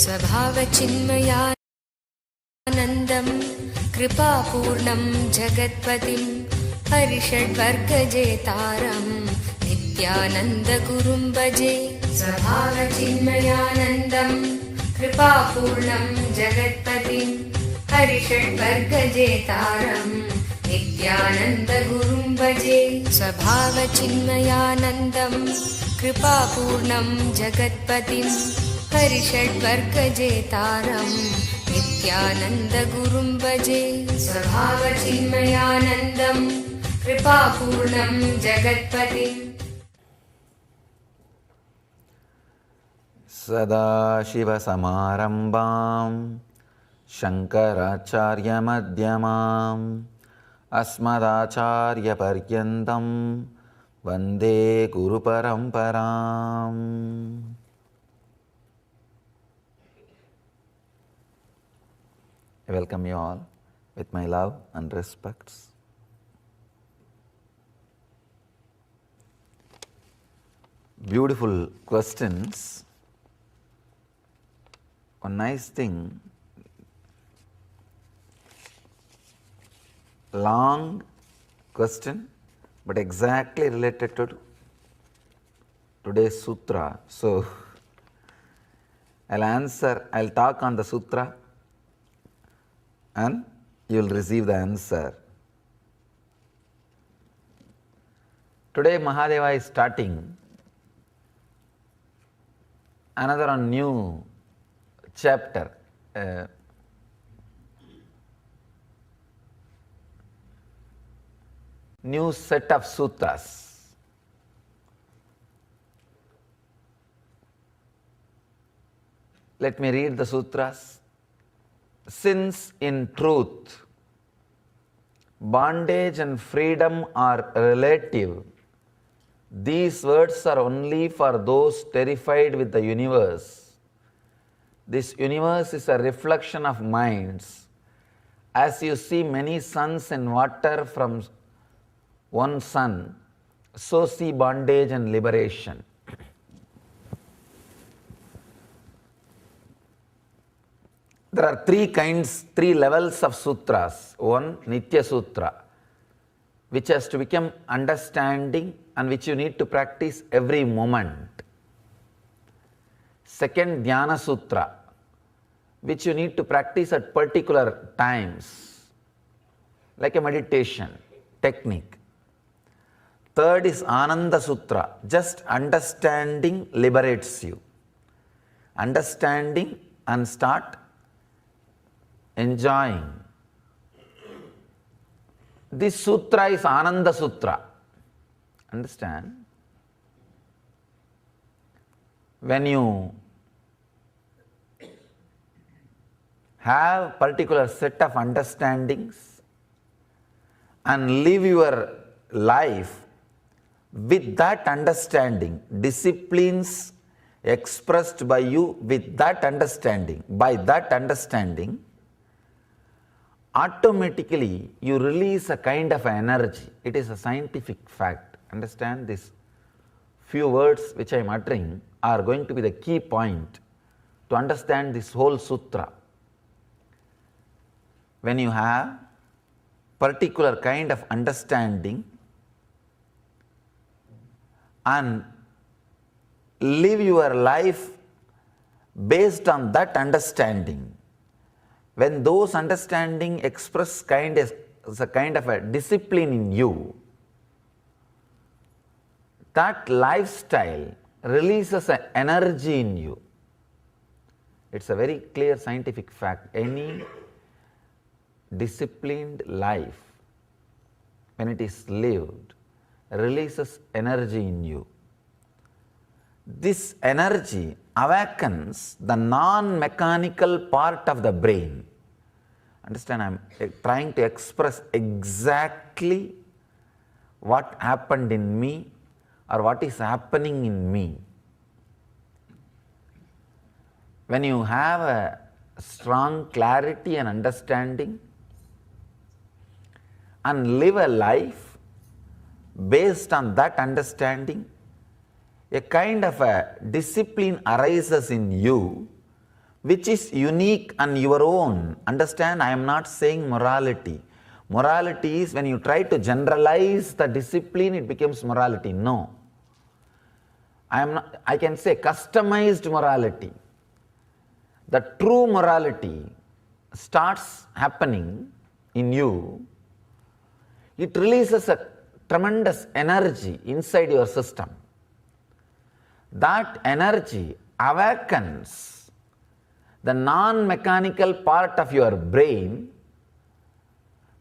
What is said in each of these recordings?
स्वभावचिन्मयानन्दं कृपापूर्णं जगत्पतिं हरिषड्वर्गजेतारं नित्यानन्दगुरुं भजे। स्वभावचिन्मयानन्दं कृपापूर्णं जगत्पतिं हरिषड्वर्गजेतारं नित्यानन्दगुरुं भजे। स्वभावचिन्मयानन्दं कृपापूर्णं जगत्पतिं हरिषड्वर्गजेतारं नित्यानन्दगुरुं भजे। स्वभावचिन्मयानन्दं कृपापूर्णं जगत्पतिम् सदाशिवसमारम्भां शङ्कराचार्यमध्यमाम् अस्मदाचार्यपर्यन्तं वन्दे गुरुपरम्पराम्. I welcome you all with my love and respects. Beautiful questions. One nice thing, long question, but exactly related to today's sutra. So, I'll talk on the sutra and you will receive the answer. Today Mahadeva is starting another new chapter, new set of sutras. Let me read the sutras. Since in truth bondage and freedom are relative, these words are only for those terrified with the universe. This universe is a reflection of minds. As you see many suns in water from one sun, so see bondage and liberation. There are three levels of sutras. One, Nitya Sutra, which has to become understanding and which you need to practice every moment. Second, Dhyana Sutra, which you need to practice at particular times, like a meditation technique. Third is Ananda Sutra, just understanding liberates you. Understanding and start enjoying. This sutra is Ananda Sutra. Understand? When you have particular set of understandings and live your life with that understanding, disciplines expressed by you with that understanding, by that understanding, automatically you release a kind of energy. It is a scientific fact. Understand this? Few words which I am uttering are going to be the key point to understand this whole sutra. When you have particular kind of understanding and live your life based on that understanding, when those understanding express as a kind of a discipline in you, that lifestyle releases an energy in you. It's a very clear scientific fact. Any disciplined life, when it is lived, releases energy in you. This energy awakens the non-mechanical part of the brain. Understand, I am trying to express exactly what happened in me or what is happening in me. When you have a strong clarity and understanding and live a life based on that understanding, a kind of a discipline arises in you which is unique and your own. Understand, I am not saying morality. Morality is when you try to generalize the discipline, it becomes morality. No. I can say customized morality. The true morality starts happening in you. It releases a tremendous energy inside your system. That energy awakens the non-mechanical part of your brain.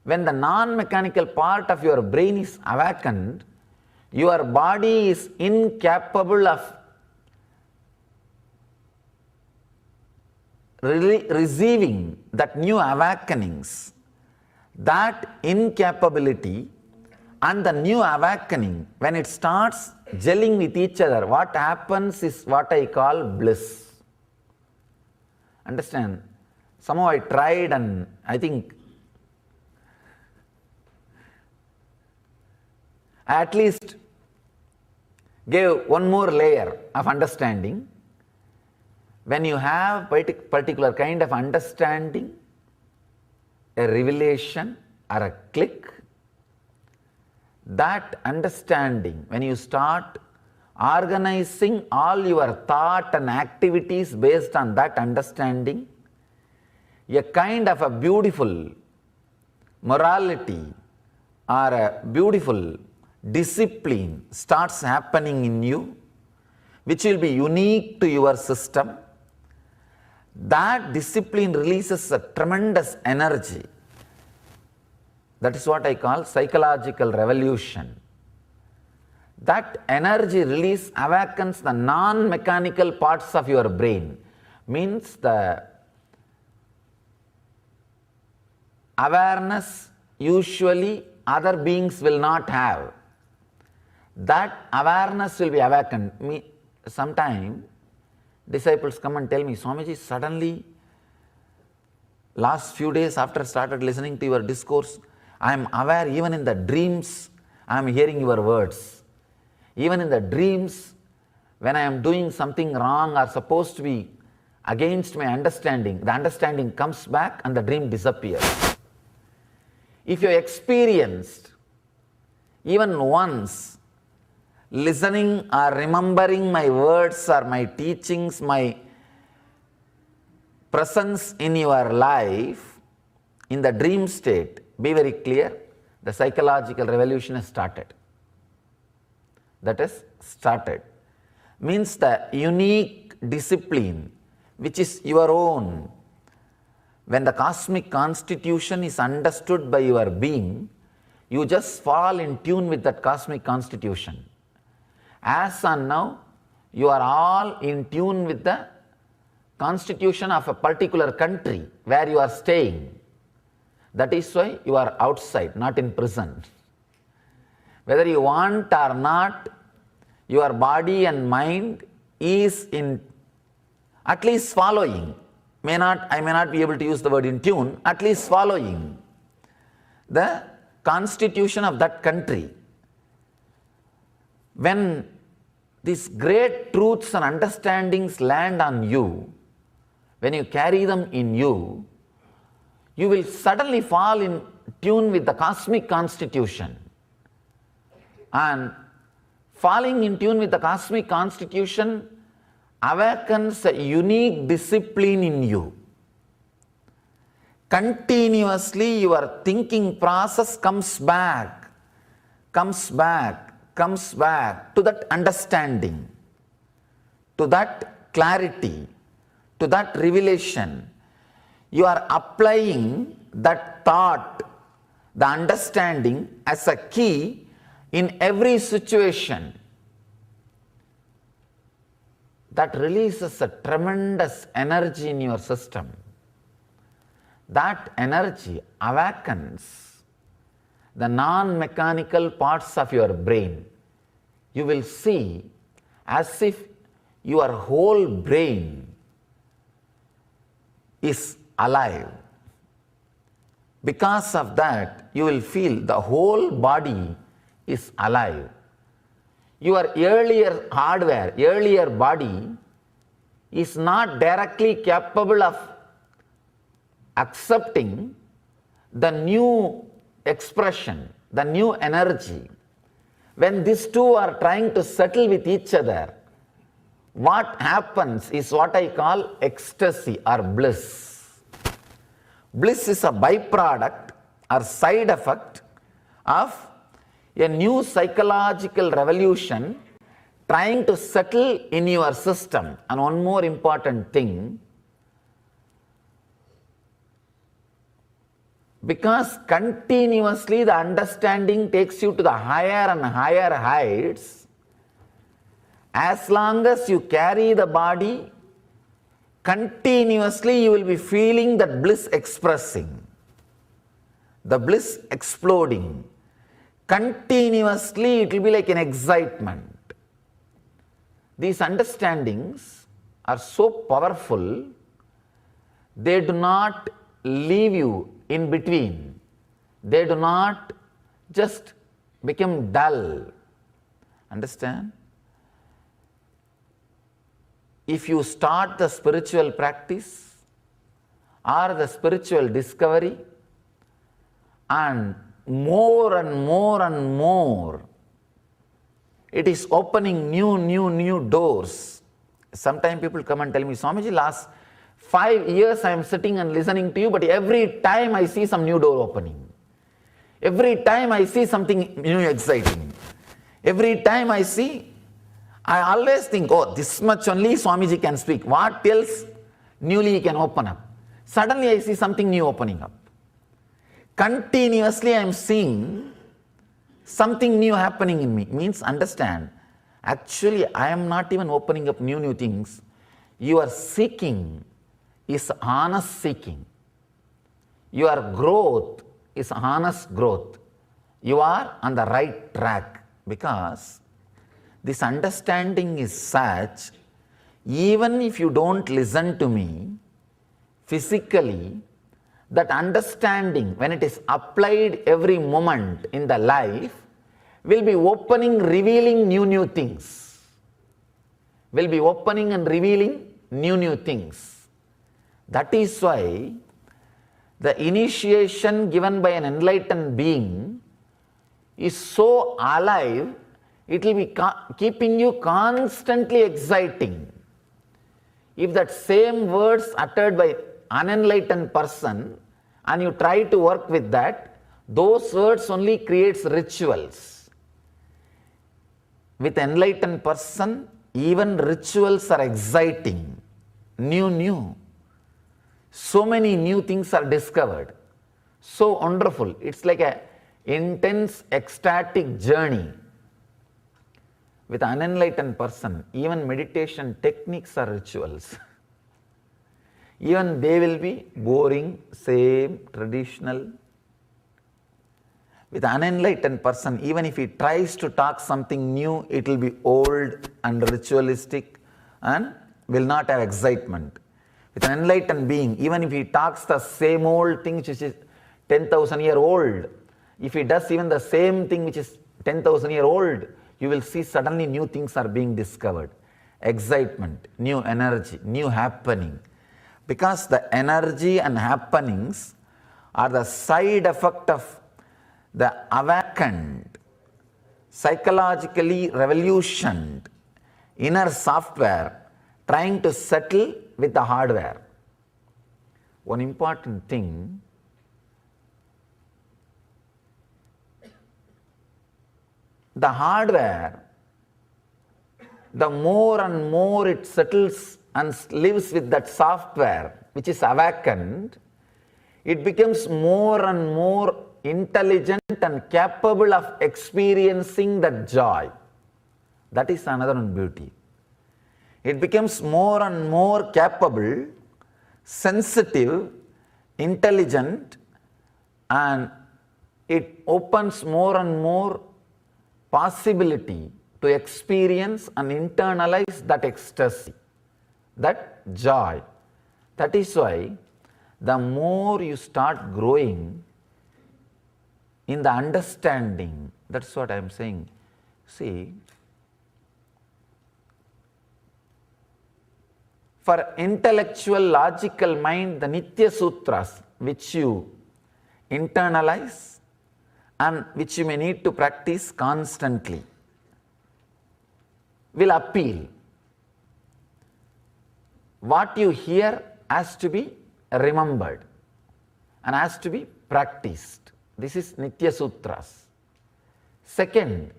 When the non-mechanical part of your brain is awakened, your body is incapable of receiving that new awakenings. That incapability and the new awakening, when it starts gelling with each other, what happens is what I call bliss. Understand? Somehow I tried, and I think I at least gave one more layer of understanding. When you have particular kind of understanding, a revelation or a click, that understanding, when you start organizing all your thought and activities based on that understanding, a kind of a beautiful morality or a beautiful discipline starts happening in you, which will be unique to your system. That discipline releases a tremendous energy. That is what I call psychological revolution. That energy release awakens the non-mechanical parts of your brain, means the awareness usually other beings will not have. That awareness will be awakened. Sometime disciples come and tell me, Swamiji, suddenly last few days after started listening to your discourse, I am aware even in the dreams I am hearing your words. Even in the dreams, when I am doing something wrong or supposed to be against my understanding, the understanding comes back and the dream disappears. If you experienced even once listening or remembering my words or my teachings, my presence in your life in the dream state, be very clear, the psychological revolution has started. That is started. Means the unique discipline which is your own. When the cosmic constitution is understood by your being, you just fall in tune with that cosmic constitution. As on now, you are all in tune with the constitution of a particular country where you are staying. That is why you are outside, not in prison. Whether you want or not, your body and mind is in at least following. I may not be able to use the word in tune, at least following the constitution of that country. When these great truths and understandings land on you, when you carry them in you, you will suddenly fall in tune with the cosmic constitution. And falling in tune with the cosmic constitution awakens a unique discipline in you. Continuously your thinking process comes back to that understanding, to that clarity, to that revelation. You are applying that thought, the understanding as a key in every situation. That releases a tremendous energy in your system. That energy awakens the non-mechanical parts of your brain. You will see as if your whole brain is alive. Because of that, you will feel the whole body is alive. Your earlier hardware, earlier body is not directly capable of accepting the new expression, the new energy, when these two are trying to settle with each other, what happens is what I call ecstasy or bliss. Bliss is a byproduct or side effect of a new psychological revolution trying to settle in your system. And one more important thing, because continuously the understanding takes you to the higher and higher heights, as long as you carry the body, continuously you will be feeling that bliss expressing, the bliss exploding. Continuously it will be like an excitement. These understandings are so powerful, they do not leave you in between. They do not just become dull. Understand? If you start the spiritual practice or the spiritual discovery, and more and more and more, it is opening new doors. Sometimes people come and tell me, Swamiji, last 5 years I am sitting and listening to you, but every time I see some new door opening. Every time I see something new exciting. Every time I see, I always think, oh, this much only Swamiji can speak. What else newly he can open up? Suddenly I see something new opening up. Continuously I am seeing something new happening in me. Means understand, actually I am not even opening up new things. Your seeking is honest seeking. Your growth is honest growth. You are on the right track, because this understanding is such, even if you don't listen to me physically, that understanding, when it is applied every moment in the life, will be opening, revealing new things. Will be opening and revealing new things. That is why the initiation given by an enlightened being is so alive, it will be keeping you constantly exciting. If that same words uttered by unenlightened person and you try to work with that, those words only creates rituals. With enlightened person, even rituals are exciting, new. So many new things are discovered. So wonderful. It's like an intense, ecstatic journey. With an unenlightened person, even meditation techniques are rituals. Even they will be boring, same, traditional. With an unenlightened person, even if he tries to talk something new, it will be old and ritualistic and will not have excitement. With an enlightened being, even if he talks the same old thing which is 10,000 years old, if he does even the same thing which is 10,000 years old, you will see suddenly new things are being discovered. Excitement, new energy, new happening. Because the energy and happenings are the side effect of the awakened, psychologically revolutioned inner software trying to settle with the hardware. One important thing, the hardware, the more and more it settles and lives with that software which is awakened, it becomes more and more intelligent and capable of experiencing that joy. That is another one beauty. It becomes more and more capable, sensitive, intelligent, and it opens more and more possibility to experience and internalize that ecstasy, that joy. That is why the more you start growing in the understanding, that's what I am saying. See, For intellectual, logical mind, the Nitya Sutras, which you internalize and which you may need to practice constantly, will appeal. What you hear has to be remembered and has to be practiced. This is Nitya Sutras. Second,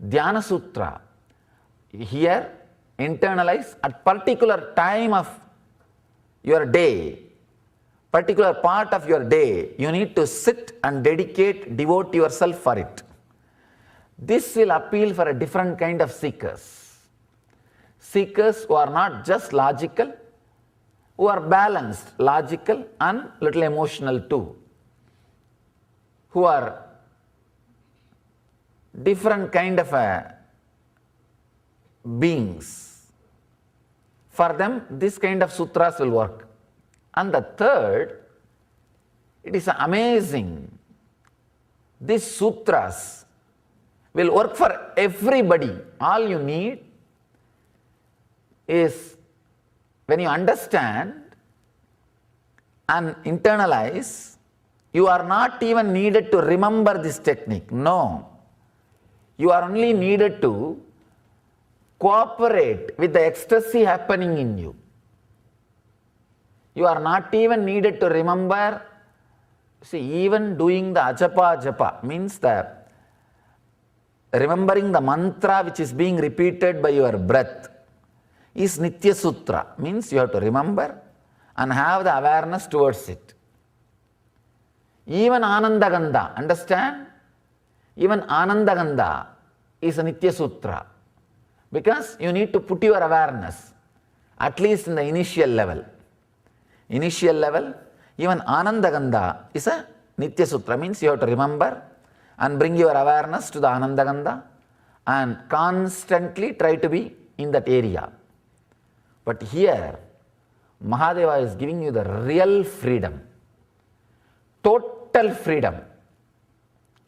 Dhyana Sutra. Here, internalize at particular time of your day, particular part of your day, you need to sit and devote yourself for it. This will appeal for a different kind of seekers. Seekers who are not just logical, who are balanced, logical and little emotional too, who are different kind of beings. For them, this kind of sutras will work. And the third, it is amazing. These sutras will work for everybody. All you need is, when you understand and internalize, you are not even needed to remember this technique. No. You are only needed to cooperate with the ecstasy happening in you. You are not even needed to remember. See, even doing the ajapa japa means that remembering the mantra which is being repeated by your breath is Nitya Sutra. Means you have to remember and have the awareness towards it. Even Anandagandha, understand? Even Anandagandha is a Nitya Sutra. Because you need to put your awareness, at least in the initial level. Initial level, even Anandagandha is a Nitya Sutra. Means you have to remember and bring your awareness to the Anandagandha and constantly try to be in that area. But here, Mahadeva is giving you the real freedom, total freedom.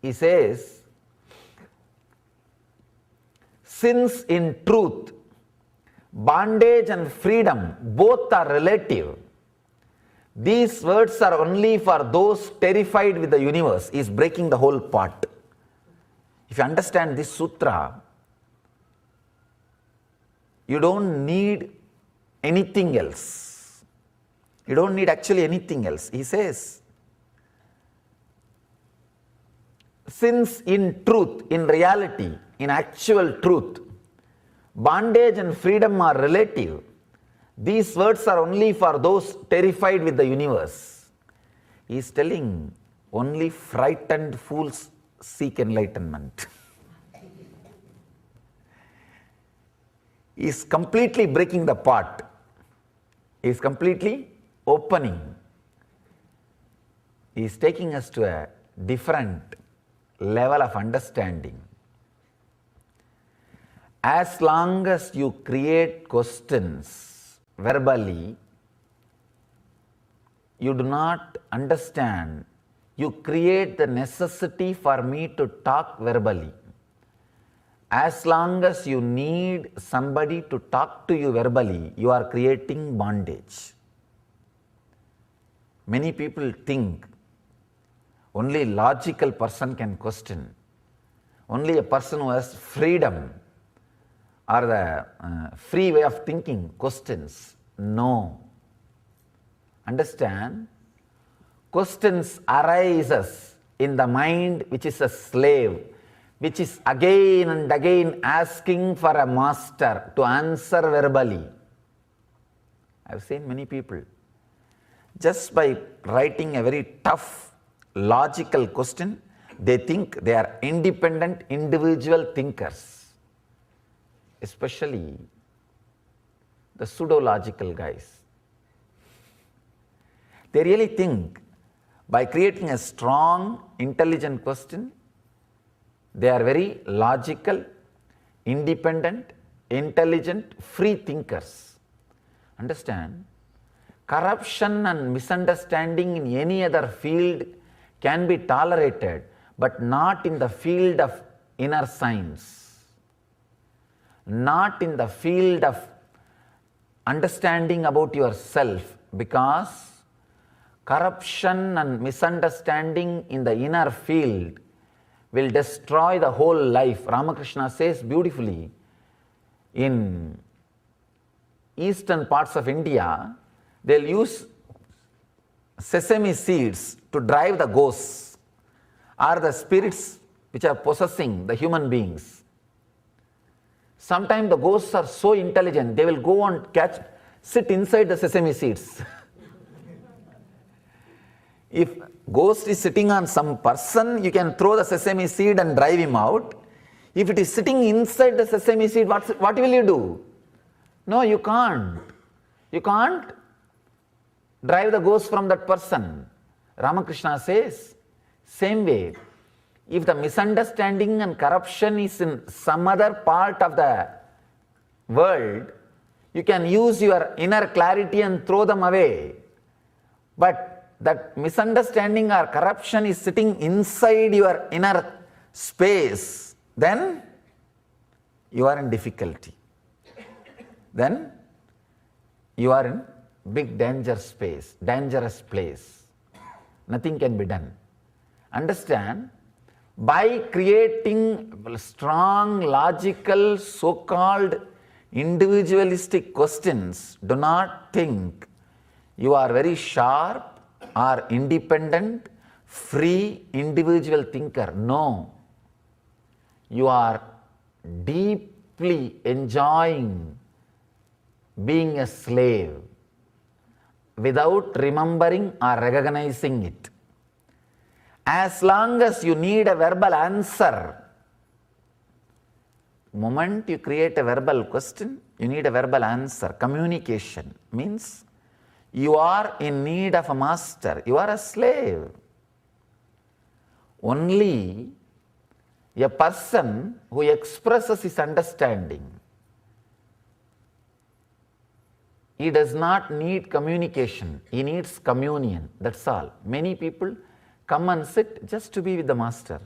He says, since in truth, bondage and freedom both are relative, these words are only for those terrified with the universe. He is breaking the whole part. If you understand this sutra, you don't need anything else. You don't need actually anything else. He says, since in truth, in reality, in actual truth, bondage and freedom are relative, these words are only for those terrified with the universe. He is telling only frightened fools seek enlightenment. He is completely breaking the part. He is completely opening. He is taking us to a different level of understanding. As long as you create questions verbally, you do not understand. You create the necessity for me to talk verbally. As long as you need somebody to talk to you verbally, you are creating bondage. Many people think only logical person can question. Only a person who has freedom or the free way of thinking questions. No. Understand? Questions arises in the mind which is a slave, which is again and again asking for a master to answer verbally. I have seen many people, just by writing a very tough logical question, they think they are independent individual thinkers, especially the pseudo-logical guys. They really think by creating a strong, intelligent question, they are very logical, independent, intelligent, free thinkers. Understand? Corruption and misunderstanding in any other field can be tolerated, but not in the field of inner science, not in the field of understanding about yourself, because corruption and misunderstanding in the inner field will destroy the whole life. Ramakrishna says beautifully, in eastern parts of India, they'll use sesame seeds to drive the ghosts or the spirits which are possessing the human beings. Sometimes the ghosts are so intelligent, they will go and sit inside the sesame seeds. If ghost is sitting on some person, you can throw the sesame seed and drive him out. If it is sitting inside the sesame seed, what will you do? No, you can't. You can't drive the ghost from that person. Ramakrishna says, same way, if the misunderstanding and corruption is in some other part of the world, you can use your inner clarity and throw them away. But that misunderstanding or corruption is sitting inside your inner space, then you are in difficulty. Then you are in big dangerous place. Nothing can be done. Understand, by creating strong, logical, so-called individualistic questions, do not think you are very sharp or independent, free, individual thinker. No. You are deeply enjoying being a slave without remembering or recognizing it. As long as you need a verbal answer, the moment you create a verbal question, you need a verbal answer. Communication means you are in need of a master, you are a slave. Only a person who expresses his understanding, he does not need communication, he needs communion, that's all. Many people come and sit just to be with the master.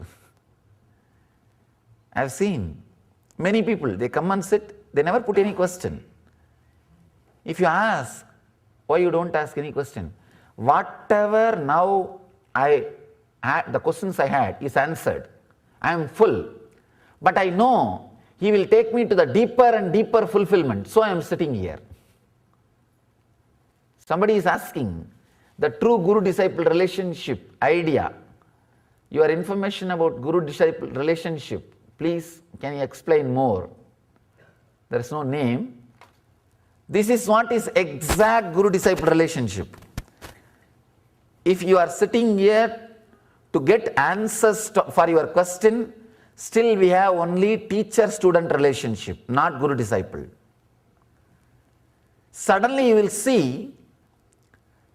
I have seen many people, they come and sit, they never put any question. If you ask, why you don't ask any question? Whatever now the questions I had is answered. I am full. But I know he will take me to the deeper and deeper fulfillment. So I am sitting here. Somebody is asking the true Guru-disciple relationship idea. Your information about Guru-disciple relationship, please can you explain more? There is no name. This is what is exact Guru-disciple relationship. If you are sitting here to get answers for your question, still we have only teacher-student relationship, not Guru-disciple. Suddenly you will see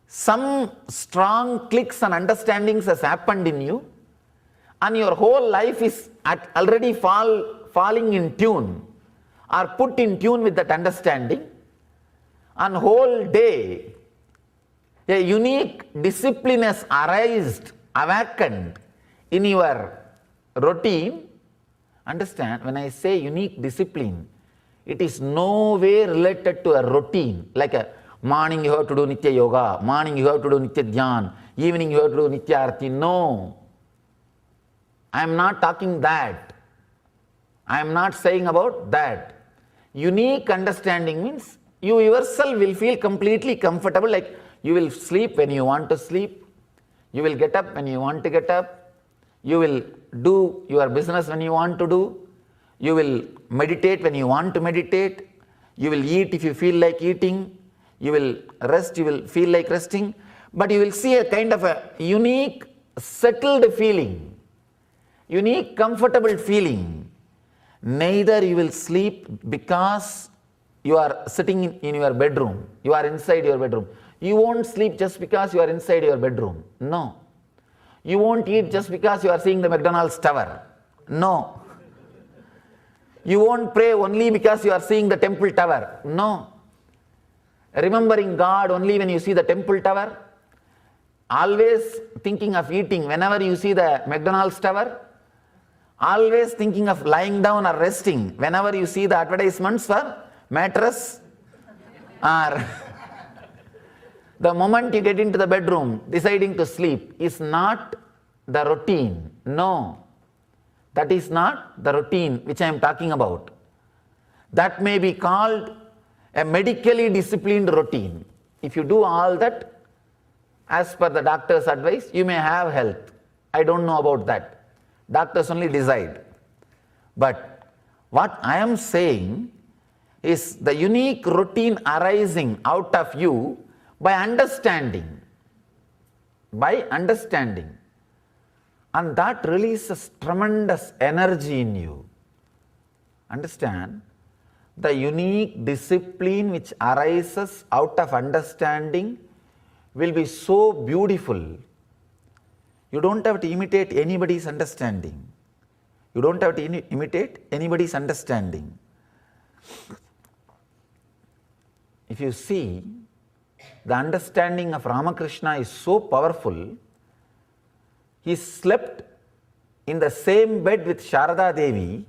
some strong clicks and understandings has happened in you, and your whole life is already falling in tune or put in tune with that understanding, and whole day a unique discipline has awakened in your routine. Understand, when I say unique discipline, it is no way related to a routine, like a morning you have to do Nitya Yoga, morning you have to do Nitya Dhyan, evening you have to do Nitya Arati. No. I am not talking that. I am not saying about that. Unique understanding means you yourself will feel completely comfortable, like you will sleep when you want to sleep, you will get up when you want to get up, you will do your business when you want to do, you will meditate when you want to meditate, you will eat if you feel like eating, you will rest, you will feel like resting, but you will see a kind of a unique, settled feeling, unique, comfortable feeling. Neither you will sleep because you are sitting in your bedroom, you are inside your bedroom. You won't sleep just because you are inside your bedroom. No. You won't eat just because you are seeing the McDonald's tower. No. You won't pray only because you are seeing the temple tower. No. Remembering God only when you see the temple tower, always thinking of eating whenever you see the McDonald's tower, always thinking of lying down or resting whenever you see the advertisements for mattress or the moment you get into the bedroom, deciding to sleep is not the routine. No, that is not the routine which I am talking about. That may be called a medically disciplined routine. If you do all that, as per the doctor's advice, you may have health. I don't know about that. Doctors only decide. But what I am saying is the unique routine arising out of you by understanding. By understanding. And that releases tremendous energy in you. Understand? The unique discipline which arises out of understanding will be so beautiful. You don't have to imitate anybody's understanding. You don't have to imitate anybody's understanding. If you see, the understanding of Ramakrishna is so powerful. He slept in the same bed with Sharada Devi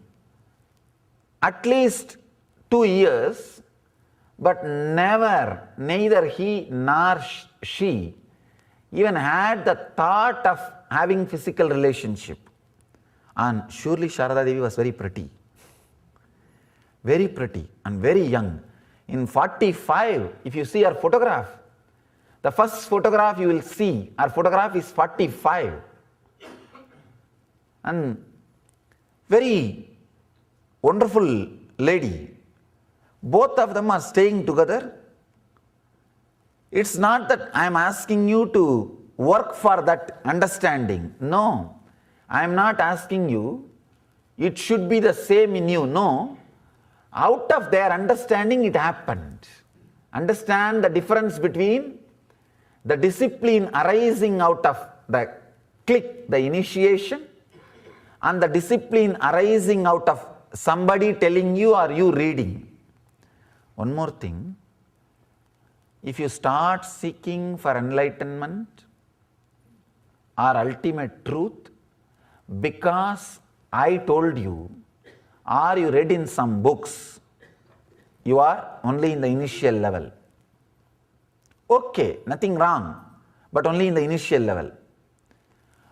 at least 2 years, but neither he nor she even had the thought of having physical relationship. And surely Sharada Devi was very pretty and very young. In 45, if you see her photograph, the first photograph you will see, her photograph is 45. And very wonderful lady. Both of them are staying together. It's not that I am asking you to work for that understanding. No, I am not asking you, it should be the same in you. No, out of their understanding it happened. Understand the difference between the discipline arising out of the click, the initiation, and the discipline arising out of somebody telling you or you reading. One more thing, if you start seeking for enlightenment or ultimate truth because I told you or you read in some books, you are only in the initial level. Okay, nothing wrong, but only in the initial level.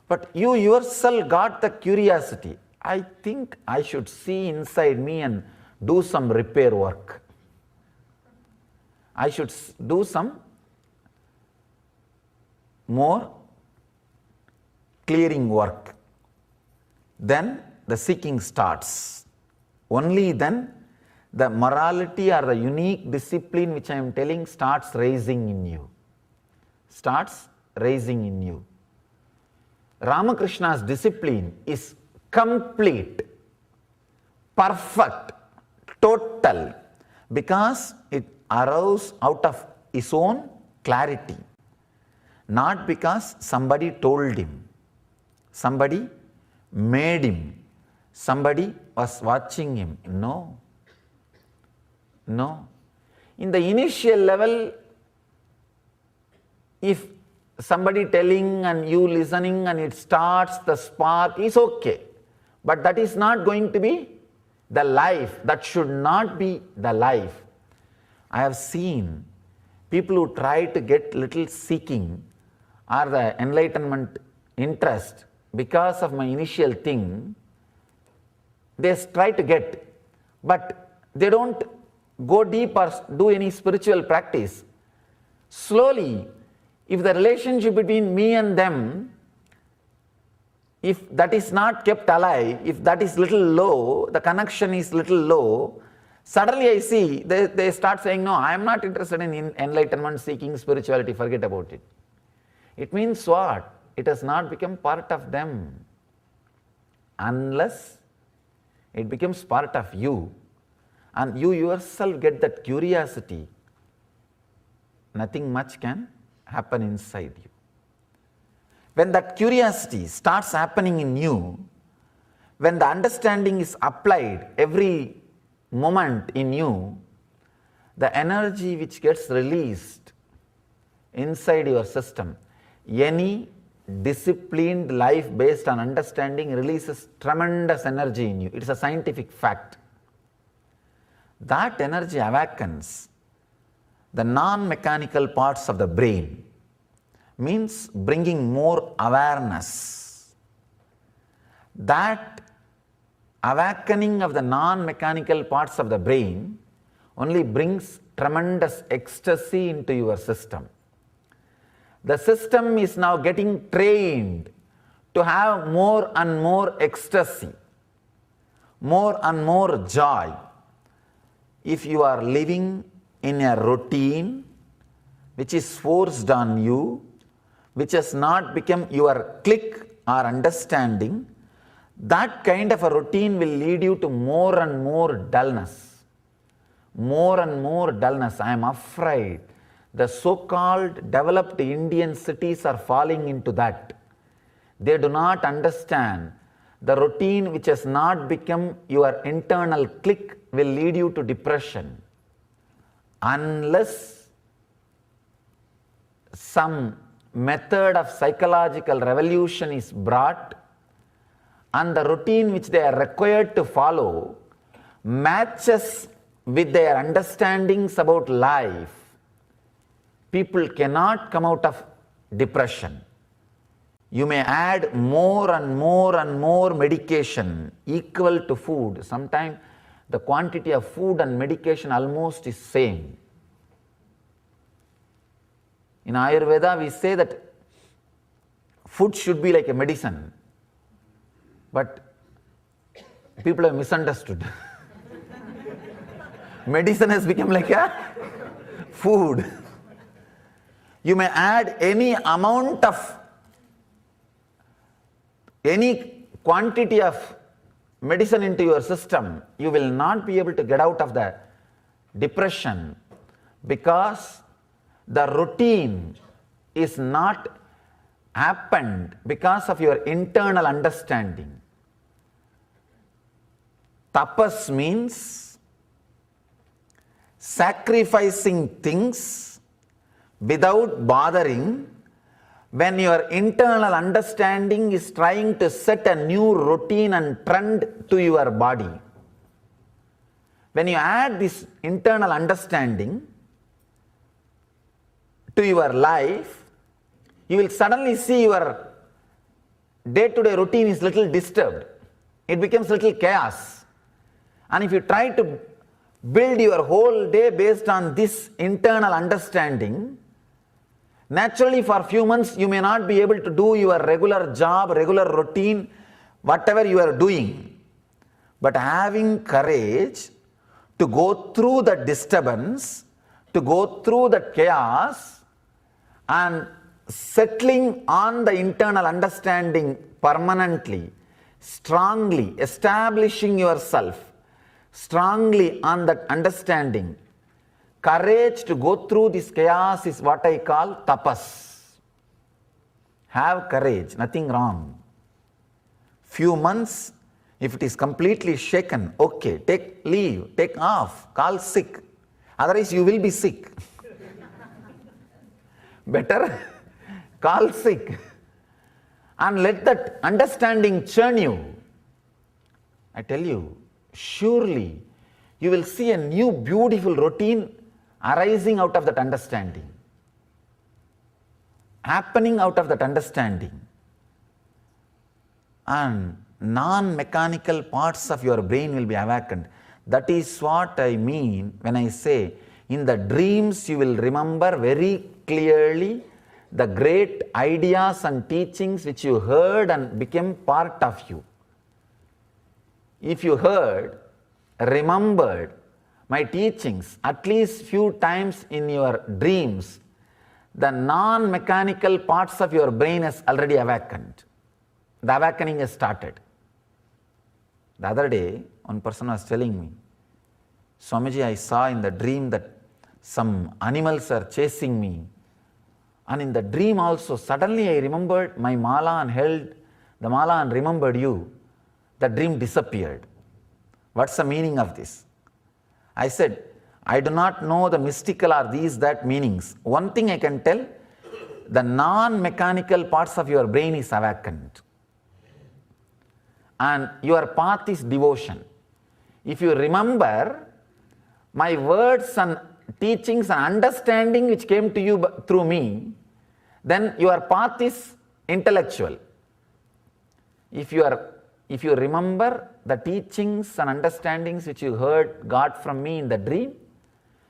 But you yourself got the curiosity. I think I should see inside me and do some repair work. I should do some more clearing work. Then the seeking starts. Only then the morality or the unique discipline which I am telling starts rising in you. Starts rising in you. Ramakrishna's discipline is complete, perfect, total, because it arose out of his own clarity, not because somebody told him, somebody made him, somebody was watching him. No. No. In the initial level, if somebody telling and you listening and it starts the spark, is okay. But that is not going to be the life. That should not be the life. I have seen people who try to get little seeking or the enlightenment interest because of my initial thing, they try to get, but they don't go deep or do any spiritual practice. Slowly, if the relationship between me and them, if that is not kept alive, if that is little low, the connection is little low, suddenly I see they start saying, no, I am not interested in enlightenment, seeking spirituality, forget about it. It means what? It has not become part of them. Unless it becomes part of you and you yourself get that curiosity, nothing much can happen inside you. When that curiosity starts happening in you, when the understanding is applied every moment in you, the energy which gets released inside your system, any disciplined life based on understanding releases tremendous energy in you. It is a scientific fact. That energy awakens the non-mechanical parts of the brain means bringing more awareness. That awakening of the non-mechanical parts of the brain only brings tremendous ecstasy into your system. The system is now getting trained to have more and more ecstasy, more and more joy. If you are living in a routine which is forced on you, which has not become your click or understanding, that kind of a routine will lead you to more and more dullness. More and more dullness. I am afraid the so-called developed Indian cities are falling into that. They do not understand the routine which has not become your internal click will lead you to depression. Unless some method of psychological revolution is brought and the routine which they are required to follow matches with their understandings about life, people cannot come out of depression. You may add more and more and more medication equal to food. Sometimes the quantity of food and medication almost is same. In Ayurveda, we say that food should be like a medicine. But people have misunderstood. Medicine has become like a food. You may add any amount of, any quantity of medicine into your system, you will not be able to get out of the depression because the routine is not happened because of your internal understanding. Tapas means sacrificing things without bothering when your internal understanding is trying to set a new routine and trend to your body. When you add this internal understanding to your life, you will suddenly see your day-to-day routine is little disturbed. It becomes little chaos. And if you try to build your whole day based on this internal understanding, naturally for a few months you may not be able to do your regular job, regular routine, whatever you are doing. But having courage to go through the disturbance, to go through the chaos, and settling on the internal understanding permanently, strongly, establishing yourself strongly on that understanding, courage to go through this chaos is what I call tapas. Have courage, nothing wrong. Few months, if it is completely shaken, okay, take leave, take off, call sick. Otherwise you will be sick. Better call sick and let that understanding churn you. I tell you, surely you will see a new beautiful routine arising out of that understanding, happening out of that understanding. And non-mechanical parts of your brain will be awakened. That is what I mean when I say, in the dreams you will remember very clearly the great ideas and teachings which you heard and became part of you. If you heard, remembered my teachings at least few times in your dreams, the non-mechanical parts of your brain has already awakened. The awakening has started. The other day, one person was telling me, Swamiji, I saw in the dream that some animals are chasing me. And in the dream also, suddenly I remembered my mala and held the mala and remembered you. The dream disappeared. What's the meaning of this? I said, I do not know the mystical or these, that meanings. One thing I can tell, the non-mechanical parts of your brain is awakened. And your path is devotion. If you remember, my words and teachings and understanding which came to you through me, then your path is intellectual. If you remember the teachings and understandings which you heard, got from me in the dream,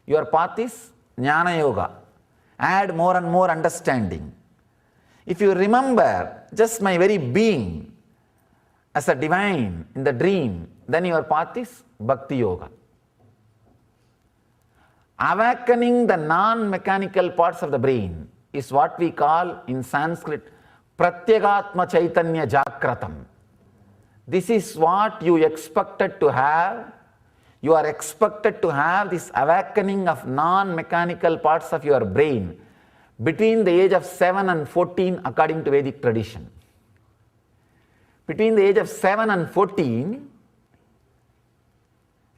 your path is Jnana Yoga. Add more and more understanding. If you remember just my very being as a divine in the dream, then your path is Bhakti Yoga. Awakening the non-mechanical parts of the brain is what we call in Sanskrit Pratyagatma Chaitanya Jakratam. This is what you expected to have. You are expected to have this awakening of non-mechanical parts of your brain between the age of 7 and 14 according to Vedic tradition. Between the age of 7 and 14,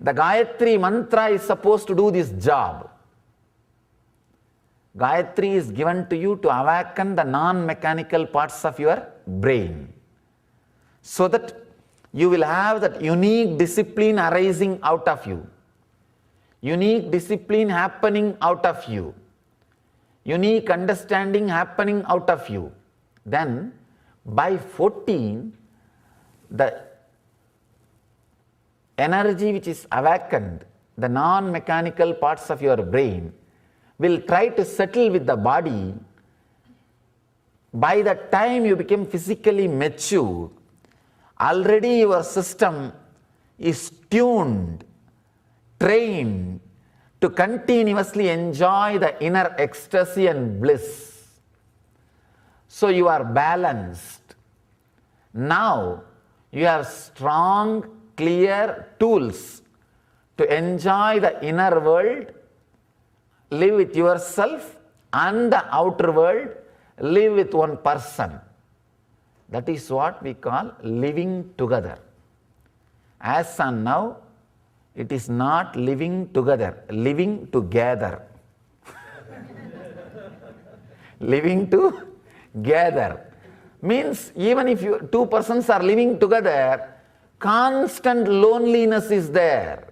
the Gayatri mantra is supposed to do this job. Gayatri is given to you to awaken the non-mechanical parts of your brain, so that you will have that unique discipline arising out of you, unique discipline happening out of you, unique understanding happening out of you. Then by 14, the energy which is awakened, the non-mechanical parts of your brain, will try to settle with the body. By the time you become physically mature, already your system is tuned, trained to continuously enjoy the inner ecstasy and bliss. So you are balanced. Now you have strong, clear tools to enjoy the inner world, live with yourself, and the outer world, live with one person. That is what we call living together. As and now, it is not living together, living together. Living together means even if two persons are living together, constant loneliness is there.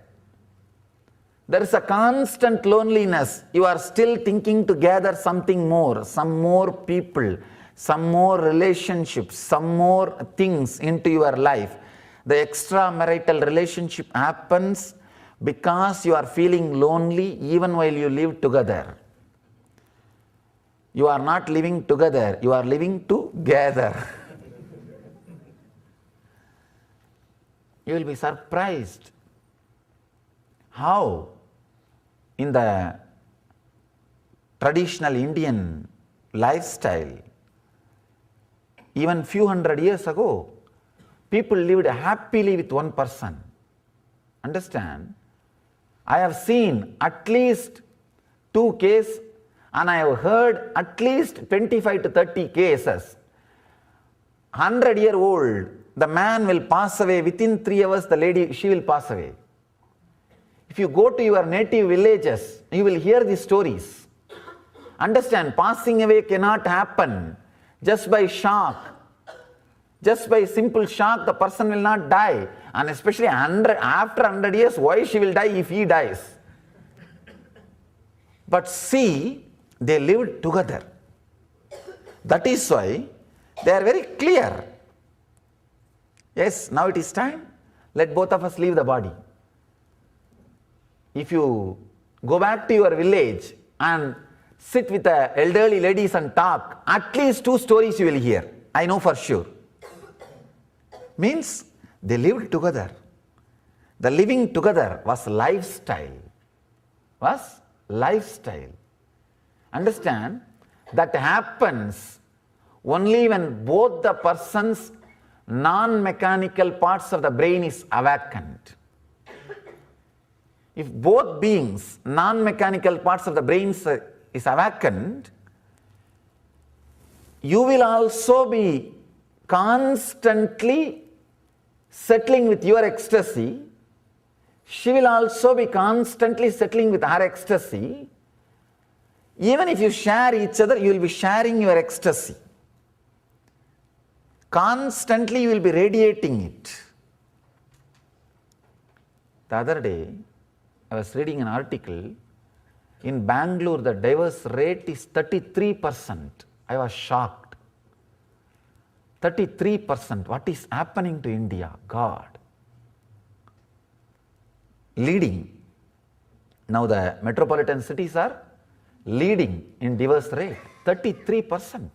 There is a constant loneliness. You are still thinking to gather something more, some more people, some more relationships, some more things into your life. The extramarital relationship happens because you are feeling lonely even while you live together. You are not living together, you are living together. You will be surprised how in the traditional Indian lifestyle, even few hundred years ago, people lived happily with one person. Understand? I have seen at least 2 cases, and I have heard at least 25 to 30 cases. 100-year-old, the man will pass away within 3 hours, the lady, she will pass away. If you go to your native villages, you will hear these stories. Understand, passing away cannot happen just by shock. Just by simple shock, the person will not die. And especially after 100 years, why she will die if he dies? But see, they lived together. That is why they are very clear. Yes, now it is time. Let both of us leave the body. If you go back to your village and sit with the elderly ladies and talk, at least 2 stories you will hear. I know for sure. Means they lived together. The living together was lifestyle. Was lifestyle. Understand? That happens only when both the person's non-mechanical parts of the brain is awakened. If both beings, non-mechanical parts of the brain is awakened, you will also be constantly settling with your ecstasy. She will also be constantly settling with her ecstasy. Even if you share each other, you will be sharing your ecstasy. Constantly you will be radiating it. The other day, I was reading an article In Bangalore, the divorce rate is 33%. I was shocked. 33%. What is happening to India? God. Leading. Now the metropolitan cities are leading in divorce rate. 33%.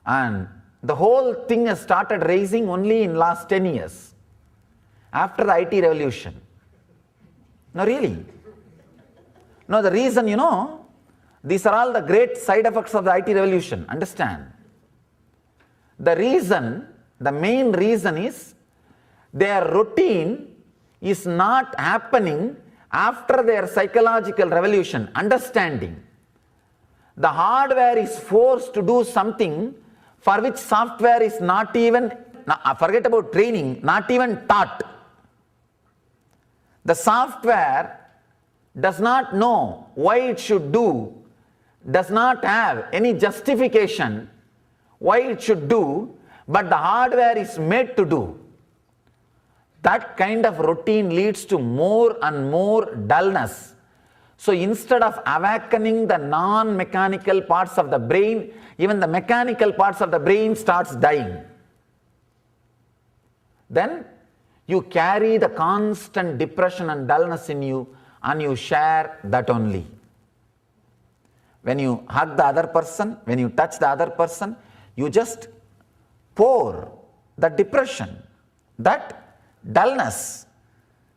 And the whole thing has started raising only in last 10 years. After the IT revolution. No, really. No, the reason, these are all the great side effects of the IT revolution. Understand? The main reason is their routine is not happening after their psychological revolution. Understanding. The hardware is forced to do something for which software is not even, forget about training, not even taught. The software does not know why it should do, does not have any justification why it should do, but the hardware is made to do. That kind of routine leads to more and more dullness. So instead of awakening the non-mechanical parts of the brain, even the mechanical parts of the brain starts dying. Then you carry the constant depression and dullness in you, and you share that only. When you hug the other person, when you touch the other person, you just pour the depression, that dullness.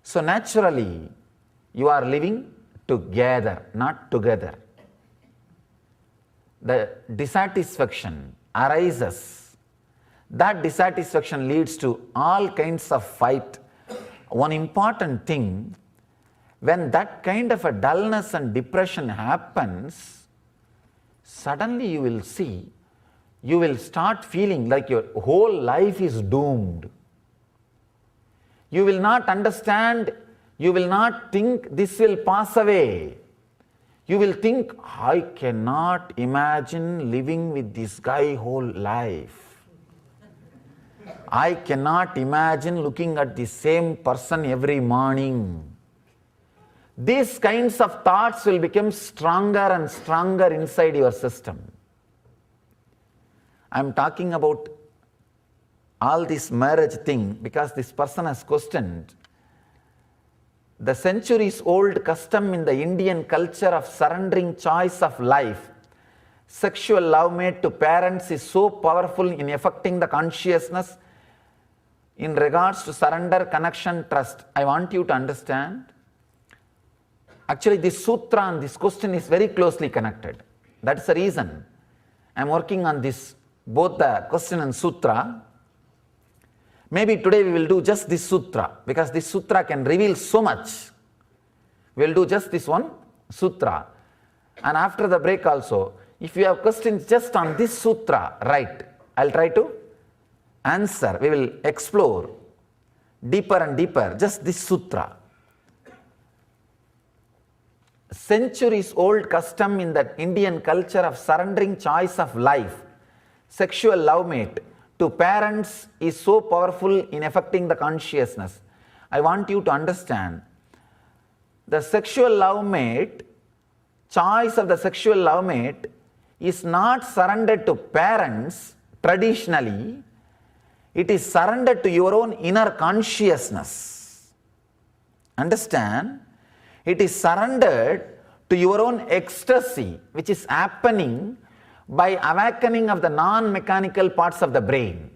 So naturally, you are living together, not together. The dissatisfaction arises. That dissatisfaction leads to all kinds of fight. One important thing, when that kind of a dullness and depression happens, suddenly you will see, you will start feeling like your whole life is doomed. You will not understand, you will not think this will pass away. You will think, I cannot imagine living with this guy whole life. I cannot imagine looking at the same person every morning. These kinds of thoughts will become stronger and stronger inside your system. I am talking about all this marriage thing because this person has questioned the centuries old custom in the Indian culture of surrendering choice of life. Sexual love made to parents is so powerful in affecting the consciousness in regards to surrender, connection, trust. I want you to understand. Actually, this sutra and this question is very closely connected. That's the reason I am working on this, both the question and sutra. Maybe today we will do just this sutra because this sutra can reveal so much. We will do just this one sutra. And after the break also, if you have questions just on this sutra, right, I'll try to answer. We will explore deeper and deeper just this sutra. Centuries old custom in the Indian culture of surrendering choice of life, sexual love mate, to parents is so powerful in affecting the consciousness. I want you to understand the sexual love mate, choice of the sexual love mate is not surrendered to parents traditionally, it is surrendered to your own inner consciousness. Understand? It is surrendered to your own ecstasy, which is happening by awakening of the non-mechanical parts of the brain.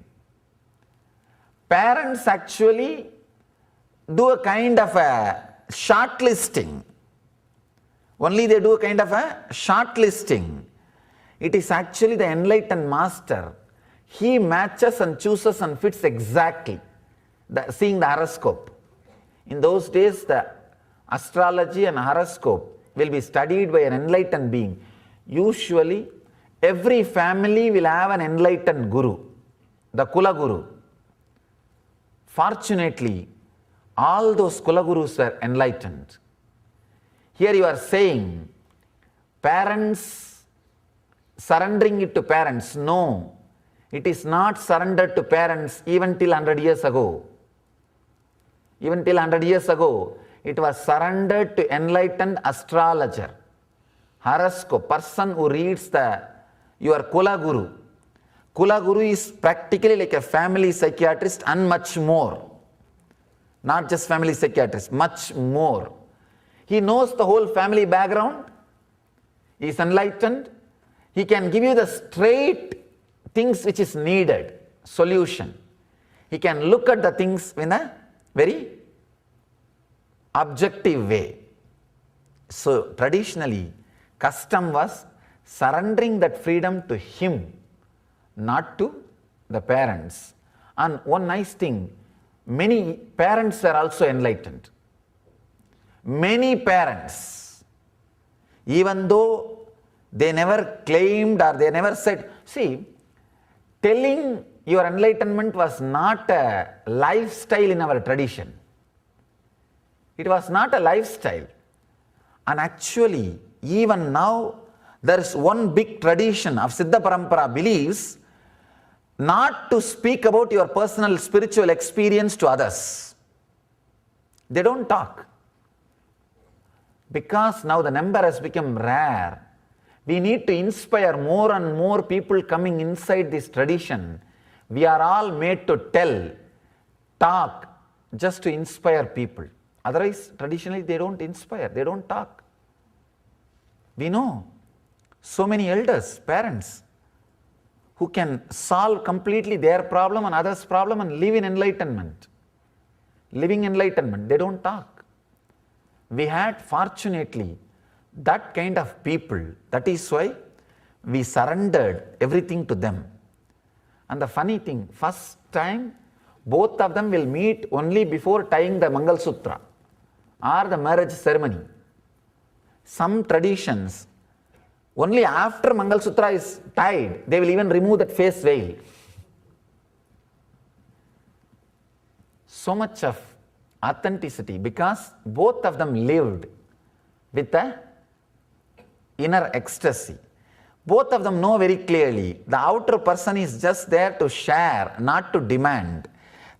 Parents actually do a kind of a shortlisting. Only they do a kind of a shortlisting. It is actually the enlightened master. He matches and chooses and fits exactly, seeing the horoscope. In those days, the astrology and horoscope will be studied by an enlightened being. Usually, every family will have an enlightened guru, the Kula Guru. Fortunately, all those Kula Gurus were enlightened. Here you are saying, parents, surrendering it to parents. No, it is not surrendered to parents even till 100 years ago. Even till 100 years ago, it was surrendered to enlightened astrologer, horoscope, person who reads your Kula Guru. Kula Guru is practically like a family psychiatrist and much more. Not just family psychiatrist, much more. He knows the whole family background. He is enlightened. He can give you the straight things which is needed, solution. He can look at the things in a very objective way. So traditionally, custom was surrendering that freedom to him, not to the parents. And one nice thing, many parents are also enlightened. Many parents, even though they never claimed or they never said, see, telling your enlightenment was not a lifestyle in our tradition. It was not a lifestyle. And actually, even now, there is one big tradition of Siddha Parampara believes not to speak about your personal spiritual experience to others. They don't talk. Because now the number has become rare, we need to inspire more and more people coming inside this tradition. We are all made to tell, talk, just to inspire people. Otherwise, traditionally, they don't inspire, they don't talk. We know so many elders, parents, who can solve completely their problem and others' problem and live in enlightenment. Living enlightenment, they don't talk. We had, fortunately, that kind of people. That is why we surrendered everything to them. And the funny thing, first time, both of them will meet only before tying the Mangal Sutra or the marriage ceremony. Some traditions, only after Mangal Sutra is tied, they will even remove that face veil. So much of authenticity because both of them lived with a inner ecstasy. Both of them know very clearly the outer person is just there to share, not to demand.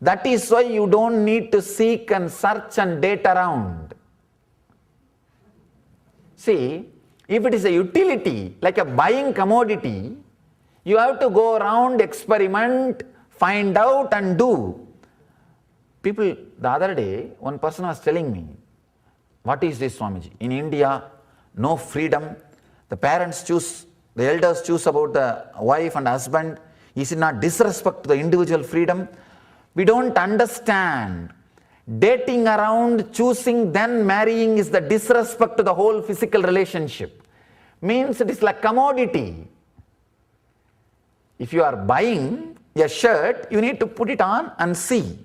That is why you don't need to seek and search and date around. See, if it is a utility, like a buying commodity, you have to go around, experiment, find out and do. People, the other day, one person was telling me, what is this, Swamiji? In India, no freedom. The parents choose, the elders choose about the wife and husband. Is it not disrespect to the individual freedom? We don't understand. Dating around, choosing, then marrying is the disrespect to the whole physical relationship. Means it is like commodity. If you are buying a shirt, you need to put it on and see.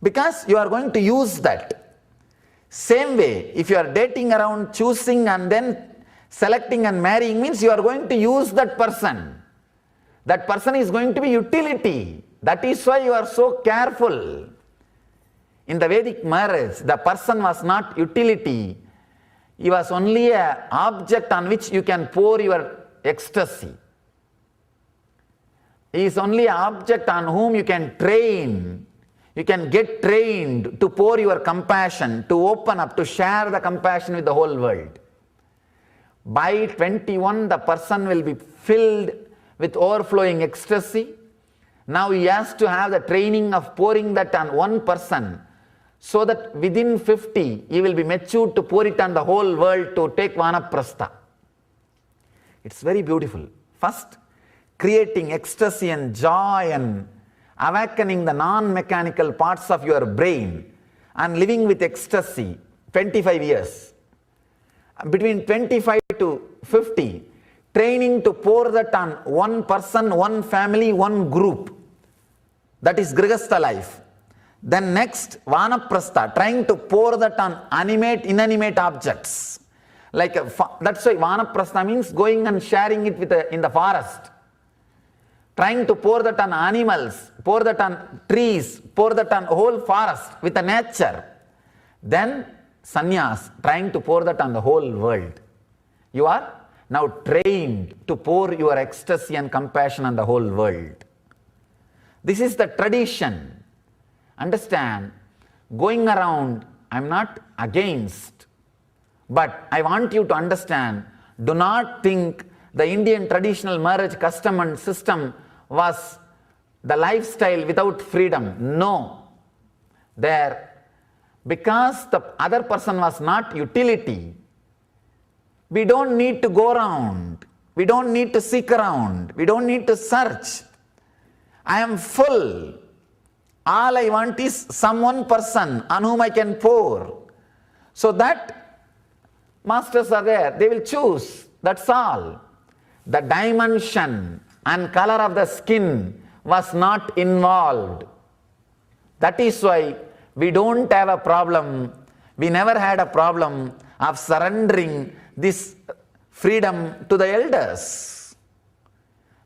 Because you are going to use that. Same way, if you are dating around, choosing and then selecting and marrying, means you are going to use that person. That person is going to be utility. That is why you are so careful. In the Vedic marriage, the person was not utility. He was only an object on which you can pour your ecstasy. He is only an object on whom you can train. You can get trained to pour your compassion, to open up, to share the compassion with the whole world. By 21, the person will be filled with overflowing ecstasy. Now he has to have the training of pouring that on one person, so that within 50, he will be matured to pour it on the whole world to take Vanaprastha. It's very beautiful. First, creating ecstasy and joy and awakening the non-mechanical parts of your brain and living with ecstasy, 25 years. Between 25 to 50, training to pour that on one person, one family, one group. That is Grihastha life. Then next, Vanaprastha, trying to pour that on inanimate objects. That's why Vanaprastha means going and sharing it in the forest. Trying to pour that on animals, pour that on trees, pour that on whole forest with the nature. Then sannyas, trying to pour that on the whole world. You are now trained to pour your ecstasy and compassion on the whole world. This is the tradition. Understand, going around, I'm not against. But I want you to understand, do not think the Indian traditional marriage custom and system was the lifestyle without freedom. No. There, because the other person was not utility, we don't need to go around. We don't need to seek around. We don't need to search. I am full. All I want is some one person on whom I can pour. So that masters are there. They will choose. That's all. The dimension and color of the skin was not involved. That is why we don't have a problem. We never had a problem of surrendering this freedom to the elders.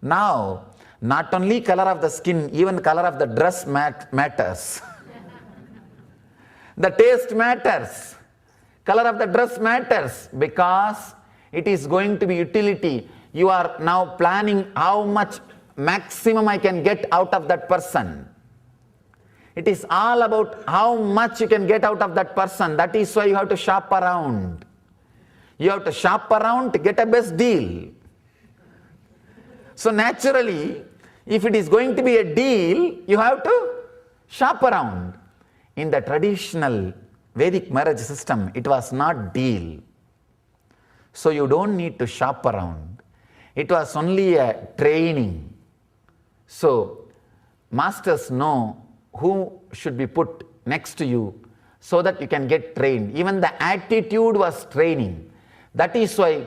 Now, not only color of the skin, even color of the dress matters. The taste matters. Color of the dress matters because it is going to be utility. You are now planning how much maximum I can get out of that person. It is all about how much you can get out of that person. That is why you have to shop around. You have to shop around to get a best deal. So naturally, if it is going to be a deal, you have to shop around. In the traditional Vedic marriage system, it was not deal. So you don't need to shop around. It was only a training. So masters know who should be put next to you so that you can get trained. Even the attitude was training. That is why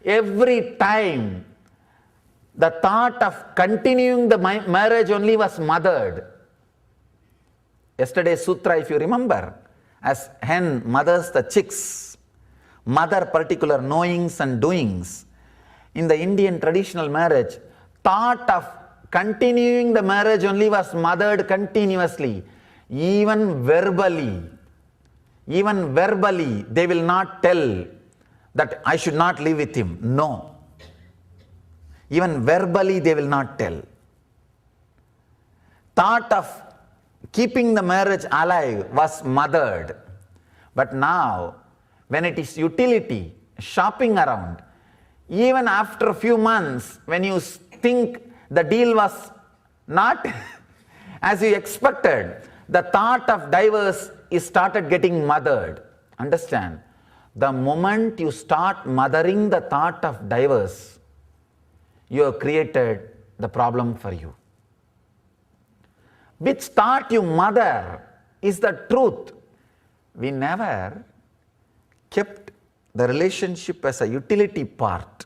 every time the thought of continuing the marriage only was mothered. Yesterday's sutra, if you remember, as hen mothers the chicks, mother particular knowings and doings. In the Indian traditional marriage, thought of continuing the marriage only was mothered continuously. Even verbally, they will not tell that I should not live with him. No. Even verbally they will not tell. Thought of keeping the marriage alive was mothered. But now, when it is utility, shopping around, even after a few months, when you think the deal was not as you expected, the thought of divorce is started getting mothered. Understand? The moment you start mothering the thought of divorce, you have created the problem for you. Which thought you mother is the truth. We never kept the relationship as a utility part.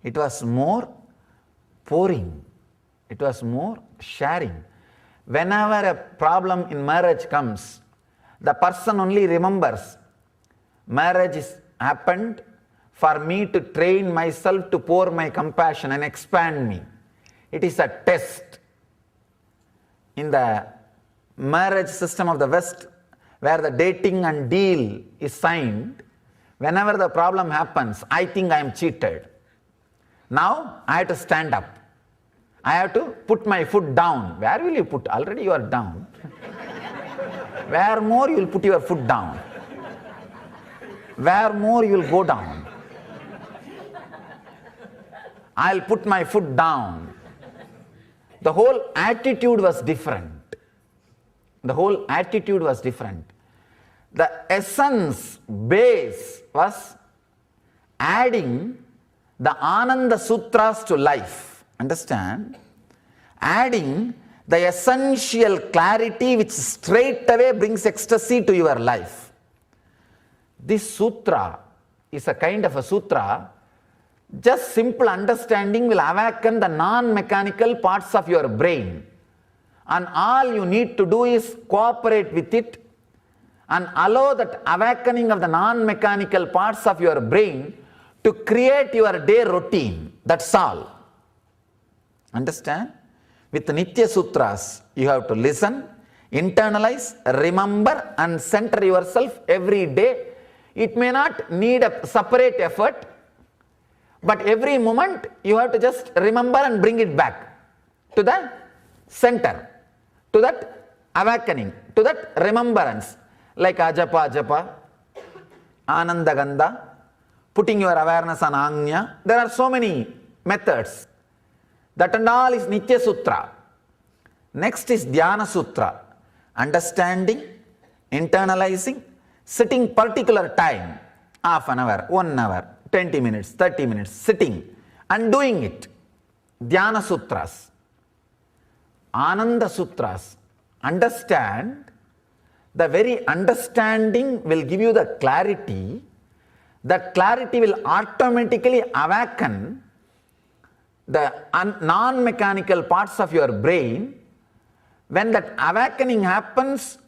It was more pouring. It was more sharing. Whenever a problem in marriage comes, the person only remembers, marriage is happened for me to train myself to pour my compassion and expand me. It is a test. In the marriage system of the West, where the dating and deal is signed, whenever the problem happens, I think I am cheated. Now I have to stand up. I have to put my foot down. Where will you put? Already you are down. Where more you will put your foot down? Where more you will go down? I'll put my foot down. The whole attitude was different. The whole attitude was different. The essence, base was adding the Ananda Sutras to life. Understand? Adding the essential clarity which straight away brings ecstasy to your life. This sutra is a kind of a sutra. Just simple understanding will awaken the non-mechanical parts of your brain. And all you need to do is cooperate with it and allow that awakening of the non-mechanical parts of your brain to create your day routine. That's all. Understand? With the Nitya Sutras, you have to listen, internalize, remember and center yourself every day. It may not need a separate effort, but every moment you have to just remember and bring it back to the center, to that awakening, to that remembrance, like ajapa japa, ananda gandha, putting your awareness on Agnya. There are so many methods. That and all is Nitya Sutra. Next is Dhyana Sutra. Understanding, internalizing, sitting particular time, half an hour, 1 hour, 20 minutes, 30 minutes, sitting and doing it. Dhyana Sutras. Ananda Sutras. Understand. The very understanding will give you the clarity. That clarity will automatically awaken the non-mechanical parts of your brain. When that awakening happens,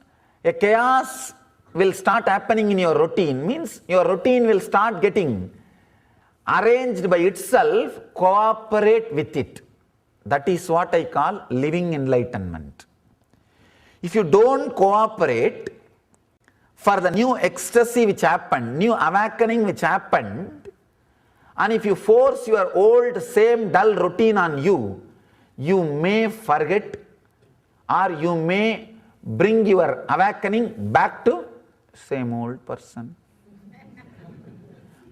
a chaos will start happening in your routine. Means your routine will start getting arranged by itself. Cooperate with it. That is what I call living enlightenment. If you don't cooperate for the new ecstasy which happened, new awakening which happened, and if you force your old same dull routine on you, you may forget, or you may bring your awakening back to same old person,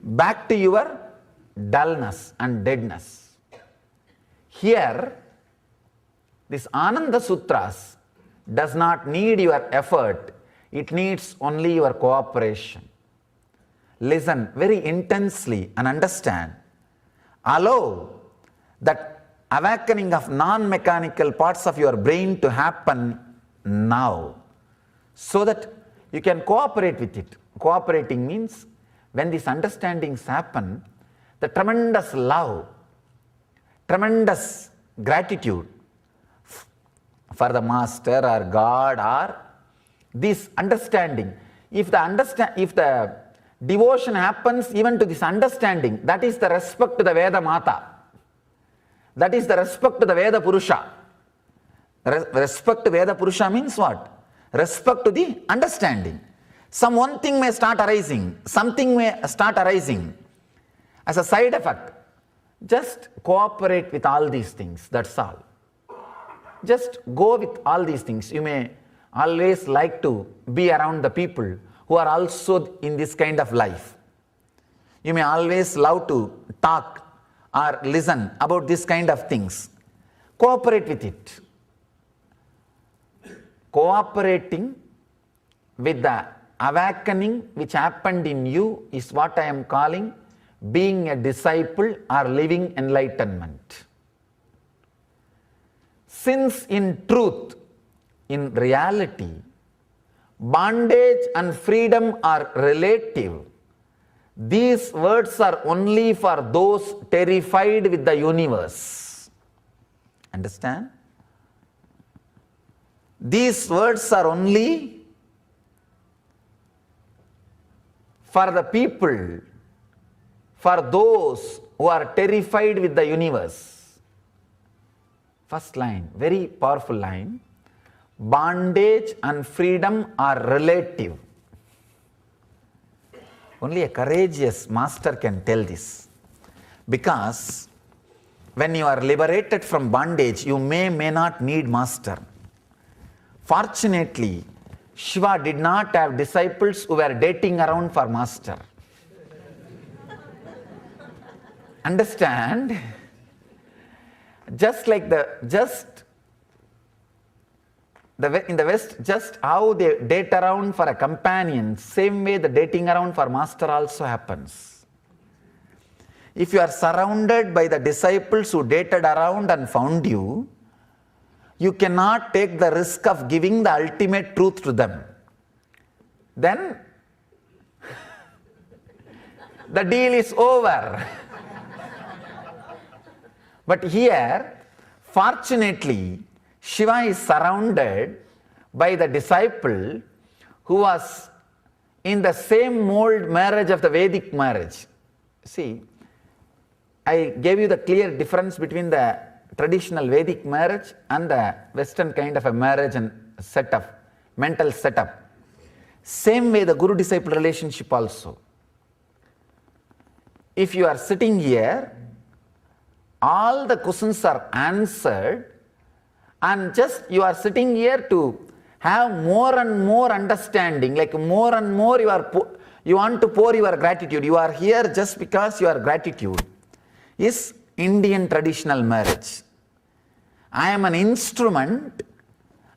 back to your dullness and deadness. Here, this Ananda Sutras does not need your effort, it needs only your cooperation. Listen very intensely and understand. Allow that awakening of non-mechanical parts of your brain to happen now, so that you can cooperate with it. Cooperating means when these understandings happen, the tremendous love, tremendous gratitude for the master or God or this understanding. If the devotion happens even to this understanding, that is the respect to the Veda Mata. That is the respect to the Veda Purusha. Respect to Veda Purusha means what? Respect to the understanding. One thing may start arising, something may start arising as a side effect. Just cooperate with all these things, that's all. Just go with all these things. You may always like to be around the people who are also in this kind of life. You may always love to talk or listen about this kind of things. Cooperate with it. Cooperating with the awakening which happened in you is what I am calling being a disciple or living enlightenment. Since in truth, in reality, bondage and freedom are relative, these words are only for those terrified with the universe. Understand? These words are only for the people, for those who are terrified with the universe. First line, very powerful line. Bondage and freedom are relative. Only a courageous master can tell this. Because when you are liberated from bondage, you may not need master. Fortunately, Shiva did not have disciples who were dating around for master. Understand? Just like in the West, just how they date around for a companion, same way the dating around for master also happens. If you are surrounded by the disciples who dated around and found you, you cannot take the risk of giving the ultimate truth to them. Then the deal is over. But here, fortunately, Shiva is surrounded by the disciple who was in the same mold marriage of the Vedic marriage. See, I gave you the clear difference between the traditional Vedic marriage and the Western kind of a marriage and setup, mental setup. Same way the Guru-disciple relationship also. If you are sitting here, all the questions are answered, and just you are sitting here to have more and more understanding, like more and more you want to pour your gratitude. You are here just because your gratitude is Indian traditional marriage. I am an instrument.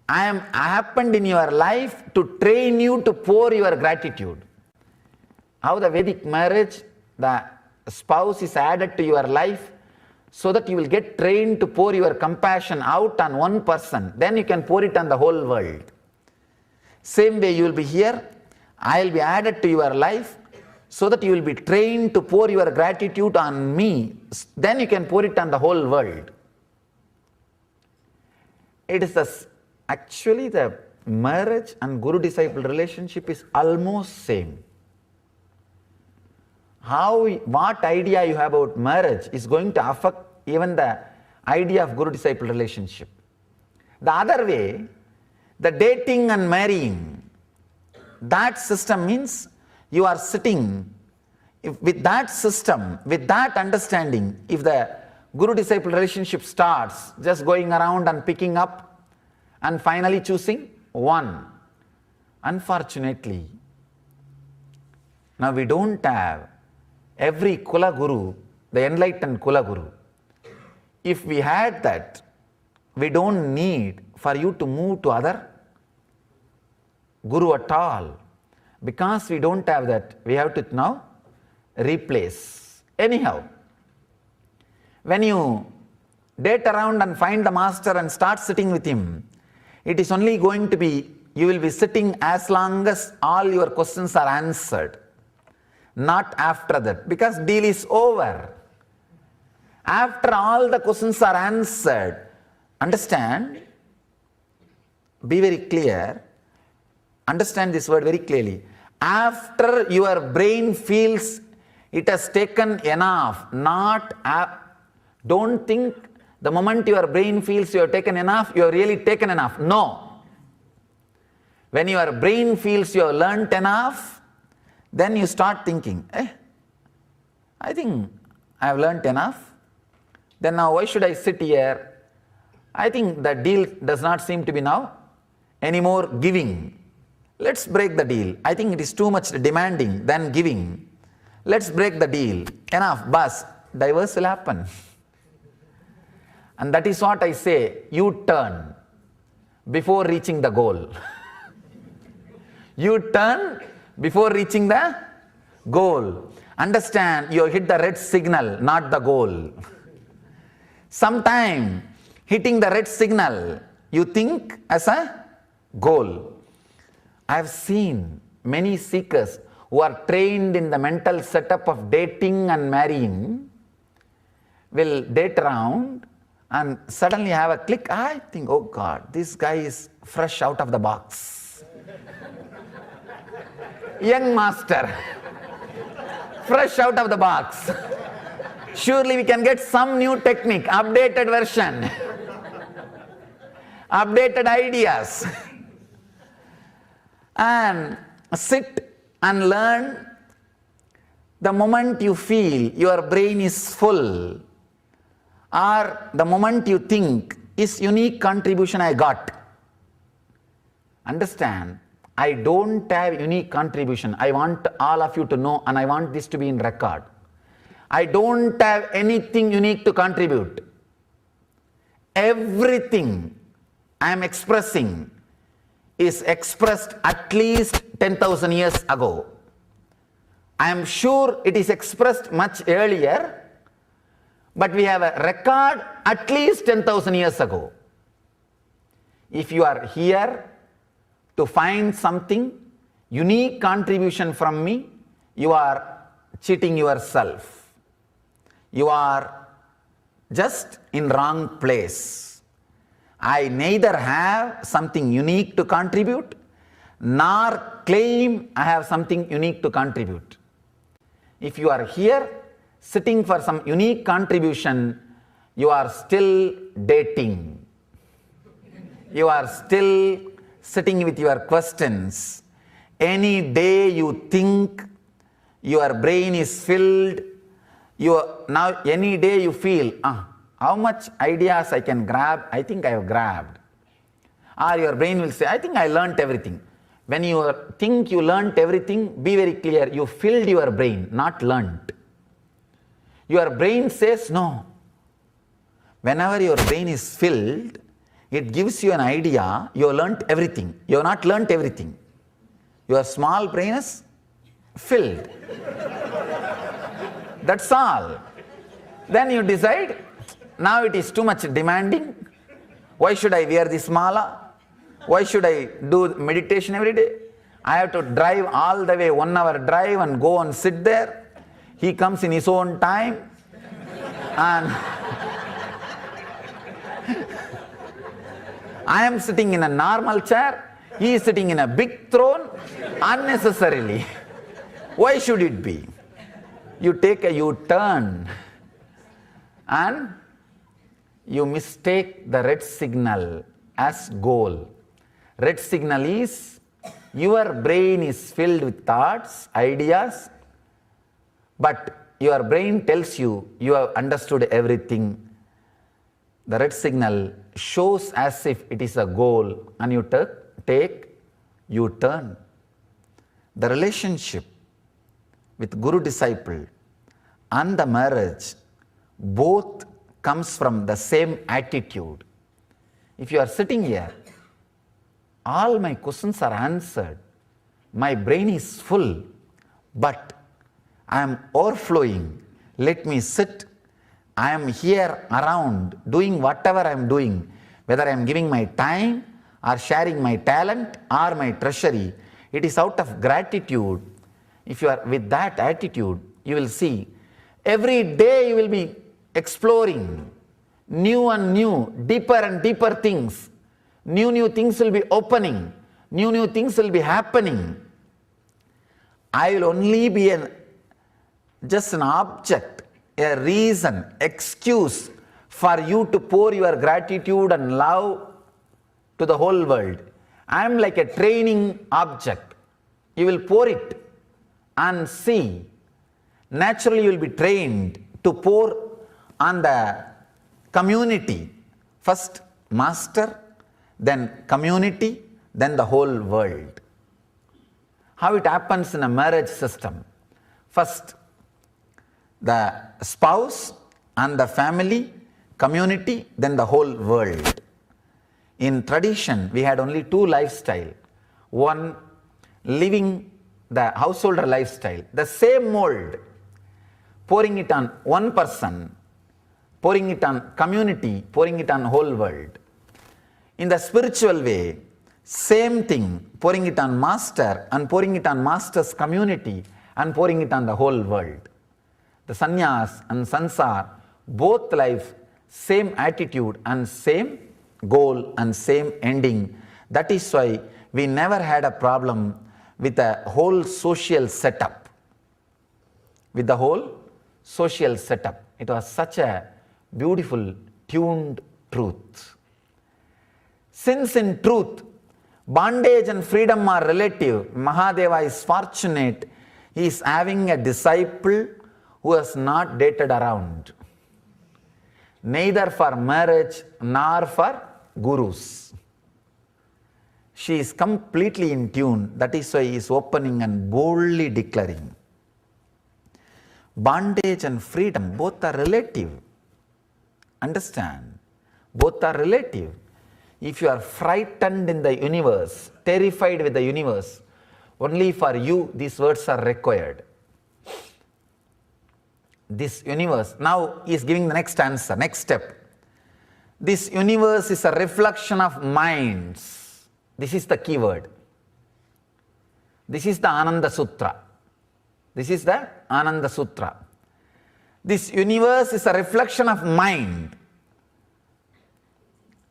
I happened in your life to train you to pour your gratitude. How the Vedic marriage, the spouse is added to your life so that you will get trained to pour your compassion out on one person. Then you can pour it on the whole world. Same way you will be here. I will be added to your life so that you will be trained to pour your gratitude on me. Then you can pour it on the whole world. It is actually the marriage and guru-disciple relationship is almost same. What idea you have about marriage is going to affect even the idea of guru-disciple relationship. The other way, the dating and marrying, that system means you are sitting with that system, with that understanding. If the guru-disciple relationship starts just going around and picking up and finally choosing one, unfortunately, now we don't have every Kula Guru, the enlightened Kula Guru. If we had that, we don't need for you to move to other Guru at all. Because we don't have that, we have to now replace. Anyhow, when you date around and find the master and start sitting with him, it is only going to be, you will be sitting as long as all your questions are answered. Not after that, because deal is over. After all the questions are answered, understand, be very clear, understand this word very clearly. After your brain feels it has taken enough, don't think the moment your brain feels you have taken enough, you have really taken enough. No. When your brain feels you have learnt enough, then you start thinking, I think I have learnt enough. Then now why should I sit here? I think the deal does not seem to be now any more giving. Let's break the deal. I think it is too much demanding than giving. Let's break the deal. Enough, bus. Divorce will happen. And that is what I say, you turn before reaching the goal. You turn before reaching the goal. Understand, you hit the red signal, not the goal. Sometime hitting the red signal, you think as a goal. I have seen many seekers who are trained in the mental setup of dating and marrying, will date around and suddenly have a click. I think, oh God, this guy is fresh out of the box. Young master, fresh out of the box. Surely we can get some new technique, updated version, updated ideas. And sit and learn. The moment you feel your brain is full, or the moment you think, is unique contribution I got. Understand, I don't have unique contribution. I want all of you to know, and I want this to be in record. I don't have anything unique to contribute. Everything I am expressing is expressed at least 10,000 years ago. I am sure it is expressed much earlier, but we have a record at least 10,000 years ago. If you are here to find something, unique contribution from me, you are cheating yourself. You are just in wrong place. I neither have something unique to contribute, nor claim I have something unique to contribute. If you are here sitting for some unique contribution, you are still dating. You are still sitting with your questions. Any day you think your brain is filled, now any day you feel, how much ideas I can grab, I think I have grabbed. Or your brain will say, I think I learnt everything. When you think you learnt everything, be very clear, you filled your brain, not learnt. Your brain says no. Whenever your brain is filled, it gives you an idea, you have learnt everything. You have not learnt everything. Your small brain is filled. That's all. Then you decide, now it is too much demanding. Why should I wear this mala? Why should I do meditation every day? I have to drive all the way, 1 hour drive and go and sit there. He comes in his own time and I am sitting in a normal chair, he is sitting in a big throne unnecessarily. Why should it be? You take a U-turn and you mistake the red signal as goal. Red signal is your brain is filled with thoughts, ideas, but your brain tells you you have understood everything. The red signal shows as if it is a goal and you take U-turn. The relationship with guru-disciple and the marriage both comes from the same attitude. If you are sitting here, all my questions are answered, my brain is full, but I am overflowing, let me sit, I am here around doing whatever I am doing, whether I am giving my time or sharing my talent or my treasury, it is out of gratitude. If you are with that attitude, you will see every day you will be exploring new and new, deeper and deeper things. New things will be opening. New things will be happening. I will only be just an object, a reason, excuse for you to pour your gratitude and love to the whole world. I am like a training object. You will pour it and see. Naturally, you will be trained to pour on the community. First master, then community, then the whole world. How it happens in a marriage system. First, the spouse and the family, community, then the whole world. In tradition, we had only 2 lifestyles. One, living the householder lifestyle, the same mold, pouring it on one person, pouring it on community, pouring it on whole world. In the spiritual way, same thing, pouring it on master and pouring it on master's community and pouring it on the whole world. The sannyas and sansar, both life, same attitude and same goal and same ending. That is why we never had a problem with the whole social setup. With the whole social setup. It was such a beautiful, tuned truth. Since in truth, bondage and freedom are relative, Mahadeva is fortunate. He is having a disciple who has not dated around. Neither for marriage nor for gurus. She is completely in tune. That is why he is opening and boldly declaring. Bondage and freedom, both are relative. Understand? Both are relative. If you are frightened in the universe, terrified with the universe, only for you these words are required. This universe, now he is giving the next answer, next step. This universe is a reflection of minds. This is the key word. This is the Ananda Sutra. This is the Ananda Sutra. This universe is a reflection of mind.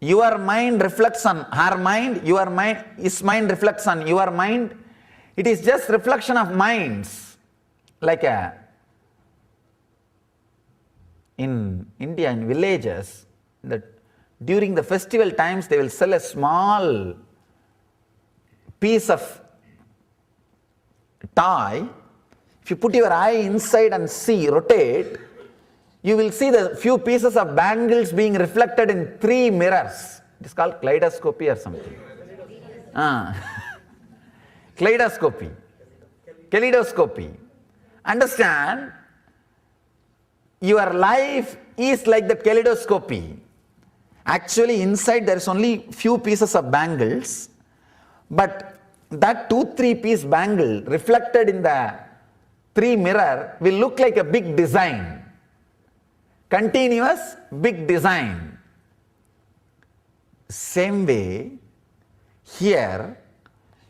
Your mind reflects on her mind, your mind, his mind reflects on your mind. It is just reflection of minds. Like in India, in villages, that during the festival times they will sell a small piece of toy. If you put your eye inside and see, rotate, you will see the few pieces of bangles being reflected in 3 mirrors. It is called kaleidoscopy or something. Kaleidoscopy. Kaleidoscopy. Understand, your life is like the kaleidoscopy. Actually, inside there is only few pieces of bangles, but that 2-3 piece bangle reflected in the 3 mirror will look like a big design. Continuous big design. Same way, here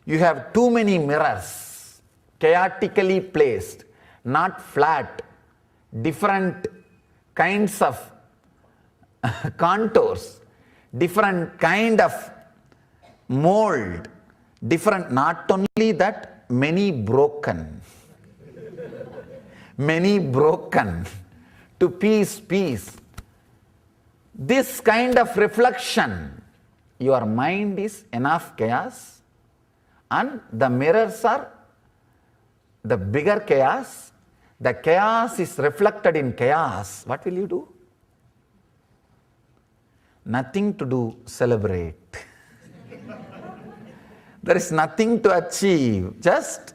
you have too many mirrors, chaotically placed, not flat, different kinds of contours, different kind of mold, different, not only that, many broken to piece. This kind of reflection, your mind is enough chaos, and the mirrors are the bigger chaos. The chaos is reflected in chaos. What will you do? Nothing to do, celebrate. There is nothing to achieve, just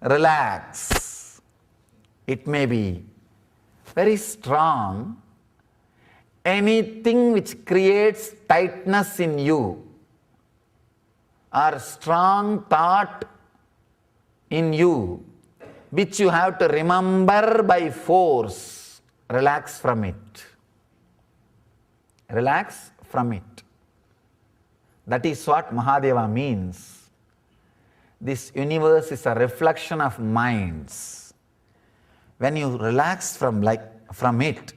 relax. It may be very strong. Anything which creates tightness in you or strong thought in you, which you have to remember by force, relax from it. Relax from it. That is what Mahadeva means. This universe is a reflection of minds. When you relax from it,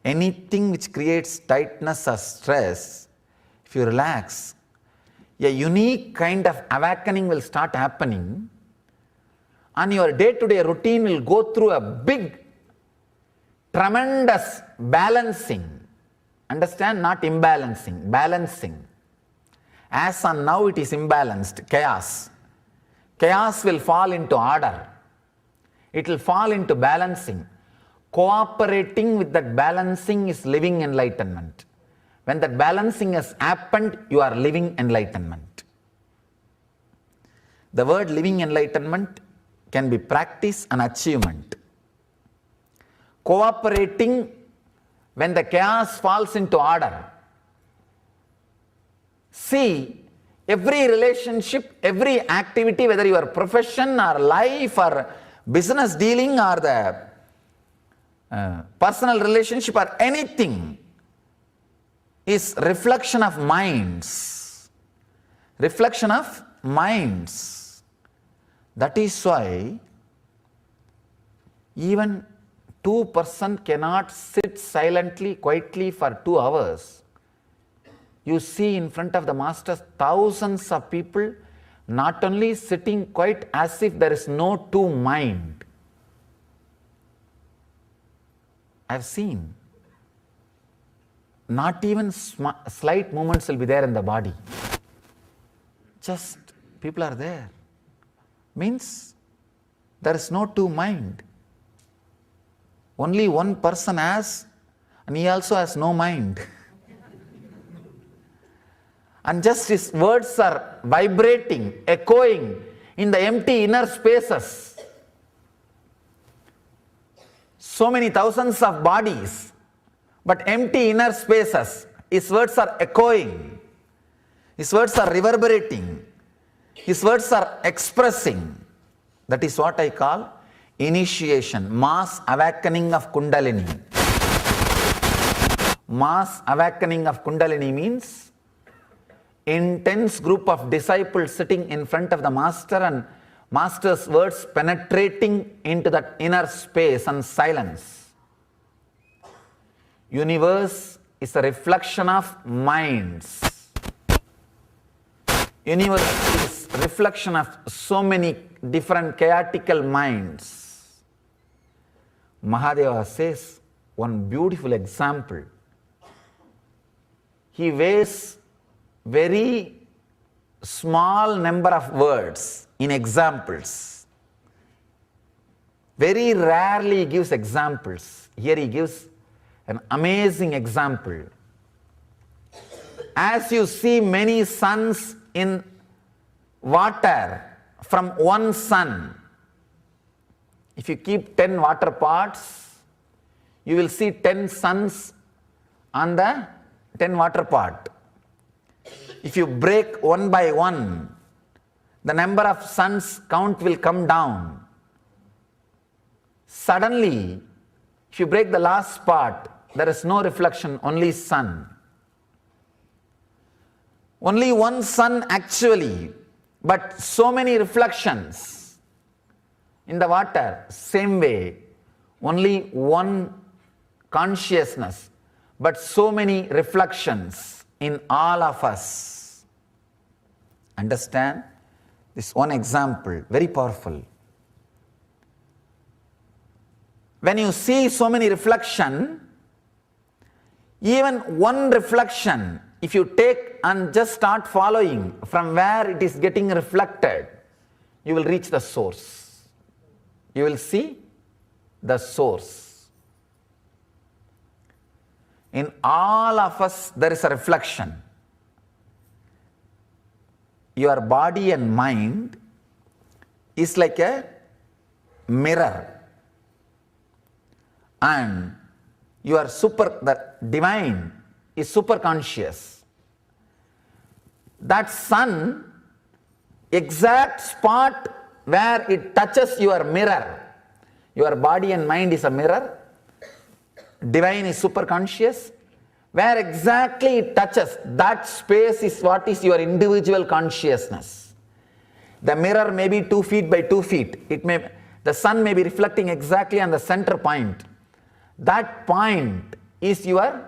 anything which creates tightness or stress, if you relax, a unique kind of awakening will start happening, and your day-to-day routine will go through a big, tremendous balancing. Understand? Not imbalancing, balancing. As on now it is imbalanced, chaos. Chaos will fall into order. It will fall into balancing. Cooperating with that balancing is living enlightenment. When that balancing has happened, you are living enlightenment. The word living enlightenment can be practice and achievement. Cooperating when the chaos falls into order. See, every relationship, every activity, whether your profession or life or business dealing or the personal relationship or anything, is reflection of minds. Reflection of minds. That is why even 2% cannot sit silently, quietly for 2 hours. You see in front of the masters thousands of people not only sitting quite as if there is no two mind. I have seen. Not even slight movements will be there in the body. Just people are there. Means there is no two mind. Only one person has, and he also has no mind. And just his words are vibrating, echoing in the empty inner spaces. So many thousands of bodies, but empty inner spaces. His words are echoing. His words are reverberating. His words are expressing. That is what I call initiation, mass awakening of Kundalini. Mass awakening of Kundalini means intense group of disciples sitting in front of the master and master's words penetrating into that inner space and silence. Universe is a reflection of minds. Universe is reflection of so many different chaotical minds. Mahadeva says one beautiful example. He weighs very small number of words in examples. Very rarely he gives examples. Here he gives an amazing example. as you see many suns in water from one sun, if you keep 10 water pots, you will see 10 suns on the 10 water pot. If you break one by one, the number of suns count will come down. Suddenly, if you break the last part, there is no reflection, only sun. Only one sun actually, but so many reflections in the water. Same way, only one consciousness, but so many reflections in all of us. Understand? This one example, very powerful. When you see so many reflection, even one reflection, if you take and just start following from where it is getting reflected, you will reach the source. You will see the source. In all of us, there is a reflection. Your body and mind is like a mirror. And the divine is super conscious. That sun, exact spot where it touches your mirror, your body and mind is a mirror, divine is super conscious, where exactly it touches, that space is what is your individual consciousness. The mirror may be 2 feet by 2 feet. The sun may be reflecting exactly on the center point. That point is your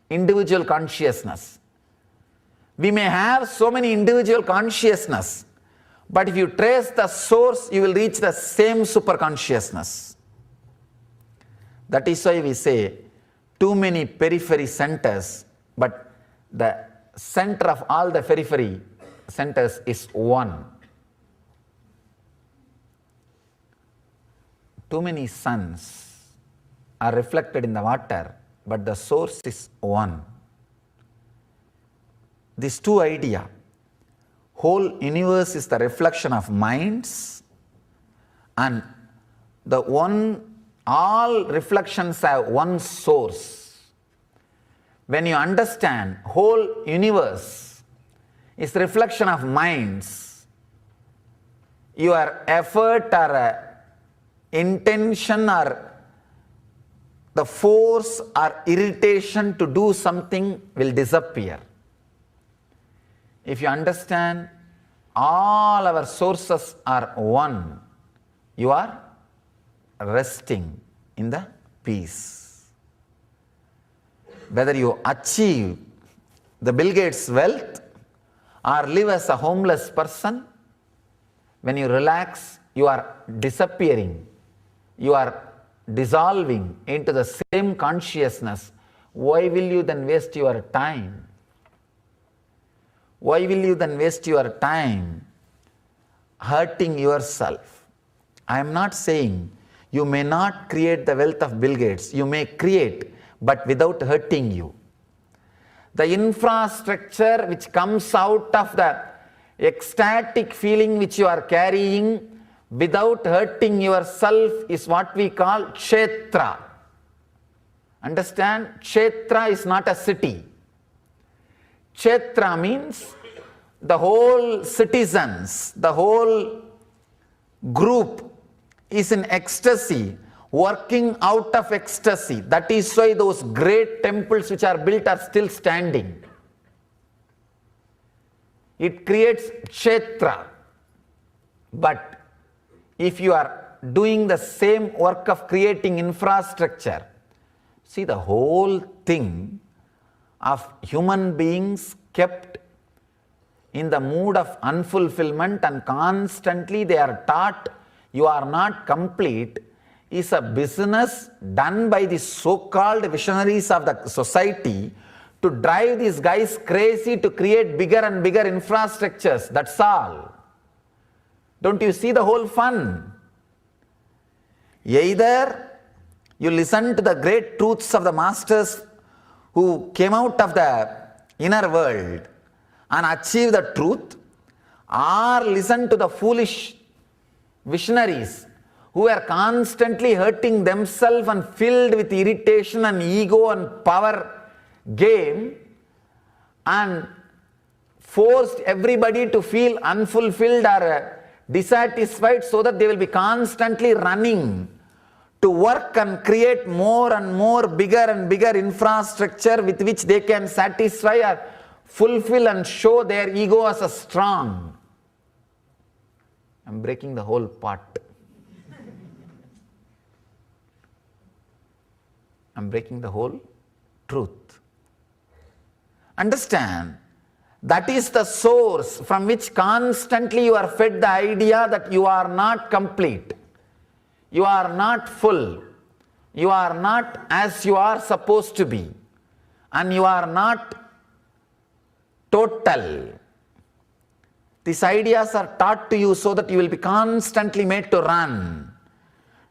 individual consciousness. We may have so many individual consciousness, but if you trace the source, you will reach the same super consciousness. That is why we say too many periphery centers, but the center of all the periphery centers is one. Too many suns are reflected in the water, but the source is one. These two ideas, whole universe is the reflection of minds, and all reflections have one source. When you understand whole universe is reflection of minds, your effort or intention or the force or irritation to do something will disappear. If you understand all our sources are one, you are resting in the peace. Whether you achieve the Bill Gates wealth or live as a homeless person, when you relax, you are disappearing. You are dissolving into the same consciousness. Why will you then waste your time? Why will you then waste your time hurting yourself? I am not saying you may not create the wealth of Bill Gates. You may create, but without hurting you. The infrastructure which comes out of the ecstatic feeling which you are carrying without hurting yourself is what we call kshetra. Understand? Kshetra is not a city. Kshetra means the whole citizens, the whole group is in ecstasy, working out of ecstasy. That is why those great temples which are built are still standing. It creates kshetra. But if you are doing the same work of creating infrastructure, see the whole thing of human beings kept in the mood of unfulfillment and constantly they are taught you are not complete is a business done by the so-called visionaries of the society to drive these guys crazy to create bigger and bigger infrastructures. That's all. Don't you see the whole fun? Either you listen to the great truths of the masters who came out of the inner world and achieve the truth, or listen to the foolish visionaries who are constantly hurting themselves and filled with irritation and ego and power game and forced everybody to feel unfulfilled or dissatisfied so that they will be constantly running to work and create more and more bigger and bigger infrastructure with which they can satisfy or fulfill and show their ego as a strong. I'm breaking the whole pot. I'm breaking the whole truth. Understand, that is the source from which constantly you are fed the idea that you are not complete, you are not full, you are not as you are supposed to be, and you are not total. These ideas are taught to you so that you will be constantly made to run,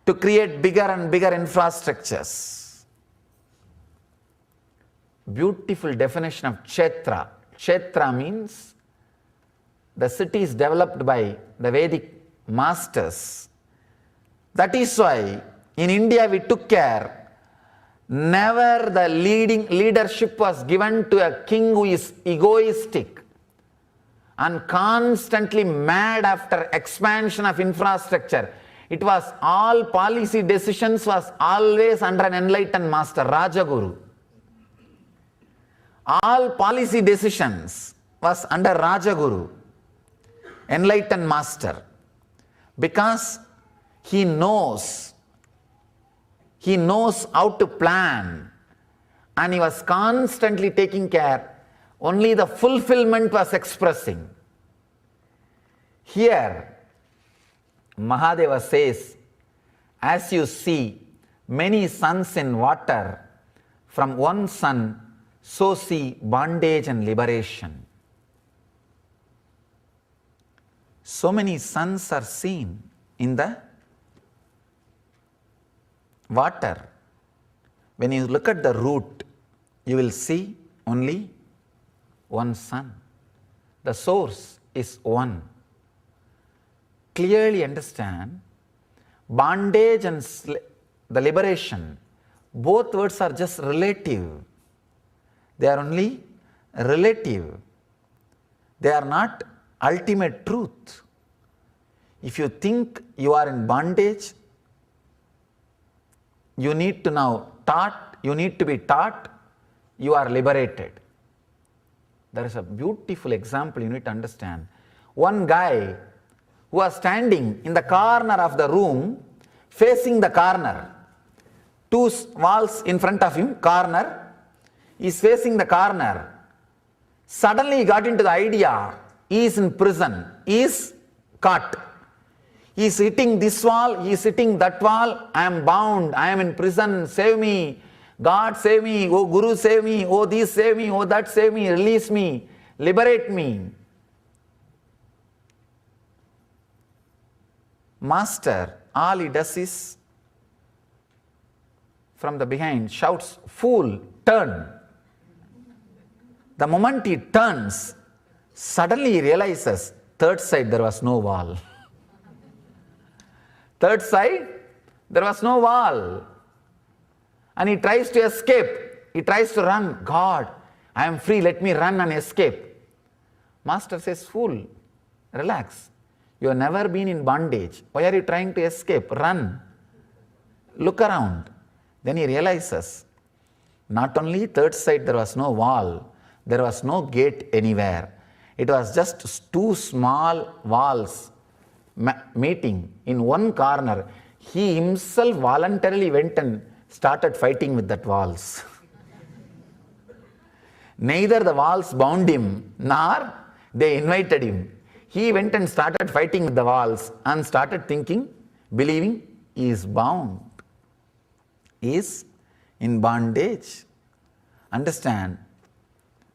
to create bigger and bigger infrastructures. Beautiful definition of Kshetra. Kshetra means the cities developed by the Vedic masters. That is why in India we took care, never the leadership was given to a king who is egoistic and constantly mad after expansion of infrastructure. It was all policy decisions was always under an enlightened master, Rajaguru. All policy decisions was under Rajaguru, enlightened master, because he knows how to plan, and he was constantly taking care. Only the fulfillment was expressing. Here, Mahadeva says, as you see many suns in water, from one sun, so see bondage and liberation. So many suns are seen in the water. When you look at the root, you will see only one sun. The source is one. Clearly understand, bondage and the liberation, both words are just relative. They are only relative. They are not ultimate truth. If you think you are in bondage, you need to be taught you are liberated. There is a beautiful example you need to understand. One guy who was standing in the corner of the room, facing the corner, two walls in front of him, corner, is facing the corner. Suddenly he got into the idea, he is in prison, he is caught. He is hitting this wall, he is hitting that wall, I am bound, I am in prison, save me, God save me, oh Guru save me, oh this save me, oh that save me, release me, liberate me. Master, all he does is, from the behind, shouts, fool, turn. The moment he turns, suddenly he realizes, third side there was no wall. Third side, there was no wall. And he tries to escape. He tries to run. God, I am free, let me run and escape. Master says, fool, relax. You have never been in bondage. Why are you trying to escape? Run. Look around. Then he realizes, not only third side there was no wall, there was no gate anywhere. It was just two small walls meeting in one corner. He himself voluntarily went and started fighting with that walls. Neither the walls bound him, nor they invited him. He went and started fighting with the walls and started thinking, believing he is bound. He is in bondage. Understand,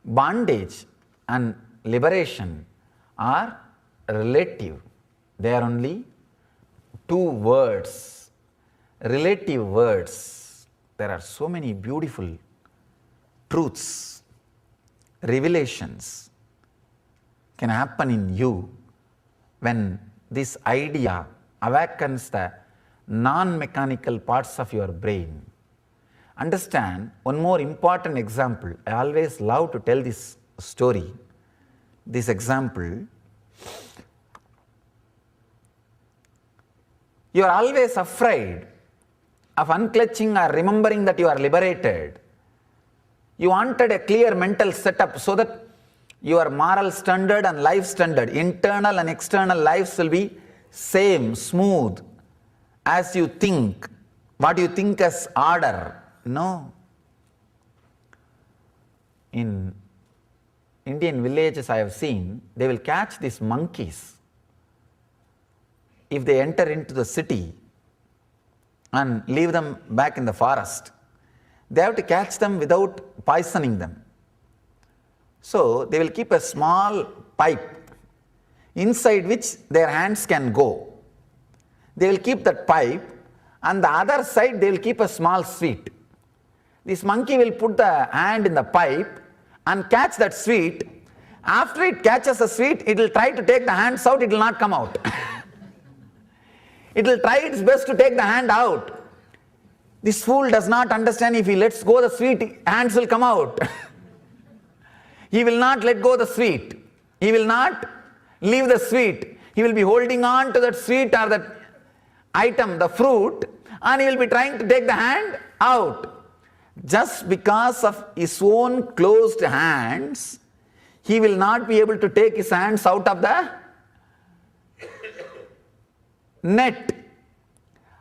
bondage and liberation are relative. They are only two words, relative words. There are so many beautiful truths revelations can happen in you when this idea awakens the non-mechanical parts of your brain. Understand one more important example. I always love to tell this story, this example. You are always afraid of unclutching or remembering that you are liberated. You wanted a clear mental setup so that your moral standard and life standard, internal and external lives will be same, smooth, as you think, what you think as order. No. In Indian villages I have seen, they will catch these monkeys if they enter into the city and leave them back in the forest. They have to catch them without poisoning them. So they will keep a small pipe inside which their hands can go. They will keep that pipe, and the other side they will keep a small sweet. This monkey will put the hand in the pipe and catch that sweet. After it catches the sweet, it will try to take the hands out, it will not come out. It will try its best to take the hand out. This fool does not understand, if he lets go the sweet, hands will come out. He will not let go the sweet. He will not leave the sweet. He will be holding on to that sweet or that item, the fruit, and he will be trying to take the hand out. Just because of his own closed hands, he will not be able to take his hands out of the net.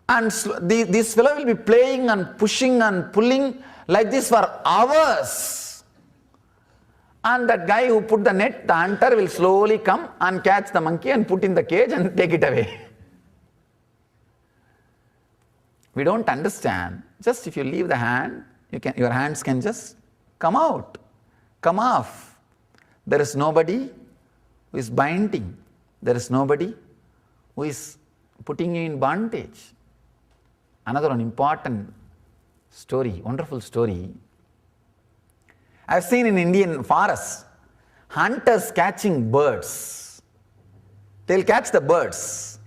And this fellow will be playing and pushing and pulling like this for hours. And that guy who put the net, the hunter, will slowly come and catch the monkey and put in the cage and take it away. We don't understand. Just if you leave the hand, your hands can just come out, come off. There is nobody who is binding. There is nobody who is putting you in bondage. Another one important story, wonderful story. I have seen in Indian forests, hunters catching birds. They will catch the birds.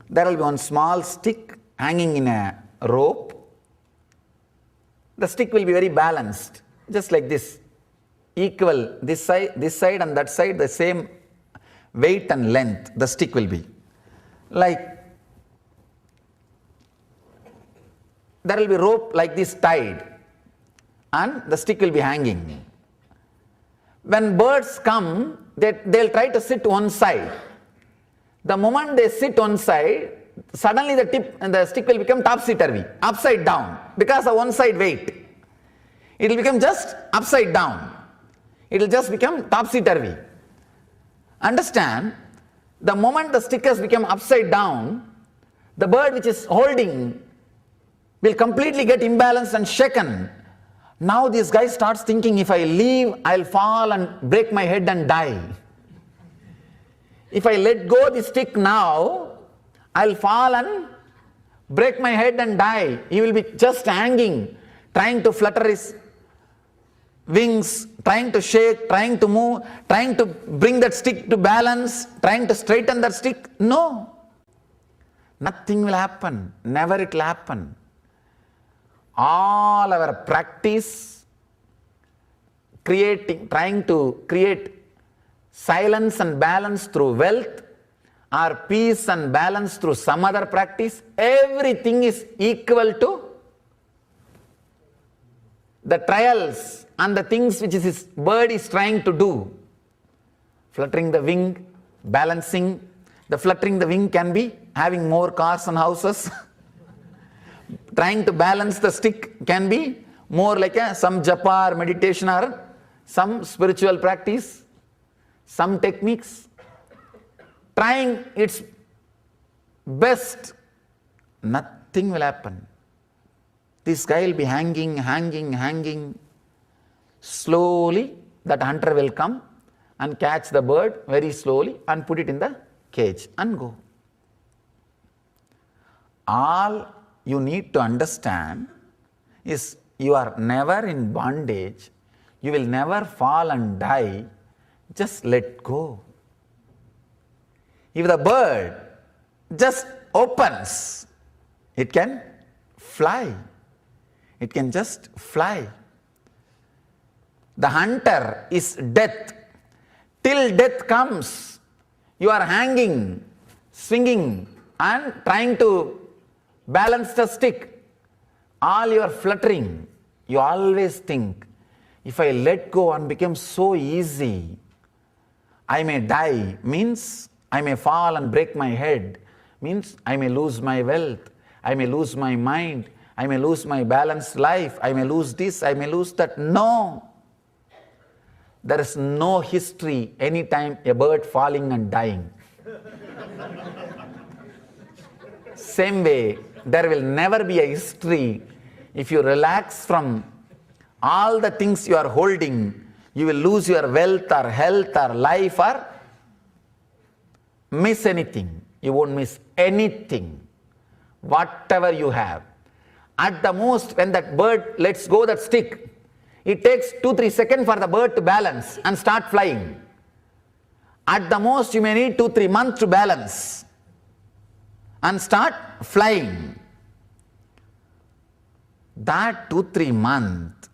There will be one small stick hanging in a rope. The stick will be very balanced, just like this, equal, this side and that side, the same weight and length, the stick will be. Like, there will be rope like this tied, and the stick will be hanging. When birds come, they'll try to sit one side. The moment they sit one side, suddenly the stick will become topsy-turvy, upside down, because of one side weight. It will become just upside down. It will just become topsy-turvy. Understand, the moment the stick has become upside down, the bird which is holding will completely get imbalanced and shaken. Now this guy starts thinking, if I leave, I'll fall and break my head and die. If I let go the stick now, I'll fall and break my head and die. He will be just hanging, trying to flutter his wings, trying to shake, trying to move, trying to bring that stick to balance, trying to straighten that stick. No. Nothing will happen. Never it will happen. All our practice, trying to create silence and balance through wealth, or peace and balance through some other practice, everything is equal to the trials and the things which his bird is trying to do. Fluttering the wing, balancing. The fluttering the wing can be having more cars and houses. Trying to balance the stick can be more like some japa or meditation or some spiritual practice, some techniques. Trying its best, nothing will happen. This guy will be hanging. Slowly, that hunter will come and catch the bird very slowly and put it in the cage and go. All you need to understand is you are never in bondage. you will never fall and die, just let go. If the bird just opens, it can fly. It can just fly. The hunter is death. Till death comes, you are hanging, swinging, and trying to balance the stick. All you are fluttering. You always think, if I let go and become so easy, I may die, means I may fall and break my head, means I may lose my wealth, I may lose my mind, I may lose my balanced life, I may lose this, I may lose that. No. There is no history anytime a bird falling and dying. Same way, there will never be a history if you relax from all the things you are holding, you will lose your wealth or health or life or miss anything. You won't miss anything, whatever you have. At the most, when that bird lets go that stick, it takes 2-3 seconds for the bird to balance and start flying. At the most, you may need 2-3 months to balance and start flying. That 2-3 months,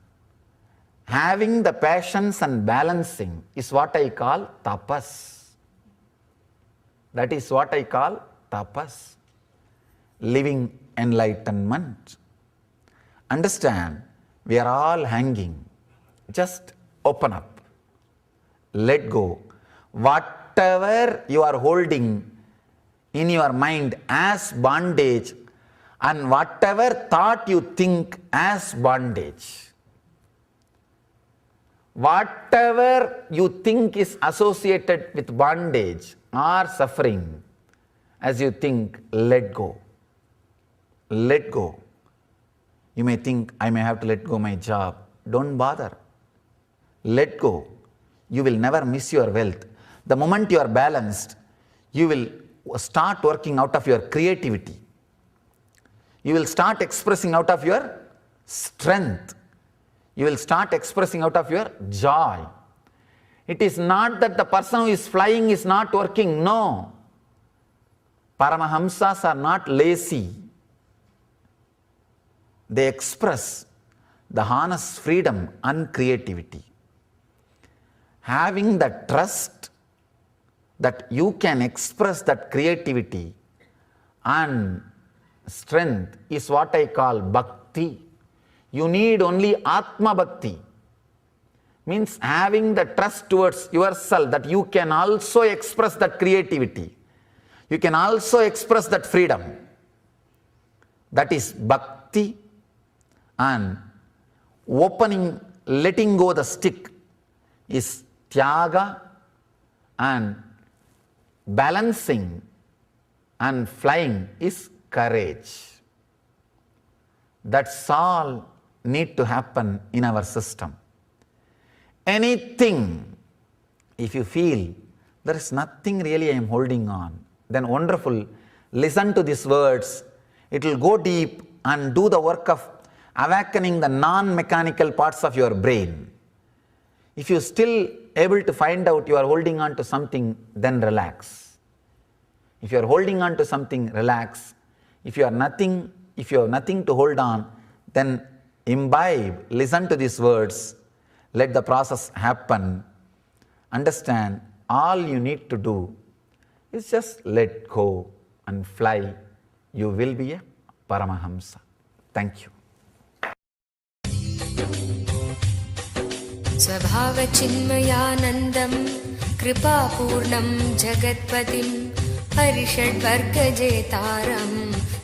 having the patience and balancing is what I call tapas. That is what I call tapas. Living enlightenment. Understand, we are all hanging. Just open up. Let go. Whatever you are holding in your mind as bondage, and whatever thought you think as bondage, whatever you think is associated with bondage or suffering, as you think, let go. Let go. You may think, I may have to let go my job. Don't bother. Let go. You will never miss your wealth. The moment you are balanced, you will start working out of your creativity. You will start expressing out of your strength. You will start expressing out of your joy. It is not that the person who is flying is not working. No. Paramahamsas are not lazy. They express the honest freedom and creativity. Having the trust that you can express that creativity and strength is what I call bhakti. You need only Atma Bhakti. Means having the trust towards yourself that you can also express that creativity. You can also express that freedom. That is bhakti. And opening, letting go the stick is tyaga, and balancing and flying is courage. That's all need to happen in our system. Anything, if you feel there is nothing really I am holding on, then wonderful, listen to these words. It will go deep and do the work of awakening the non-mechanical parts of your brain. If you still able to find out you are holding on to something, then relax. If you are holding on to something, relax. If you have nothing to hold on, then imbibe, listen to these words, let the process happen. Understand, all you need to do is just let go and fly. You will be a Paramahamsa. Thank you. स्वभावचिन्मयानन्दं कृपापूर्णं जगत्पतिं हरिषड्वर्गजेतारं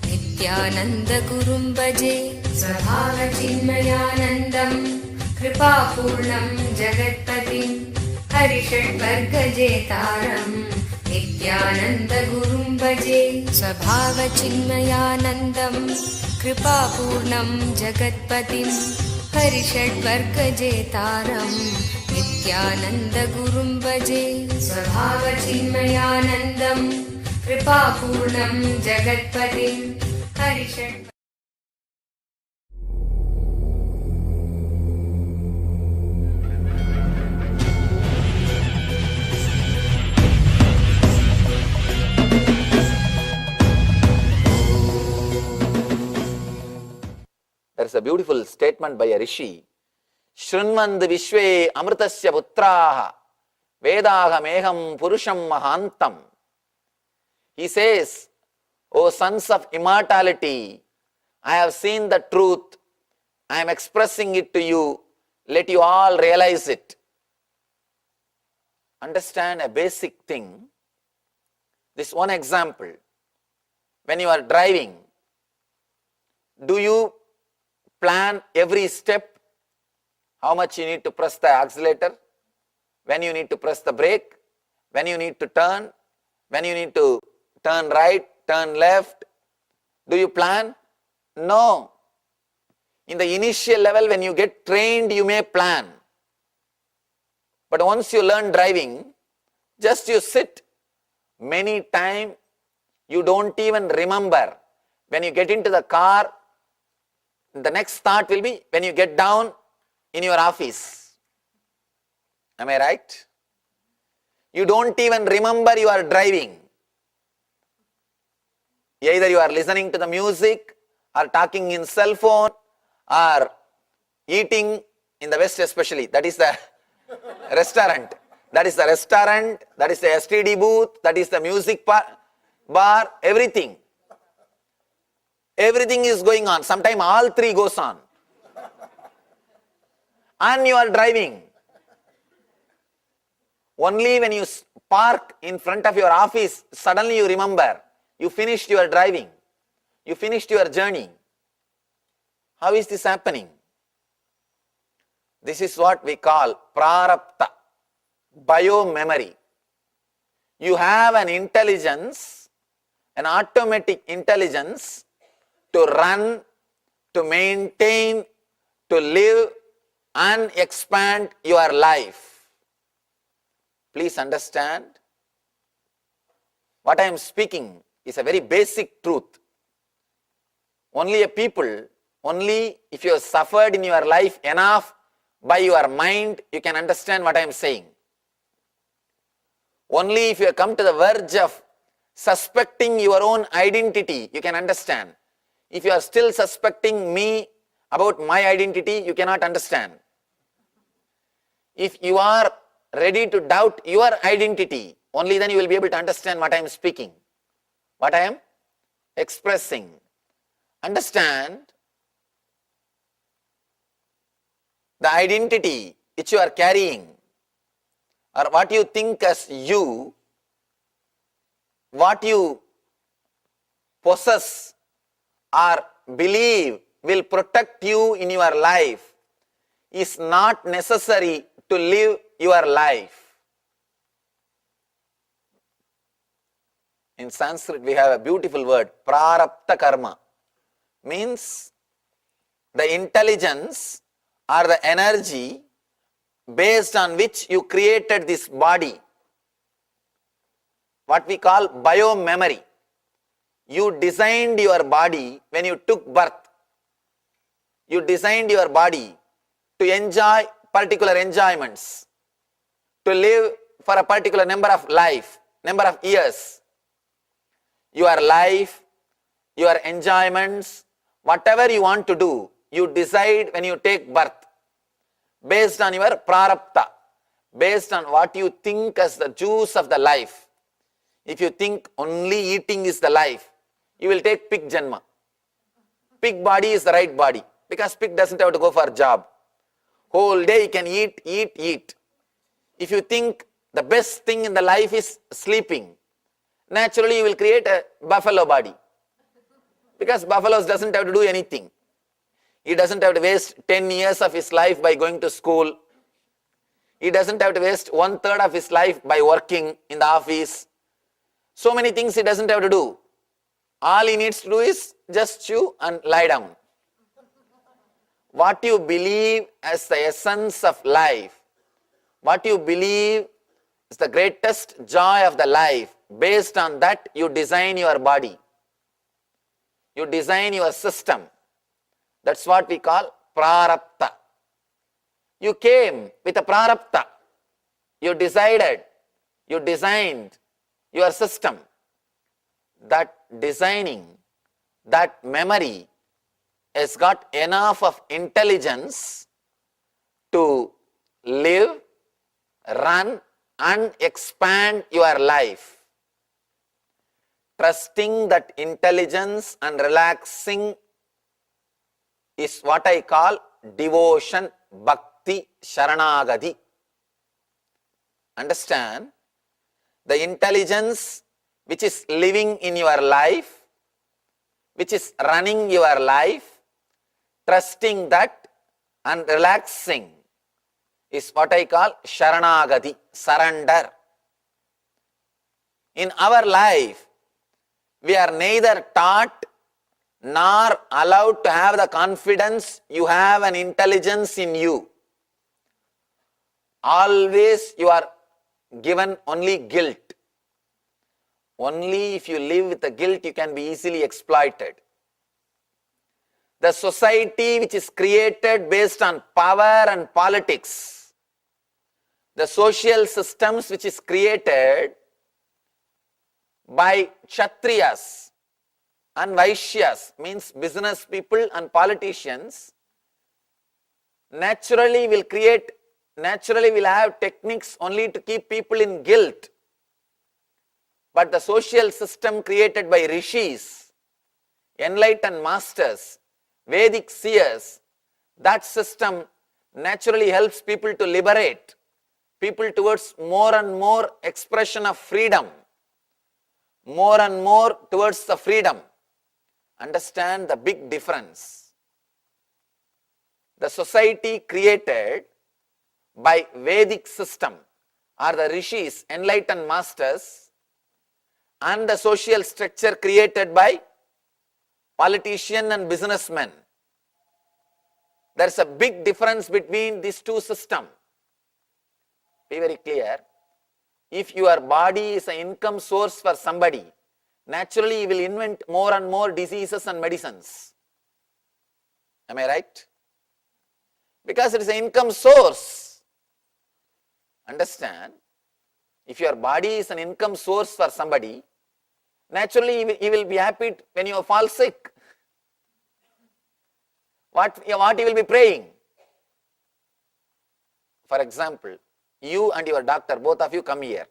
नित्यानन्दगुरुं भजे स्वभावचिन्मयानन्दं कृपापूर्णं जगत्पतिं हरिषड्वर्गजेतारं नित्यानन्दगुरुं भजे स्वभावचिन्मयानन्दं कृपापूर्णं जगत्पतिं हरिषड्वर्गजेतारं नित्यानन्दगुरुं भजे स्वभावचिन्मयानन्दं कृपापूर्णं जगत्पतिं हरिषड् There's a beautiful statement by a rishi. Shrunvandu vishve amritasya putraha vedaha meham purusham mahantam. He says, O sons of immortality, I have seen the truth. I am expressing it to you. Let you all realize it. Understand a basic thing. This one example. When you are driving, do you plan every step? How much you need to press the accelerator? When you need to press the brake? When you need to turn? When you need to turn right, turn left? Do you plan? No. In the initial level, when you get trained, you may plan. But once you learn driving, just you sit. Many times, you don't even remember. When you get into the car, the next thought will be when you get down in your office. Am I right? You don't even remember you are driving. Either you are listening to the music, or talking in cell phone, or eating in the West especially. That is the restaurant. That is the restaurant. That is the STD booth. That is the music bar. Everything. Everything is going on. Sometimes all three goes on. And you are driving. Only when you park in front of your office, suddenly you remember. You finished your driving. You finished your journey. How is this happening? This is what we call prarabdha, bio-memory. You have an intelligence, an automatic intelligence to run, to maintain, to live and expand your life. Please understand, what I am speaking is a very basic truth. Only if you have suffered in your life enough by your mind, you can understand what I am saying. Only if you have come to the verge of suspecting your own identity, you can understand. If you are still suspecting me about my identity, you cannot understand. If you are ready to doubt your identity, only then you will be able to understand what I am speaking, what I am expressing. Understand, the identity which you are carrying, or what you think as you, what you possess or believe will protect you in your life, is not necessary to live your life. In Sanskrit, we have a beautiful word, prarabdha karma. Means the intelligence or the energy based on which you created this body. What we call bio-memory. You designed your body when you took birth. You designed your body to enjoy particular enjoyments, to live for a particular number of years. Your life, your enjoyments, whatever you want to do, you decide when you take birth, based on your prarabdha, based on what you think as the juice of the life. If you think only eating is the life, you will take pig janma. Pig body is the right body, because pig doesn't have to go for a job. Whole day you can eat. If you think the best thing in the life is sleeping, naturally you will create a buffalo body. Because buffaloes doesn't have to do anything. He doesn't have to waste 10 years of his life by going to school. He doesn't have to waste 1/3 of his life by working in the office. So many things he doesn't have to do. All he needs to do is just chew and lie down. What you believe as the essence of life, what you believe is the greatest joy of the life, based on that you design your body. You design your system. That's what we call prarabdha. You came with a prarabdha. You decided, you designed your system. That designing, that memory has got enough of intelligence to live, run and expand your life. Trusting that intelligence and relaxing is what I call devotion, bhakti, sharanagati. Understand? The intelligence which is living in your life, which is running your life, trusting that and relaxing is what I call sharanagati, surrender. In our life, we are neither taught nor allowed to have the confidence you have an intelligence in you. Always you are given only guilt. Only if you live with the guilt, you can be easily exploited. The society which is created based on power and politics, the social systems which is created by Kshatriyas and Vaishyas, means business people and politicians, naturally will have techniques only to keep people in guilt. But the social system created by rishis, enlightened masters, Vedic seers, that system naturally helps people to liberate people towards more and more expression of freedom, more and more towards the freedom. Understand the big difference. The society created by Vedic system are the rishis, enlightened masters, and the social structure created by politician and businessmen. There is a big difference between these two systems. Be very clear. If your body is an income source for somebody, naturally you will invent more and more diseases and medicines. Am I right? Because it is an income source. Understand? If your body is an income source for somebody, naturally he will be happy when you fall sick. What he will be praying? For example, you and your doctor, both of you come here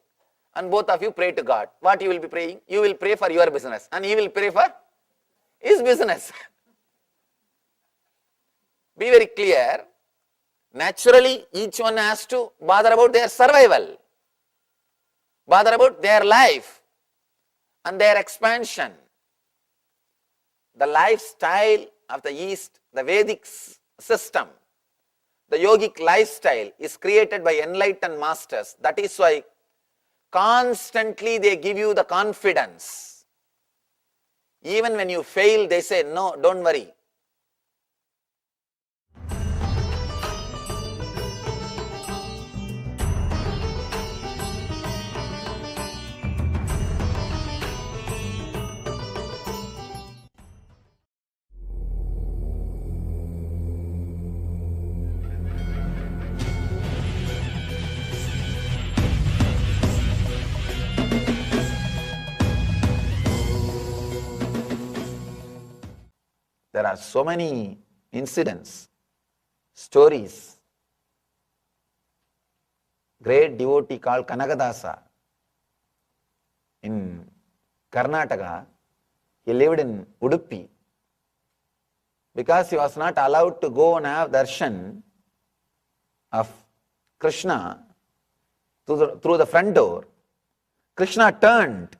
and both of you pray to God. What you will be praying? You will pray for your business and he will pray for his business. Be very clear. Naturally, each one has to bother about their survival, bother about their life and their expansion. The lifestyle of the East, the Vedic system, the yogic lifestyle is created by enlightened masters. That is why constantly they give you the confidence. Even when you fail, they say, no, don't worry. There are so many incidents, stories. Great devotee called Kanakadasa in Karnataka, he lived in Udupi. Because he was not allowed to go and have darshan of Krishna through the front door, Krishna turned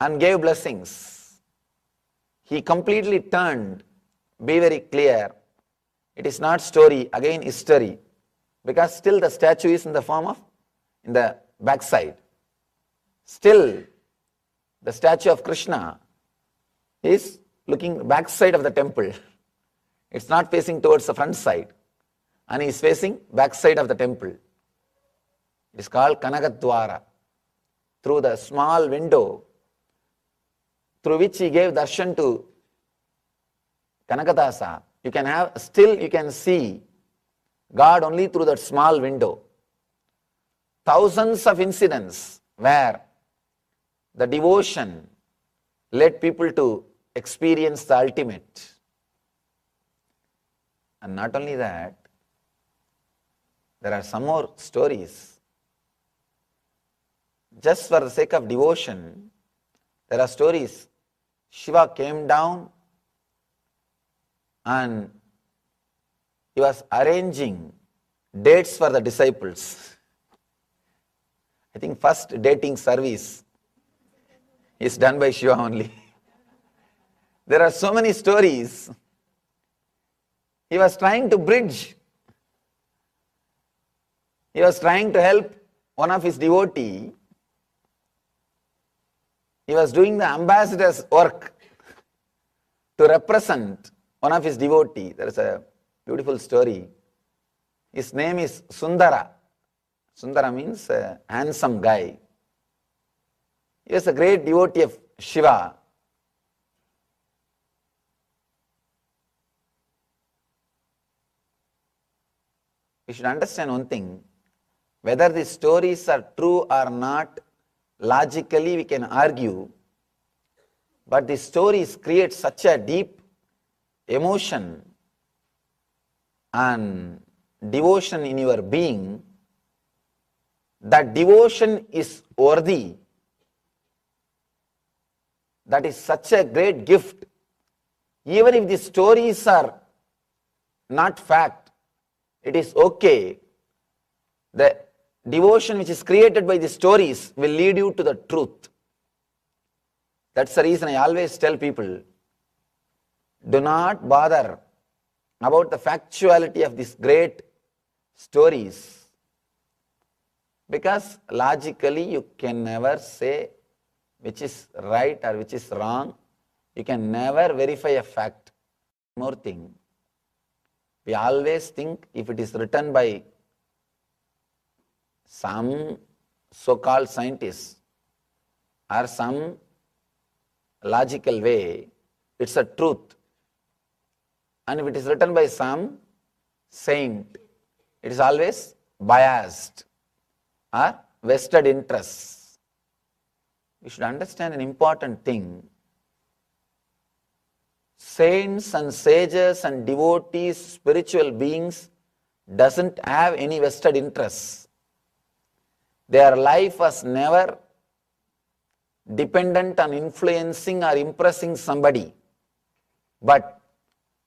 and gave blessings. He completely turned. Be very clear. It is not story, again history. Because still the statue is in the form of, in the backside. Still, the statue of Krishna is looking backside of the temple. It's not facing towards the front side. And he is facing backside of the temple. It is called Kanagadwara. Through the small window through which he gave darshan to Kanakadasa, you can see God only through that small window. Thousands of incidents where the devotion led people to experience the ultimate. And not only that, there are some more stories. Just for the sake of devotion, there are stories. Shiva came down and he was arranging dates for the disciples. I think first dating service is done by Shiva only. There are so many stories. He was trying to bridge. He was trying to help one of his devotee. He was doing the ambassador's work to represent one of his devotee. There is a beautiful story. His name is Sundara. Sundara means a handsome guy. He was a great devotee of Shiva. We should understand one thing. Whether the stories are true or not, logically we can argue. But the stories create such a deep emotion and devotion in your being, that devotion is worthy. That is such a great gift. Even if the stories are not fact, it is okay. The devotion which is created by the stories will lead you to the truth. That's the reason I always tell people, do not bother about the factuality of these great stories, because logically you can never say which is right or which is wrong. You can never verify a fact. One more thing, we always think if it is written by some so-called scientists or some logical way, it's a truth. And if it is written by some saint, it is always biased or vested interests. We should understand an important thing. Saints and sages and devotees, spiritual beings, doesn't have any vested interests. Their life was never dependent on influencing or impressing somebody. But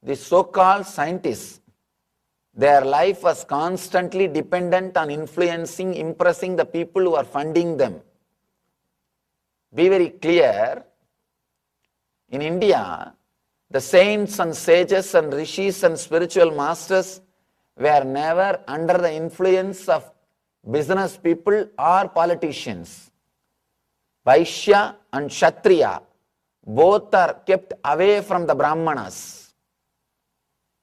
the so-called scientists, their life was constantly dependent on influencing, impressing the people who are funding them. Be very clear, in India, the saints and sages and rishis and spiritual masters were never under the influence of business people or politicians. Vaishya and Kshatriya both are kept away from the Brahmanas.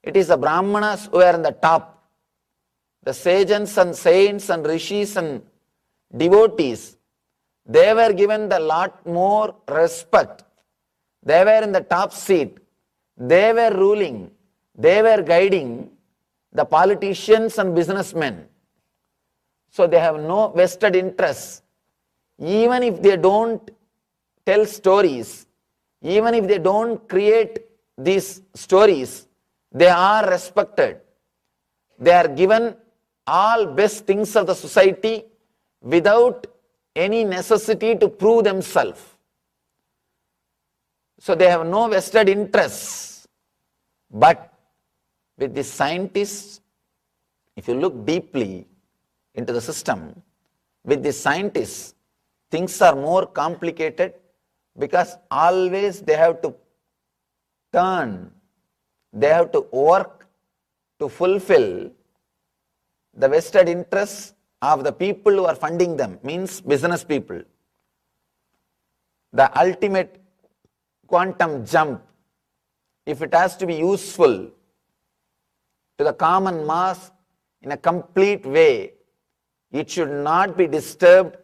It is the Brahmanas who are in the top. The sages and saints and rishis and devotees, they were given the lot more respect. They were in the top seat. They were ruling. They were guiding the politicians and businessmen. So they have no vested interests. Even if they don't tell stories, even if they don't create these stories, they are respected. They are given all best things of the society without any necessity to prove themselves. So they have no vested interests. But with the scientists, if you look deeply into the system, with the scientists, things are more complicated, because always they have to turn, they have to work to fulfill the vested interests of the people who are funding them, means business people. The ultimate quantum jump, if it has to be useful to the common mass in a complete way, it should not be disturbed,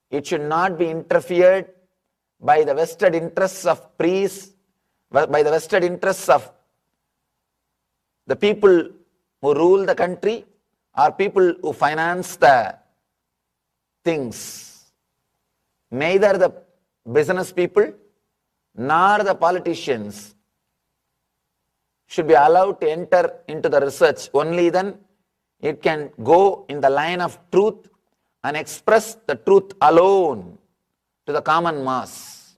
it should not be interfered by the vested interests of priests, by the vested interests of the people who rule the country or people who finance the things. Neither the business people nor the politicians should be allowed to enter into the research. Only then it can go in the line of truth and express the truth alone to the common mass.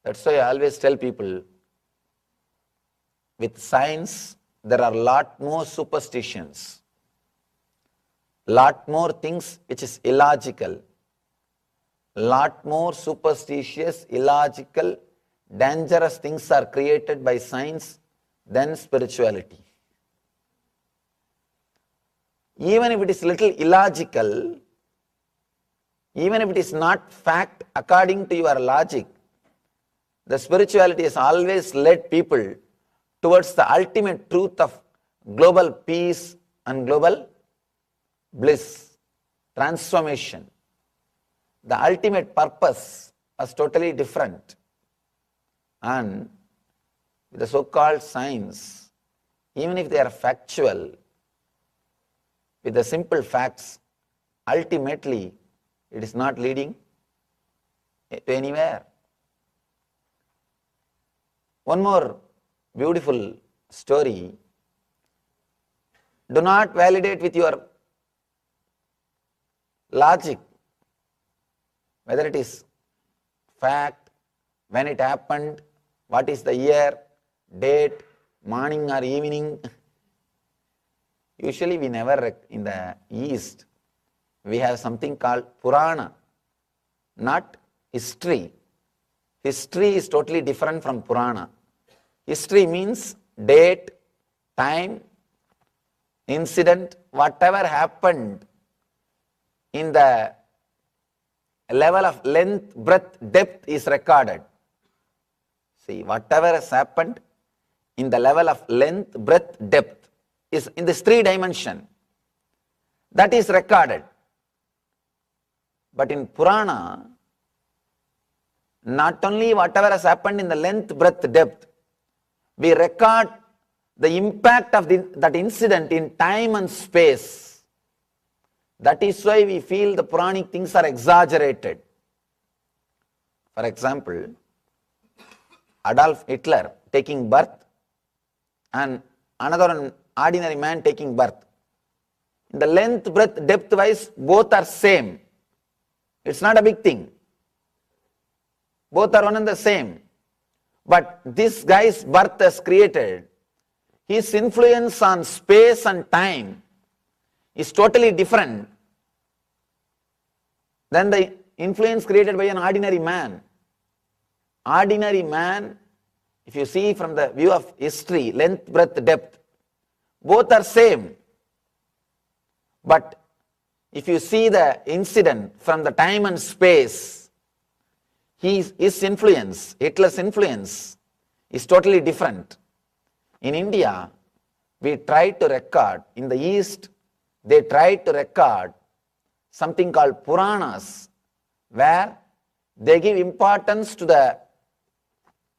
That's why I always tell people, with science, there are a lot more superstitions, lot more things which is illogical, lot more superstitious, illogical, dangerous things are created by science than spirituality. Even if it is little illogical, even if it is not fact according to your logic, the spirituality has always led people towards the ultimate truth of global peace and global bliss, transformation. The ultimate purpose was totally different. And with the so-called science, even if they are factual, with the simple facts, ultimately it is not leading to anywhere. One more beautiful story. Do not validate with your logic whether it is fact, when it happened, what is the year, date, morning or evening. Usually we never, in the East, we have something called Purana, not history. History is totally different from Purana. History means date, time, incident, whatever happened in the level of length, breadth, depth is recorded. See, whatever has happened in the level of length, breadth, depth is in this 3 dimension. That is recorded. But in Purana, not only whatever has happened in the length, breadth, depth, we record the impact of that incident in time and space. That is why we feel the Puranic things are exaggerated. For example, Adolf Hitler taking birth and another ordinary man taking birth. In the length, breadth, depth wise, both are same. It's not a big thing. Both are one and the same. But this guy's birth has created, his influence on space and time is totally different than the influence created by an ordinary man. Ordinary man, if you see from the view of history, length, breadth, depth, both are same. But if you see the incident from the time and space, his influence, Hitler's influence, is totally different. In India, we try to record, in the East, they try to record something called Puranas, where they give importance to the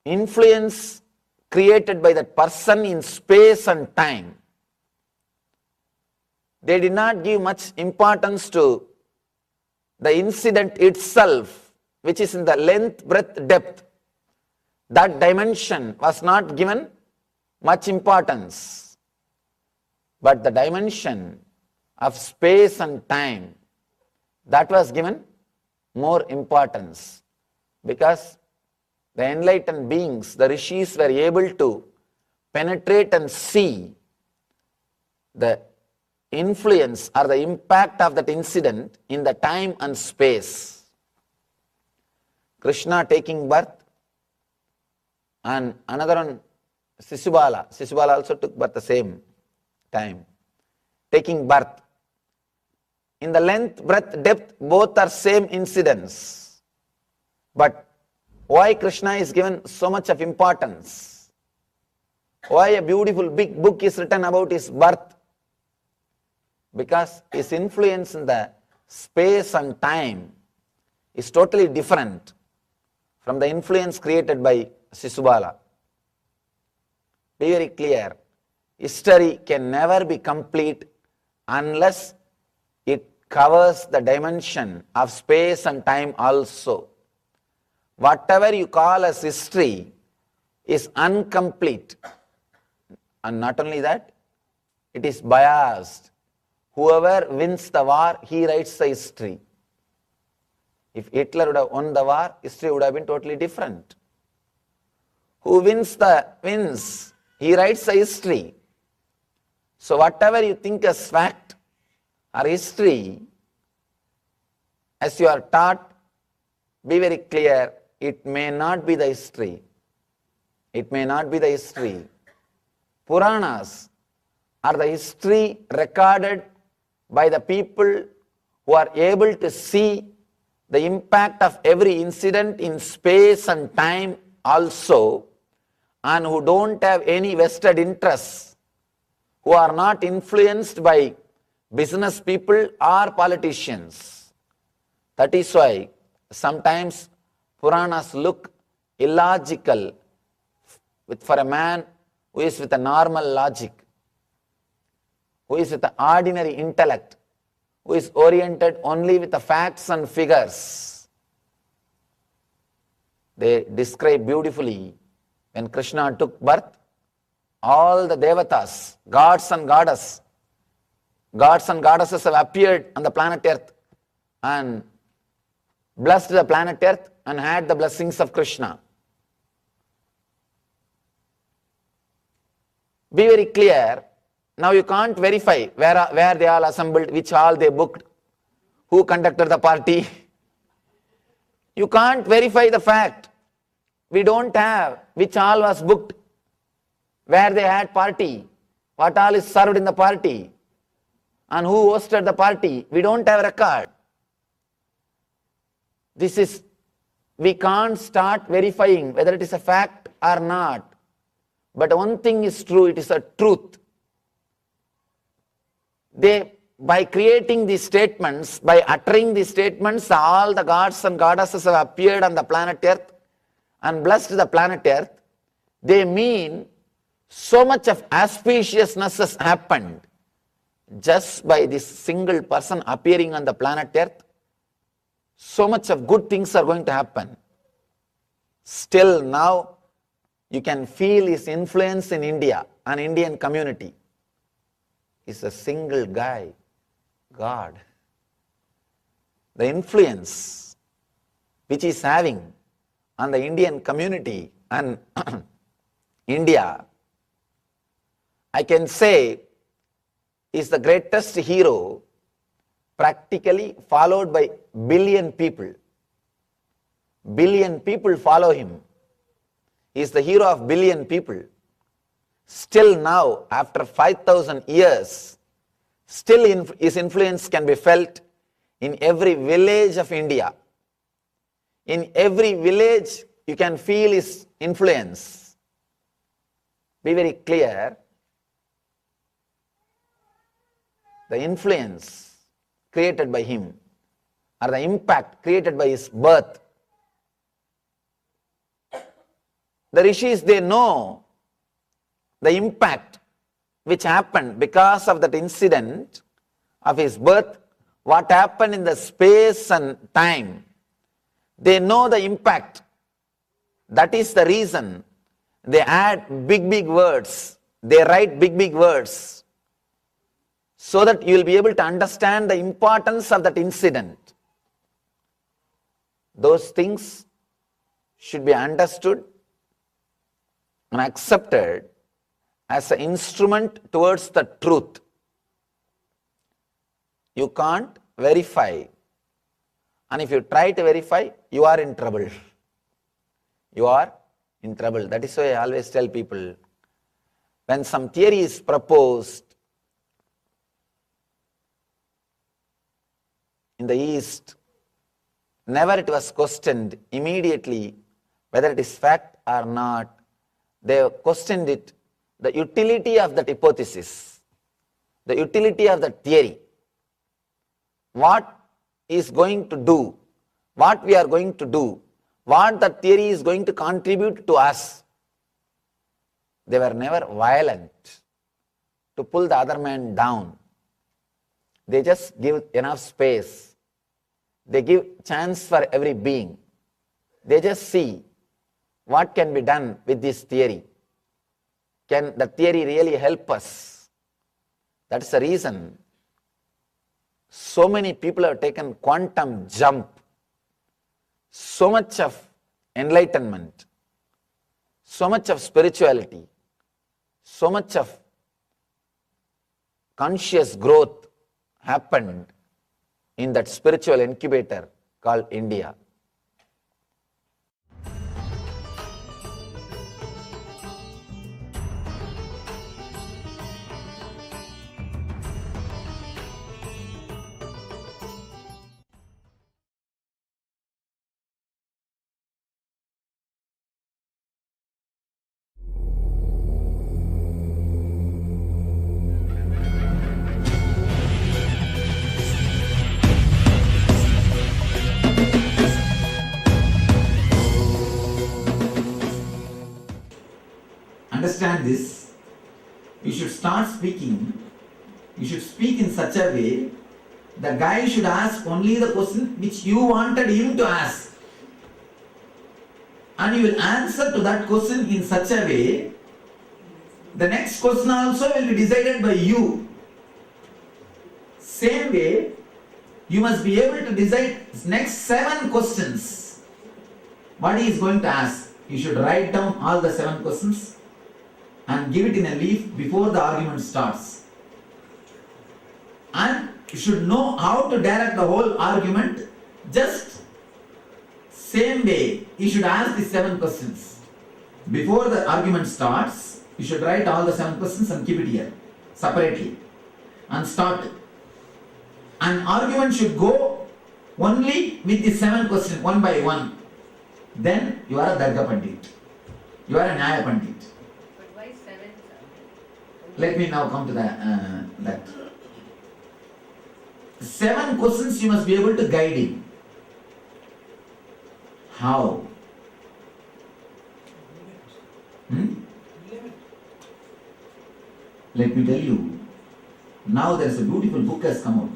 influence created by that person in space and time. They did not give much importance to the incident itself, which is in the length, breadth, depth. That dimension was not given much importance. But the dimension of space and time, that was given more importance. Because the enlightened beings, the rishis, were able to penetrate and see the influence or the impact of that incident in the time and space. Krishna taking birth and another one, Sisubala. Sisubala also took birth the same time. Taking birth. In the length, breadth, depth, both are same incidents. But why Krishna is given so much of importance? Why a beautiful big book is written about his birth? Because his influence in the space and time is totally different from the influence created by Sisubala. Be very clear. History can never be complete unless it covers the dimension of space and time also. Whatever you call as history is incomplete And not only that, it is biased. Whoever wins the war, he writes the history. If Hitler would have won the war, history would have been totally different. Who wins, he writes the history. So whatever you think as fact or history, as you are taught, be very clear, it may not be the history. It may not be the history. Puranas are the history recorded by the people who are able to see the impact of every incident in space and time also, and who don't have any vested interests, who are not influenced by business people or politicians. That is why sometimes Puranas look illogical for a man who is with a normal logic, who is with an ordinary intellect, who is oriented only with the facts and figures. They describe beautifully when Krishna took birth, all the devatas, gods and goddesses have appeared on the planet Earth and blessed the planet Earth and had the blessings of Krishna. Be very clear. Now you can't verify where they all assembled, which hall they booked, who conducted the party. You can't verify the fact. We don't have which hall was booked, where they had party, what all is served in the party, and who hosted the party. We don't have record. We can't start verifying whether it is a fact or not. But one thing is true, it is a truth. By creating these statements, by uttering these statements, all the gods and goddesses have appeared on the planet Earth and blessed the planet Earth. They mean so much of auspiciousness has happened just by this single person appearing on the planet Earth. So much of good things are going to happen. Still now, you can feel his influence in India, an Indian community. He's a single guy, God. The influence which he's having on the Indian community and India, I can say, is the greatest hero, practically followed by billion people. Billion people follow him. He is the hero of billion people. Still now, after 5,000 years, still his influence can be felt in every village of India. In every village, you can feel his influence. Be very clear. The influence created by him, or the impact created by his birth. The rishis, they know the impact which happened because of that incident of his birth, what happened in the space and time. They know the impact. That is the reason they add big words. They write big words so that you will be able to understand the importance of that incident. Those things should be understood and accepted as an instrument towards the truth. You can't verify. And if you try to verify, you are in trouble. You are in trouble. That is why I always tell people, when some theory is proposed in the East, never it was questioned immediately whether it is fact or not. They questioned it, the utility of that hypothesis, the utility of that theory. What is going to do, what we are going to do, what the theory is going to contribute to us. They were never violent to pull the other man down. They just give enough space. They give chance for every being. They just see what can be done with this theory. can the theory really help us? That's the reason so many people have taken quantum jump, so much of enlightenment, so much of spirituality, so much of conscious growth happened in that spiritual incubator called India. Understand this, you should start speaking, you should speak in such a way, the guy should ask only the question which you wanted him to ask. And you will answer to that question in such a way, the next question also will be decided by you. Same way, you must be able to decide next 7 questions. What he is going to ask. You should write down all the 7 questions and give it in a leaf before the argument starts. And you should know how to direct the whole argument. Just same way, you should ask these 7 questions. Before the argument starts, you should write all the 7 questions and keep it here, separately. And start. An argument should go only with the 7 questions, one by one. Then you are a Darga Pandit. You are a Nyaya Pandit. Let me now come to that. 7 questions you must be able to guide him. How? Let me tell you. Now there is a beautiful book has come out.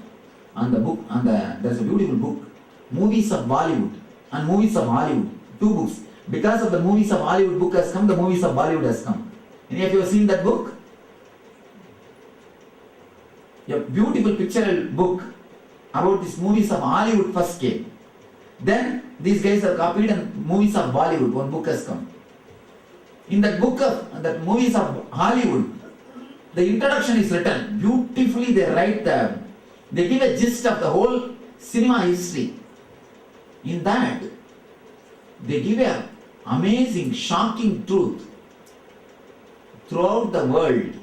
There is a beautiful book, Movies of Bollywood and Movies of Hollywood. 2 books. Because of the Movies of Hollywood book has come, the Movies of Bollywood has come. Any of you have seen that book? A beautiful pictorial book about these movies of Hollywood first came. Then these guys have copied and Movies of Bollywood, one book has come. In that book of that Movies of Hollywood, the introduction is written beautifully. They give a gist of the whole cinema history. In that, they give a amazing, shocking truth. Throughout the world,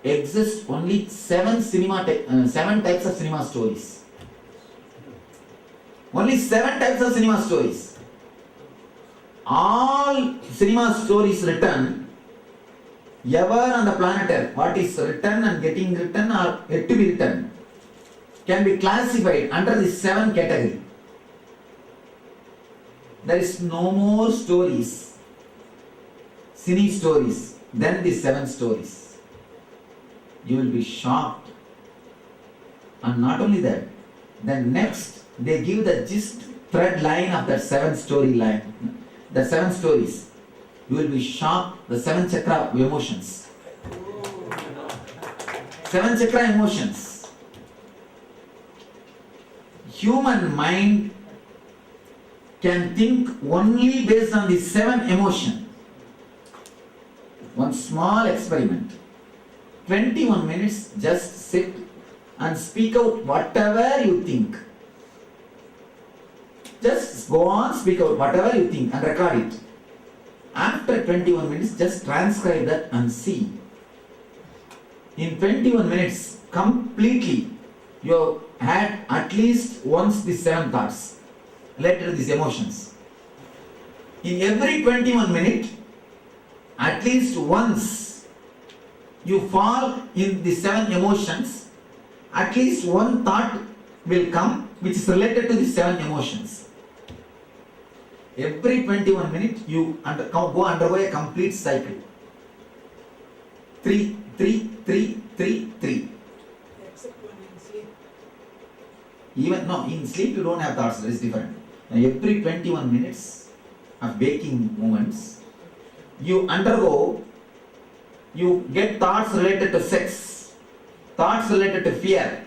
exist only 7 types of cinema stories. Only 7 types of cinema stories. All cinema stories written ever on the planet Earth, what is written and getting written or yet to be written, can be classified under the 7 category. There is no more stories, cine stories, than the 7 stories. You will be shocked. And not only that, then next they give the gist thread line of that 7 story line. The 7 stories. You will be shocked. The 7 chakra emotions. 7 chakra emotions. Human mind can think only based on the 7 emotion. One small experiment. 21 minutes, just sit and speak out whatever you think. Just go on, speak out whatever you think and record it. After 21 minutes, just transcribe that and see. In 21 minutes, completely, you had at least once the 7 thoughts related to these emotions. In every 21 minutes, at least once you fall in the 7 emotions, at least one thought will come which is related to the 7 emotions. Every 21 minutes you undergo a complete cycle. 3, 3, 3, 3, 3. Except when in sleep. In sleep you don't have thoughts, that is different. Now, every 21 minutes of waking moments, you undergo you get thoughts related to sex, thoughts related to fear,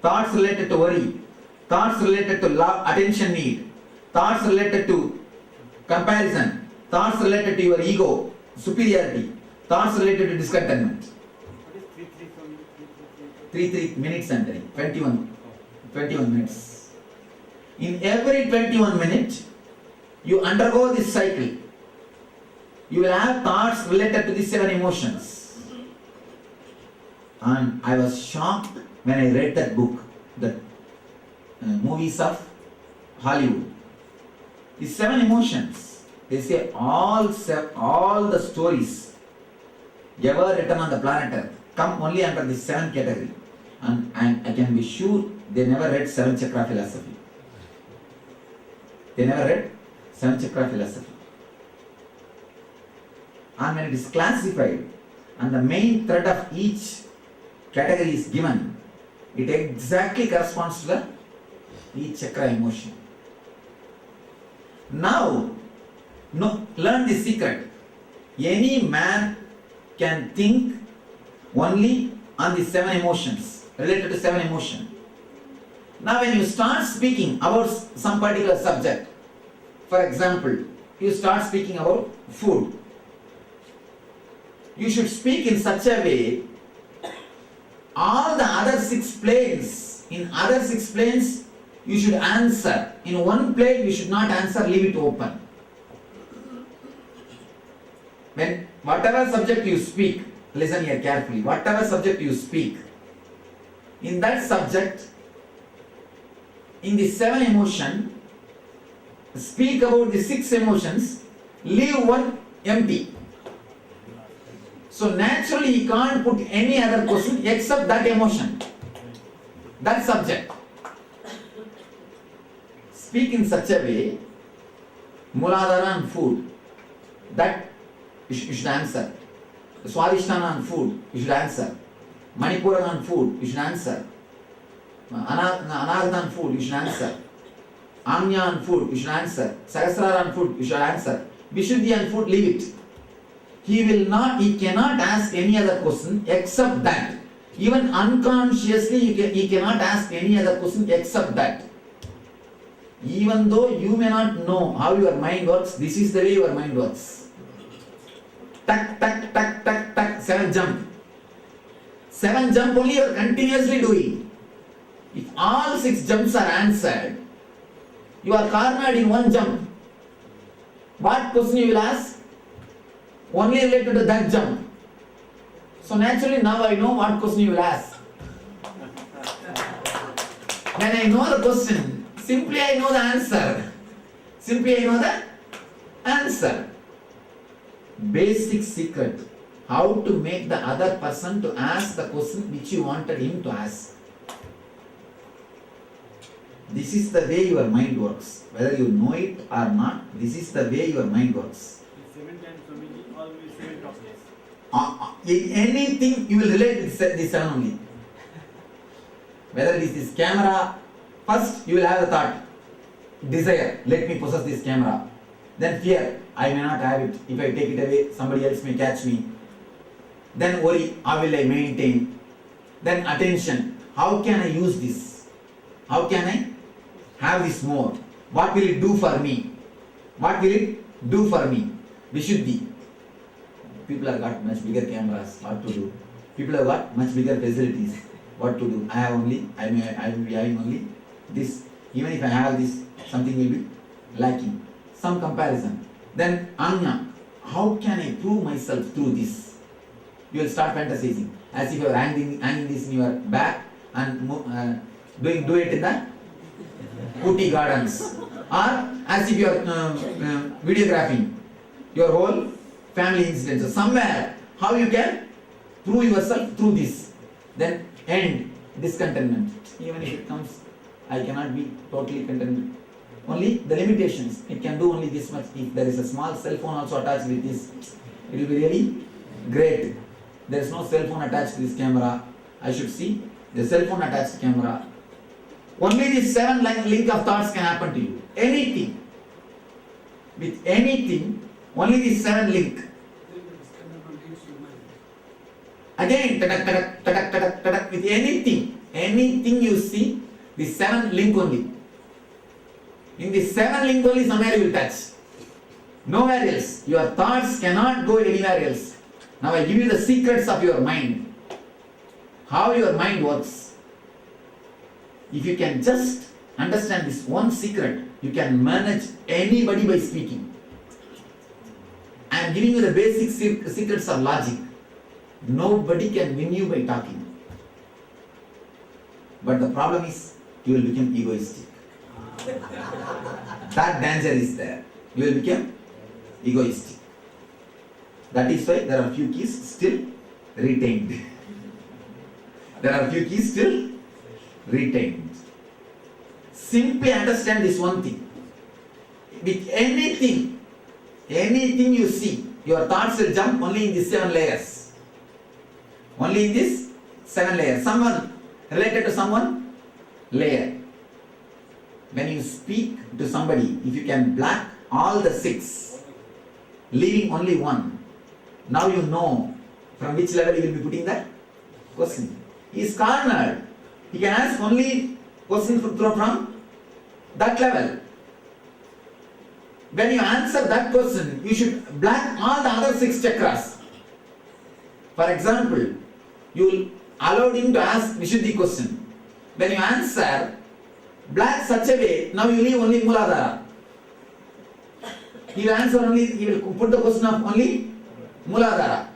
thoughts related to worry, thoughts related to love, attention need, thoughts related to comparison, thoughts related to your ego, superiority, thoughts related to discontentment. What is 3 from 3 minutes and 21 minutes. In every 21 minutes, you undergo this cycle. You will have thoughts related to the 7 emotions. And I was shocked when I read that book, the movies of Hollywood. The 7 emotions, they say all the stories ever written on the planet Earth come only under the 7 category. And I can be sure they never read 7 chakra philosophy. They never read 7 chakra philosophy. And when it is classified and the main thread of each category is given, it exactly corresponds to the each chakra emotion. Now, learn the secret. Any man can think only on the 7 emotions, related to 7 emotions. Now when you start speaking about some particular subject, for example, you start speaking about food, you should speak in such a way, all the other 6 planes, in other 6 planes, you should answer. In one plane, you should not answer, leave it open. When whatever subject you speak, listen here carefully, whatever subject you speak, in that subject, in the 7 emotion, speak about the 6 emotions, leave one empty. So naturally you can't put any other question except that emotion, that subject. Speak in such a way, Muladhara on food, that you should answer. Swadhisthana on food, you should answer. Manipura on food, you should answer. Anartha on food, you should answer. Anya on food, you should answer. Sahasrara on food, you should answer. Vishuddhi on food, leave it. He cannot ask any other question except that. Even unconsciously, he cannot ask any other question except that. Even though you may not know how your mind works, this is the way your mind works. Tak, tak, tak, tak, tak, 7 jump. 7 jump only you are continuously doing. If all 6 jumps are answered, you are cornered in 1 jump. What question you will ask? Only related to that jump. So naturally now I know what question you will ask. When I know the question, simply I know the answer. Simply I know the answer. Basic secret. How to make the other person to ask the question which you wanted him to ask. This is the way your mind works. Whether you know it or not, this is the way your mind works. 7 times family, always 7 topics. In anything you will relate with this 7 only. Whether it is this camera, first you will have a thought, desire, let me possess this camera. Then fear, I may not have it. If I take it away, somebody else may catch me. Then worry, how will I maintain? Then attention, how can I use this? How can I have this more? What will it do for me? What will it do for me? Vishuddhi. People have got much bigger cameras, what to do? People have got much bigger facilities, what to do? I will be having only this. Even if I have this, something will be lacking. Some comparison. Then Anya, how can I prove myself through this? You will start fantasizing, as if you are hanging this in your back and do it in the Ooty gardens, or as if you are videographing your whole family incidents. So somewhere, how you can prove yourself through this. Then end discontentment. Even if it comes, I cannot be totally contented. Only the limitations. It can do only this much. If there is a small cell phone also attached with this, it will be really great. There is no cell phone attached to this camera. I should see the cell phone attached camera. Only these 7 link of thoughts can happen to you. Anything. With anything, only these 7 link. Again, tadak, tadak, tadak, tadak, tadak, with anything you see, the 7 link only. In the 7 link only somewhere you will touch. Nowhere else. Your thoughts cannot go anywhere else. Now I give you the secrets of your mind. How your mind works. If you can just understand this one secret, you can manage anybody by speaking. I am giving you the basic secrets of logic. Nobody can win you by talking. But the problem is, you will become egoistic. That danger is there. You will become egoistic. That is why there are few keys still retained. There are few keys still retained. Simply understand this one thing. With anything you see, your thoughts will jump only in these 7 layers. Only in these 7 layers. Someone related to someone, layer. When you speak to somebody, if you can black all the 6, leaving only 1, now you know from which level you will be putting that question. He is cornered. He can ask only question from that level. When you answer that question, you should black all the other 6 chakras. For example, you will allow him to ask Vishuddhi question. When you answer, black such a way, now you leave only Muladhara. He will answer only, he will put the question of only Muladhara.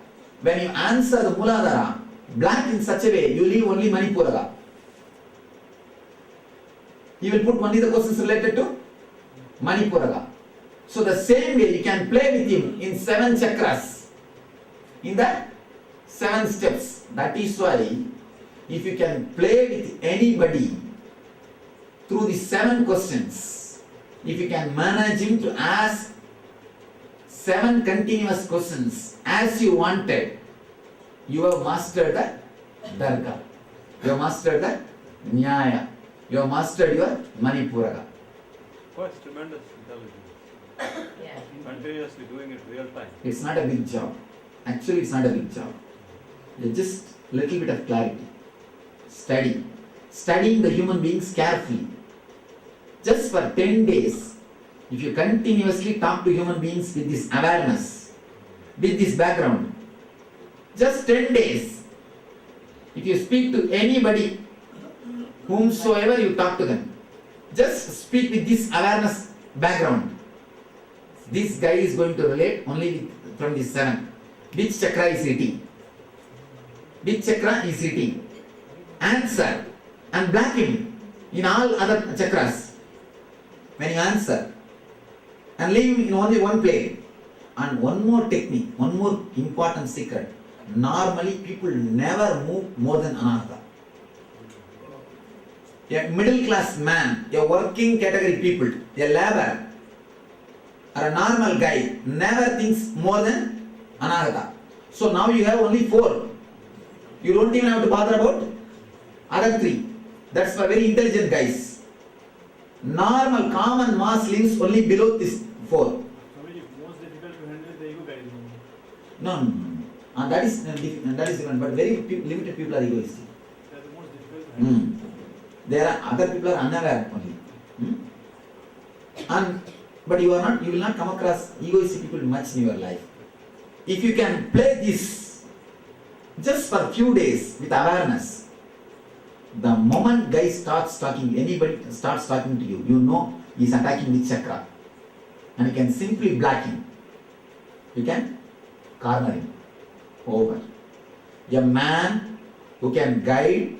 When you answer the Muladhara, black in such a way, you leave only Manipuraga. He will put only the questions related to Manipuraga. So the same way you can play with him in 7 chakras, in the 7 steps. That is why if you can play with anybody through the 7 questions, if you can manage him to ask 7 continuous questions as you wanted, you have mastered the Darga, you have mastered the Nyaya, you have mastered your Manipuraga. Quite tremendous intelligence. Continuously doing it real time. It's not a big job. Actually, it's not a big job. It's just little bit of clarity. Studying the human beings carefully. Just for 10 days, if you continuously talk to human beings with this awareness, with this background, just 10 days, if you speak to anybody, whomsoever you talk to them, just speak with this awareness background. This guy is going to relate only from this 7. Which chakra is hitting? Which chakra is hitting? Answer and black him in all other chakras. When you answer and leave him in only one plane. And one more technique, one more important secret. Normally people never move more than anartha. A middle class man, a working category people, a laborer, or a normal guy never thinks more than anahata. So now you have only 4. You don't even have to bother about other 3. That's for very intelligent guys. Normal common mass lives only below this 4. Swamiji, most difficult to handle the ego guys. No. That is different, but very limited people are egoistic. They are the most difficult to handle. There are other people are unaware only. But you will not come across egoistic people much in your life. If you can play this just for a few days with awareness, the moment guy starts talking, anybody starts talking to you, you know he is attacking which chakra. And you can simply black him. You can corner him. Over. A man who can guide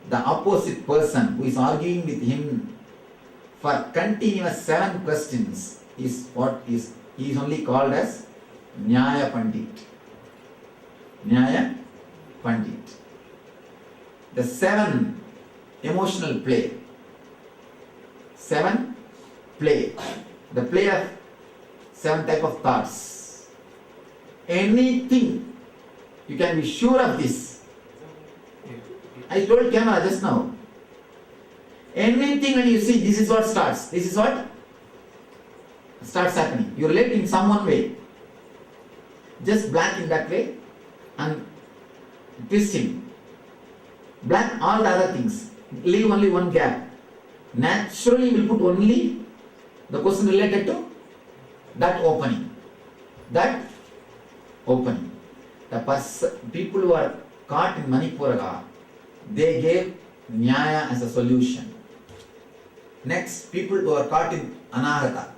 the opposite person who is arguing with him for continuous 7 questions is he is only called as Nyaya Pandit. Nyaya Pandit. The 7 emotional play. 7 play. The play of 7 type of thoughts. Anything, you can be sure of this. I told camera just now. Anything when you see, this is what starts. This is what starts happening. You relate in some one way. Just black in that way and twisting. Black all the other things. Leave only one gap. Naturally you will put only the question related to that opening. That opening. The people who are caught in Manipuraga, they gave Nyaya as a solution. Next, people who are caught in Anahata.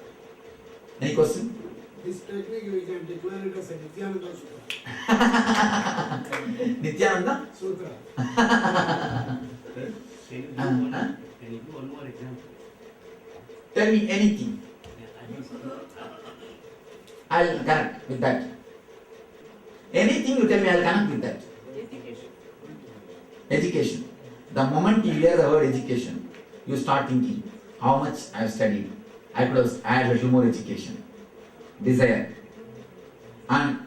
Any question? This technique we can declare it as a Nithyananda Sutra. Nithyananda? Sutra. Can you do one more example? Tell me anything. I'll connect with that. Anything you tell me, I'll connect with that. Education. The moment you hear the word education, you start thinking, how much I have studied. I could have added a little more education. Desire. And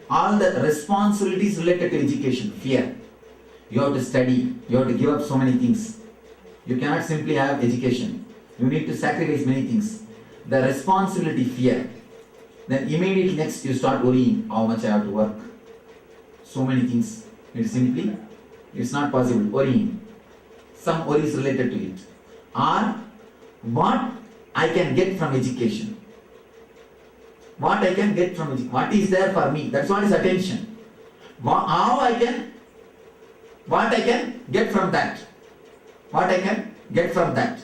all the responsibilities related to education, fear. You have to study, you have to give up so many things. You cannot simply have education. You need to sacrifice many things. The responsibility, fear. Then immediately next you start worrying how much I have to work. So many things. It's not possible. Worrying. Some worries related to it. Or what I can get from education. What I can get from education. What is there for me? That's what is attention. What I can get from that. What I can get from that.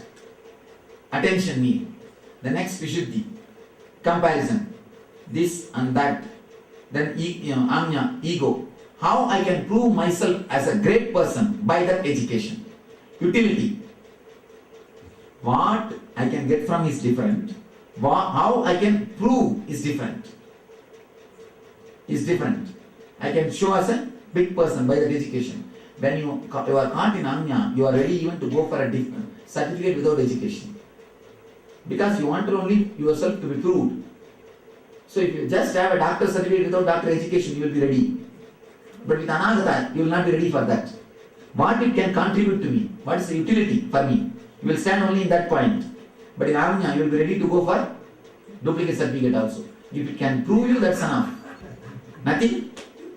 Attention need. The next Vishuddhi. Comparison. This and that. Then Anya, ego. How I can prove myself as a great person by that education. Utility. What I can get from is different. How I can prove is different. I can show as a big person by that education. When you are caught in Anya, you are ready even to go for a certificate without education. Because you want only yourself to be proved. So if you just have a doctor certificate without doctor education, you will be ready. But with Anagata, you will not be ready for that. What it can contribute to me? What is the utility for me? You will stand only in that point. But in Anya, you will be ready to go for duplicate certificate also. If it can prove you, that's enough. Nothing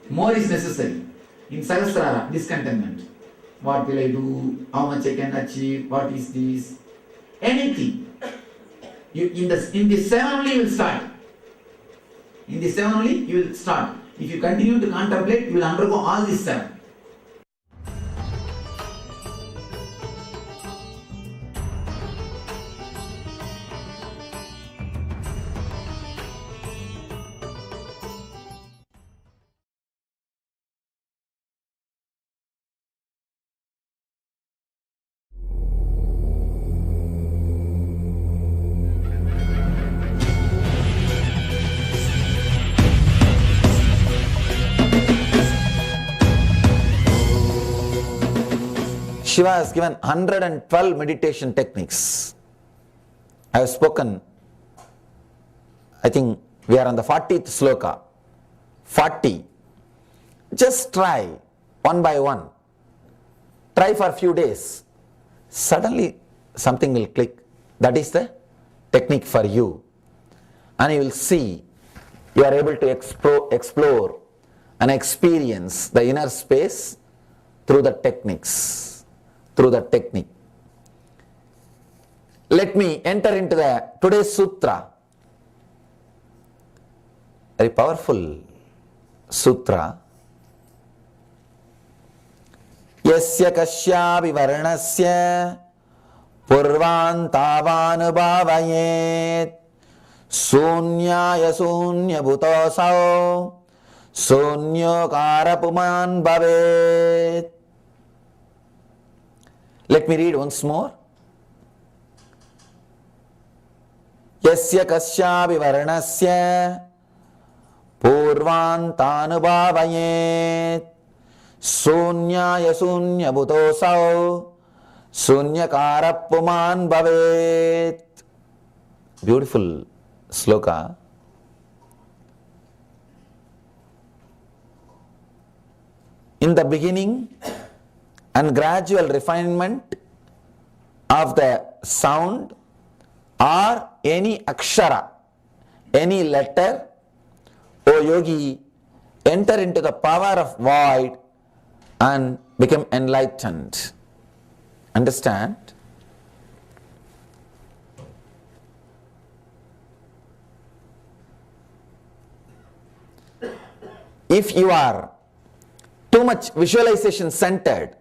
more is necessary. In Sahasrara, discontentment. What will I do? How much I can achieve? What is this? Anything. In the 7 only you will start. In the 7 only you will start. If you continue to contemplate, you will undergo all these 7. Shiva has given 112 meditation techniques. I have spoken, I think we are on the 40th sloka. 40. Just try one by one. Try for a few days. Suddenly something will click. That is the technique for you. And you will see you are able to explore and experience the inner space through the techniques. Let me enter into today's sutra. Very powerful sutra. Yasya kasyapi varnasya purvantavanubhavayet sunyaya sunyabhutosau sunyokarapuman bhavet. Let me read once more. Yasya kasyapi varnasya purvantanubhavayet sunyaya sunyabhutosau sunyakarapuman bhavet. Beautiful sloka. In the beginning and gradual refinement of the sound or any akshara, any letter, O yogi, enter into the power of void and become enlightened. Understand? If you are too much visualization centered,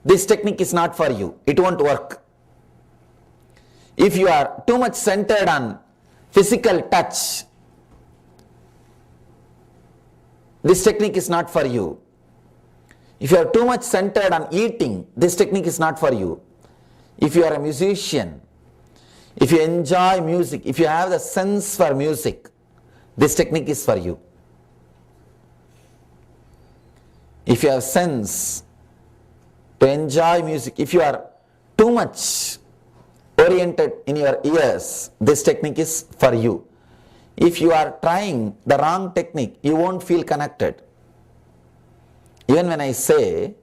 this technique is not for you. It won't work. If you are too much centered on physical touch, this technique is not for you. If you are too much centered on eating, this technique is not for you. If you are a musician, if you enjoy music, if you have the sense for music, this technique is for you. If you have sense to enjoy music, if you are too much oriented in your ears, this technique is for you. If you are trying the wrong technique, you won't feel connected. Even when I say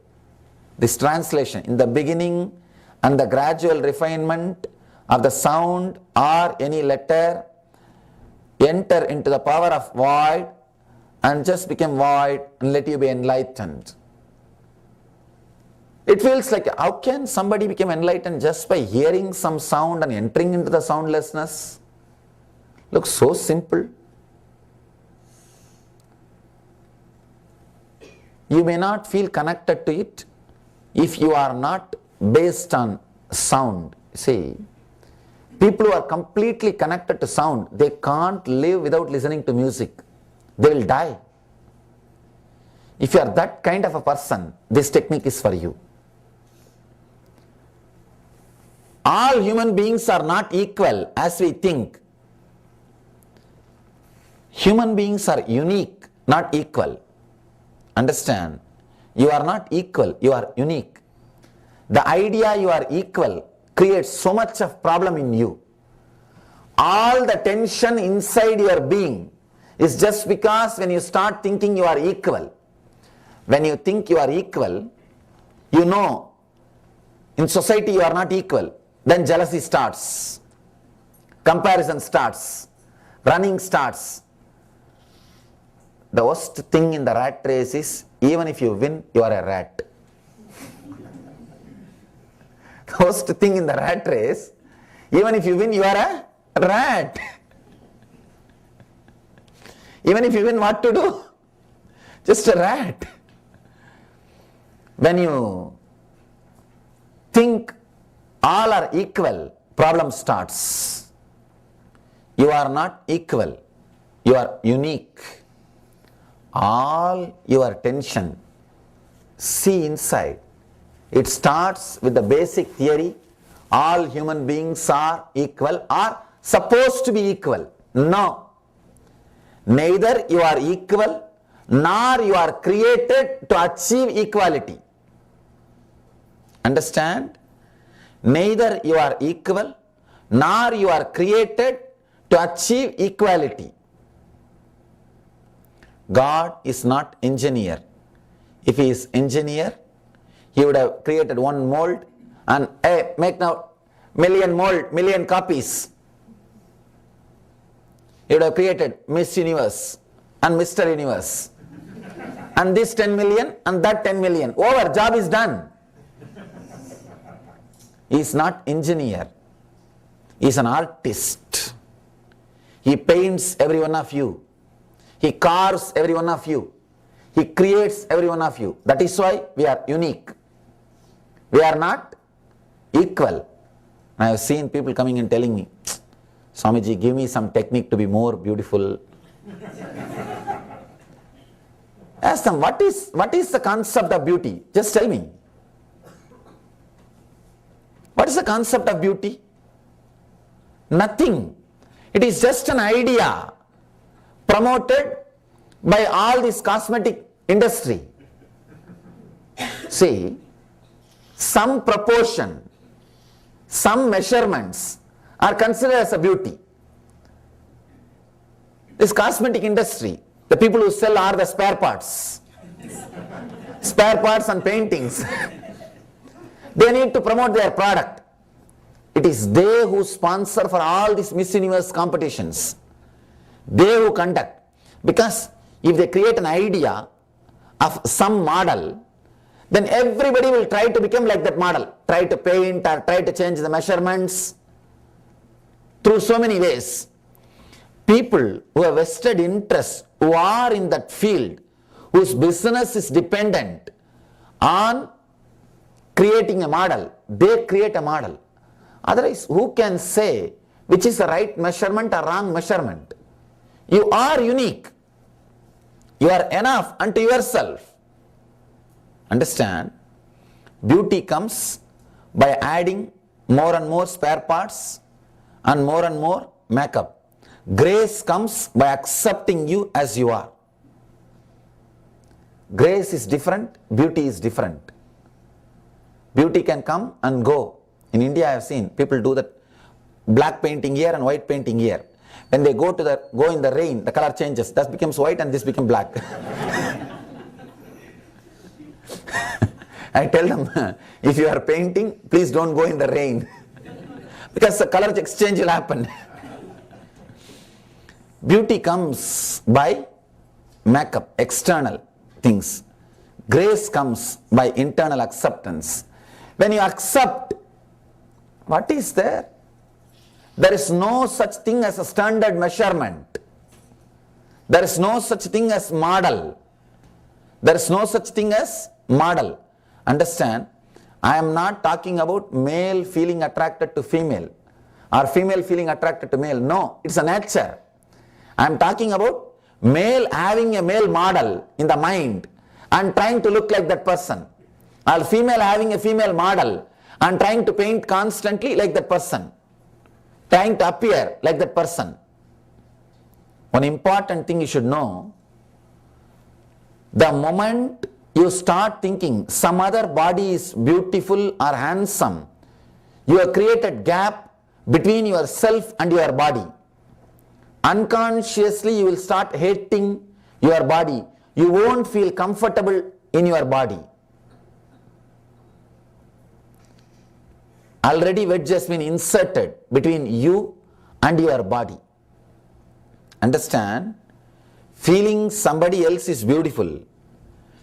this translation, in the beginning and the gradual refinement of the sound or any letter, enter into the power of void and just become void and let you be enlightened. It feels like, how can somebody become enlightened just by hearing some sound and entering into the soundlessness? Looks so simple. You may not feel connected to it if you are not based on sound. See, people who are completely connected to sound, they can't live without listening to music. They will die. If you are that kind of a person, this technique is for you. All human beings are not equal as we think. Human beings are unique, not equal. Understand? You are not equal, you are unique. The idea you are equal creates so much of problem in you. All the tension inside your being is just because when you start thinking you are equal. When you think you are equal, you know in society you are not equal. Then jealousy starts, comparison starts, running starts. The worst thing in the rat race is, even if you win, you are a rat. The worst thing in the rat race, even if you win, you are a rat. Even if you win, what to do? Just a rat. When you think all are equal, problem starts. You are not equal, you are unique. All your tension, see inside. It starts with the basic theory, all human beings are equal, are supposed to be equal. No. Neither you are equal, nor you are created to achieve equality. Understand? Neither you are equal, nor you are created to achieve equality. God is not engineer. If he is engineer, he would have created one mold and make now million copies. He would have created Miss Universe and Mr. Universe. And this 10 million and that 10 million. Over, job is done. He is not engineer. He is an artist. He paints every one of you. He carves every one of you. He creates every one of you. That is why we are unique. We are not equal. I have seen people coming and telling me, Swamiji, give me some technique to be more beautiful. Ask them, what is the concept of beauty? Just tell me. What is the concept of beauty? Nothing. It is just an idea promoted by all this cosmetic industry. See, some proportion, some measurements are considered as a beauty. This cosmetic industry, the people who sell are the spare parts. Spare parts and paintings. They need to promote their product. It is they who sponsor for all these Miss Universe competitions. They who conduct. Because if they create an idea of some model then everybody will try to become like that model, try to paint or try to change the measurements through so many ways. People who have vested interest, who are in that field, whose business is dependent on creating a model, they create a model. Otherwise, who can say which is the right measurement or wrong measurement? You are unique. You are enough unto yourself. Understand? Beauty comes by adding more and more spare parts and more makeup. Grace comes by accepting you as you are. Grace is different, beauty is different. Beauty can come and go. In India I have seen people do that black painting here and white painting here. When they go in the rain, the color changes. That becomes white and this becomes black. I tell them, if you are painting, please don't go in the rain. Because the color exchange will happen. Beauty comes by makeup, external things. Grace comes by internal acceptance. When you accept, what is there? There is no such thing as a standard measurement. There is no such thing as model. There is no such thing as model. Understand? I am not talking about male feeling attracted to female or female feeling attracted to male. No, it's a nature. I am talking about male having a male model in the mind and trying to look like that person, or female having a female model and trying to paint constantly like that person, trying to appear like that person. One important thing you should know, the moment you start thinking some other body is beautiful or handsome, you have created gap between yourself and your body. Unconsciously you will start hating your body. You won't feel comfortable in your body. Already wedge has been inserted between you and your body. Understand? Feeling somebody else is beautiful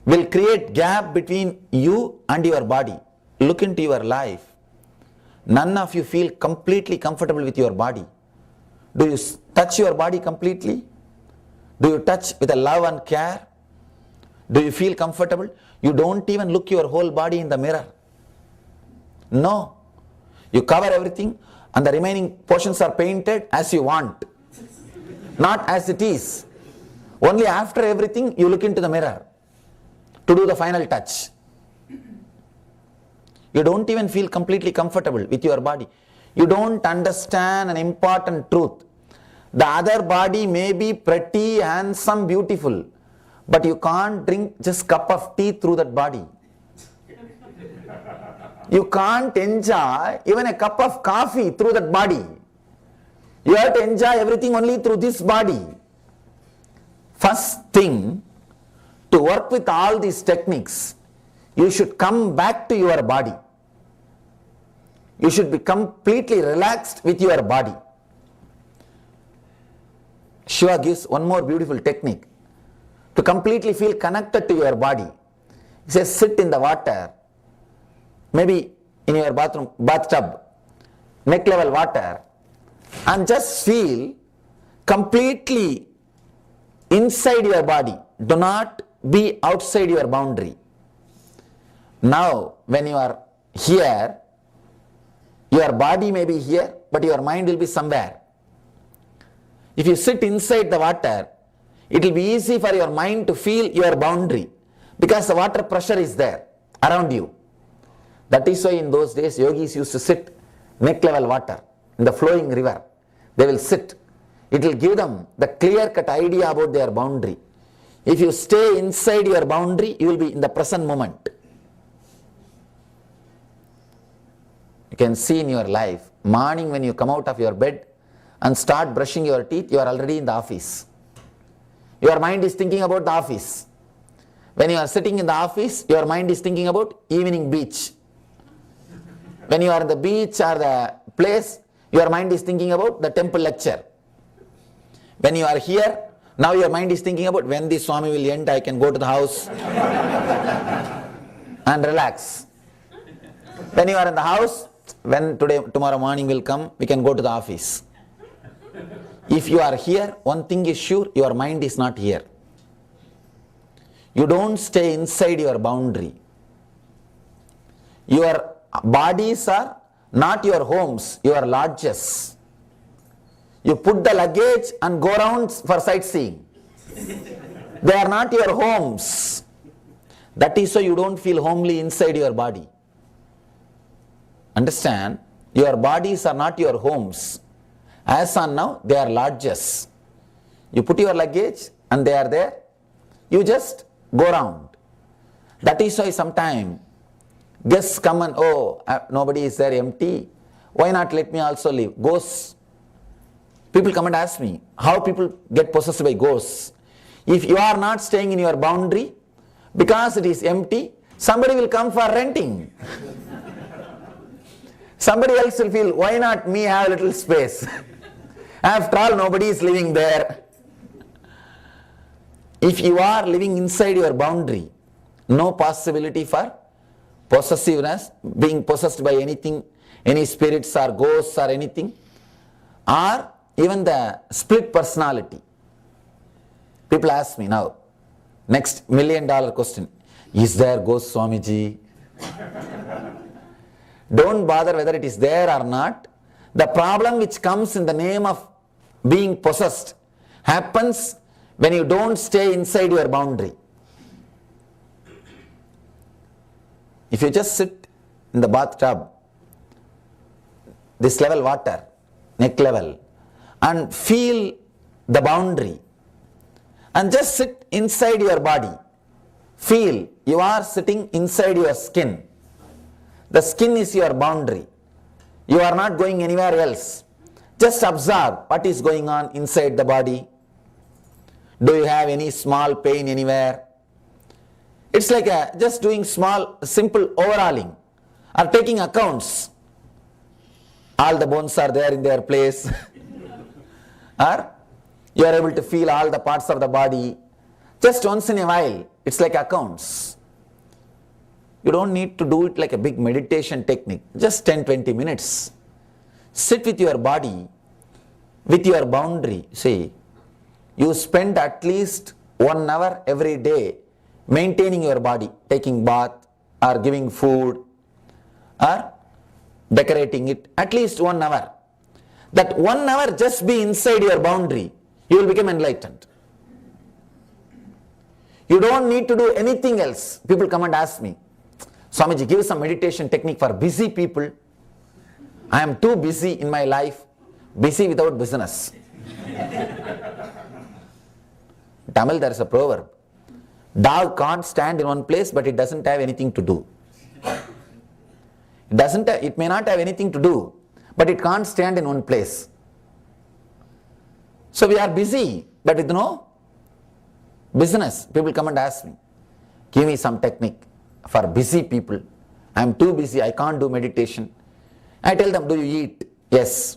will create gap between you and your body. Look into your life. None of you feel completely comfortable with your body. Do you touch your body completely? Do you touch with a love and care? Do you feel comfortable? You don't even look your whole body in the mirror. No. You cover everything and the remaining portions are painted as you want. Not as it is. Only after everything you look into the mirror to do the final touch. You don't even feel completely comfortable with your body. You don't understand an important truth. The other body may be pretty, handsome, beautiful, but you can't drink just cup of tea through that body. You can't enjoy even a cup of coffee through that body. You have to enjoy everything only through this body. First thing, to work with all these techniques, you should come back to your body. You should be completely relaxed with your body. Shiva gives one more beautiful technique to completely feel connected to your body. He says, sit in the water, maybe in your bathtub, neck level water, and just feel completely inside your body. Do not be outside your boundary. Now, when you are here, your body may be here, but your mind will be somewhere. If you sit inside the water, it will be easy for your mind to feel your boundary because the water pressure is there around you. That is why in those days yogis used to sit neck level water in the flowing river. They will sit. It will give them the clear-cut idea about their boundary. If you stay inside your boundary, you will be in the present moment. You can see in your life, morning when you come out of your bed and start brushing your teeth, you are already in the office. Your mind is thinking about the office. When you are sitting in the office, your mind is thinking about evening beach. When you are in the beach or the place, your mind is thinking about the temple lecture. When you are here, now your mind is thinking about when this Swami will end, I can go to the house and relax. When you are in the house, when tomorrow morning will come, we can go to the office. If you are here, one thing is sure, your mind is not here. You don't stay inside your boundary. Your bodies are not your homes, your lodges. You put the luggage and go around for sightseeing. They are not your homes. That is why you don't feel homely inside your body. Understand? Your bodies are not your homes. As on now, they are lodges. You put your luggage and they are there. You just go around. That is why sometimes guests come and, nobody is there, empty. Why not let me also leave? Ghosts. People come and ask me, how people get possessed by ghosts. If you are not staying in your boundary, because it is empty, somebody will come for renting. Somebody else will feel, why not me have a little space? After all, nobody is living there. If you are living inside your boundary, no possibility for possessiveness, being possessed by anything, any spirits or ghosts or anything, or even the split personality. People ask me now, next $1 million question, is there ghost, Swamiji? Don't bother whether it is there or not. The problem which comes in the name of being possessed happens when you don't stay inside your boundary. If you just sit in the bathtub, this level water, neck level, and feel the boundary, and just sit inside your body, feel you are sitting inside your skin. The skin is your boundary. You are not going anywhere else. Just observe what is going on inside the body. Do you have any small pain anywhere? It's like just doing small, simple overhauling or taking accounts. All the bones are there in their place. Or you are able to feel all the parts of the body. Just once in a while, it's like accounts. You don't need to do it like a big meditation technique. Just 10-20 minutes. Sit with your body, with your boundary. See, you spend at least 1 hour every day maintaining your body, taking bath or giving food or decorating it, at least 1 hour. That 1 hour just be inside your boundary, you will become enlightened. You don't need to do anything else. People come and ask me, Swamiji, give some meditation technique for busy people. I am too busy in my life, busy without business. Tamil, there is a proverb. Dog can't stand in one place, but it doesn't have anything to do. It may not have anything to do, but it can't stand in one place. So we are busy, but with no business. People come and ask me, give me some technique for busy people. I am too busy, I can't do meditation. I tell them, do you eat? Yes.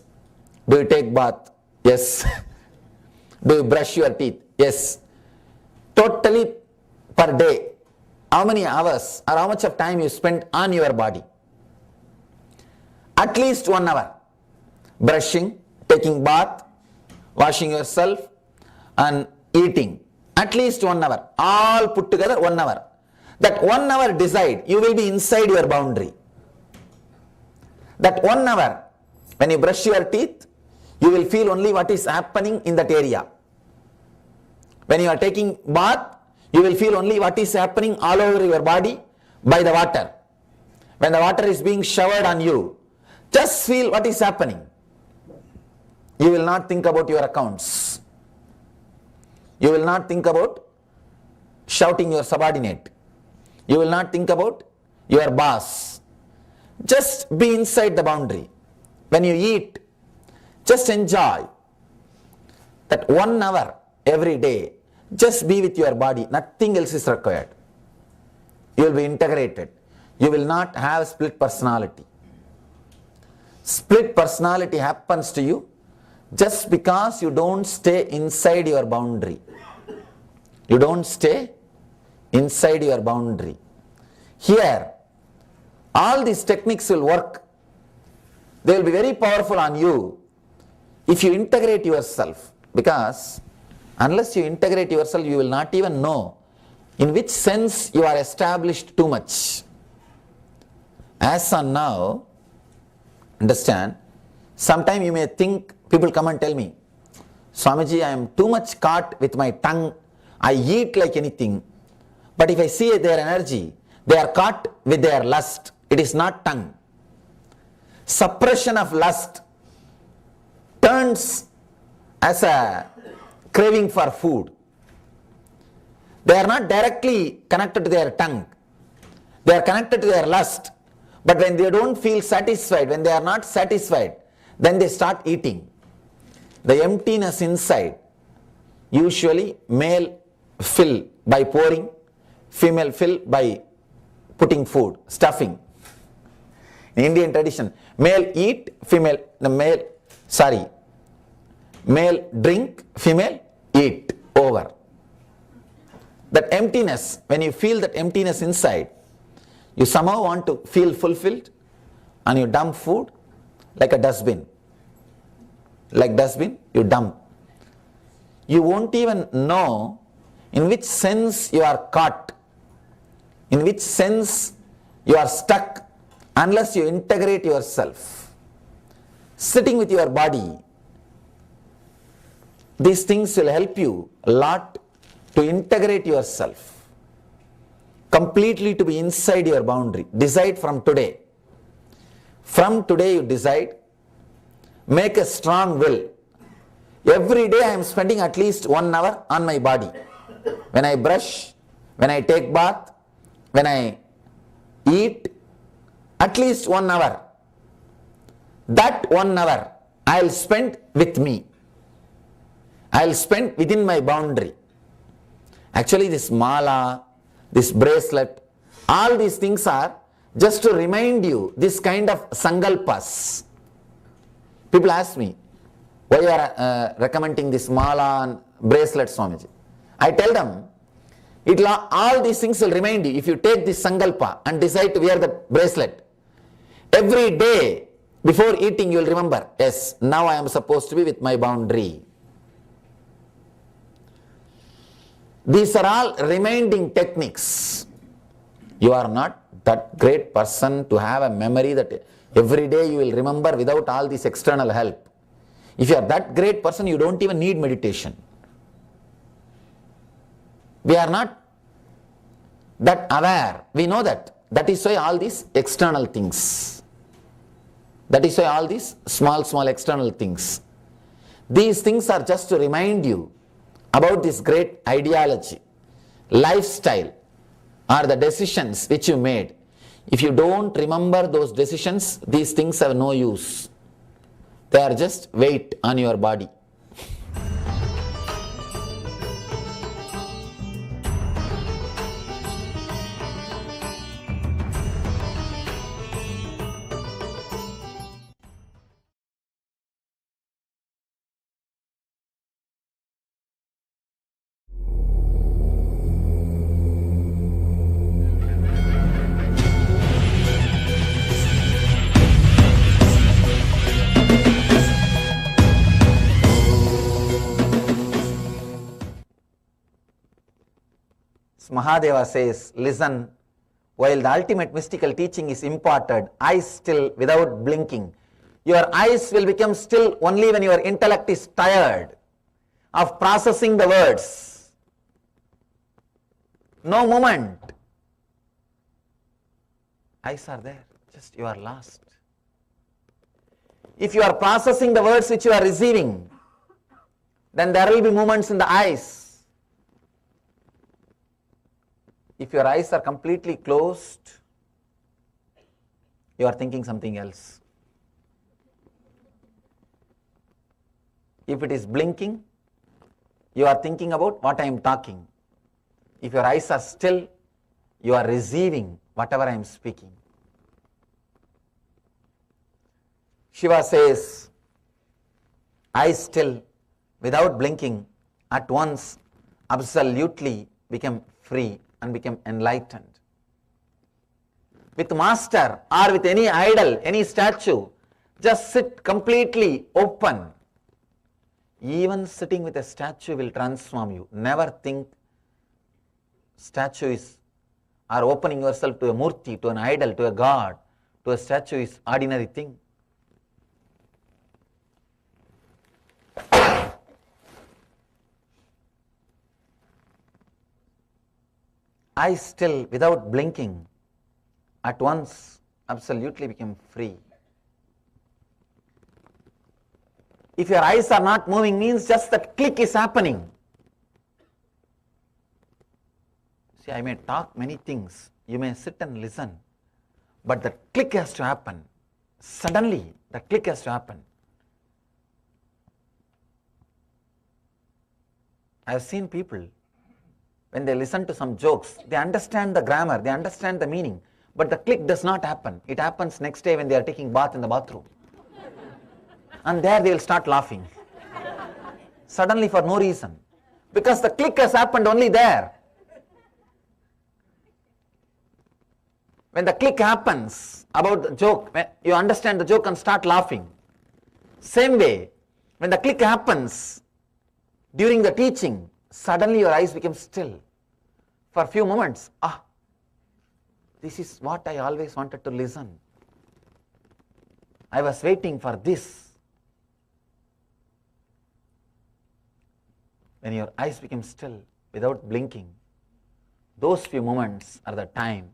Do you take bath? Yes. Do you brush your teeth? Yes. Totally per day, how many hours or how much of time you spend on your body? At least 1 hour. Brushing, taking bath, washing yourself and eating. At least 1 hour. All put together 1 hour. That 1 hour decide, you will be inside your boundary. That 1 hour, when you brush your teeth, you will feel only what is happening in that area. When you are taking bath, you will feel only what is happening all over your body by the water. When the water is being showered on you, just feel what is happening. You will not think about your accounts. You will not think about shouting your subordinate. You will not think about your boss. Just be inside the boundary. When you eat, just enjoy. That 1 hour every day, just be with your body. Nothing else is required. You will be integrated. You will not have split personality. Split personality happens to you just because you don't stay inside your boundary. You don't stay inside your boundary. Here, all these techniques will work. They will be very powerful on you if you integrate yourself, because unless you integrate yourself, you will not even know in which sense you are established too much. As on now, understand, sometime you may think, people come and tell me, Swamiji, I am too much caught with my tongue, I eat like anything, but if I see their energy, they are caught with their lust, it is not tongue. Suppression of lust turns as a craving for food. They are not directly connected to their tongue, they are connected to their lust, but when they don't feel satisfied, when they are not satisfied, then they start eating. The emptiness inside, usually male fill by pouring, female fill by putting food, stuffing. In Indian tradition, male eat, male drink, female eat, over. That emptiness, when you feel that emptiness inside, you somehow want to feel fulfilled and you dump food like a dustbin. Like dustbin, you dump. You won't even know in which sense you are caught, in which sense you are stuck, unless you integrate yourself. Sitting with your body, these things will help you a lot to integrate yourself, completely to be inside your boundary. Decide from today. From today you decide, make a strong will. Every day I am spending at least 1 hour on my body. When I brush, when I take bath, when I eat, at least 1 hour. That 1 hour I will spend with me. I will spend within my boundary. Actually, this mala, this bracelet, all these things are just to remind you this kind of sankalpas. People ask me, why you are recommending this mala and bracelet, Swamiji? I tell them, all these things will remind you. If you take this sankalpa and decide to wear the bracelet, every day before eating you will remember, yes, now I am supposed to be with my boundary. These are all reminding techniques. You are not that great person to have a memory that every day you will remember without all this external help. If you are that great person, you don't even need meditation. We are not that aware. We know that. That is why all these external things. That is why all these small external things. These things are just to remind you about this great ideology, lifestyle, or the decisions which you made. If you don't remember those decisions, these things have no use. They are just weight on your body. Mahadeva says, listen, while the ultimate mystical teaching is imparted, eyes still without blinking. Your eyes will become still only when your intellect is tired of processing the words. No movement. Eyes are there, just you are lost. If you are processing the words which you are receiving, then there will be movements in the eyes. If your eyes are completely closed, you are thinking something else. If it is blinking, you are thinking about what I am talking. If your eyes are still, you are receiving whatever I am speaking. Shiva says, eyes still, without blinking, at once absolutely become free and become enlightened. with master or with any idol, any statue, just sit completely open. Even sitting with a statue will transform you. Never think statue is, or opening yourself to a murti, to an idol, to a god, to a statue is ordinary thing. I still, without blinking, at once absolutely became free. If your eyes are not moving, means just that click is happening. See, I may talk many things, you may sit and listen, but the click has to happen. Suddenly, the click has to happen. I have seen people, when they listen to some jokes, they understand the grammar, they understand the meaning, but the click does not happen. It happens next day when they are taking bath in the bathroom. And there they will start laughing. Suddenly for no reason. Because the click has happened only there. When the click happens about the joke, when you understand the joke and start laughing. Same way, when the click happens during the teaching, suddenly your eyes become still. For a few moments, this is what I always wanted to listen. I was waiting for this. When your eyes become still without blinking, those few moments are the time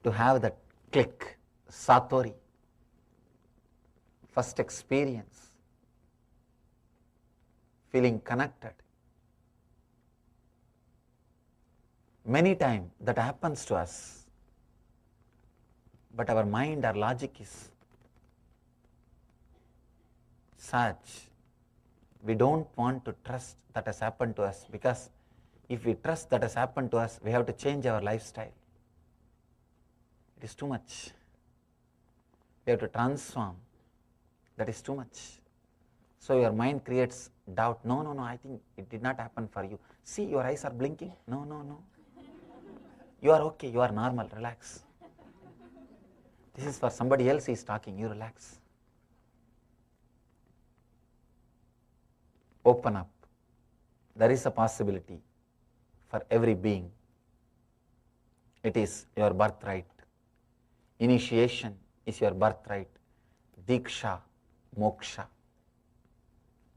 to have that click, satori, first experience, feeling connected. Many times that happens to us, but our mind, our logic is such, we don't want to trust that has happened to us, because if we trust that has happened to us, we have to change our lifestyle. It is too much. We have to transform. That is too much. So your mind creates doubt. No, I think it did not happen for you. See, your eyes are blinking. No. You are okay, you are normal, relax. This is for somebody else, he is talking, you relax. Open up. There is a possibility for every being. It is your birthright. Initiation is your birthright. Diksha, moksha.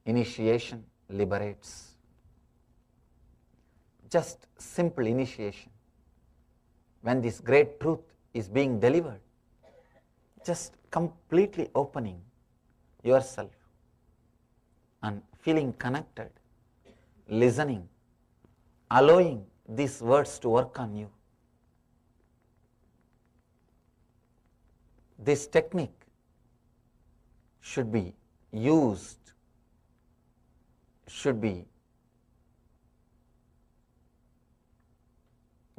Initiation liberates. Just simple initiation. When this great truth is being delivered, just completely opening yourself and feeling connected, listening, allowing these words to work on you. This technique should be used, should be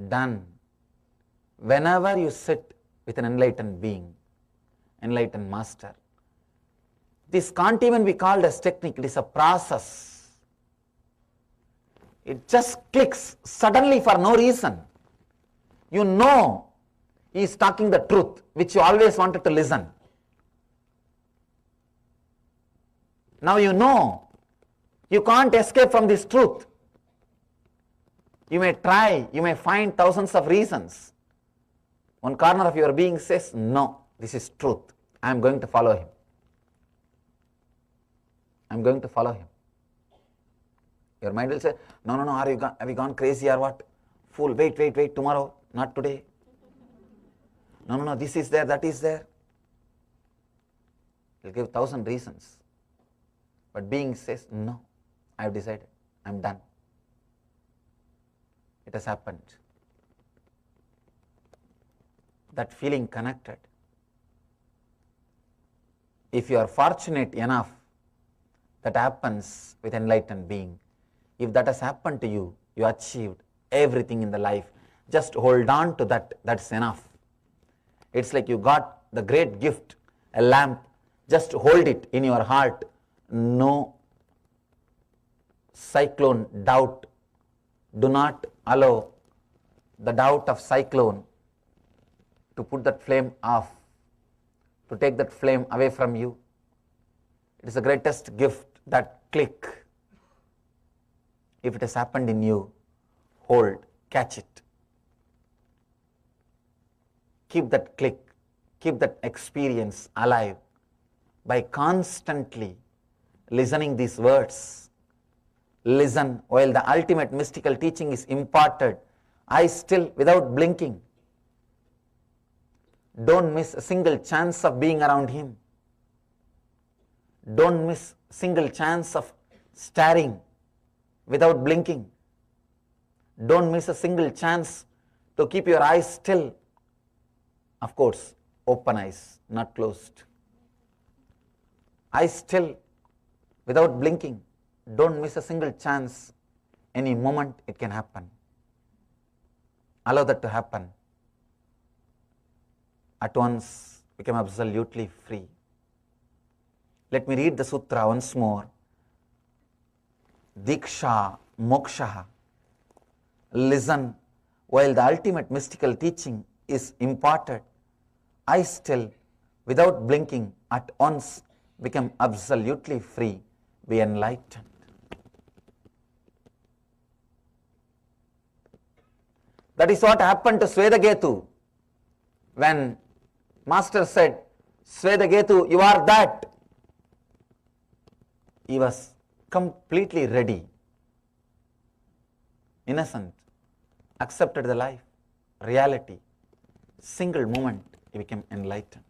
done whenever you sit with an enlightened being, enlightened master. This can't even be called as technique, it is a process. It just clicks suddenly for no reason. You know he is talking the truth, which you always wanted to listen. Now you know you can't escape from this truth. You may try, you may find thousands of reasons. One corner of your being says, no, this is truth. I am going to follow him. I am going to follow him. Your mind will say, no, have you gone crazy or what? Fool, wait, tomorrow, not today. No, this is there, that is there. He'll give 1,000 reasons. But being says, no, I have decided, I am done. It has happened. That feeling connected. If you are fortunate enough, that happens with enlightened being. If that has happened to you, you achieved everything in the life. Just hold on to that, that's enough. It's like you got the great gift, a lamp, just hold it in your heart. No cyclone, doubt. Do not allow the doubt of cyclone to put that flame off, to take that flame away from you. It is the greatest gift, that click. If it has happened in you, hold, catch it. Keep that click, keep that experience alive by constantly listening these words. Listen while the ultimate mystical teaching is imparted. I still, without blinking. Don't miss a single chance of being around him. Don't miss a single chance of staring without blinking. Don't miss a single chance to keep your eyes still. Of course, open eyes, not closed. Eyes still without blinking. Don't miss a single chance. Any moment it can happen. Allow that to happen. At once become absolutely free. Let me read the sutra once more. Diksha moksha. Listen while the ultimate mystical teaching is imparted. I still, without blinking, at once become absolutely free, be enlightened. That is what happened to Swetaketu when Master said, Swetaketu, you are that. He was completely ready, innocent, accepted the life, reality. Single moment he became enlightened.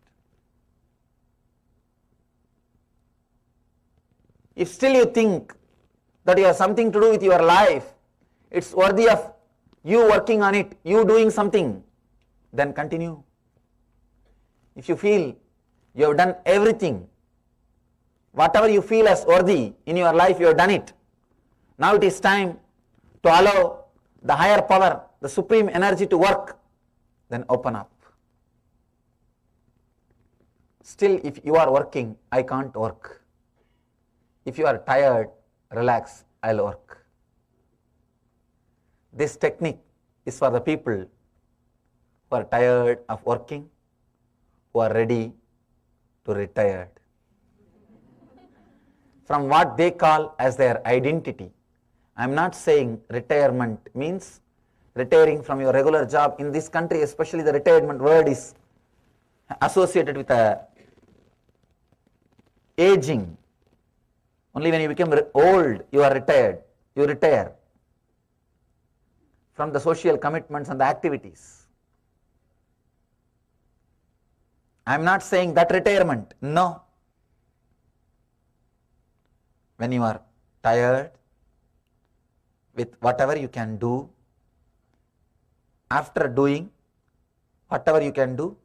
If still you think that you have something to do with your life, it's worthy of you working on it, you doing something, then continue. If you feel you have done everything, whatever you feel as worthy in your life, you have done it. Now it is time to allow the higher power, the supreme energy to work, then open up. Still, if you are working, I can't work. If you are tired, relax, I'll work. This technique is for the people who are tired of working, who are ready to retire from what they call as their identity. I am not saying retirement means retiring from your regular job. In this country, especially, the retirement word is associated with aging. Only when you become old, you are retired. You retire from the social commitments and the activities. I am not saying that retirement. No. When you are tired with whatever you can do, after doing whatever you can do,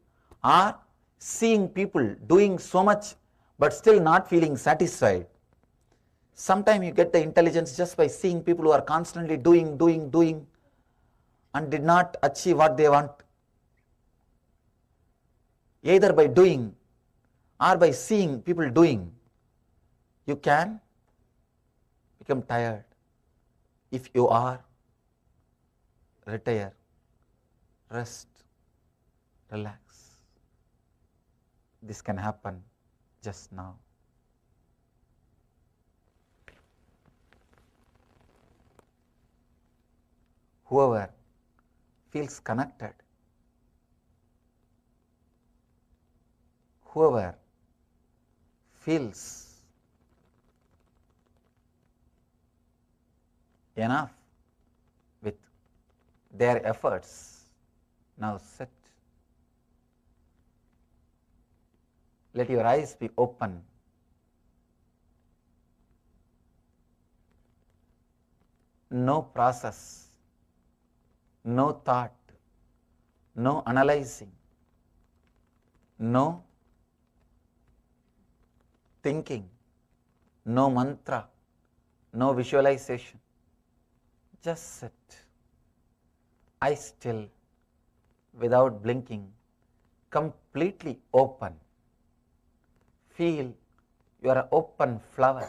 or seeing people doing so much but still not feeling satisfied. Sometimes you get the intelligence just by seeing people who are constantly doing and did not achieve what they want. Either by doing or by seeing people doing, you can become tired. If you are, retire, rest, relax. This can happen just now. Whoever feels connected, whoever feels enough with their efforts, now sit. Let your eyes be open. No process, no thought, no analyzing, no thinking, no mantra, no visualization. Just sit. Eyes still, without blinking, completely open. Feel you are an open flower.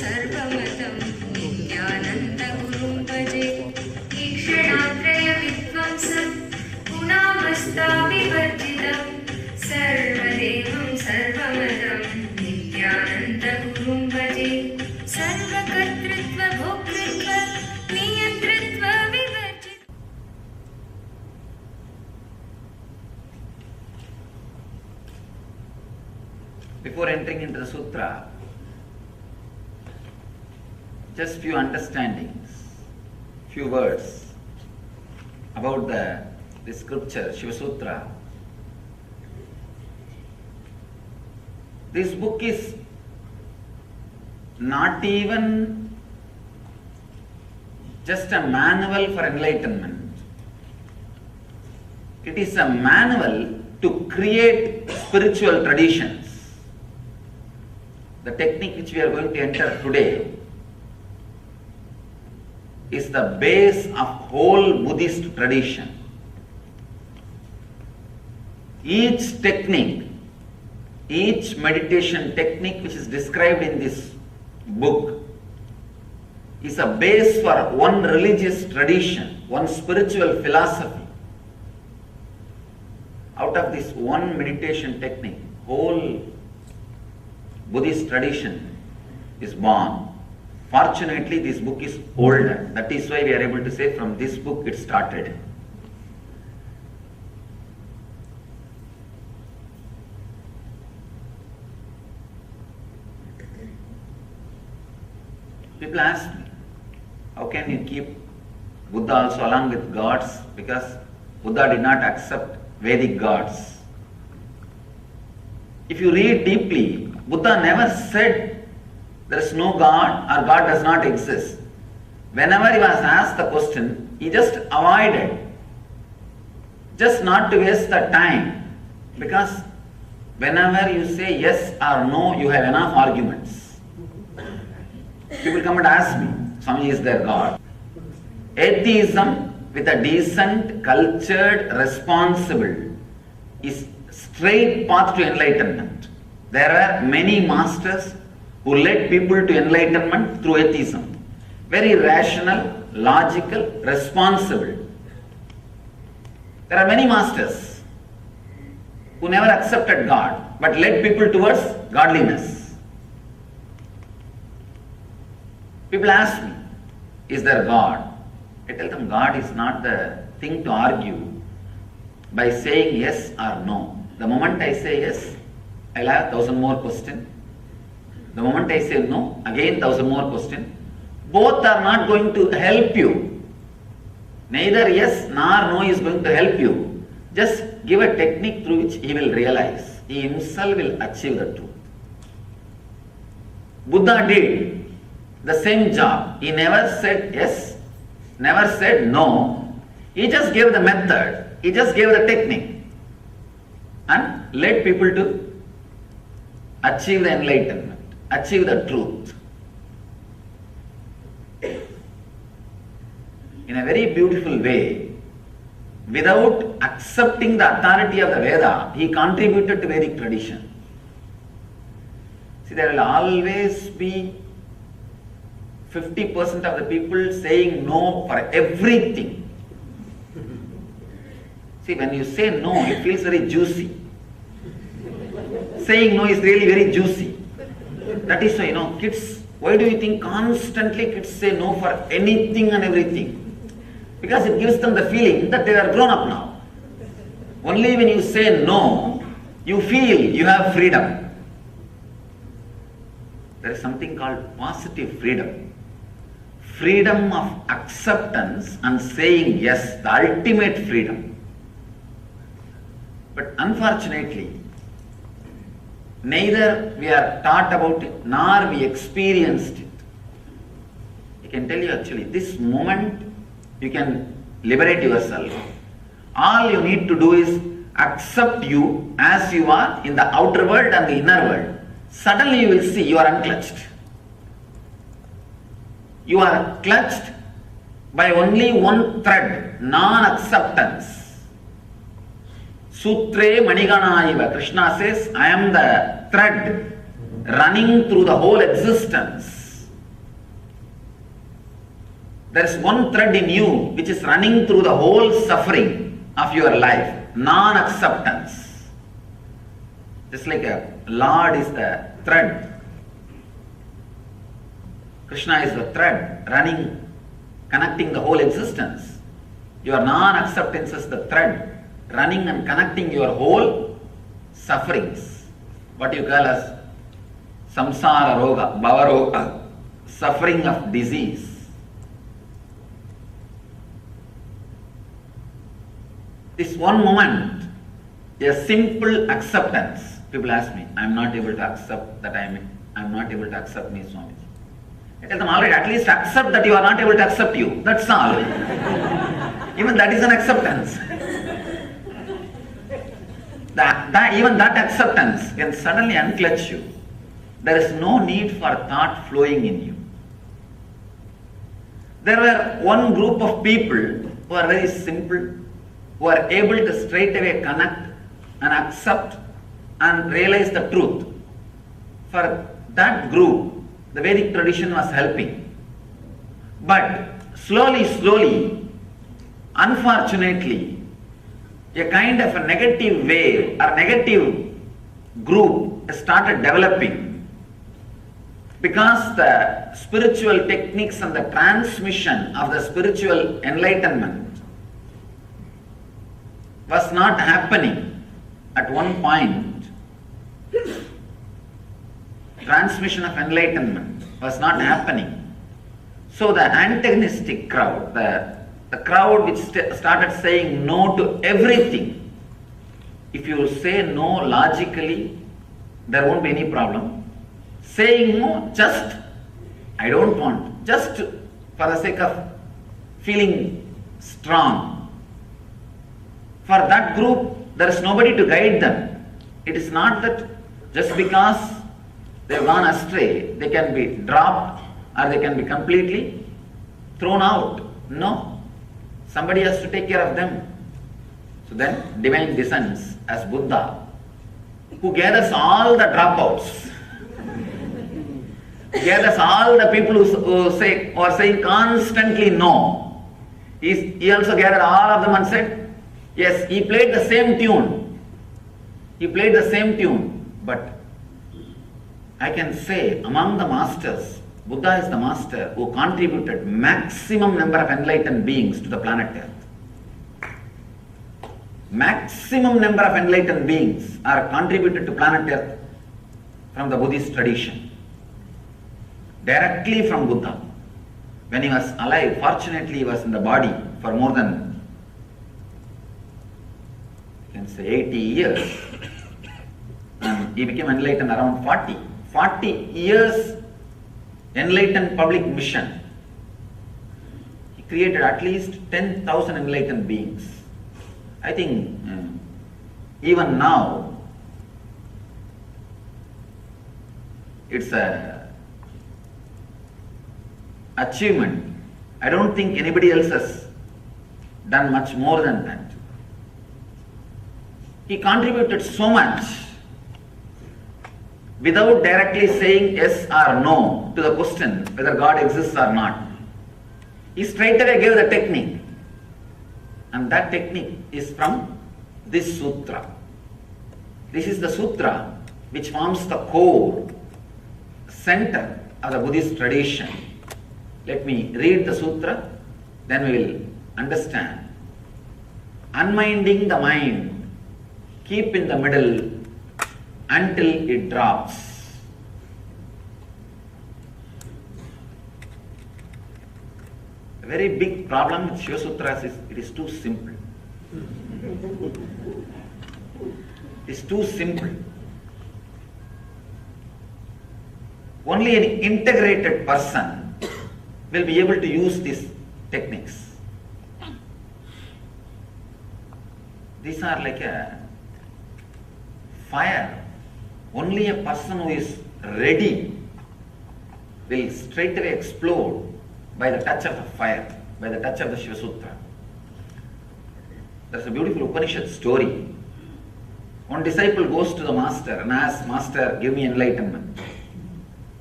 सर्वमतं नित्यानन्दगुरुं भजे ईक्षणात्रयविध्वंसं गुणावस्थाविवर्जितं सर्वदेवं सर्वमतं नित्यानन्दगुरुं भजे सर्वकर्तृत्व भोक्तृत्व नियन्तृत्व विवर्जितम्. Before entering into the sutra, just few understandings, few words about the scripture, Shiva Sutra. This book is not even just a manual for enlightenment. It is a manual to create spiritual traditions. The technique which we are going to enter today is the base of whole Buddhist tradition. Each technique, each meditation technique which is described in this book is a base for one religious tradition, one spiritual philosophy. Out of this one meditation technique, whole Buddhist tradition is born. Fortunately, this book is older. That is why we are able to say from this book it started. People ask me, how can you keep Buddha also along with gods? Because Buddha did not accept Vedic gods. If you read deeply, Buddha never said there is no God or God does not exist. Whenever he was asked the question, he just avoided, just not to waste the time. Because whenever you say yes or no, you have enough arguments. People come and ask me, Swami, is there God? Atheism with a decent, cultured, responsible is straight path to enlightenment. There are many masters who led people to enlightenment through atheism. Very rational, logical, responsible. There are many masters who never accepted God but led people towards godliness. People ask me, is there God? I tell them God is not the thing to argue by saying yes or no. The moment I say yes, I'll have 1,000 more questions. The moment I say no, again 1,000 more questions. Both are not going to help you. Neither yes nor no is going to help you. Just give a technique through which he will realize. He himself will achieve the truth. Buddha did the same job. He never said yes, never said no. He just gave the method. He just gave the technique and led people to achieve the enlightenment, achieve the truth. In a very beautiful way, without accepting the authority of the Veda, he contributed to Vedic tradition. See, there will always be 50% of the people saying no for everything. See, when you say no, it feels very juicy. Saying no is really very juicy. That is why, kids, why do you think constantly kids say no for anything and everything? Because it gives them the feeling that they are grown up now. Only when you say no, you feel you have freedom. There is something called positive freedom. Freedom of acceptance and saying yes, the ultimate freedom. But unfortunately, neither we are taught about it, nor we experienced it. I can tell you actually, this moment you can liberate yourself. All you need to do is accept you as you are in the outer world and the inner world. Suddenly you will see you are unclutched. You are clutched by only one thread, non-acceptance. Sutre Maniganaiva, Krishna says, I am the thread running through the whole existence. There is one thread in you which is running through the whole suffering of your life. Non-acceptance. Just like a Lord is the thread. Krishna is the thread running, connecting the whole existence. Your non-acceptance is the thread running and connecting your whole sufferings. What you call as samsara roga, bhava roga, suffering of disease. This one moment, a simple acceptance. People ask me, I am not able to accept that I am not able to accept me, Swamiji. I tell them, alright, at least accept that you are not able to accept you. That's all. Even that is an acceptance. Even that acceptance can suddenly unclutch you. There is no need for thought flowing in you. There were one group of people who are very simple, who are able to straight away connect and accept and realize the truth. For that group, the Vedic tradition was helping. But slowly, unfortunately, a kind of a negative wave or negative group started developing because the spiritual techniques and the transmission of the spiritual enlightenment was not happening at one point. Transmission of enlightenment was not happening. So the antagonistic crowd, the crowd which started saying no to everything. If you say no logically, there won't be any problem. Saying no, just, I don't want, just for the sake of feeling strong. For that group, there is nobody to guide them. It is not that just because they have gone astray, they can be dropped or they can be completely thrown out. No. Somebody has to take care of them. So then divine descends as Buddha, who gathers all the dropouts, gathers all the people who are saying constantly no. He also gathered all of them and said, yes, he played the same tune. He played the same tune, but I can say among the masters, Buddha is the master who contributed maximum number of enlightened beings to the planet Earth. Maximum number of enlightened beings are contributed to planet Earth from the Buddhist tradition. Directly from Buddha. When he was alive, fortunately he was in the body for more than, you can say 80 years. And he became enlightened around 40. 40 years enlightened public mission. He created at least 10,000 enlightened beings. I think even now it's a achievement. I don't think anybody else has done much more than that. He contributed so much without directly saying yes or no to the question whether God exists or not. He straight away gave the technique. And that technique is from this sutra. This is the sutra which forms the core, center of the Buddhist tradition. Let me read the sutra, then we will understand. Unminding the mind, keep in the middle until it drops. A very big problem with Shiva Sutras is it is too simple. It is too simple. Only an integrated person will be able to use these techniques. These are like a fire. Only a person who is ready will straight away explode by the touch of the fire, by the touch of the Shiva Sutra. There's a beautiful Upanishad story. One disciple goes to the master and asks, Master, give me enlightenment.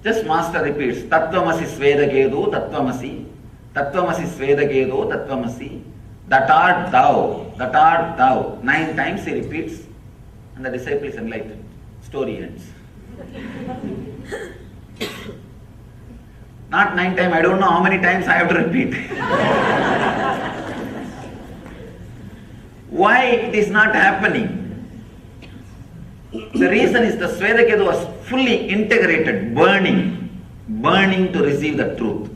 Just master repeats, Tattvamasi Svedakedu, Tattvamasi, Tattvamasi Svedakedo, Tattvamasi, that art thou, that art thou. 9 times he repeats, and the disciple is enlightened. Story ends. Not 9 times, I don't know how many times I have to repeat. Why it is not happening? The reason is the Svedaketu was fully integrated, burning to receive the truth.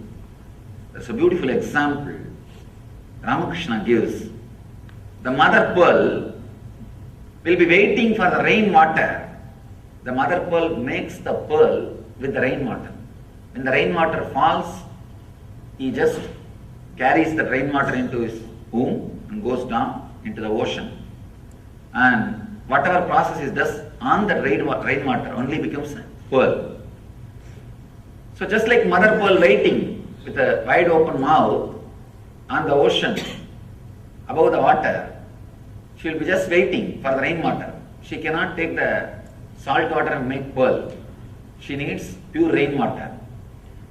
That's a beautiful example Ramakrishna gives. The mother pearl will be waiting for the rainwater. The mother pearl makes the pearl with the rainwater. When the rainwater falls, he just carries the rainwater into his womb and goes down into the ocean. And whatever process he does on the rainwater only becomes a pearl. So just like mother pearl waiting with a wide open mouth on the ocean above the water, she will be just waiting for the rainwater. She cannot take the salt water and make pearl. She needs pure rainwater.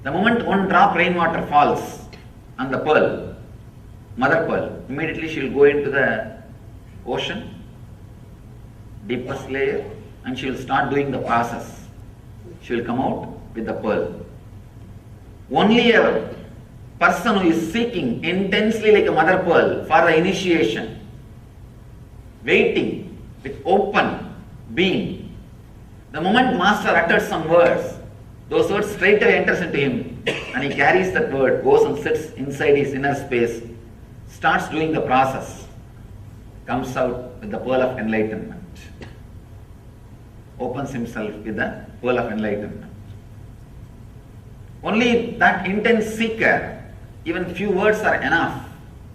The moment one drop rainwater falls on the pearl, mother pearl, immediately she will go into the ocean, deepest layer, and she will start doing the process. She will come out with the pearl. Only a person who is seeking intensely like a mother pearl for the initiation, waiting with open being, the moment master utters some words, those words straight away enters into him, and he carries that word, goes and sits inside his inner space, starts doing the process, comes out with the pearl of enlightenment, opens himself with the pearl of enlightenment. Only that intense seeker, even few words are enough.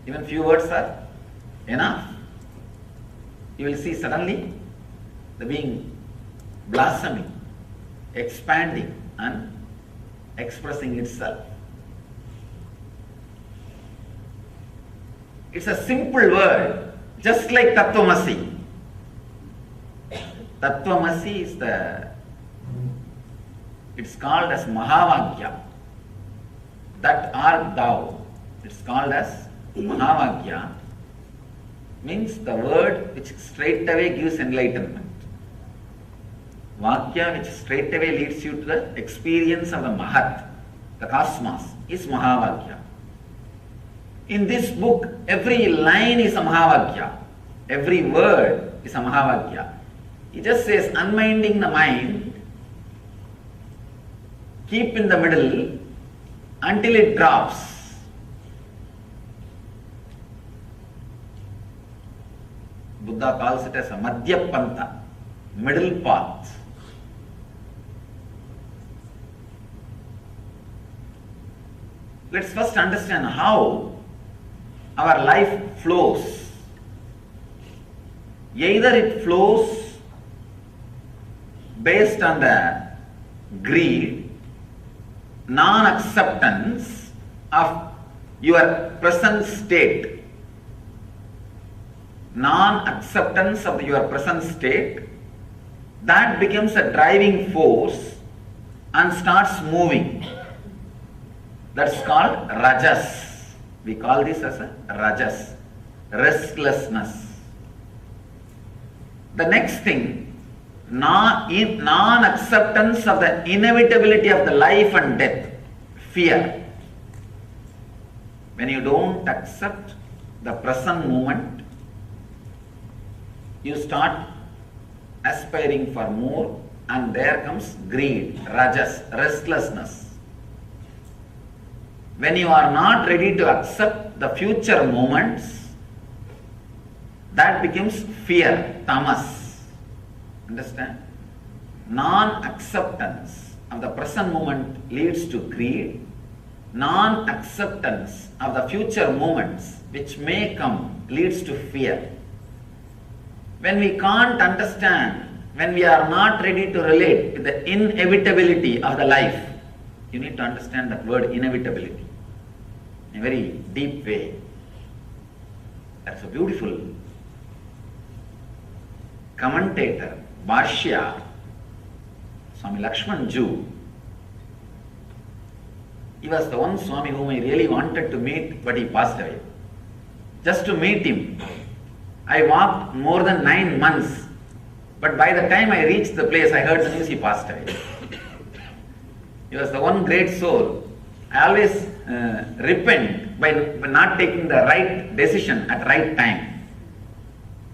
Even few words are enough. You will see suddenly the being blossoming, expanding and expressing itself. It's a simple word, just like Tattvamasi. Tattvamasi is it's called as Mahavagya. That art thou. It's called as Mahavagya. Means the word which straight away gives enlightenment. Vakya which straight away leads you to the experience of the Mahat, the cosmos, is Mahavagya. In this book, every line is a Mahavagya. Every word is a Mahavagya. He just says, unminding the mind, keep in the middle until it drops. Buddha calls it as a Madhya Pantha, middle path. Let's first understand how our life flows. Either it flows based on the greed, non-acceptance of your present state, non-acceptance of your present state, that becomes a driving force and starts moving. That's called rajas. We call this as a rajas, restlessness. The next thing, non-acceptance of the inevitability of the life and death, fear. When you don't accept the present moment, you start aspiring for more, and there comes greed, rajas, restlessness. When you are not ready to accept the future moments, that becomes fear, tamas. Understand? Non-acceptance of the present moment leads to greed. Non-acceptance of the future moments which may come leads to fear. When we can't understand, when we are not ready to relate to the inevitability of the life, you need to understand that word inevitability in a very deep way. That's a beautiful commentator, Bhashya, Swami Lakshman Ju, He was the one Swami whom I really wanted to meet, but he passed away. Just to meet him, I walked more than 9 months, but by the time I reached the place, I heard the news he passed away. He was the one great soul. I always repent by not taking the right decision at right time.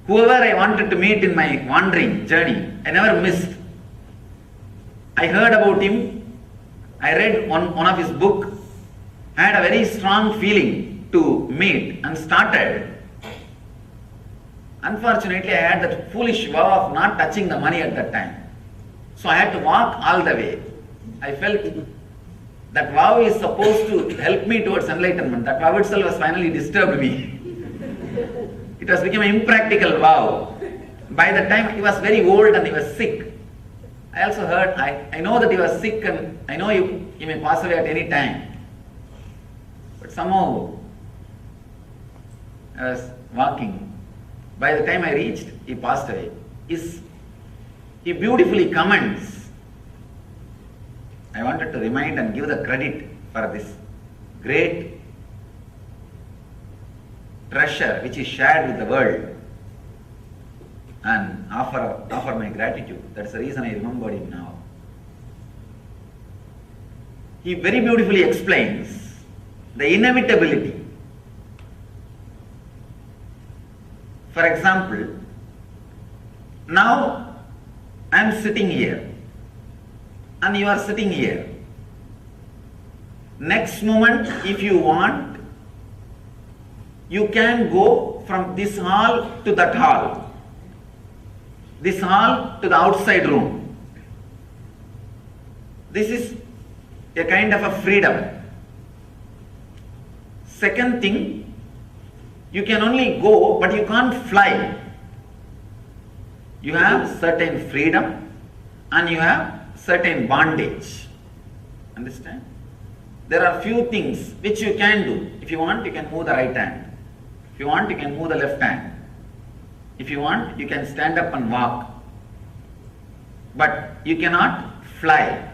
Whoever I wanted to meet in my wandering journey, I never missed. I heard about him. I read one of his book. I had a very strong feeling to meet and started. Unfortunately, I had that foolish vow of not touching the money at that time. So I had to walk all the way. I felt that vow is supposed to help me towards enlightenment. That vow itself has finally disturbed me. It has become an impractical vow. By the time he was very old and he was sick, I also heard, I know that he was sick and I know he may pass away at any time. But somehow, I was walking. By the time I reached, he passed away. He beautifully comments. I wanted to remind and give the credit for this great treasure which is shared with the world and offer my gratitude. That's the reason I remembered him now. He very beautifully explains the inevitability. For example, now I am sitting here and you are sitting here. Next moment, if you want, you can go from this hall to that hall, this hall to the outside room. This is a kind of a freedom. Second thing, you can only go, but you can't fly. You have certain freedom and you have certain bondage. Understand? There are few things which you can do. If you want, you can move the right hand. If you want, you can move the left hand. If you want, you can stand up and walk. But you cannot fly.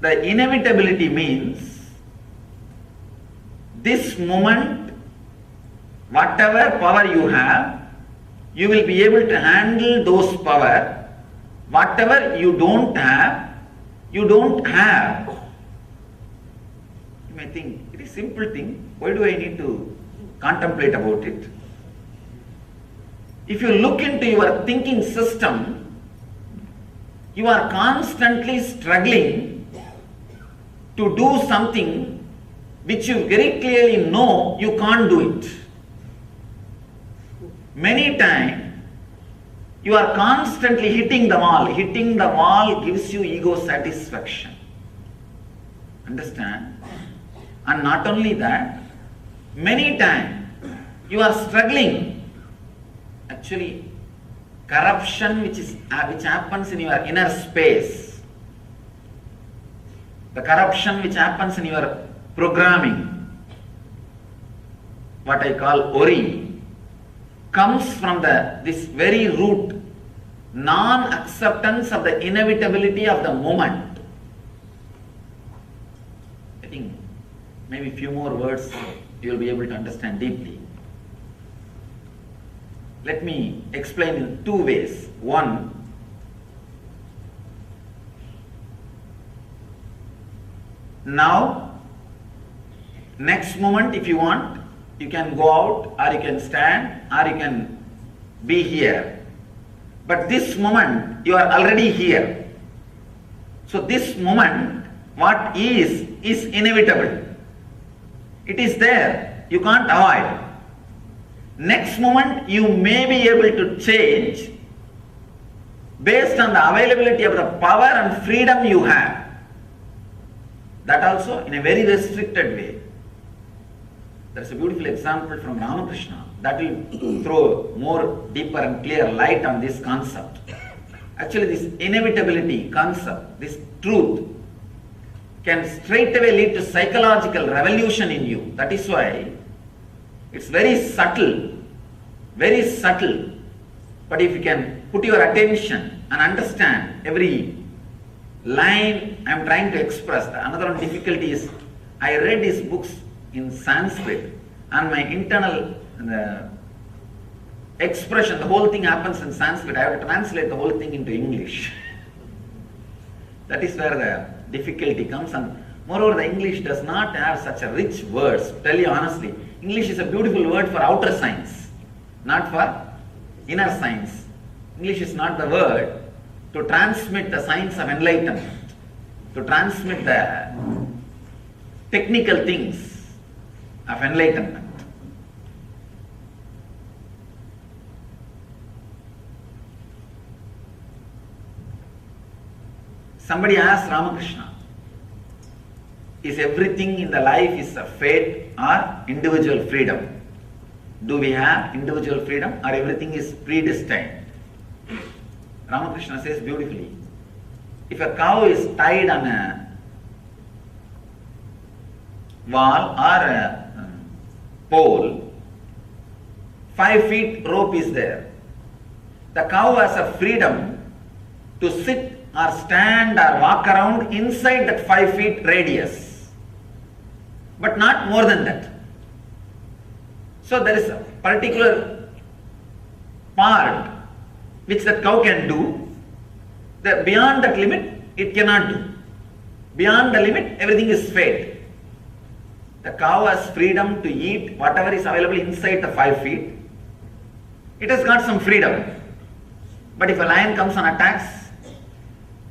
The inevitability means this moment, whatever power you have, you will be able to handle those power. Whatever you don't have, you don't have. You may think, it is a simple thing. Why do I need to contemplate about it? If you look into your thinking system, you are constantly struggling to do something which you very clearly know you can't do it. Many times, you are constantly hitting the wall. Hitting the wall gives you ego satisfaction. Understand? And not only that, many times you are struggling. Actually, corruption which happens in your inner space, the corruption which happens in your programming, what I call worry, comes from this very root, non-acceptance of the inevitability of the moment. I think maybe a few more words you will be able to understand deeply. Let me explain in two ways. One, now, next moment if you want, you can go out or you can stand or you can be here. But this moment, you are already here. So this moment, what is inevitable. It is there. You can't avoid. Next moment, you may be able to change based on the availability of the power and freedom you have. That also in a very restricted way. There is a beautiful example from Ramakrishna that will throw more deeper and clear light on this concept. Actually, this inevitability concept, this truth, can straightaway lead to psychological revolution in you. That is why it's very subtle, very subtle. But if you can put your attention and understand every line I am trying to express. Another one difficulty is I read his books in Sanskrit and my internal expression, the whole thing happens in Sanskrit. I have to translate the whole thing into English. That is where the difficulty comes, and moreover the English does not have such a rich words. Tell you honestly, English is a beautiful word for outer science, not for inner science. English is not the word to transmit the science of enlightenment, to transmit the technical things of enlightenment. Somebody asked Ramakrishna, is everything in the life is a fate or individual freedom? Do we have individual freedom or everything is predestined? Ramakrishna says beautifully, if a cow is tied on a wall or a pole, 5 feet rope is there. The cow has a freedom to sit or stand or walk around inside that 5 feet radius, but not more than that. So there is a particular part which that cow can do. Beyond that limit, it cannot do. Beyond the limit, everything is fate. The cow has freedom to eat whatever is available inside the 5 feet. It has got some freedom. But if a lion comes and attacks,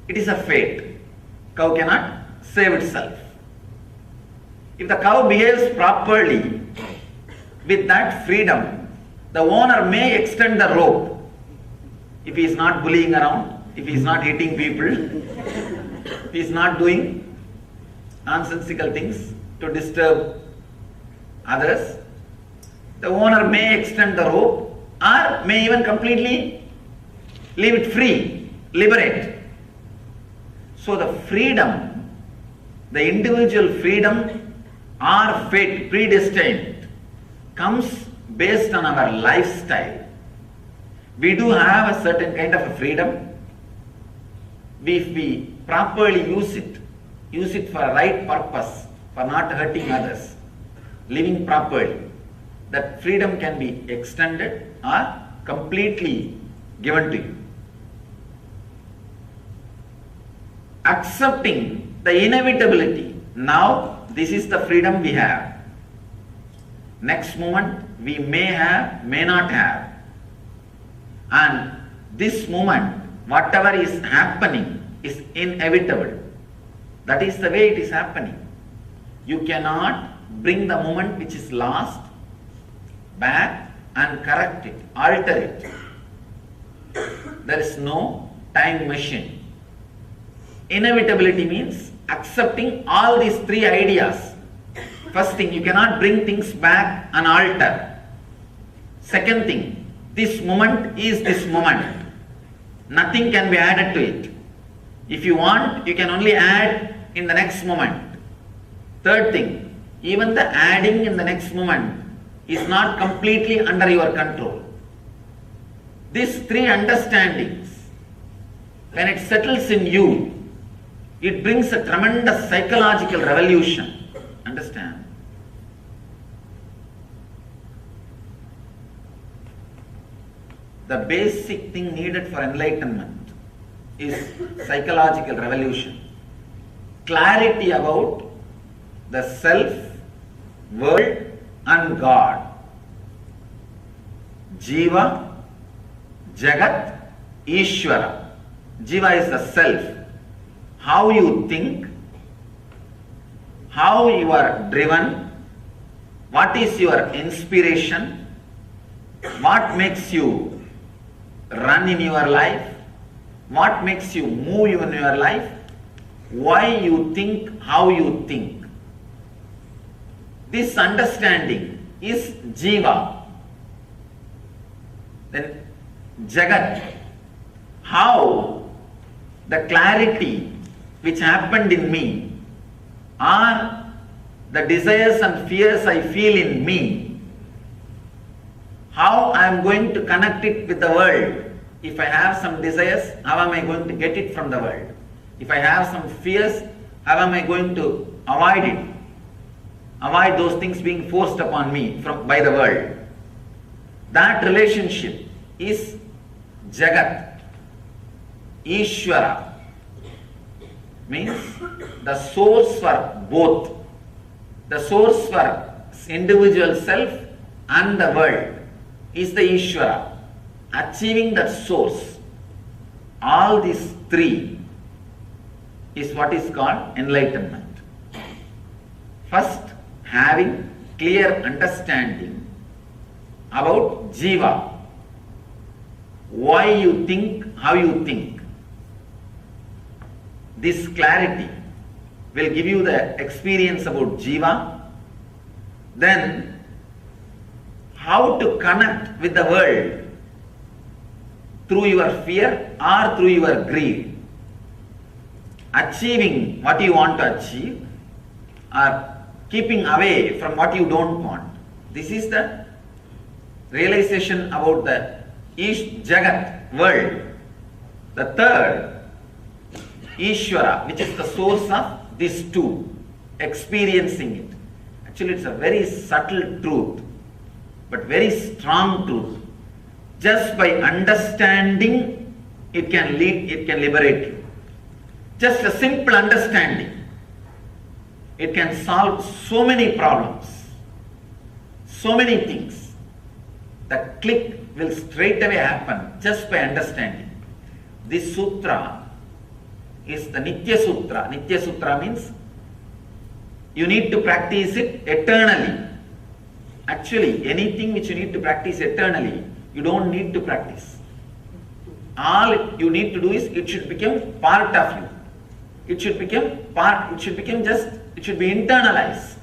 it is a fate. Cow cannot save itself. If the cow behaves properly, with that freedom, the owner may extend the rope. If he is not bullying around, if he is not hitting people, if he is not doing nonsensical things to disturb others, the owner may extend the rope or may even completely leave it free, liberate. So the freedom, the individual freedom or fate, predestined, comes based on our lifestyle. We do have a certain kind of a freedom. If we properly use it for a right purpose, for not hurting others, living properly, that freedom can be extended or completely given to you. Accepting the inevitability. Now, this is the freedom we have. Next moment, we may have, may not have. And this moment, whatever is happening, is inevitable. That is the way it is happening. You cannot bring the moment which is lost back and correct it, alter it. There is no time machine. Inevitability means accepting all these three ideas. First thing, you cannot bring things back and alter. Second thing, this moment is this moment. Nothing can be added to it. If you want, you can only add in the next moment. Third thing, even the adding in the next moment is not completely under your control. These three understandings, when it settles in you, it brings a tremendous psychological revolution. Understand? The basic thing needed for enlightenment is psychological revolution. Clarity about the self, world and God. Jiva, Jagat, Ishvara. Jiva is the self. How you think, how you are driven, what is your inspiration, what makes you run in your life, what makes you move in your life, why you think, how you think. This understanding is Jiva. Then Jagat, how the clarity which happened in me or the desires and fears I feel in me, how I am going to connect it with the world. If I have some desires, how am I going to get it from the world? If I have some fears, how am I going to avoid it? Avoid those things being forced upon me by the world. That relationship is Jagat. Ishvara means the source for both. The source for individual self and the world is the Ishvara. Achieving that source, all these three is what is called enlightenment. First, having clear understanding about Jiva, why you think, how you think. This clarity will give you the experience about Jiva. Then, how to connect with the world through your fear or through your greed. Achieving what you want to achieve or keeping away from what you don't want. This is the realization about the Jagat world. The third, Ishvara, which is the source of these two, experiencing it. Actually, it's a very subtle truth, but very strong truth. Just by understanding, it can liberate you. Just a simple understanding, it can solve so many problems, so many things. The click will straight away happen just by understanding. This sutra is the Nitya Sutra. Nitya Sutra means you need to practice it eternally. Actually, anything which you need to practice eternally, you don't need to practice. All you need to do is it should become part of you. It should be internalized.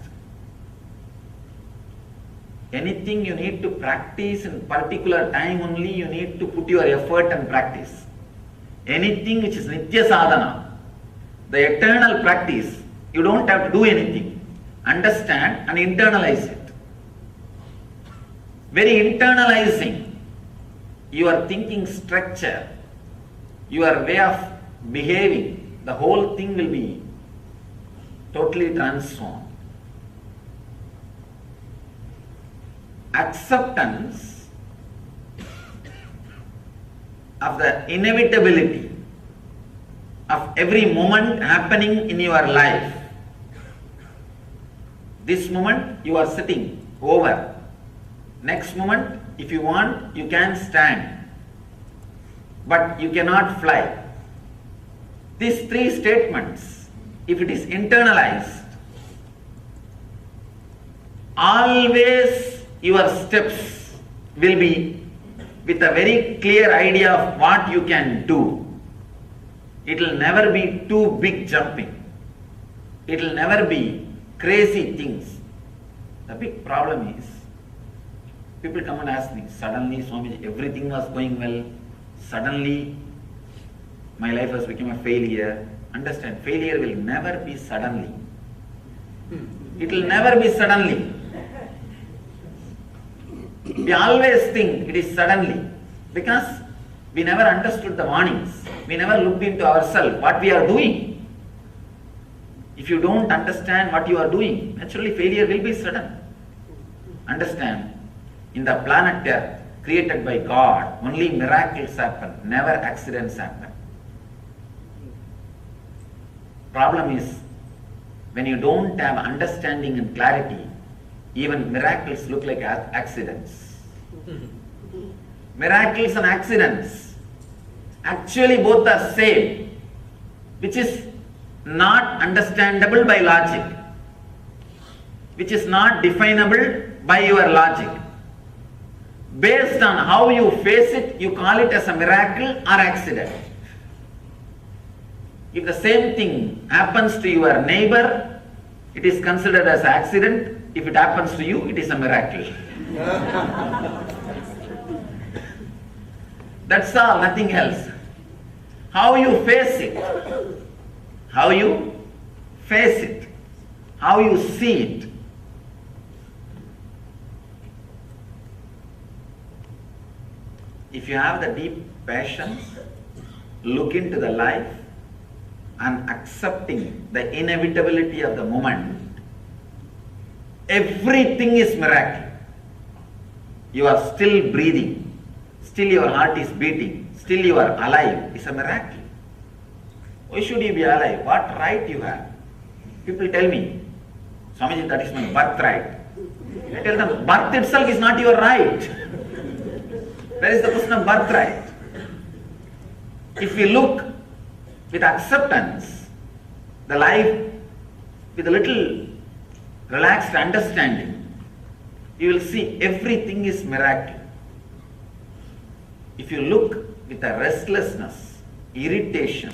Anything you need to practice in particular time only, you need to put your effort and practice. Anything which is Nitya Sadhana, the eternal practice, you don't have to do anything. Understand and internalize it. Very internalizing your thinking structure, your way of behaving, the whole thing will be totally transformed. Acceptance of the inevitability of every moment happening in your life. This moment you are sitting over. Next moment, if you want, you can stand, but you cannot fly. These three statements, if it is internalized, always your steps will be with a very clear idea of what you can do. It will never be too big jumping. It will never be crazy things. The big problem is, people come and ask me, suddenly Swamiji, everything was going well, suddenly my life has become a failure. Understand, failure will never be suddenly. It will never be suddenly. We always think it is suddenly because we never understood the warnings. We never looked into ourselves, what we are doing. If you don't understand what you are doing, naturally failure will be sudden. Understand, in the planet Earth, created by God, only miracles happen, never accidents happen. Problem is, when you don't have understanding and clarity, even miracles look like accidents. Miracles and accidents, actually both are same, which is not understandable by logic, which is not definable by your logic. Based on how you face it, you call it as a miracle or accident. If the same thing happens to your neighbor, it is considered as accident. If it happens to you, it is a miracle. That's all, nothing else. How you face it, how you face it, how you see it. If you have the deep passion, look into the life, and accepting the inevitability of the moment, everything is miracle. You are still breathing, still your heart is beating, still you are alive. It's a miracle. Why should you be alive? What right you have? People tell me, Swamiji, that is my birthright. I tell them, birth itself is not your right. Where is the question of birthright? If we look with acceptance, the life with a little relaxed understanding, you will see everything is miracle. If you look with a restlessness, irritation,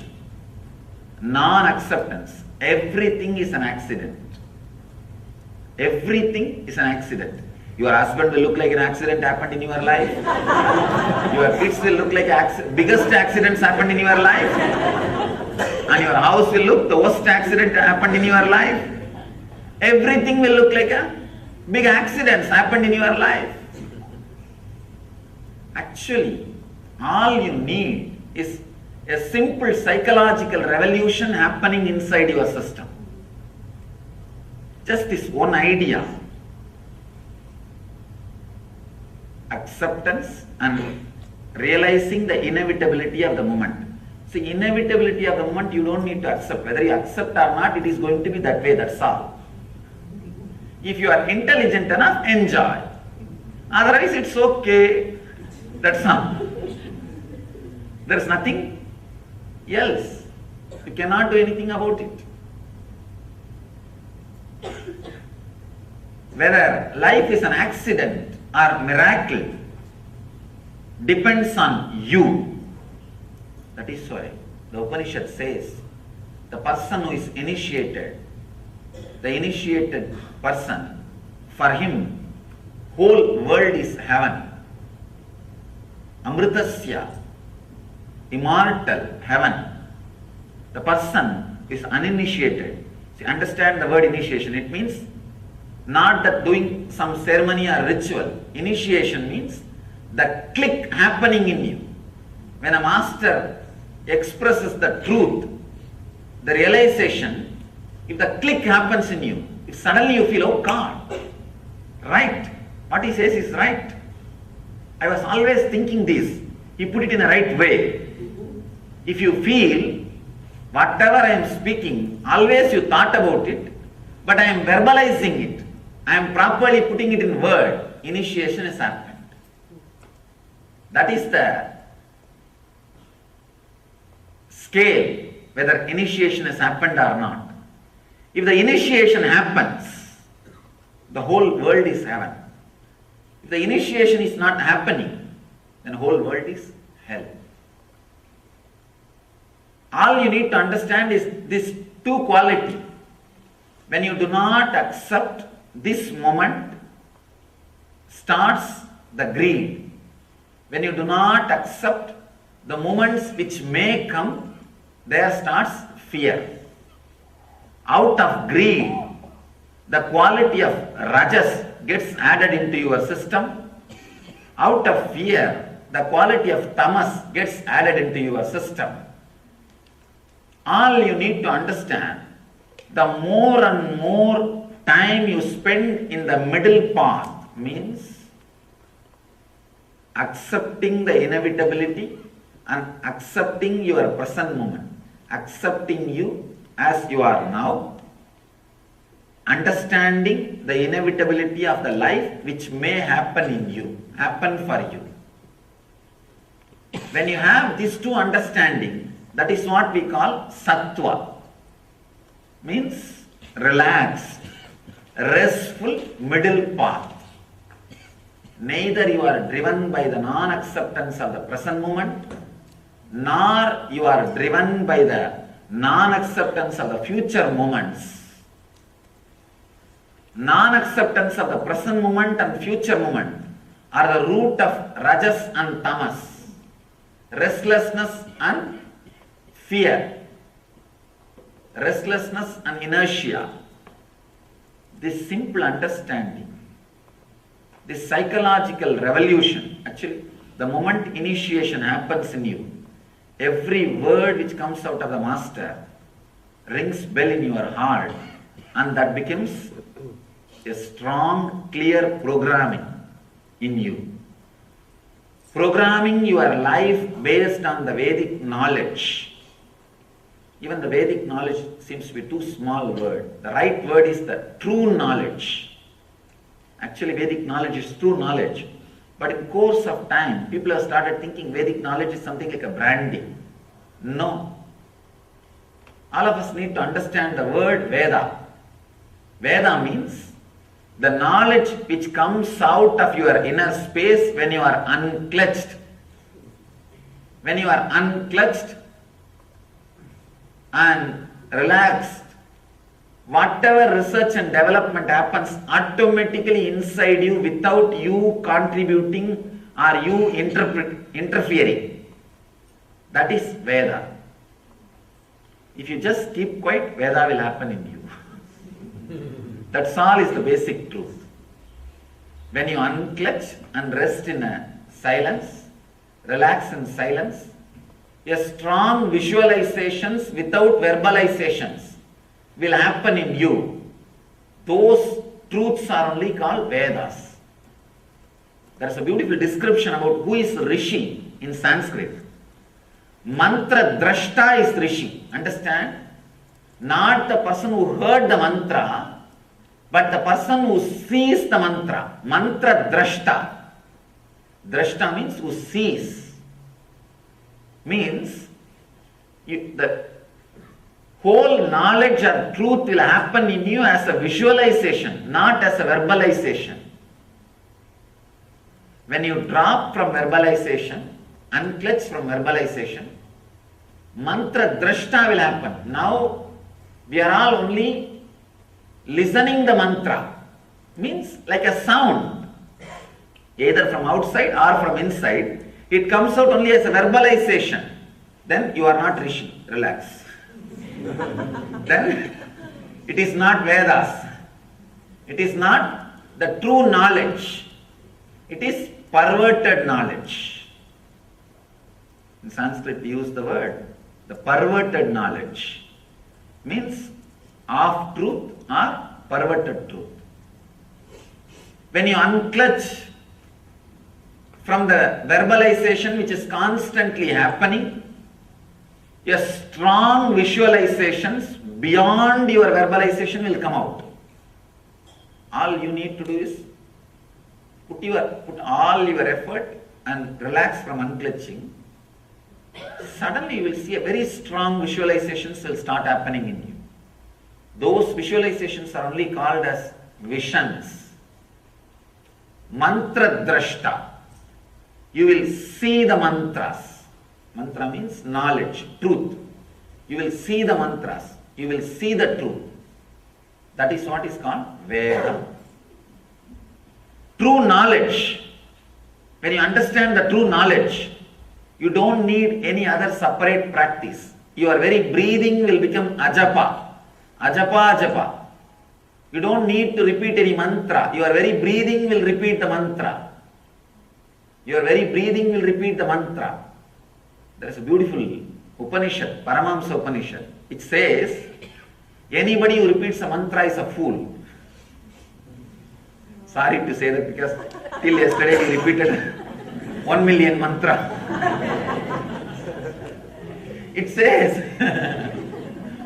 non-acceptance, everything is an accident. Everything is an accident. Your husband will look like an accident happened in your life. Your kids will look like biggest accidents happened in your life. And your house will look the worst accident happened in your life. Everything will look like a big accidents happened in your life. Actually, all you need is a simple psychological revolution happening inside your system. Just this one idea. Acceptance and realizing the inevitability of the moment. See, inevitability of the moment you don't need to accept. Whether you accept or not, it is going to be that way, that's all. If you are intelligent enough, enjoy. Otherwise, it's okay, that's all. There is nothing else. You cannot do anything about it. Whether life is an accident or miracle depends on you. That is why the Upanishad says the person who is initiated, the initiated person, for him whole world is heaven. Amritasya, immortal heaven. The person is uninitiated. See, understand the word initiation. It means not that doing some ceremony or ritual. Initiation means the click happening in you. When a master expresses the truth, the realization, if the click happens in you, if suddenly you feel, oh God, right, what he says is right. I was always thinking this. He put it in the right way. If you feel, whatever I am speaking, always you thought about it, but I am verbalizing it. I am properly putting it in word. Initiation has happened. That is the scale, whether initiation has happened or not. If the initiation happens, the whole world is heaven. If the initiation is not happening, then whole world is hell. All you need to understand is this two quality. When you do not accept this moment, starts the greed. When you do not accept the moments which may come, there starts fear. Out of greed, the quality of rajas gets added into your system. Out of fear, the quality of tamas gets added into your system. All you need to understand, the more and more time you spend in the middle path means accepting the inevitability and accepting your present moment, accepting you as you are now, understanding the inevitability of the life which may happen in you, happen for you. When you have these two understanding, that is what we call sattva, means relaxed, restful middle path. Neither you are driven by the non-acceptance of the present moment, nor you are driven by the non-acceptance of the future moments. Non-acceptance of the present moment and future moment are the root of rajas and tamas, restlessness and fear, restlessness and inertia. This simple understanding, this psychological revolution, actually the moment initiation happens in you, every word which comes out of the master rings bell in your heart, and that becomes a strong, clear programming in you. Programming your life based on the Vedic knowledge. Even the Vedic knowledge seems to be too small a word. The right word is the true knowledge. Actually, Vedic knowledge is true knowledge. But in course of time, people have started thinking Vedic knowledge is something like a brandy. No. All of us need to understand the word Veda. Veda means the knowledge which comes out of your inner space when you are unclutched. When you are unclutched and relaxed, whatever research and development happens automatically inside you without you contributing or you interfering. That is Veda. If you just keep quiet, Veda will happen in you. That's all is the basic truth. When you unclutch and rest in a silence, relax in silence, a strong visualizations without verbalizations will happen in you. Those truths are only called Vedas. There is a beautiful description about who is Rishi in Sanskrit. Mantra drashta is Rishi. Understand? Not the person who heard the mantra, but the person who sees the mantra. Mantra drashta. Drashta means who sees. Means the whole knowledge or truth will happen in you as a visualization, not as a verbalization. When you drop from verbalization, unclutch from verbalization, mantra drashta will happen. Now we are all only listening the mantra. Means like a sound, either from outside or from inside. It comes out only as a verbalization. Then you are not Rishi. Relax. Then it is not Vedas. It is not the true knowledge. It is perverted knowledge. In Sanskrit we use the word, the perverted knowledge. Means half truth or perverted truth. When you unclutch from the verbalization which is constantly happening, a strong visualizations beyond your verbalization will come out. All you need to do is put all your effort and relax from unclutching. Suddenly you will see a very strong visualizations will start happening in you. Those visualizations are only called as visions. Mantra drashta. You will see the mantras. Mantra means knowledge, truth. You will see the mantras. You will see the truth. That is what is called Veda. True knowledge. When you understand the true knowledge, you don't need any other separate practice. Your very breathing will become ajapa. Ajapa, ajapa. You don't need to repeat any mantra. Your very breathing will repeat the mantra. Your very breathing will repeat the mantra. There is a beautiful Upanishad, Paramahamsa Upanishad. It says, anybody who repeats a mantra is a fool. Sorry to say that because till yesterday we repeated 1 million mantra. It says,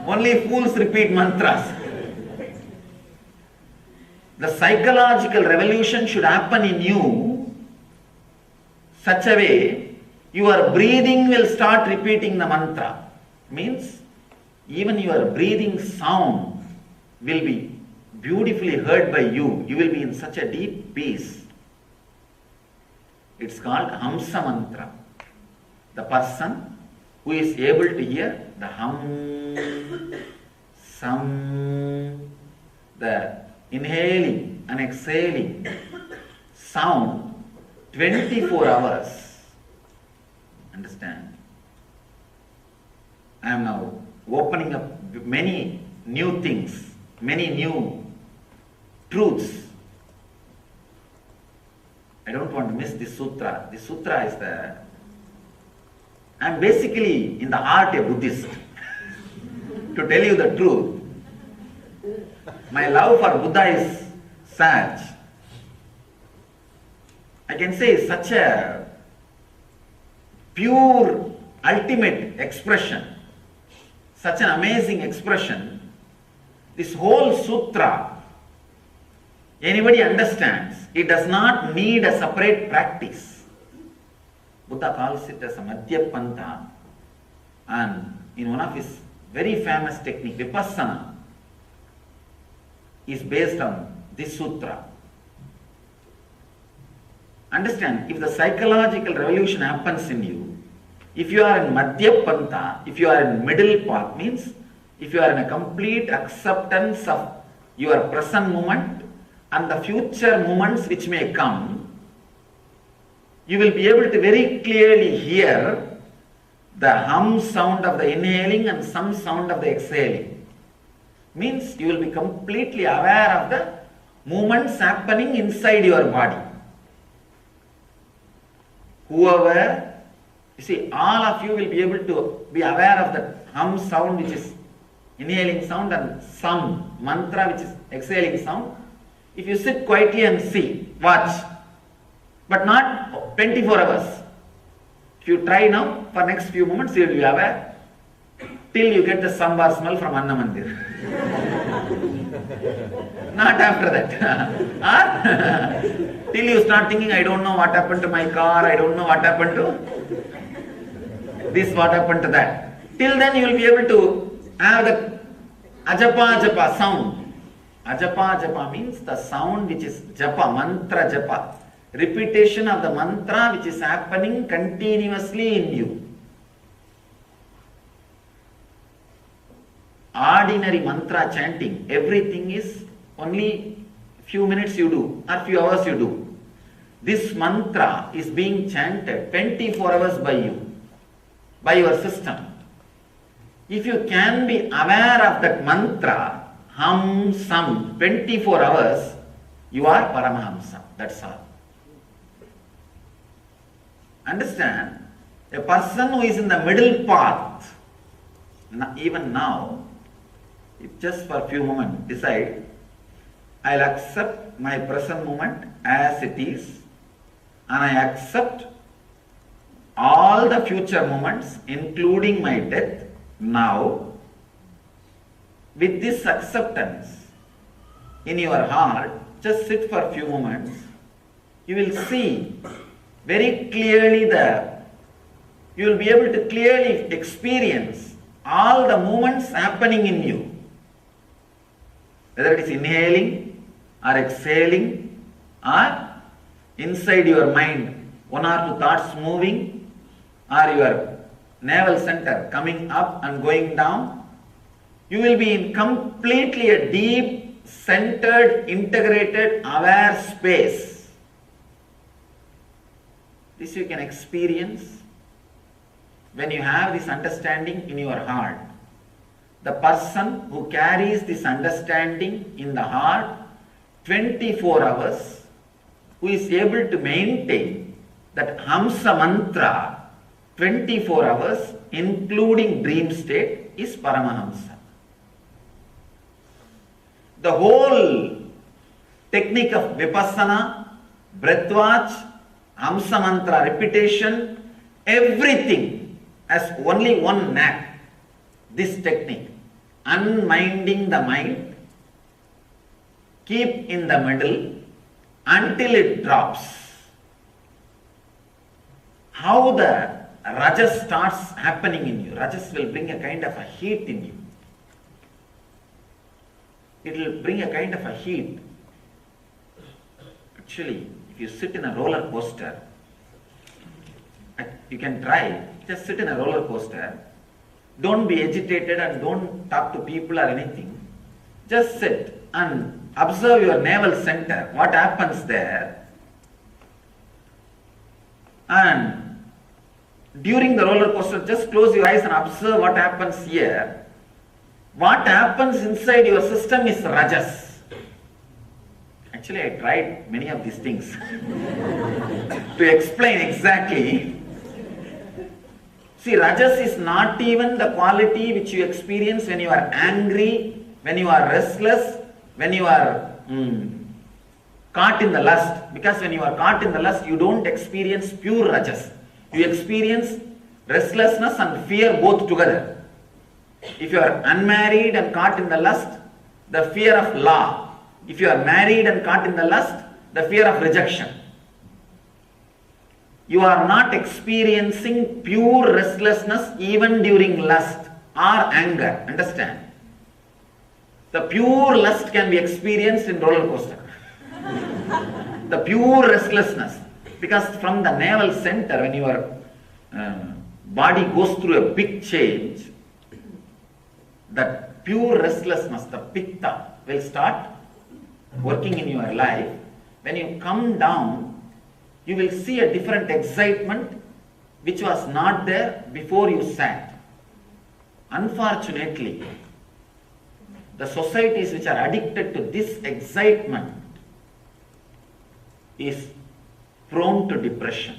only fools repeat mantras. The psychological revolution should happen in you such a way your breathing will start repeating the mantra. Means even your breathing sound will be beautifully heard by you. You will be in such a deep peace. It's called Hamsa mantra. The person who is able to hear the hum, sum, the inhaling and exhaling sound 24 hours. Understand? I am now opening up many new things, many new truths. I don't want to miss this sutra. This sutra is I am basically in the heart a Buddhist. to tell you the truth, my love for Buddha is such, I can say such a pure, ultimate expression, such an amazing expression. This whole sutra, anybody understands, it does not need a separate practice. Buddha calls it as a Madhyapanta, and in one of his very famous technique, Vipassana, is based on this sutra. Understand, if the psychological revolution happens in you, if you are in Madhyapanta, if you are in middle path, means if you are in a complete acceptance of your present moment and the future moments which may come, you will be able to very clearly hear the hum sound of the inhaling and some sound of the exhaling. Means you will be completely aware of the movements happening inside your body. Whoever, you see, all of you will be able to be aware of the hum sound, which is inhaling sound, and some mantra, which is exhaling sound. If you sit quietly and see, watch, but not 24 hours. If you try now, for next few moments, you will be aware, till you get the sambar smell from Annamandir. Not after that. Till you start thinking, I don't know what happened to my car, I don't know what happened to this, what happened to that. Till then you will be able to have the ajapa japa sound. Ajapa japa means the sound which is japa, mantra japa. Repetition of the mantra which is happening continuously in you. Ordinary mantra chanting, everything is only few minutes you do or few hours you do. This mantra is being chanted 24 hours by you, by your system. If you can be aware of that mantra, hum, sum, 24 hours, you are Paramahamsa. That's all. Understand? A person who is in the middle path, even now, if just for a few moments decide, I'll accept my present moment as it is, and I accept all the future moments, including my death, now. With this acceptance in your heart, just sit for a few moments, you will see very clearly you will be able to clearly experience all the movements happening in you. Whether it is inhaling or exhaling or inside your mind, one or two thoughts moving or your navel center coming up and going down, you will be in completely a deep, centered, integrated, aware space. This you can experience when you have this understanding in your heart. The person who carries this understanding in the heart 24 hours, who is able to maintain that Hamsa mantra 24 hours, including dream state, is Paramahamsa. The whole technique of Vipassana, breathwatch, Hamsa mantra repetition, everything has only one knack, this technique. Unminding the mind, keep in the middle until it drops. How the rajas starts happening in you, rajas will bring a kind of a heat in you. It will bring a kind of a heat. Actually, if you sit in a roller coaster, you can try, just sit in a roller coaster. Don't be agitated and don't talk to people or anything. Just sit and observe your navel center, what happens there. And during the roller coaster, just close your eyes and observe what happens here. What happens inside your system is rajas. Actually, I tried many of these things to explain exactly. See, rajas is not even the quality which you experience when you are angry, when you are restless, when you are caught in the lust. Because when you are caught in the lust, you don't experience pure rajas. You experience restlessness and fear both together. If you are unmarried and caught in the lust, the fear of law. If you are married and caught in the lust, the fear of rejection. You are not experiencing pure restlessness even during lust or anger. Understand? The pure lust can be experienced in roller coaster. The pure restlessness. Because from the navel center, when your body goes through a big change, that pure restlessness, the pitta, will start working in your life. When you come down, you will see a different excitement which was not there before you sat. Unfortunately, the societies which are addicted to this excitement is prone to depression,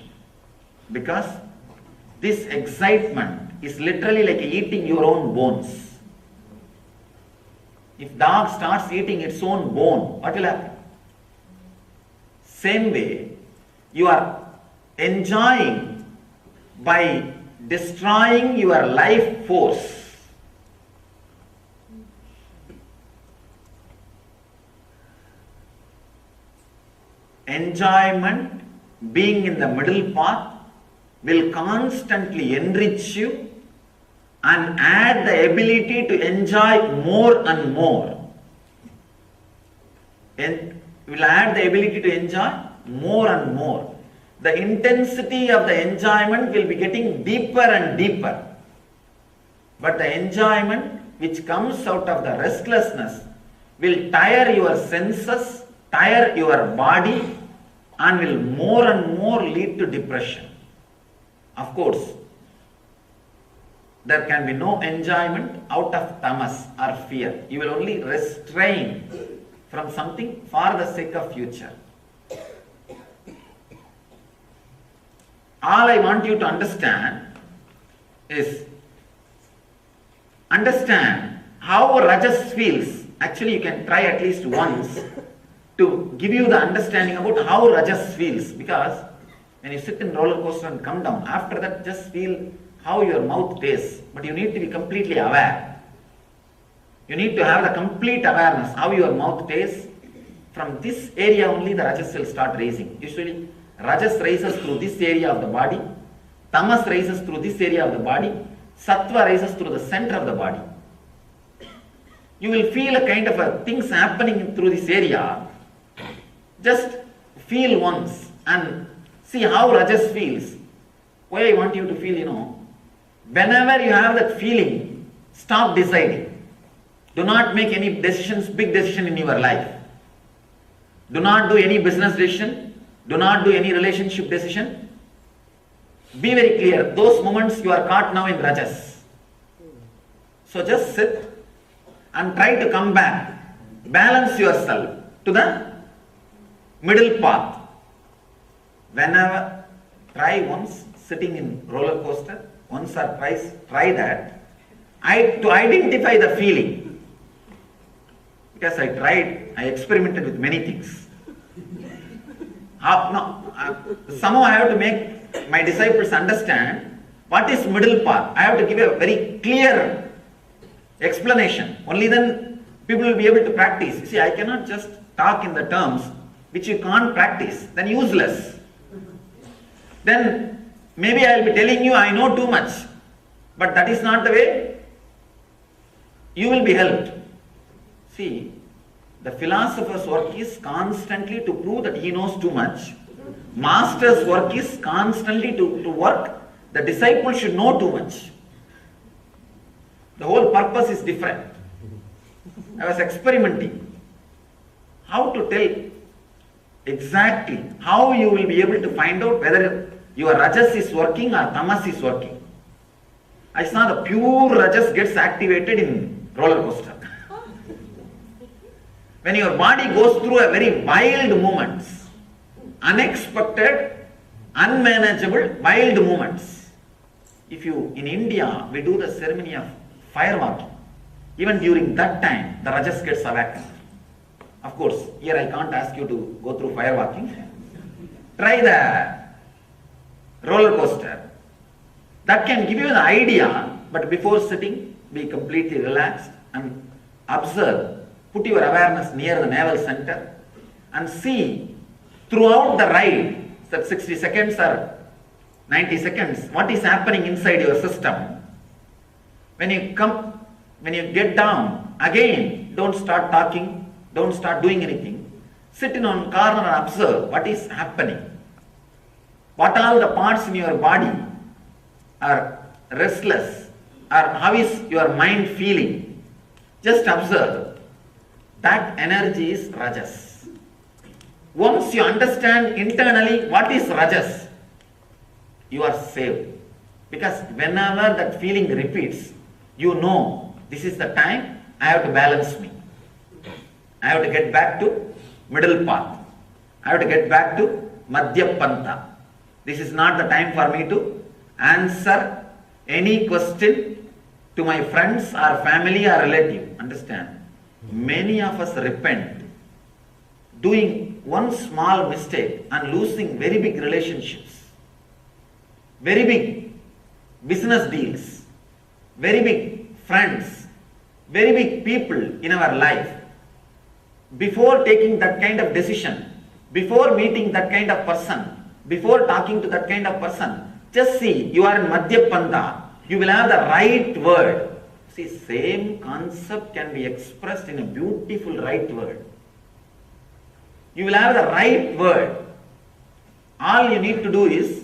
because this excitement is literally like eating your own bones. If dog starts eating its own bone, what will happen? Same way, you are enjoying by destroying your life force. Enjoyment, being in the middle path, will constantly enrich you and add the ability to enjoy more and more. And will add the ability to enjoy more and more. The intensity of the enjoyment will be getting deeper and deeper. But the enjoyment which comes out of the restlessness will tire your senses, tire your body, and will more and more lead to depression. Of course, there can be no enjoyment out of tamas or fear. You will only restrain from something for the sake of future. All I want you to understand is, understand how rajas feels. Actually, you can try at least once to give you the understanding about how rajas feels, because when you sit in roller coaster and come down, after that just feel how your mouth tastes, but you need to be completely aware. You need to have the complete awareness how your mouth tastes. From this area only the rajas will start raising. Usually rajas rises through this area of the body, tamas rises through this area of the body, sattva rises through the center of the body. You will feel a kind of a things happening through this area. Just feel once and see how rajas feels. Why I want you to feel, whenever you have that feeling, stop deciding. Do not make any decisions, big decision in your life. Do not do any business decision. Do not do any relationship decision. Be very clear. Those moments you are caught now in rajas. So just sit and try to come back. Balance yourself to the middle path. Whenever, try once sitting in roller coaster, once or twice, try that. To identify the feeling. Because I tried, I experimented with many things. Somehow I have to make my disciples understand what is middle path. I have to give a very clear explanation. Only then people will be able to practice. You see, I cannot just talk in the terms which you can't practice, then useless. Then maybe I will be telling you I know too much, but that is not the way you will be helped. See, the philosopher's work is constantly to prove that he knows too much. Master's work is constantly to work. The disciple should know too much. The whole purpose is different. I was experimenting how to tell exactly how you will be able to find out whether your rajas is working or tamas is working. I saw the pure rajas gets activated in roller coaster. When your body goes through a very wild movements, unexpected, unmanageable, wild movements, if you, in India, we do the ceremony of fire walking. Even during that time, the Rajas gets awakened. Of course, here I can't ask you to go through fire walking. Try the roller coaster. That can give you the idea, but before sitting, be completely relaxed and observe. Put your awareness near the navel center and see throughout the ride, that 60 seconds or 90 seconds, what is happening inside your system. When you get down, again, don't start talking, don't start doing anything. Sit in on corner and observe what is happening. What all the parts in your body are restless, or how is your mind feeling. Just observe. That energy is Rajas. Once you understand internally what is Rajas, you are saved. Because whenever that feeling repeats, you know this is the time I have to balance me. I have to get back to middle path. I have to get back to Madhya Pantha. This is not the time for me to answer any question to my friends or family or relative. Understand? Many of us repent doing one small mistake and losing very big relationships, very big business deals, very big friends, very big people in our life. Before taking that kind of decision, before meeting that kind of person, before talking to that kind of person, just see, you are in Madhya Pantha, you will have the right word. See, same concept can be expressed in a beautiful right word. You will have the right word. All you need to do is,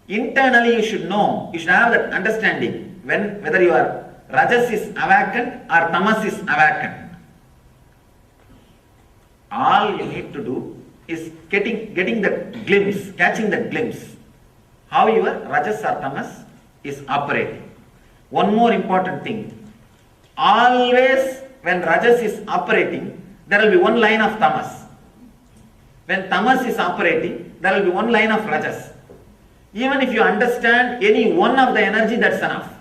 internally you should know, you should have that understanding, whether your Rajas is awakened or Tamas is awakened. All you need to do is getting the glimpse, catching the glimpse, how your Rajas or Tamas is operating. One more important thing, always when Rajas is operating, there will be one line of Tamas. When Tamas is operating, there will be one line of Rajas. Even if you understand any one of the energy, that's enough.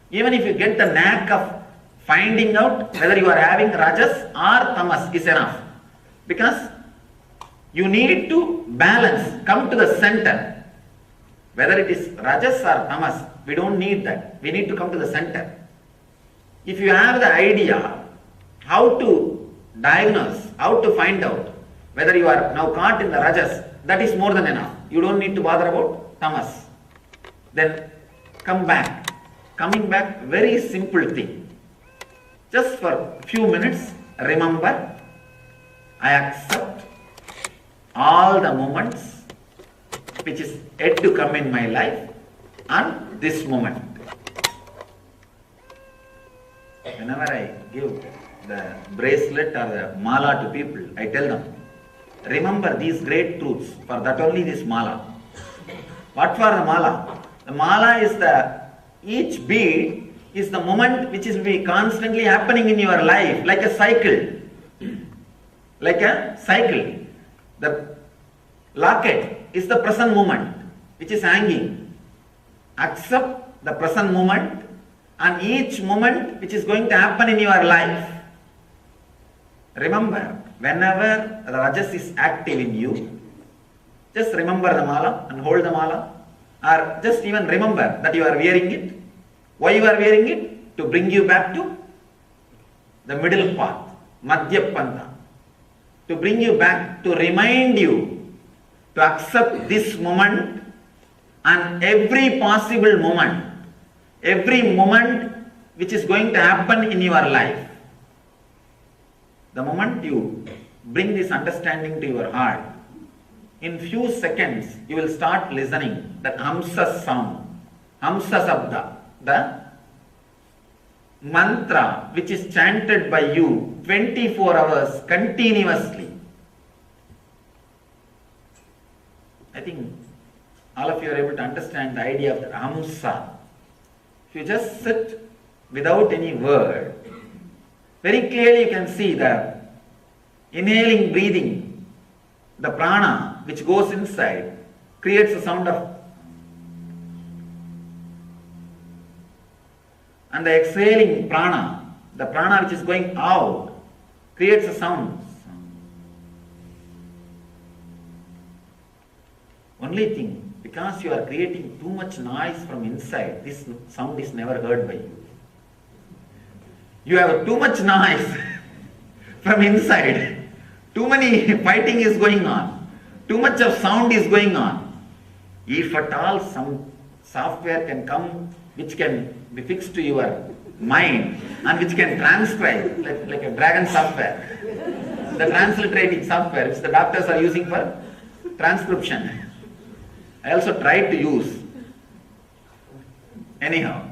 Even if you get the knack of finding out whether you are having Rajas or Tamas is enough. Because you need to balance, come to the center. Whether it is Rajas or Tamas, we don't need that. We need to come to the center. If you have the idea how to diagnose, how to find out whether you are now caught in the Rajas, that is more than enough. You don't need to bother about Tamas. Then come back. Coming back, very simple thing. Just for a few minutes, remember, I accept all the moments which is yet to come in my life and this moment. Whenever I give the bracelet or the mala to people, I tell them, remember these great truths, for that only this mala. What for the mala? The mala is each bead is the moment which is be constantly happening in your life, like a cycle. Like a cycle. The locket is the present moment which is hanging. Accept the present moment and each moment which is going to happen in your life. Remember, whenever the Rajas is active in you, just remember the mala and hold the mala, or just even remember that you are wearing it. Why you are wearing it? To bring you back to the middle path, Madhya Pantha. To bring you back, to remind you to accept this moment and every possible moment, every moment which is going to happen in your life. The moment you bring this understanding to your heart, in few seconds you will start listening that Hamsa sound, Hamsa Sabda, the mantra which is chanted by you 24 hours continuously. I think all of you are able to understand the idea of the Hamsa. If you just sit without any word, very clearly you can see the inhaling, breathing, the prana which goes inside creates a sound of And the exhaling prana, the prana which is going out, creates a sound. Only thing, because you are creating too much noise from inside, this sound is never heard by you. You have too much noise from inside. Too many fighting is going on. Too much of sound is going on. If at all some software can come which can be fixed to your mind and which can transcribe, like a dragon software, the transliterating software which the doctors are using for transcription. I also tried to use. Anyhow.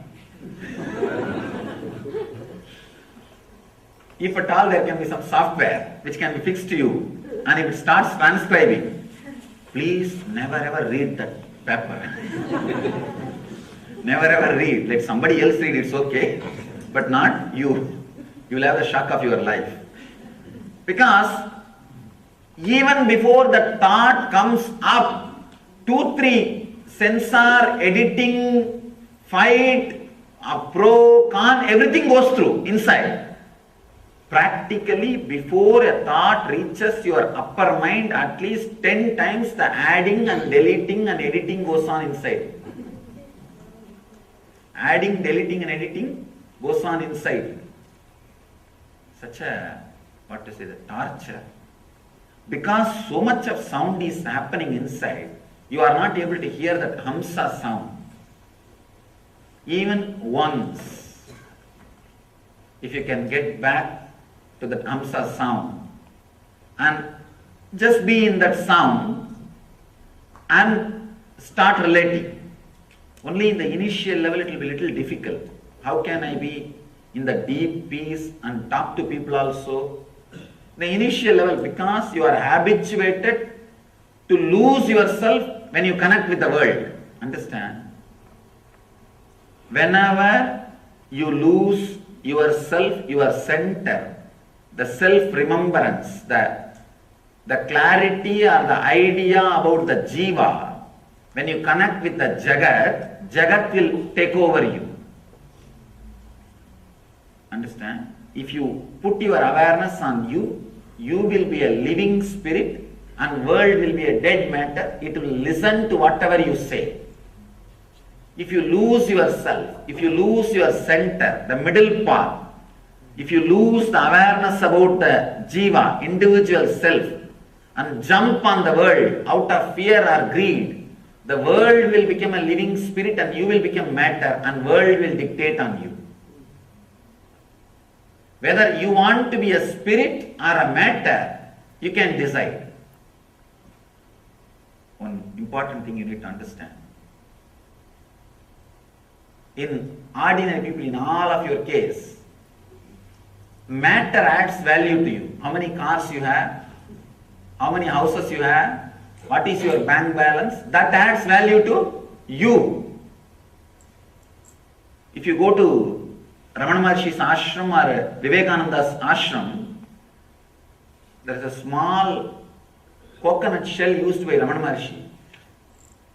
If at all there can be some software which can be fixed to you, and if it starts transcribing, please never ever read that paper. Never ever read. Let somebody else read, it's okay, but not you. You will have the shock of your life. Because even before the thought comes up, 2-3 censor, editing, fight, pro, con, everything goes through inside. Practically, before a thought reaches your upper mind, at least 10 times the adding and deleting and editing goes on inside. Adding, deleting and editing goes on inside. Such a, the torture. Because so much of sound is happening inside, you are not able to hear that hamsa sound. Even once, if you can get back to that hamsa sound and just be in that sound and start relating. Only in the initial level it will be little difficult. How can I be in the deep peace and talk to people also? The initial level, because you are habituated to lose yourself when you connect with the world. Understand? Whenever you lose yourself, your center, the self-remembrance, the clarity or the idea about the jiva, when you connect with the Jagat, Jagat will take over you. Understand? If you put your awareness on you, you will be a living spirit and world will be a dead matter. It will listen to whatever you say. If you lose yourself, if you lose your center, the middle path, if you lose the awareness about the jiva, individual self, and jump on the world out of fear or greed, the world will become a living spirit and you will become matter and world will dictate on you. Whether you want to be a spirit or a matter, you can decide. One important thing you need to understand. In ordinary people, in all of your case, matter adds value to you. How many cars you have, how many houses you have, what is your bank balance, that adds value to you. If you go to Ramana Maharshi's ashram or Vivekananda's ashram, there is a small coconut shell used by Ramana Maharshi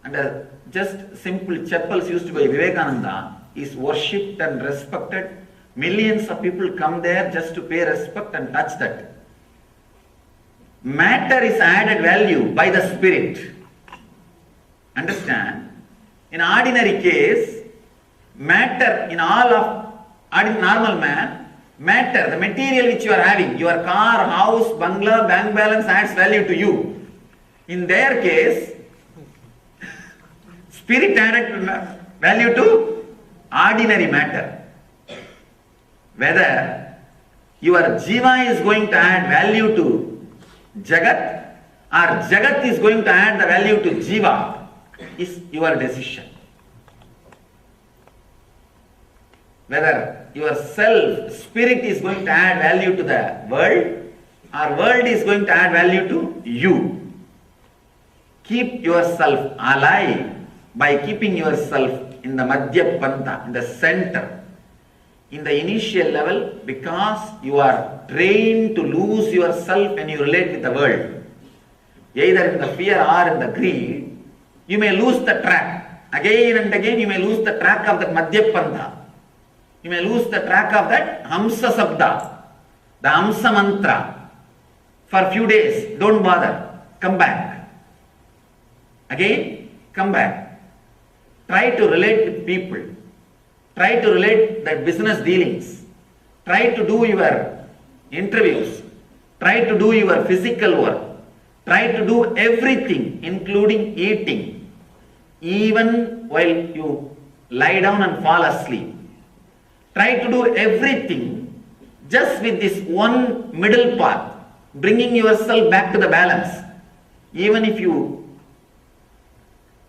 and just simple chappals used by Vivekananda is worshipped and respected. Millions of people come there just to pay respect and touch that. Matter is added value by the spirit. Understand? In ordinary case, matter in all of normal man, matter, the material which you are having, your car, house, bungalow, bank balance adds value to you. In their case, spirit added value to ordinary matter. Whether your jiva is going to add value to Jagat or Jagat is going to add the value to jiva is your decision. Whether your self, spirit is going to add value to the world or world is going to add value to you. Keep yourself alive by keeping yourself in the Madhya Pantha, in the center. In the initial level, because you are trained to lose yourself when you relate with the world, either in the fear or in the greed, you may lose the track. Again and again you may lose the track of the Madhya Pantha. You may lose the track of that Hamsa Sabda, the Hamsa Mantra. For a few days, don't bother. Come back. Again, come back. Try to relate with people. Try to relate the business dealings. Try to do your interviews. Try to do your physical work. Try to do everything, including eating, even while you lie down and fall asleep. Try to do everything just with this one middle path, bringing yourself back to the balance. Even if you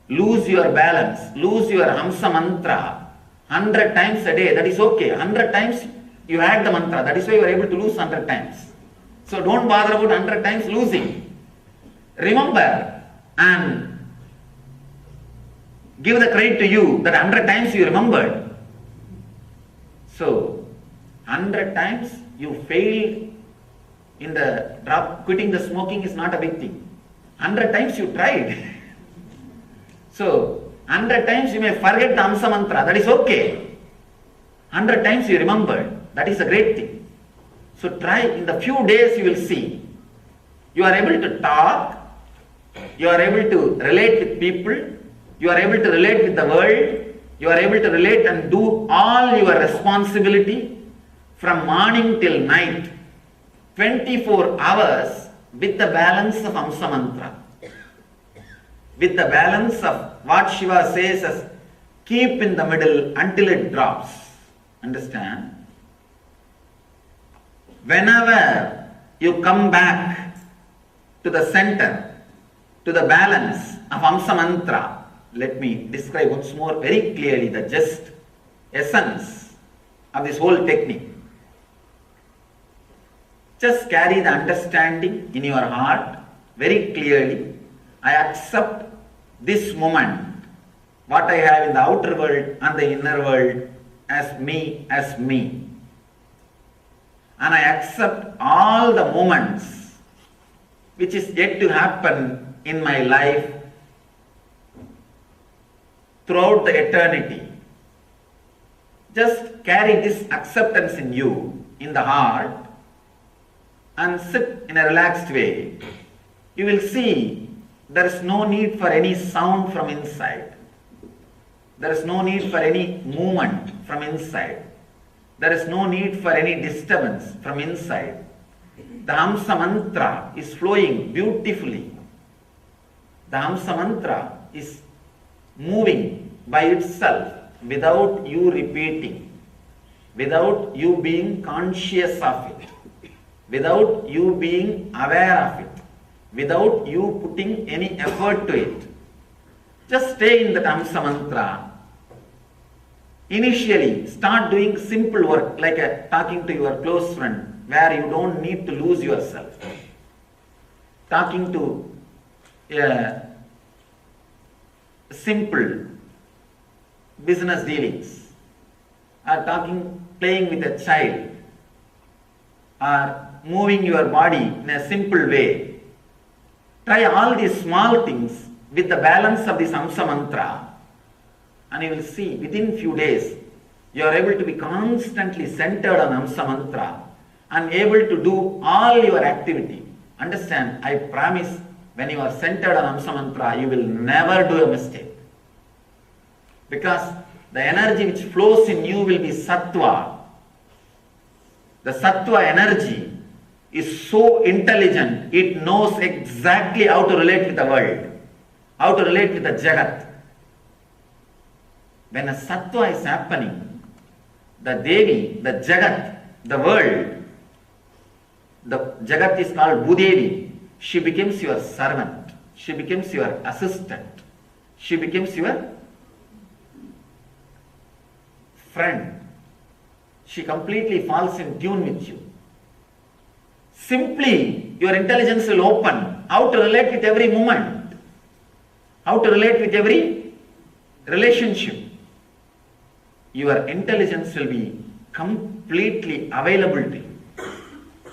lose your balance, lose your Hamsa mantra 100 times a day, that is okay. 100 times you had the mantra, that is why you are able to lose 100 times. So don't bother about 100 times losing. Remember and give the credit to you that 100 times you remembered. So 100 times you failed in the quitting the smoking is not a big thing. 100 times you tried. So 100 times you may forget the Hamsa mantra, that is okay. 100 times you remembered, that is a great thing. So try, in the few days you will see, you are able to talk, you are able to relate with people, you are able to relate with the world, you are able to relate and do all your responsibility from morning till night, 24 hours with the balance of Hamsa mantra. With the balance of what Shiva says as keep in the middle until it drops. Understand? Whenever you come back to the center, to the balance of Hamsa mantra, let me describe once more very clearly the just essence of this whole technique. Just carry the understanding in your heart very clearly. I accept this moment, what I have in the outer world and the inner world, as me. And I accept all the moments which is yet to happen in my life throughout the eternity. Just carry this acceptance in you, in the heart, and sit in a relaxed way. You will see there is no need for any sound from inside. There is no need for any movement from inside. There is no need for any disturbance from inside. The Hamsa mantra is flowing beautifully. The Hamsa mantra is moving by itself without you repeating, without you being conscious of it, without you being aware of it, without you putting any effort to it. Just stay in the Hamsa mantra. Initially, start doing simple work like talking to your close friend where you don't need to lose yourself. Talking to simple business dealings, or playing with a child, or moving your body in a simple way. Try all these small things with the balance of this Hamsa mantra, and you will see within few days you are able to be constantly centered on Hamsa mantra and able to do all your activity. Understand, I promise, when you are centered on Hamsa mantra, you will never do a mistake. Because the energy which flows in you will be sattva. The sattva energy is so intelligent, it knows exactly how to relate with the world, how to relate with the jagat. When a sattva is happening, the Devi, the jagat, the world, the jagat is called Bhudevi. She becomes your servant, she becomes your assistant, she becomes your friend. She completely falls in tune with you. Simply, your intelligence will open how to relate with every moment, how to relate with every relationship. Your intelligence will be completely available to you.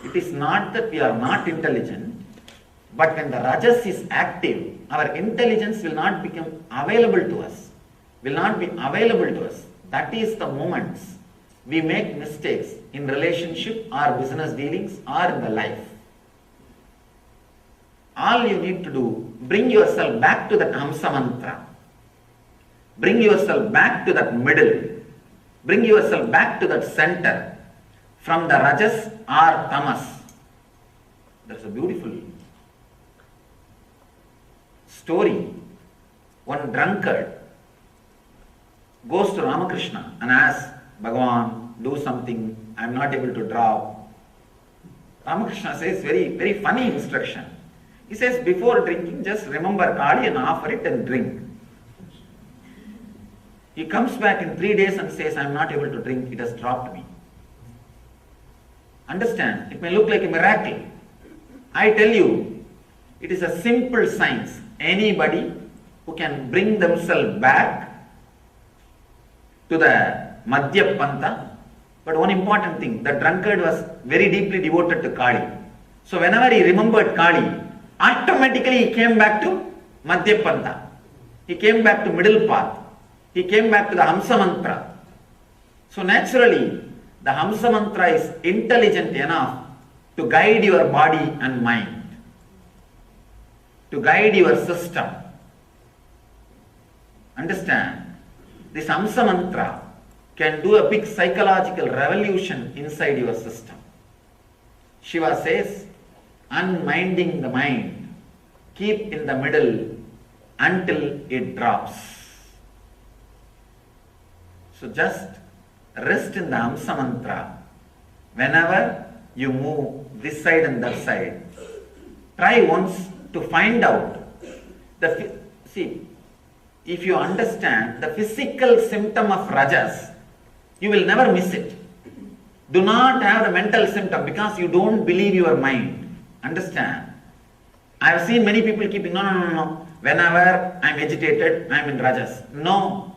It is not that we are not intelligent, but when the rajas is active, our intelligence will not become available to us, will not be available to us. That is the moments we make mistakes in relationship or business dealings or in the life. All you need to do, bring yourself back to that Hamsa mantra. Bring yourself back to that middle. Bring yourself back to that center. From the Rajas or Tamas. That's a beautiful story. One drunkard goes to Ramakrishna and asks, Bhagwan, do something, I am not able to drop. Ramakrishna says, very funny instruction. He says, before drinking, just remember Kali and offer it and drink. He comes back in 3 days and says, I am not able to drink, it has dropped me. Understand, it may look like a miracle. I tell you, it is a simple science. Anybody who can bring themselves back to the Madhya Pantha. But one important thing, the drunkard was very deeply devoted to Kali. So whenever he remembered Kali, automatically he came back to Madhya Pantha. He came back to middle path. He came back to the Hamsa mantra. So naturally, the Hamsa mantra is intelligent enough to guide your body and mind, to guide your system. Understand? This Hamsa mantra can do a big psychological revolution inside your system. Shiva says, unminding the mind, keep in the middle until it drops. So just rest in the Hamsa mantra. Whenever you move this side and that side, try once to find out if you understand the physical symptom of Rajas, you will never miss it. Do not have the mental symptom because you don't believe your mind. Understand? I have seen many people keeping, no. Whenever I am agitated, I am in Rajas. No.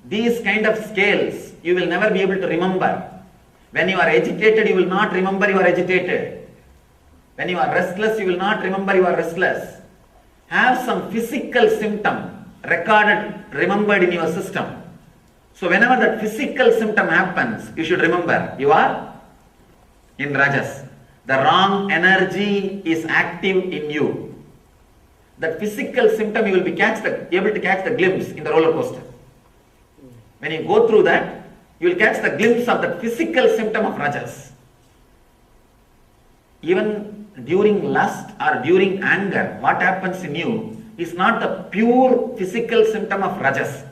These kind of scales, you will never be able to remember. When you are agitated, you will not remember you are agitated. When you are restless, you will not remember you are restless. Have some physical symptom remembered in your system. So whenever that physical symptom happens, you should remember you are in Rajas. The wrong energy is active in you. That physical symptom, you will be able to catch the glimpse in the roller coaster. When you go through that, you will catch the glimpse of the physical symptom of Rajas. Even during lust or during anger, what happens in you is not the pure physical symptom of Rajas.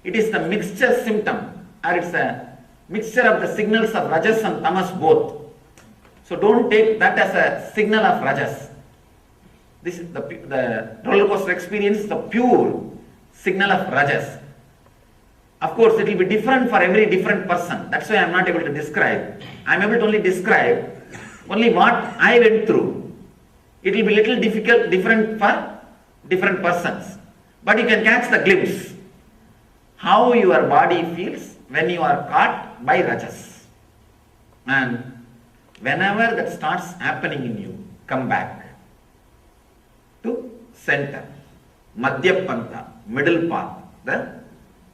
It is the mixture symptom, or it's a mixture of the signals of Rajas and Tamas both. So don't take that as a signal of Rajas. This is the roller coaster experience is the pure signal of Rajas. Of course, it will be different for every different person. That's why I am not able to describe. I am able to only describe only what I went through. It will be little different for different persons. But you can catch the glimpse. How your body feels when you are caught by Rajas. And whenever that starts happening in you, come back to center, Madhya Pantha, middle path, the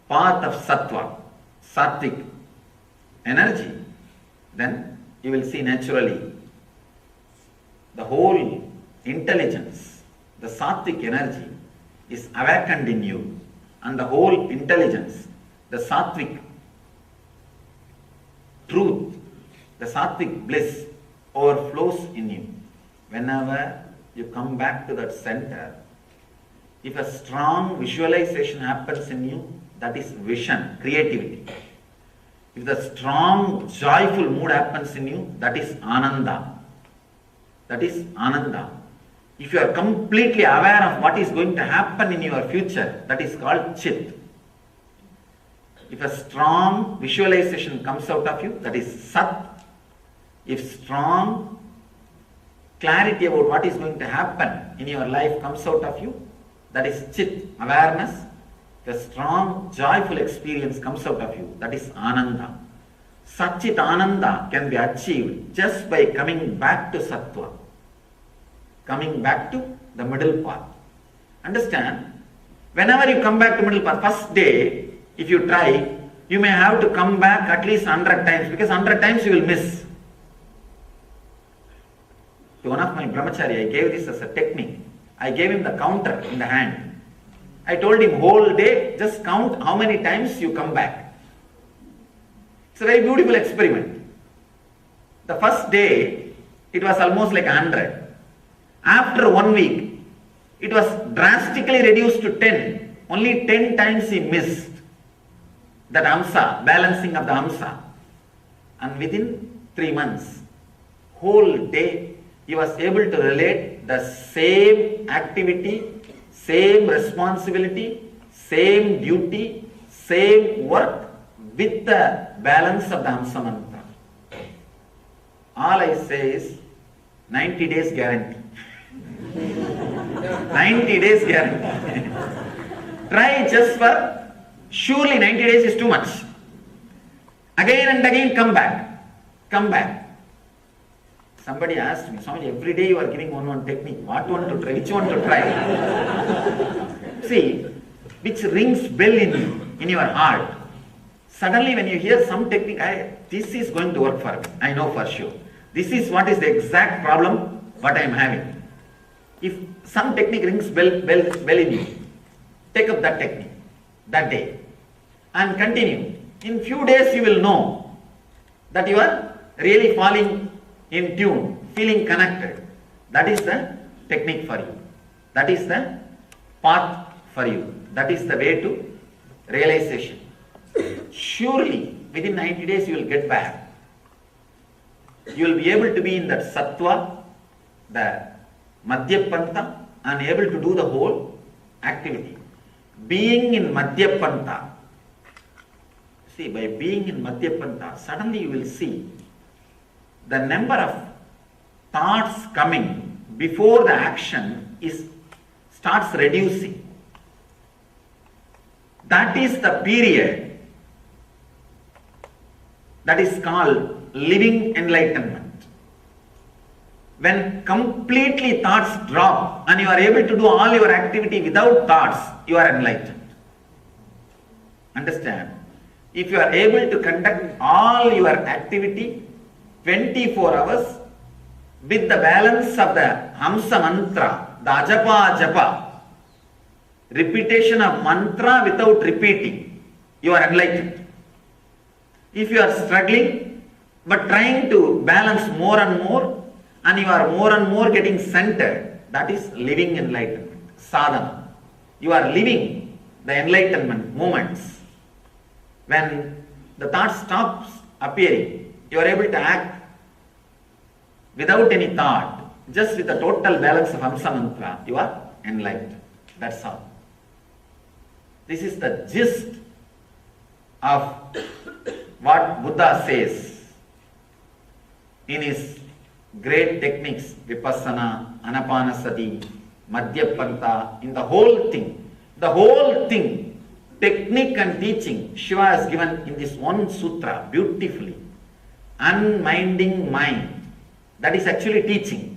path of Sattva, Sattvic energy. Then you will see naturally the whole intelligence, the Sattvic energy is awakened in you. And the whole intelligence, the Sattvic truth, the Sattvic bliss overflows in you. Whenever you come back to that center, if a strong visualization happens in you, that is vision, creativity. If the strong, joyful mood happens in you, that is Ananda. That is Ananda. If you are completely aware of what is going to happen in your future, that is called Chit. If a strong visualization comes out of you, that is Sat. If strong clarity about what is going to happen in your life comes out of you, that is Chit, awareness. If a strong, joyful experience comes out of you, that is Ananda. Satchit Ananda can be achieved just by coming back to Sattva. Coming back to the middle path. Understand? Whenever you come back to middle path, first day, if you try, you may have to come back at least 100 times, because 100 times you will miss. To one of my brahmachari, I gave this as a technique. I gave him the counter in the hand. I told him, whole day, just count how many times you come back. It's a very beautiful experiment. The first day, it was almost like 100. After 1 week, it was drastically reduced to 10. Only 10 times he missed that hamsa, balancing of the hamsa. And within 3 months, whole day, he was able to relate the same activity, same responsibility, same duty, same work with the balance of the hamsa mantra. All I say is 90 days guarantee. 90 days guarantee. Try just for, surely 90 days is too much. Again and again come back. Come back. Somebody asked me, Swami, every day you are giving one technique. What one to try? Which one to try? See, which rings bell in your heart. Suddenly when you hear some technique, this is going to work for me. I know for sure. This is what is the exact problem what I am having. If some technique rings bell in you, take up that technique that day and continue. In few days you will know that you are really falling in tune, feeling connected. That is the technique for you. That is the path for you. That is the way to realization. Surely within 90 days you will get back. You will be able to be in that sattva, the madhyapanta, and able to do the whole activity. Being in madhyapanta, see, by being in madhyapanta, suddenly you will see the number of thoughts coming before the action starts reducing. That is the period that is called living enlightenment. When completely thoughts drop and you are able to do all your activity without thoughts, you are enlightened. Understand? If you are able to conduct all your activity 24 hours with the balance of the hamsa mantra, the ajapa japa, repetition of mantra without repeating, you are enlightened. If you are struggling but trying to balance more and more, and you are more and more getting centered, that is living enlightenment, sadhana. You are living the enlightenment moments. When the thought stops appearing, you are able to act without any thought, just with the total balance of hamsa mantra, you are enlightened. That's all. This is the gist of what Buddha says in his great techniques, vipassana, anapanasati, madhyapanta, in the whole thing, technique and teaching, Shiva has given in this one sutra beautifully. Unminding mind. That is actually teaching.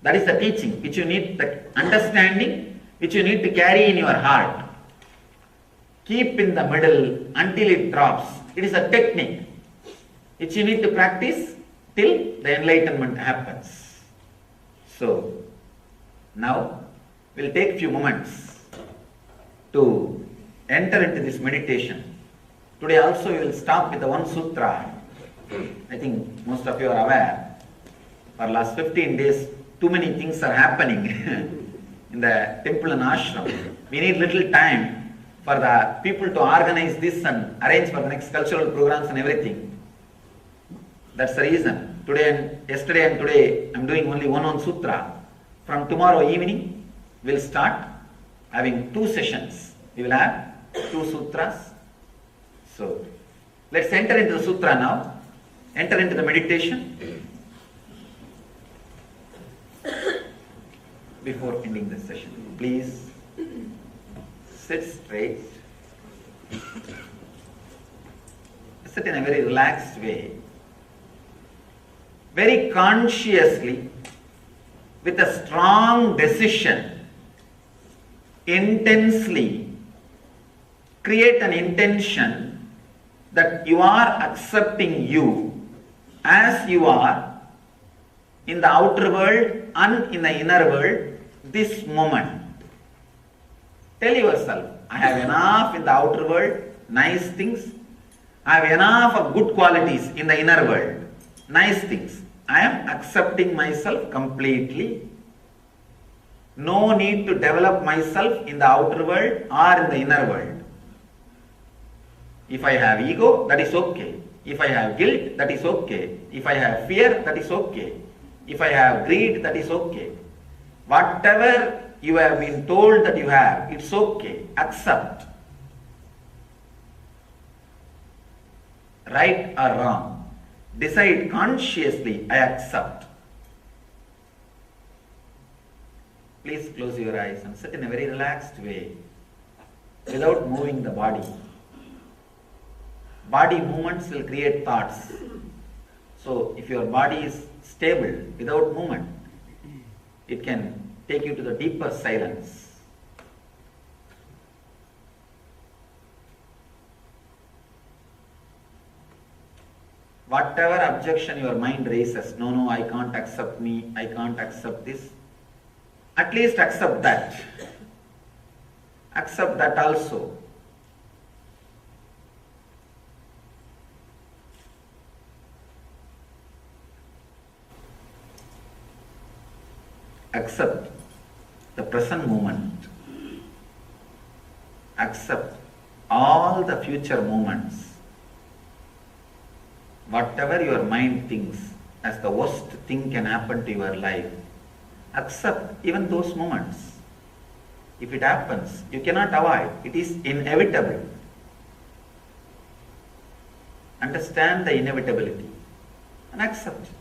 That is the teaching which you need, the understanding which you need to carry in your heart. Keep in the middle until it drops. It is a technique which you need to practice till the enlightenment happens. So, now we will take few moments to enter into this meditation. Today also we will start with the one sutra. I think most of you are aware, for last 15 days too many things are happening in the temple and ashram. We need little time for the people to organize this and arrange for the next cultural programs and everything. That's the reason. Yesterday and today, I am doing only one sutra. From tomorrow evening, we will start having 2 sessions. We will have 2 sutras. So, let's enter into the sutra now. Enter into the meditation before ending the session. Please sit straight. Sit in a very relaxed way. Very consciously, with a strong decision, intensely create an intention that you are accepting you as you are in the outer world and in the inner world this moment. Tell yourself, I have enough in the outer world, nice things. I have enough of good qualities in the inner world, nice things. I am accepting myself completely. No need to develop myself in the outer world or in the inner world. If I have ego, that is okay. If I have guilt, that is okay. If I have fear, that is okay. If I have greed, that is okay. Whatever you have been told that you have, it's okay. Accept. Right or wrong. Decide consciously, I accept. Please close your eyes and sit in a very relaxed way without moving the body. Body movements will create thoughts. So if your body is stable without movement, it can take you to the deeper silence. Whatever objection your mind raises, no, I can't accept me, I can't accept this, at least accept that. Accept that also. Accept the present moment. Accept all the future moments. Whatever your mind thinks as the worst thing can happen to your life, accept even those moments. If it happens, you cannot avoid. It is inevitable. Understand the inevitability and accept it.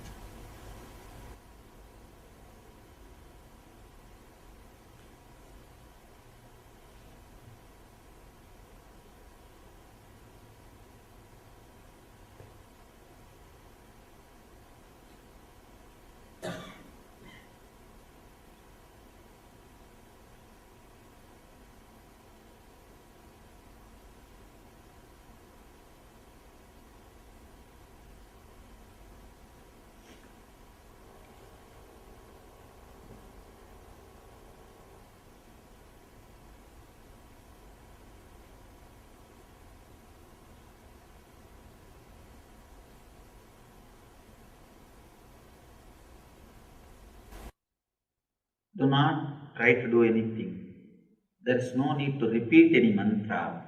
Do not try to do anything. There is no need to repeat any mantra.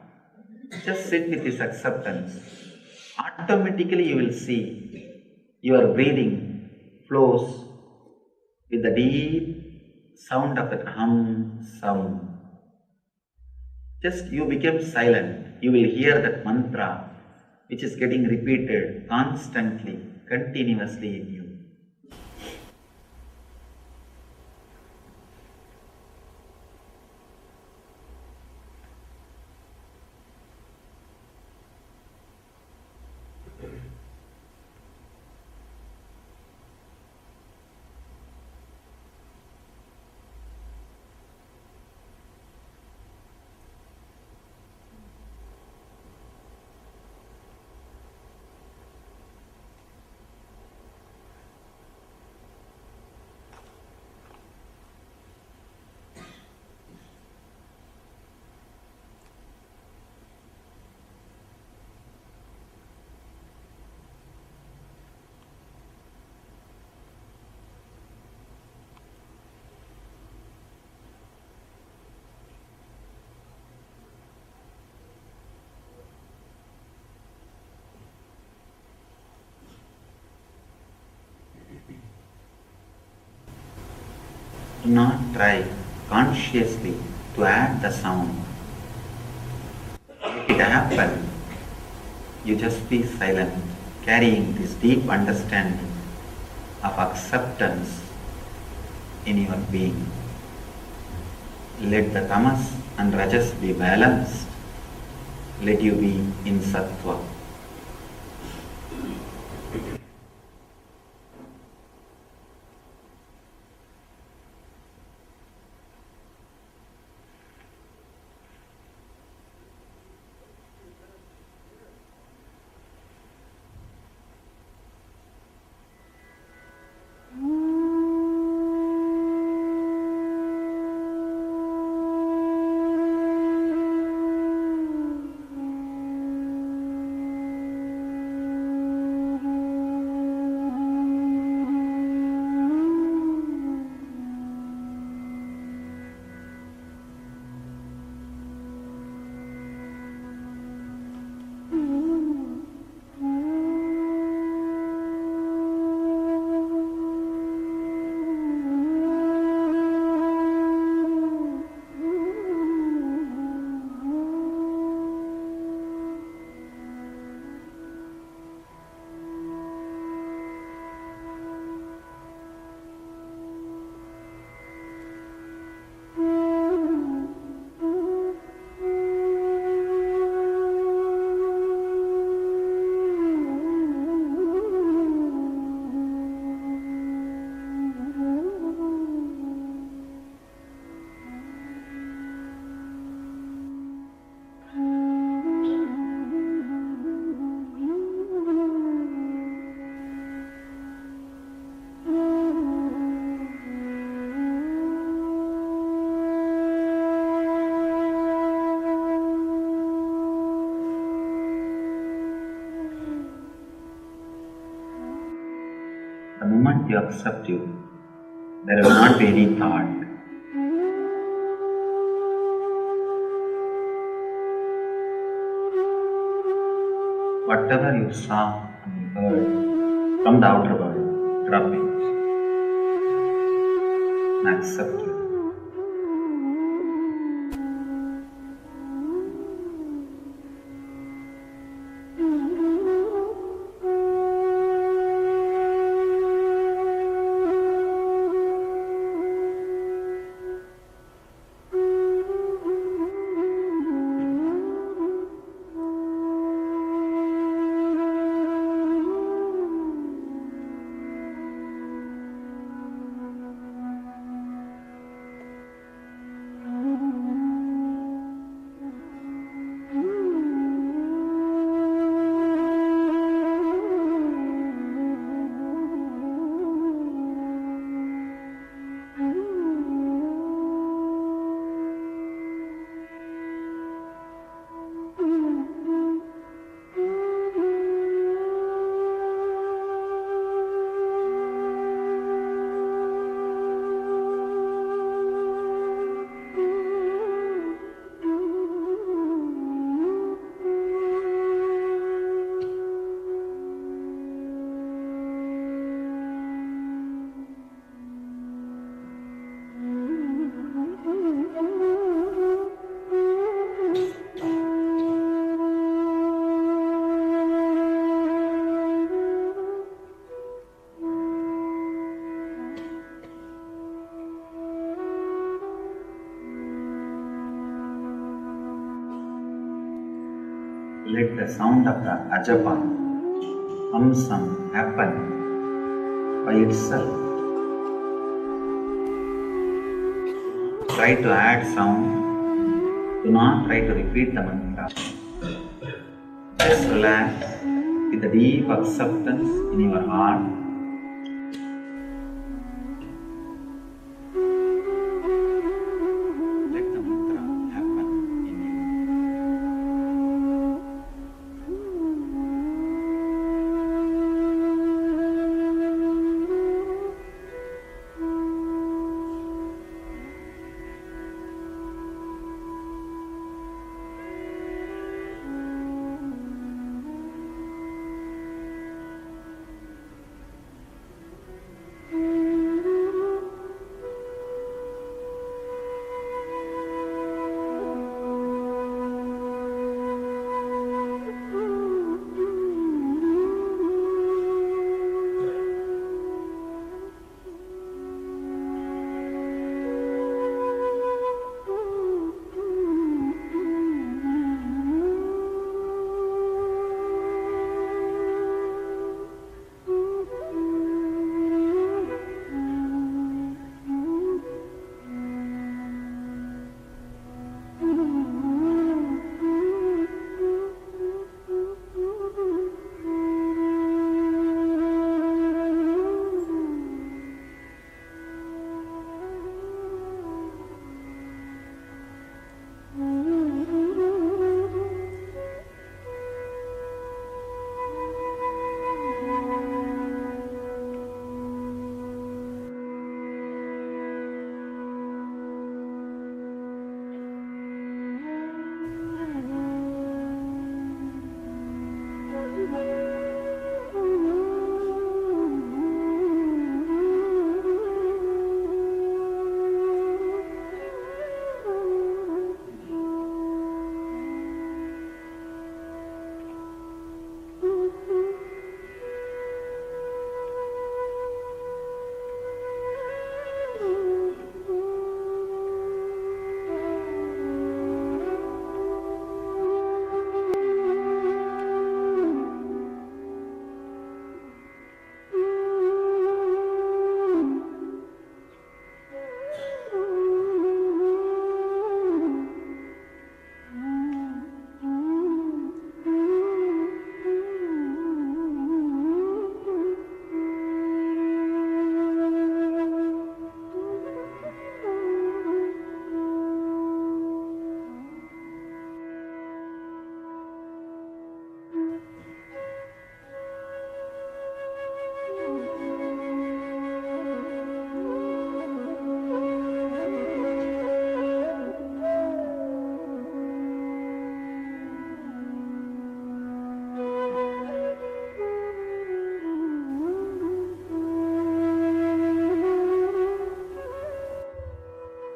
Just sit with this acceptance. Automatically you will see your breathing flows with the deep sound of that hum sound. Just you become silent. You will hear that mantra which is getting repeated constantly, continuously in you. Do not try consciously to add the sound. If it happens, you just be silent, carrying this deep understanding of acceptance in your being. Let the tamas and rajas be balanced. Let you be in sattva. The moment you accept you, there will not be any thought. Whatever you saw and heard from the outer world, drop it and accept it. Let the sound of the ajapa, hum happen by itself. Try to add sound. Do not try to repeat the mantra. Just relax with the deep acceptance in your heart. Let the mantra happen in you.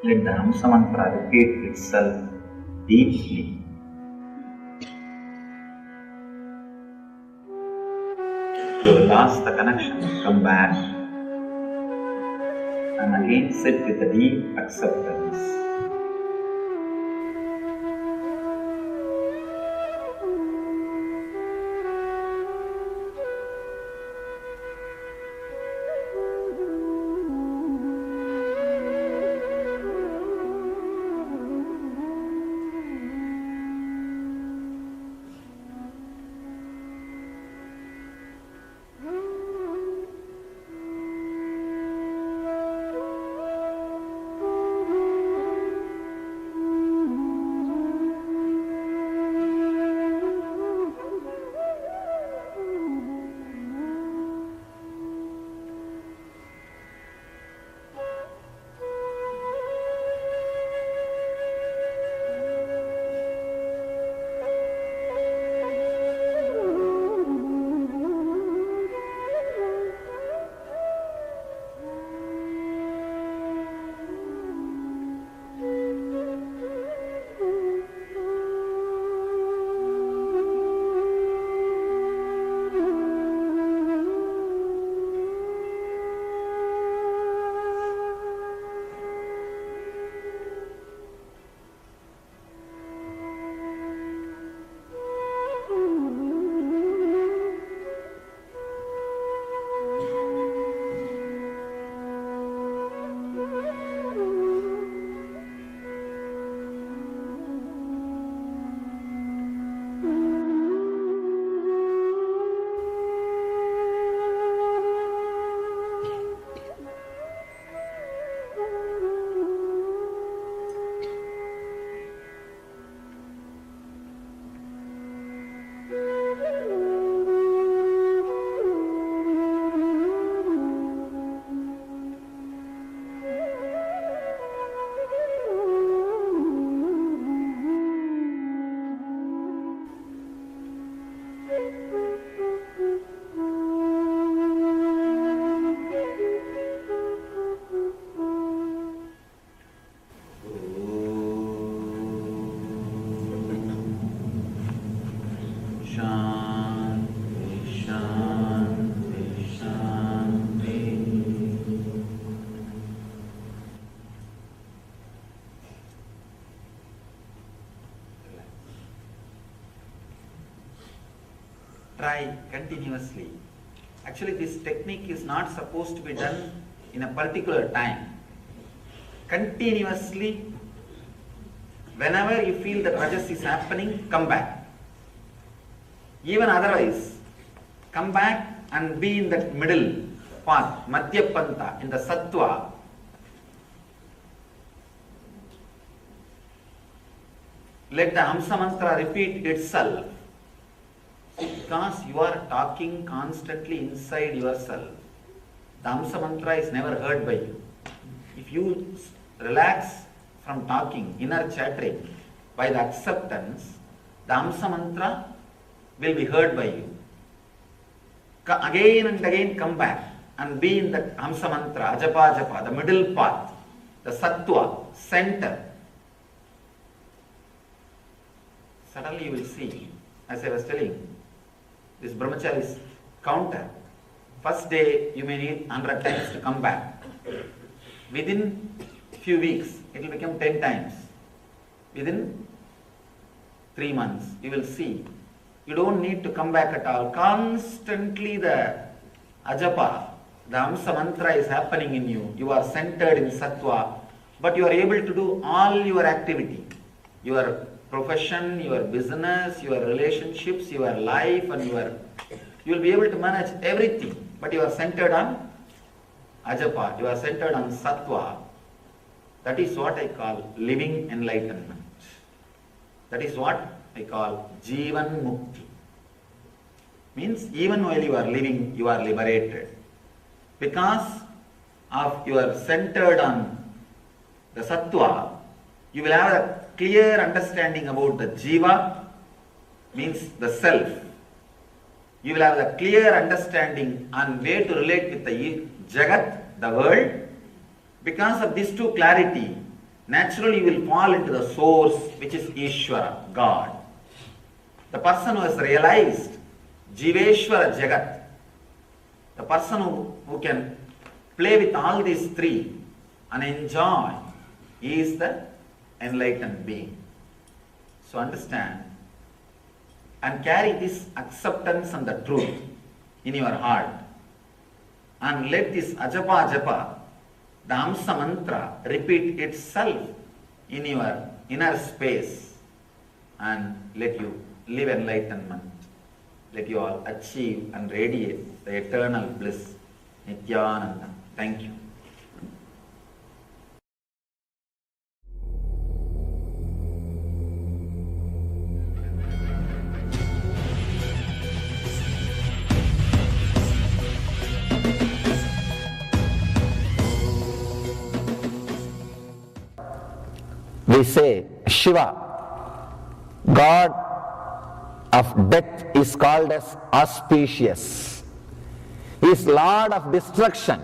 Let the Hamsa mantra repeat itself deeply. You lost the connection, come back and again sit with a deep acceptance. Try continuously. Actually, this technique is not supposed to be done in a particular time. Continuously, whenever you feel that rajas is happening, come back. Even otherwise, come back and be in that middle path, Madhyapanta, in the Sattva. Let the Hamsa mantra repeat itself. Because you are talking constantly inside yourself, the Hamsa mantra is never heard by you. If you relax from talking, inner chattering, by the acceptance, the Hamsa mantra will be heard by you. Again and again come back and be in the Hamsa mantra, Ajapa Japa, the middle path, the Sattva, center. Suddenly you will see, as I was telling, this brahmachari's counter. First day you may need 100 times to come back. Within few weeks it will become 10 times. Within 3 months you will see. You don't need to come back at all. Constantly the ajapa, the Hamsa mantra is happening in you. You are centered in Sattva, but you are able to do all your activity. Your profession, your business, your relationships, your life, and you will be able to manage everything, but you are centered on ajapa, you are centered on Sattva. That is what I call living enlightenment. That is what I call Jivan Mukti. Means even while you are living, you are liberated. Because of you are centered on the Sattva, you will have a clear understanding about the Jiva, means the self. You will have a clear understanding on way to relate with the Jagat, the world. Because of these two clarity, naturally you will fall into the source, which is Ishvara, God. The person who has realized Jiveshwara Jagat, the person who can play with all these three and enjoy, is the enlightened being. So understand and carry this acceptance and the truth in your heart, and let this ajapa japa, the Amsa mantra, repeat itself in your inner space, and let you live enlightenment. Let you all achieve and radiate the eternal bliss. Nithyananda. Thank you. We say Shiva, God of death, is called as auspicious. He is Lord of destruction.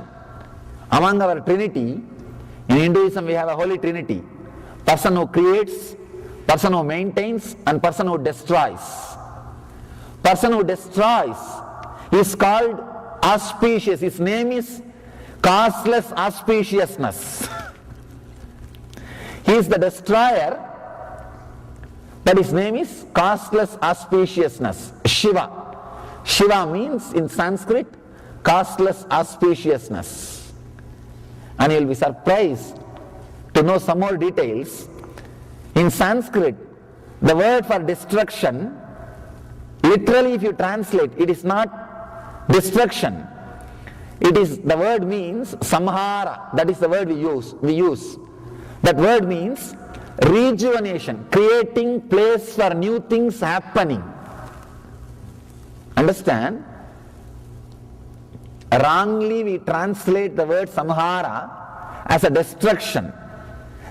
Among our Trinity, in Hinduism we have a Holy Trinity. Person who creates, person who maintains, and person who destroys. Person who destroys is called auspicious. His name is causeless auspiciousness. He is the destroyer, but his name is causeless auspiciousness, Shiva. Shiva means in Sanskrit, causeless auspiciousness. And you will be surprised to know some more details. In Sanskrit, the word for destruction, literally if you translate, it is not destruction. It is, the word means samhara. That is the word we use. That word means rejuvenation, creating place for new things happening. Understand? Wrongly we translate the word samhara as a destruction.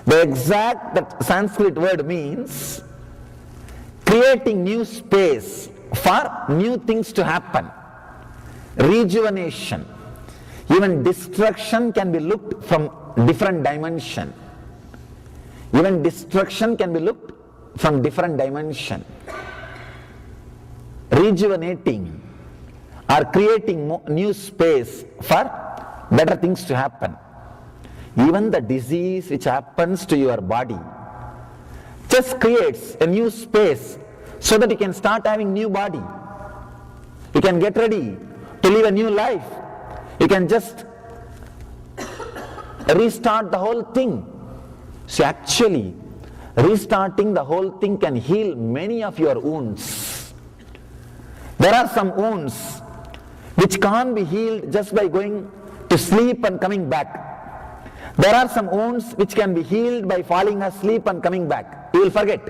The exact that Sanskrit word means creating new space for new things to happen. Rejuvenation. Even destruction can be looked from different dimension. Even destruction can be looked from different dimension. Rejuvenating or creating new space for better things to happen. Even the disease which happens to your body just creates a new space so that you can start having new body. You can get ready to live a new life. You can just restart the whole thing. So actually, restarting the whole thing can heal many of your wounds. There are some wounds which can't be healed just by going to sleep and coming back. There are some wounds which can be healed by falling asleep and coming back. You will forget.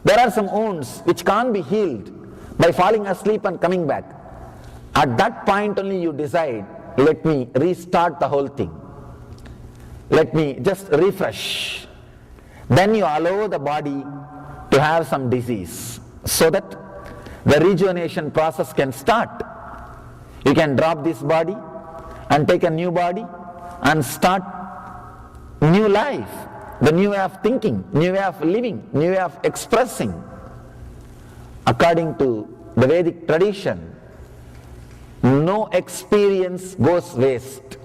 There are some wounds which can't be healed by falling asleep and coming back. At that point only you decide, let me restart the whole thing. Let me just refresh. Then you allow the body to have some disease so that the rejuvenation process can start. You can drop this body and take a new body and start new life, the new way of thinking, new way of living, new way of expressing. According to the Vedic tradition, no experience goes waste.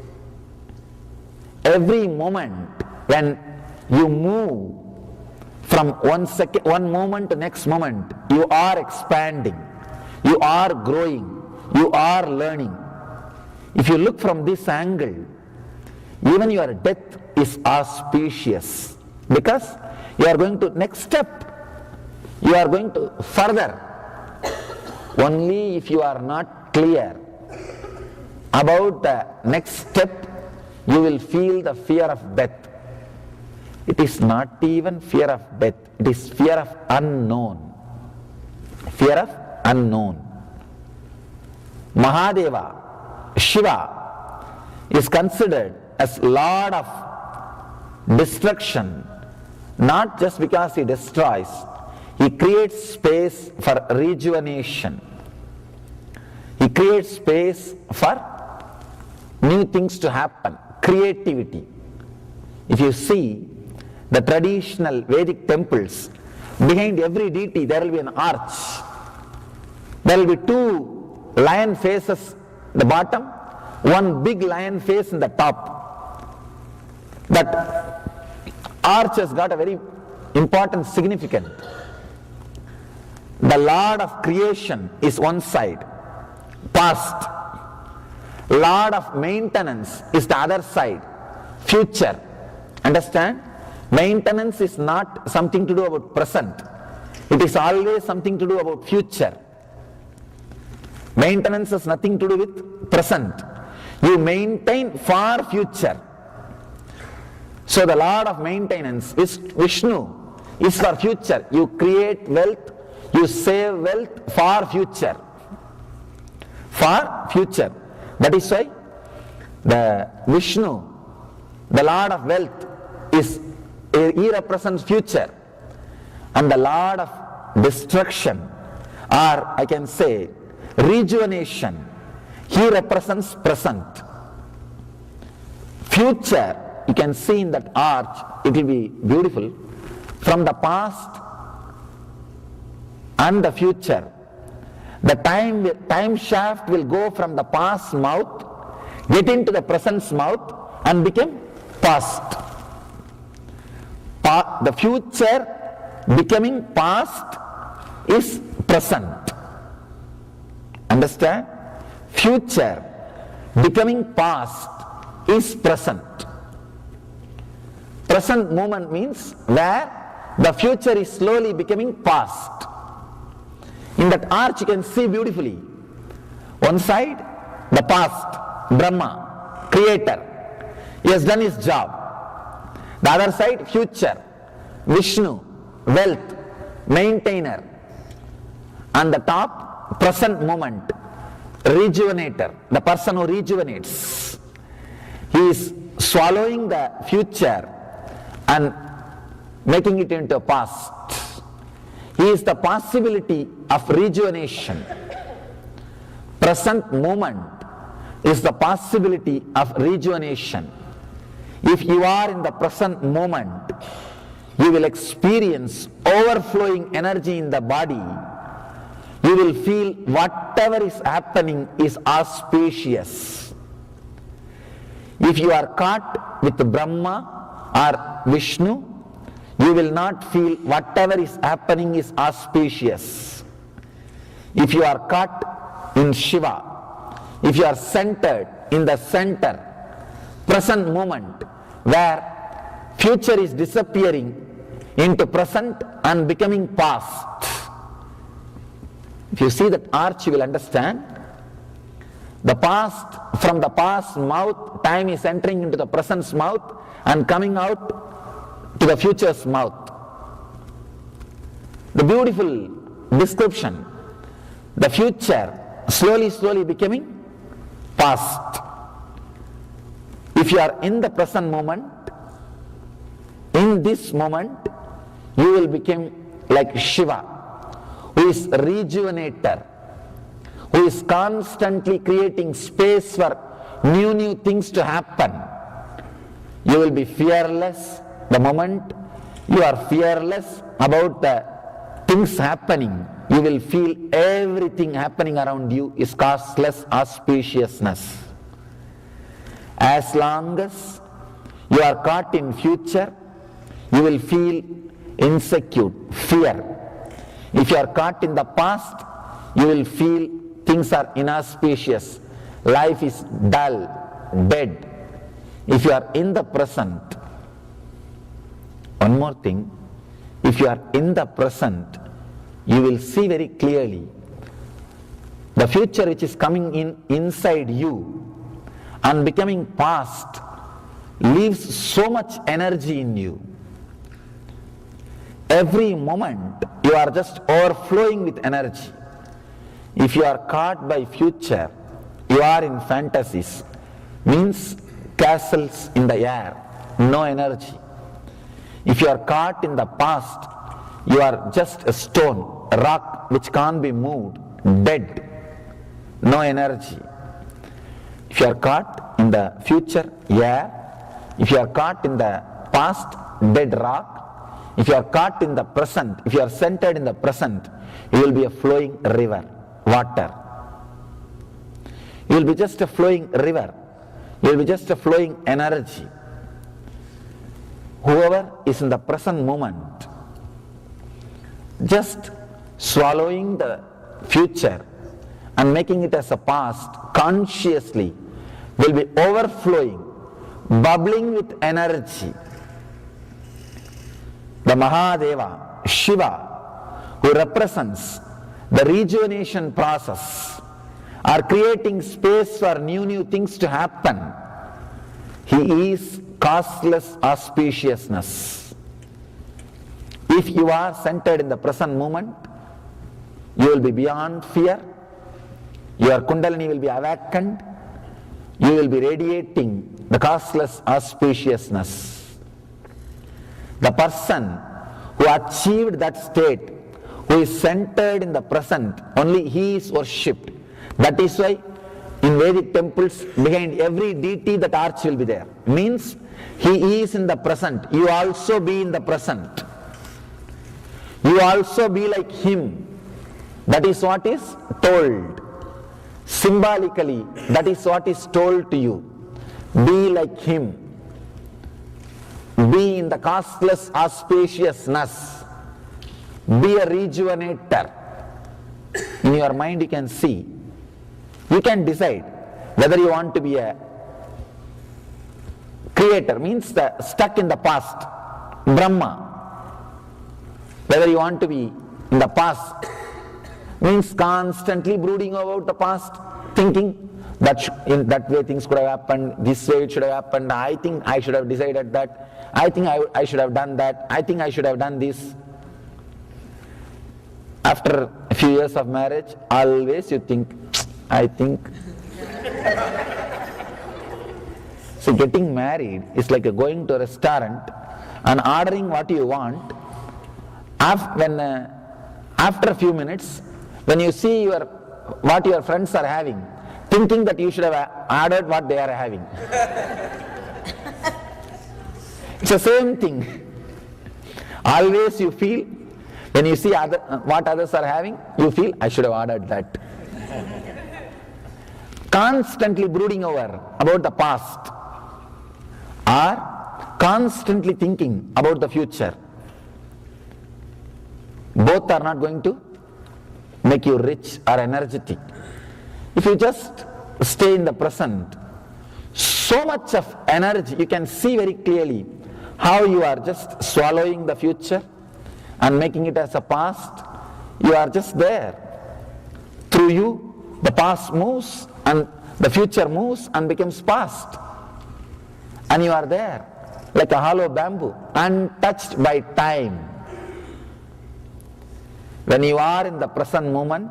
Every moment when you move from one moment to next moment, you are expanding, you are growing, you are learning. If you look from this angle, even your death is auspicious, because you are going to next step, you are going to further. Only if you are not clear about the next step, you will feel the fear of death. It is not even fear of death, it is fear of unknown. Fear of unknown. Mahadeva, Shiva, is considered as Lord of destruction, not just because he destroys, he creates space for rejuvenation. He creates space for new things to happen, creativity. If you see, the traditional Vedic temples, behind every deity there will be an arch. There will be two lion faces at the bottom, one big lion face in the top. That arch has got a very important significance. The Lord of creation is one side, past. Lord of maintenance is the other side, future. Understand? Maintenance is not something to do about present. It is always something to do about future. Maintenance has nothing to do with present. You maintain for future. So the Lord of maintenance is Vishnu, is for future. You create wealth, you save wealth for future. For future. That is why the Vishnu, the Lord of wealth, he represents future. And the Lord of destruction, or I can say rejuvenation, he represents present. Future, you can see in that arch, it will be beautiful. From the past and the future, the time shaft will go from the past mouth, get into the present's mouth, and become past. The future becoming past is present. Understand? Future becoming past is present. Present moment means where the future is slowly becoming past. In that arch you can see beautifully. One side, the past, Brahma, creator. He has done his job. The other side, future, Vishnu, wealth, maintainer. And the top, present moment, rejuvenator, the person who rejuvenates. He is swallowing the future and making it into a past. He is the possibility of rejuvenation. Present moment is the possibility of rejuvenation. If you are in the present moment, you will experience overflowing energy in the body. You will feel whatever is happening is auspicious. If you are caught with Brahma or Vishnu, you will not feel whatever is happening is auspicious. If you are caught in Shiva, if you are centered in the center, present moment, where future is disappearing into present and becoming past. If you see that arch, you will understand. The past, from the past mouth, time is entering into the present's mouth and coming out to the future's mouth. The beautiful description, the future slowly becoming past. If you are in the present moment, in this moment, you will become like Shiva, who is rejuvenator, who is constantly creating space for new things to happen. You will be fearless the moment you are fearless about the things happening. You will feel everything happening around you is causeless auspiciousness. As long as you are caught in future, you will feel insecure, fear. If you are caught in the past, you will feel things are inauspicious, life is dull, dead. If you are in the present, one more thing, if you are in the present, you will see very clearly the future which is coming inside you and becoming past leaves so much energy in you. Every moment you are just overflowing with energy. If you are caught by future, you are in fantasies, means castles in the air, no energy. If you are caught in the past, you are just a stone, a rock which can't be moved, dead, no energy. If you are caught in the future, air. If you are caught in the past, dead rock. If you are caught in the present, if you are centered in the present, you will be a flowing river, water. You will be just a flowing river. You will be just a flowing energy. Whoever is in the present moment, just swallowing the future and making it as a past consciously, will be overflowing, bubbling with energy. The Mahadeva, Shiva, who represents the rejuvenation process, are creating space for new things to happen. He is causeless auspiciousness. If you are centered in the present moment, you will be beyond fear, your Kundalini will be awakened, you will be radiating the causeless auspiciousness. The person who achieved that state, who is centered in the present, only he is worshipped. That is why in Vedic temples, behind every deity that arch will be there. Means he is in the present. You also be in the present. You also be like him. That is what is told. Symbolically, that is what is told to you. Be like him. Be in the causeless auspiciousness. Be a rejuvenator. In your mind you can see. You can decide whether you want to be a creator, means stuck in the past, Brahma. Whether you want to be in the past, means constantly brooding about the past, thinking that in that way things could have happened, this way it should have happened, I think I should have decided that, I think I should have done that, I think I should have done this. After a few years of marriage, always you think, I think. So getting married is like going to a restaurant and ordering what you want. After a few minutes, when you see what your friends are having, thinking that you should have ordered what they are having. It's the same thing. Always you feel, when you see what others are having, you feel, I should have ordered that. Constantly brooding about the past, or constantly thinking about the future. Both are not going to make you rich or energetic. If you just stay in the present, so much of energy, you can see very clearly how you are just swallowing the future and making it as a past. You are just there. Through you, the past moves and the future moves and becomes past. And you are there like a hollow bamboo, untouched by time. When you are in the present moment,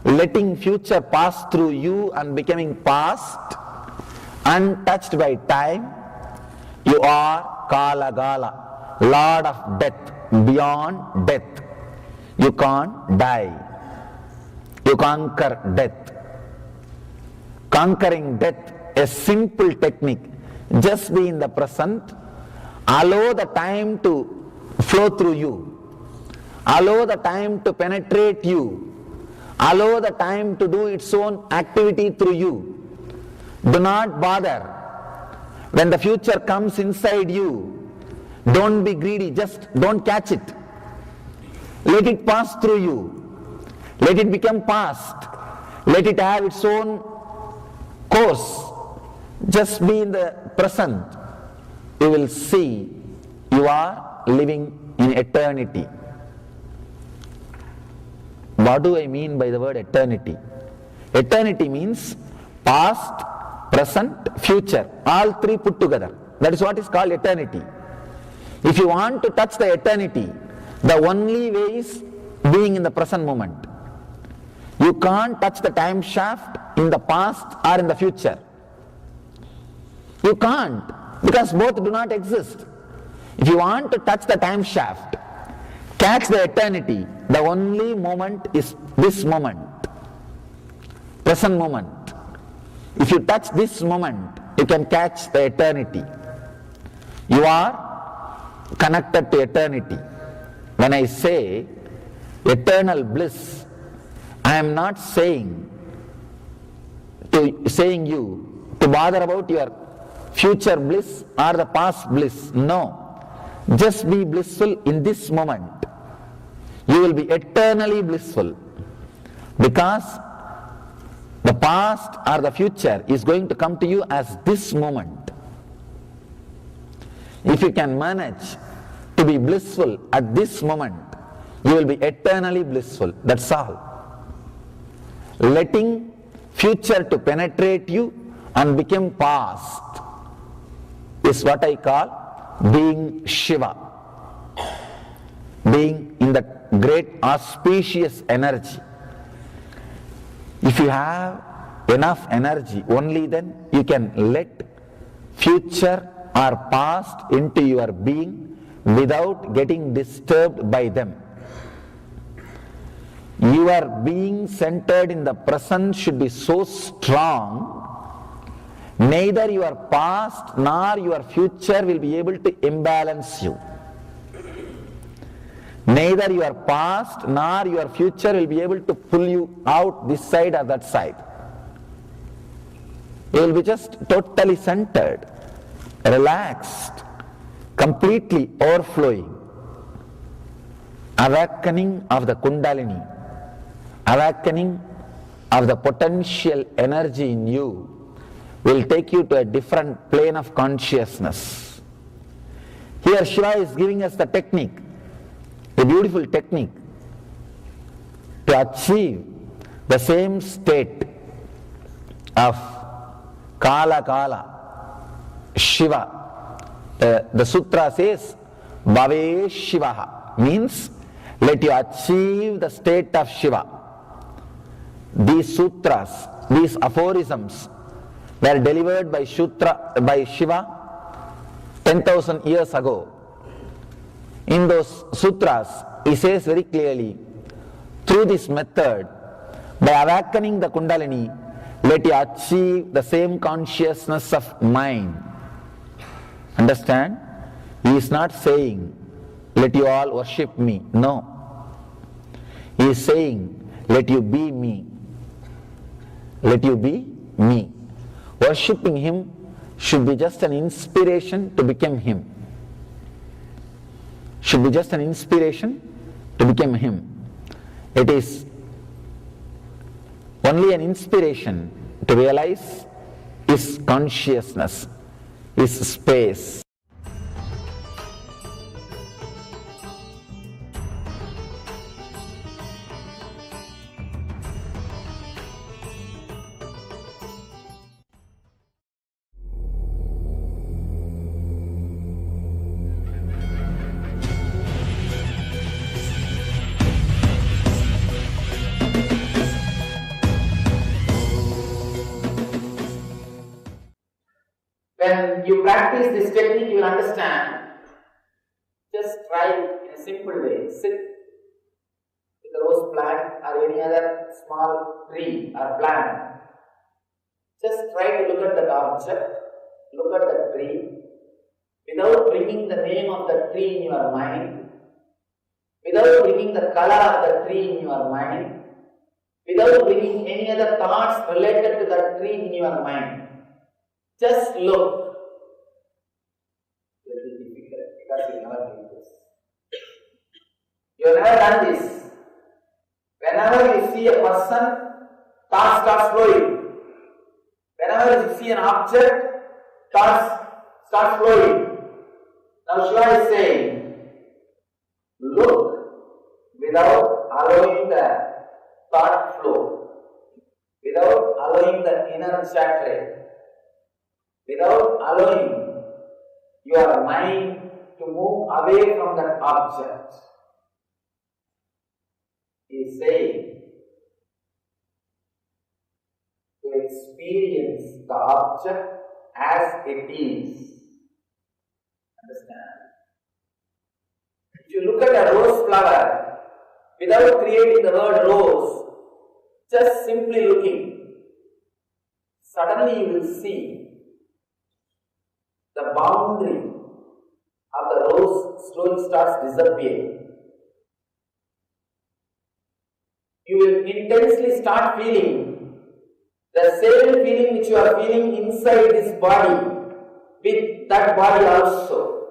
letting future pass through you and becoming past, untouched by time, you are Kala Gala, Lord of death, beyond death. You can't die. You conquer death. Conquering death, a simple technique. Just be in the present, allow the time to flow through you, allow the time to penetrate you, allow the time to do its own activity through you. Do not bother. When the future comes inside you, don't be greedy, just don't catch it. Let it pass through you. Let it become past. Let it have its own course. Just be in the present. You will see you are living in eternity. What do I mean by the word eternity? Eternity means past, present, future, all three put together. That is what is called eternity. If you want to touch the eternity, the only way is being in the present moment. You can't touch the time shaft in the past or in the future. You can't, because both do not exist. If you want to touch the time shaft, catch the eternity, the only moment is this moment, present moment. If you touch this moment, you can catch the eternity. You are connected to eternity. When I say eternal bliss, I am not saying you to bother about your future bliss or the past bliss. No. Just be blissful in this moment. You will be eternally blissful, because the past or the future is going to come to you as this moment. If you can manage to be blissful at this moment, you will be eternally blissful. That's all. Letting future to penetrate you and become past is what I call being Shiva, being in the great auspicious energy. If you have enough energy, only then you can let future or past into your being without getting disturbed by them. Your being centered in the present should be so strong, neither your past nor your future will be able to imbalance you. Neither your past nor your future will be able to pull you out this side or that side. You will be just totally centered, relaxed, completely overflowing. Awakening of the Kundalini, awakening of the potential energy in you will take you to a different plane of consciousness. Here Shiva is giving us the technique, a beautiful technique to achieve the same state of Kala, Shiva. The sutra says, Bhave Shivaha, means let you achieve the state of Shiva. These sutras, these aphorisms were delivered by Shiva 10,000 years ago. In those sutras, he says very clearly, through this method, by awakening the Kundalini, let you achieve the same consciousness of mind. Understand? He is not saying, let you all worship me. No. He is saying, let you be me. Let you be me. Worshipping him should be just an inspiration to become him. Should be just an inspiration to become him. It is only an inspiration to realize his consciousness, his space. When you practice this technique, you will understand. Just try in a simple way. Sit with a rose plant or any other small tree or plant. Just try to look at that object, look at the tree, without bringing the name of the tree in your mind, without bringing the color of the tree in your mind, without bringing any other thoughts related to that tree in your mind. Just look. It will be difficult because you never did this. You have never done this. Whenever you see a person, thoughts start flowing. Whenever you see an object, thoughts start flowing. Now Shiva is saying, look without allowing the thought flow, without allowing the inner chatter, without allowing your mind to move away from that object. He is saying to experience the object as it is. Understand? If you look at a rose flower without creating the word rose, just simply looking, suddenly you will see the boundary of the rose slowly starts disappearing. You will intensely start feeling the same feeling which you are feeling inside this body with that body also.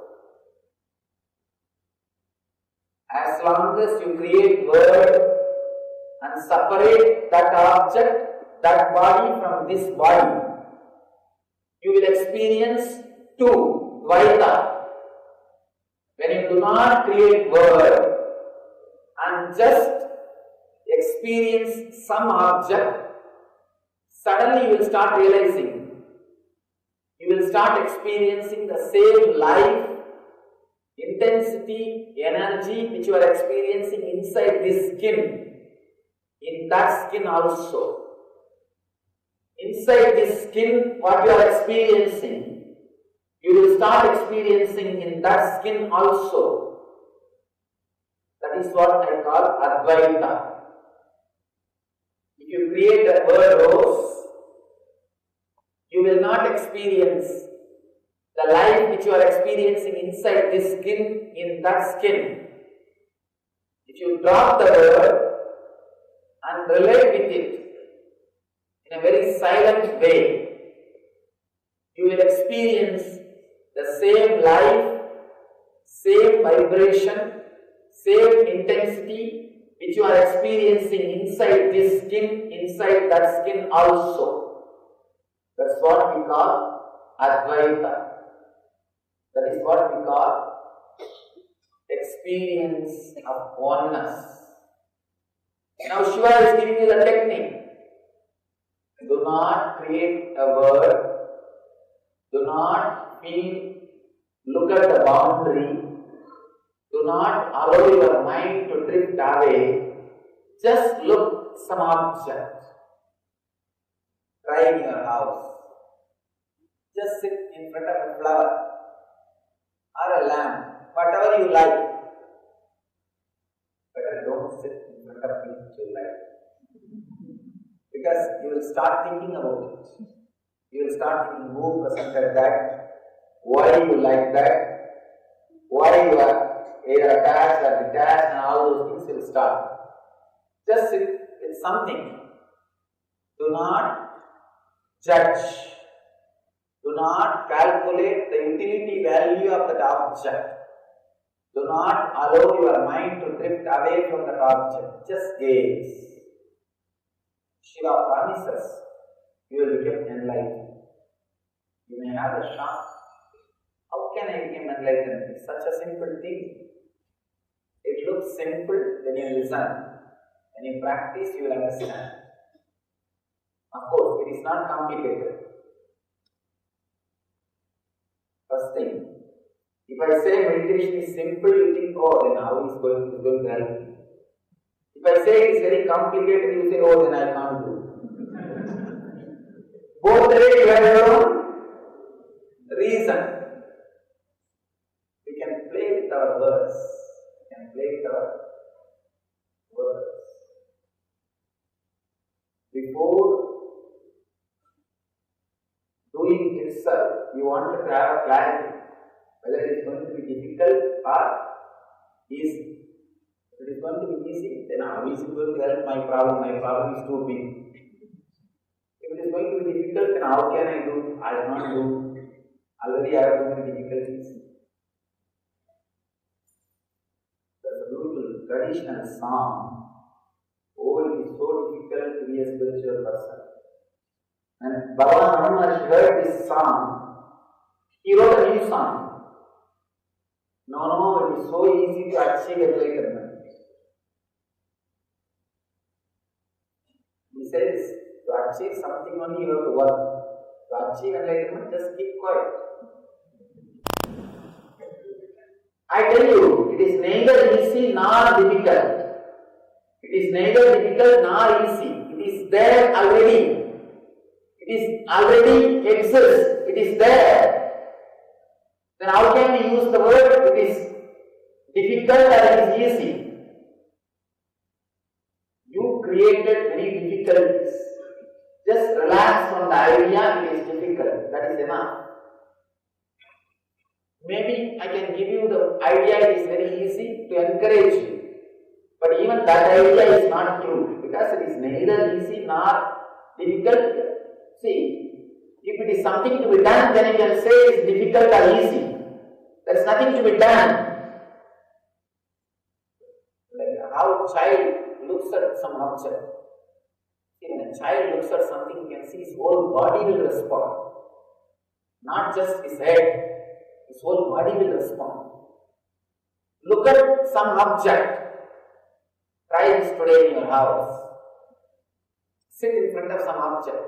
As long as you create word and separate that object, that body from this body, you will experience two, Dvaita. When you do not create word and just experience some object, suddenly you will start realizing, you will start experiencing the same life, intensity, energy which you are experiencing inside this skin, in that skin also. Inside this skin, what you are experiencing, you will start experiencing in that skin also. That is what I call Advaita. If you create a word rose, you will not experience the life which you are experiencing inside this skin, in that skin. If you drop the word and relate with it in a very silent way, you will experience the same life, same vibration, same intensity which you are experiencing inside this skin, inside that skin also. That's what we call Advaita. That is what we call experience of oneness. Now Shiva is giving you the technique. Do not create a word. Do not look at the boundary. Do not allow your mind to drift away. Just look some object. Try in your house. Just sit in front of a flower or a lamp, whatever you like. But don't sit in front of things you like. Because you will start thinking about it. You will start thinking who presented that, why you like that, why you are either attached or detached, and all those things will start. Just sit with something. Do not judge. Do not calculate the utility value of that object. Do not allow your mind to drift away from that object. Just gaze. Shiva promises you will become enlightened. You may have a shock. How can I become enlightened? It's such a simple thing. It looks simple when you listen. When you practice, you will understand. Of course, it is not complicated. First thing, if I say meditation is simple, you think, oh, then how is going to help me? If I say it is very complicated, you say, oh, then I can't do. Both the way you have your own reason. We can play with our words. We can play with our words. Before doing itself, you want to have clarity whether it is going to be difficult or easy. If it is going to be easy, then how is it going to help my problem? My problem is too big. If it is going to be difficult, then how can I do? I can't do. Already I have too many difficulties. There's a beautiful traditional song. Oh, it is so difficult to be a spiritual person. And Bhagwan heard this song. He wrote a new song. No, it is so easy to achieve enlightenment. He says, to achieve something only you have to work. To achieve enlightenment, just keep quiet. I tell you, it is neither easy nor difficult. It is neither difficult nor easy. It is there already. It is already exists. It is there. Then how can we use the word? It is difficult or it is easy. You created many difficulties. Just relax from the idea it is difficult. That is enough. Maybe I can give you the idea is very easy to encourage you. But even that idea is not true because it is neither easy nor difficult. See, if it is something to be done, then you can say it is difficult or easy. There is nothing to be done. Like how a child looks at some object. When a child looks at something, you can see his whole body will respond. Not just his head, his whole body will respond. Look at some object. Try this today in your house. Sit in front of some object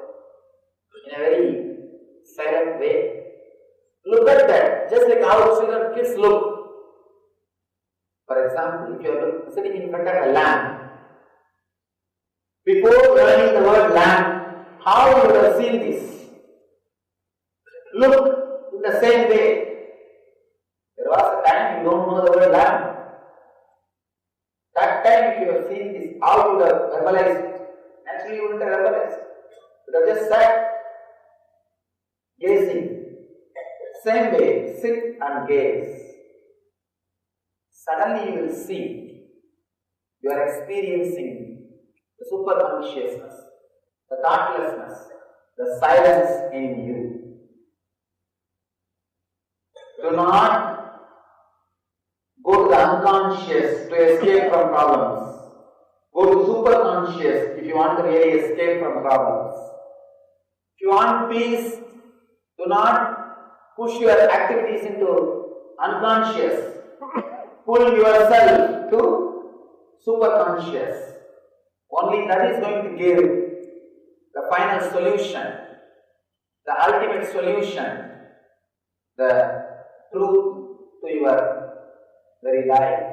in a very silent way. Look at that, just like how children, kids look. For example, if you are sitting in front of a lamp, before learning the word lamp, how you would have seen this? Look in the same way. There was a time you don't know the word lamp. That time if you have seen this, how you would have verbalized it? Actually you wouldn't have verbalized. You would have just sat gazing. Same way, sit and gaze. Suddenly you will see, you are experiencing the super consciousness, the thoughtlessness, the silence in you. Do not go to the unconscious to escape from problems. Go to super conscious if you want to really escape from problems. If you want peace, do not push your activities into unconscious. Pull yourself to superconscious. Only that is going to give the final solution, the ultimate solution, the truth to your very life,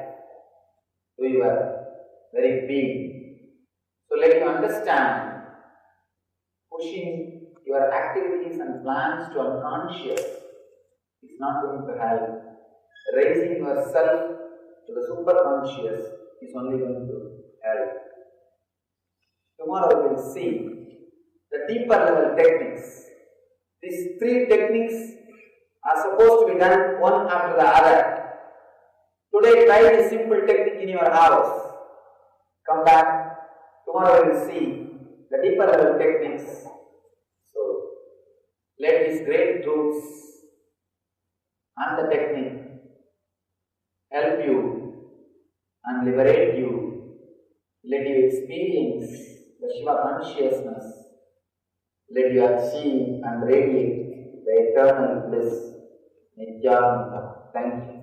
to your very being. So let you understand, pushing your activities and plans to unconscious is not going to help. Raising yourself to the superconscious is only going to help. Tomorrow we will see the deeper level techniques. These three techniques are supposed to be done one after the other. Today try this simple technique in your house. Come back. Tomorrow we will see the deeper level techniques. So let these great truths and the technique help you and liberate you. Let you experience the Shiva consciousness. Let you achieve and radiate the eternal bliss. Nithyananda. Thank you.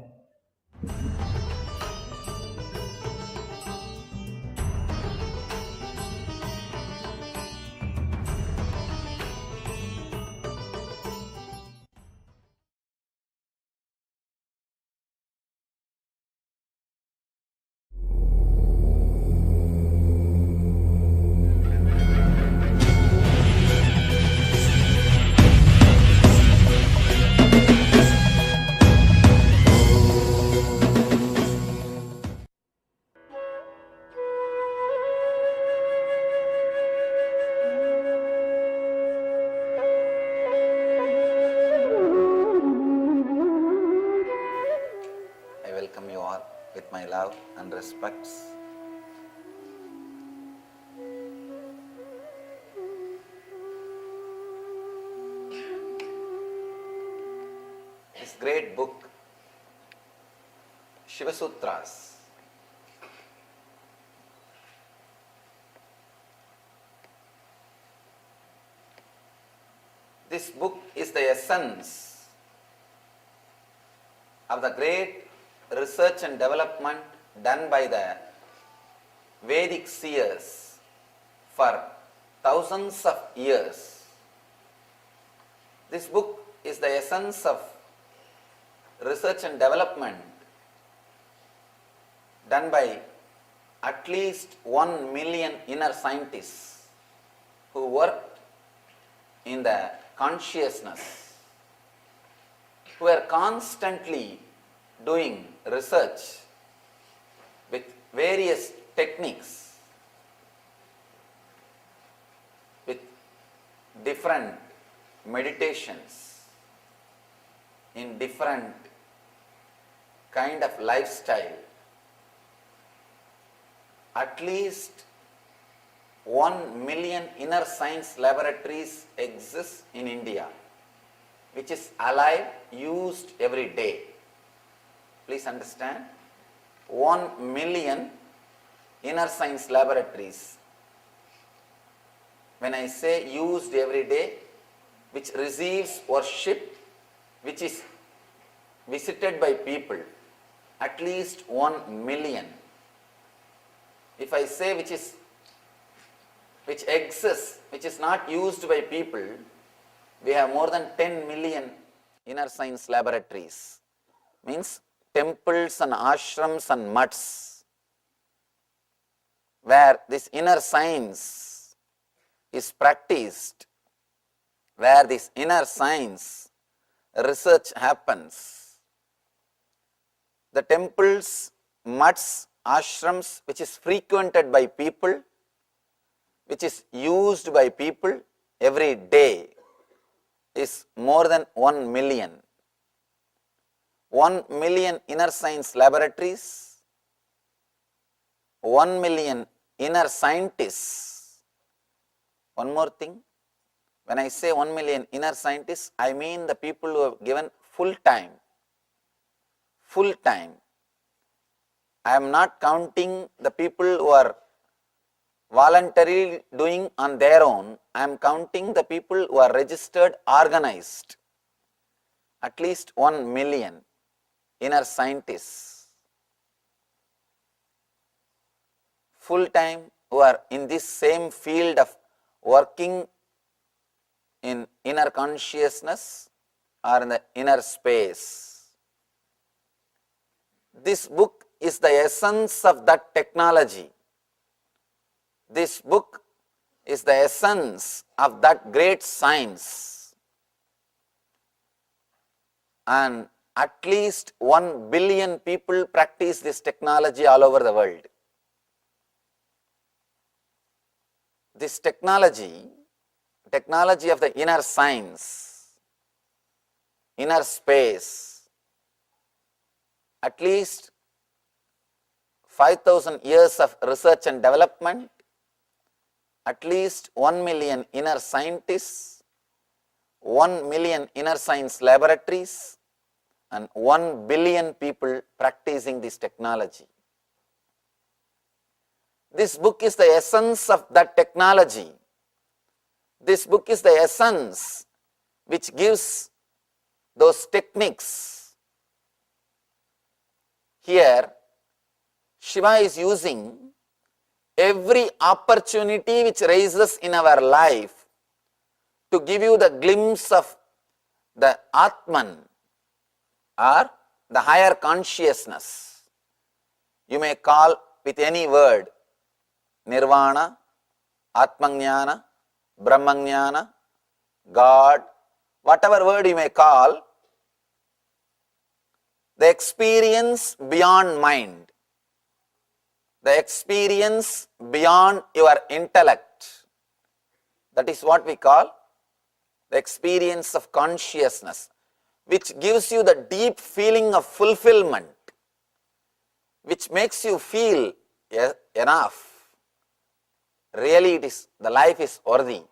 With my love and respects. This great book, Shiva Sutras, this book is the essence of the great research and development done by the Vedic seers for thousands of years. This book is the essence of research and development done by at least 1 million inner scientists who worked in the consciousness, who are constantly doing research with various techniques, with different meditations in different kind of lifestyle, at least 1 million inner science laboratories exist in India, which is alive, used every day. Please understand, 1 million inner science laboratories. When I say used every day, which receives worship, which is visited by people, at least 1 million. If I say which exists, which is not used by people, we have more than 10 million inner science laboratories. Means temples and ashrams and mutts, where this inner science is practiced, where this inner science research happens. The temples, mutts, ashrams, which is frequented by people, which is used by people every day, is more than 1 million. 1 million inner science laboratories, 1 million inner scientists. One more thing, when I say 1 million inner scientists, I mean the people who have given full time. Full time. I am not counting the people who are voluntarily doing on their own. I am counting the people who are registered, organized. At least 1 million inner scientists. Full time who are in this same field of working in inner consciousness or in the inner space. This book is the essence of that technology. This book is the essence of that great science. And at least 1 billion people practice this technology all over the world. This technology of the inner science, inner space, at least 5,000 years of research and development, at least 1 million inner scientists, 1 million inner science laboratories, and 1 billion people practicing this technology. This book is the essence of that technology. This book is the essence which gives those techniques. Here, Shiva is using every opportunity which raises in our life to give you the glimpse of the Atman or the higher consciousness. You may call with any word, Nirvana, Atmajnana, Brahmajnana, God, whatever word you may call, the experience beyond mind, the experience beyond your intellect, that is what we call the experience of consciousness, which gives you the deep feeling of fulfillment, which makes you feel enough. Really it is, the life is worthy.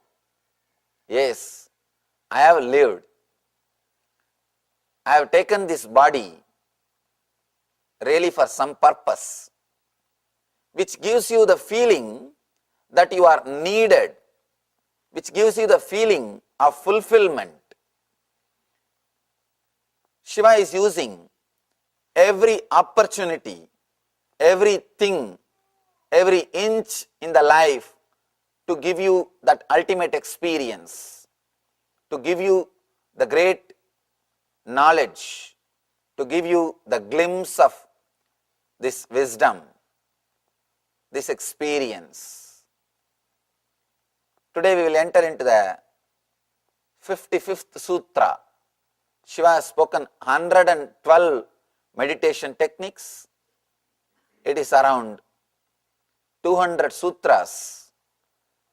Yes, I have lived. I have taken this body really for some purpose, which gives you the feeling that you are needed, which gives you the feeling of fulfillment. Shiva is using every opportunity, everything, every inch in the life to give you that ultimate experience, to give you the great knowledge, to give you the glimpse of this wisdom, this experience. Today we will enter into the 55th Sutra. Shiva has spoken 112 meditation techniques. It is around 200 sutras.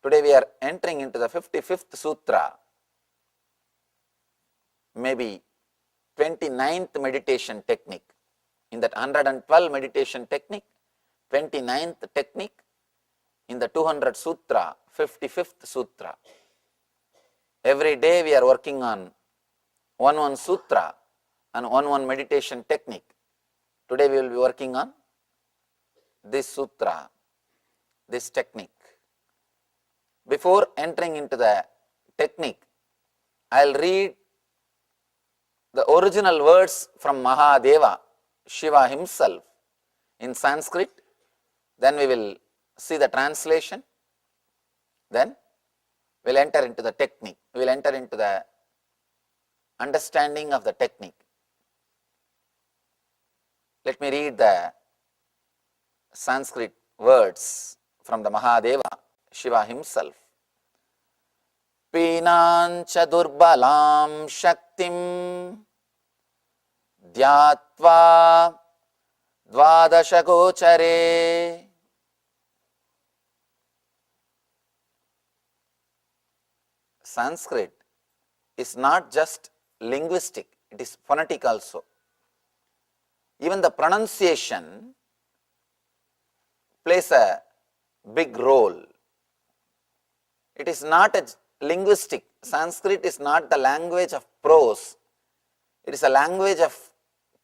Today we are entering into the 55th Sutra, maybe 29th meditation technique in that 112 meditation technique, 29th technique, in the 200 Sutra, 55th Sutra. Every day we are working on one Sutra and one meditation technique. Today we will be working on this Sutra, this technique. Before entering into the technique, I will read the original words from Mahadeva, Shiva himself, in Sanskrit. Then we will see the translation. Then we will enter into the technique. We will enter into the understanding of the technique. Let me read the Sanskrit words from the Mahadeva, Shiva himself. Pinancha durbalam shaktim dhyatva dvadashagochare. Sanskrit is not just linguistic, it is phonetic also. Even the pronunciation plays a big role. It is not a linguistic. Sanskrit is not the language of prose. It is a language of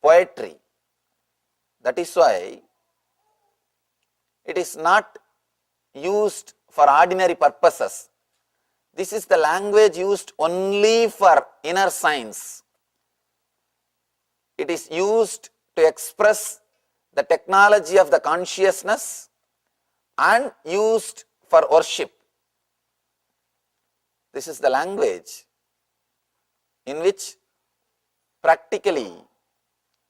poetry. That is why it is not used for ordinary purposes. This is the language used only for inner science. It is used to express the technology of the consciousness and used for worship. This is the language in which practically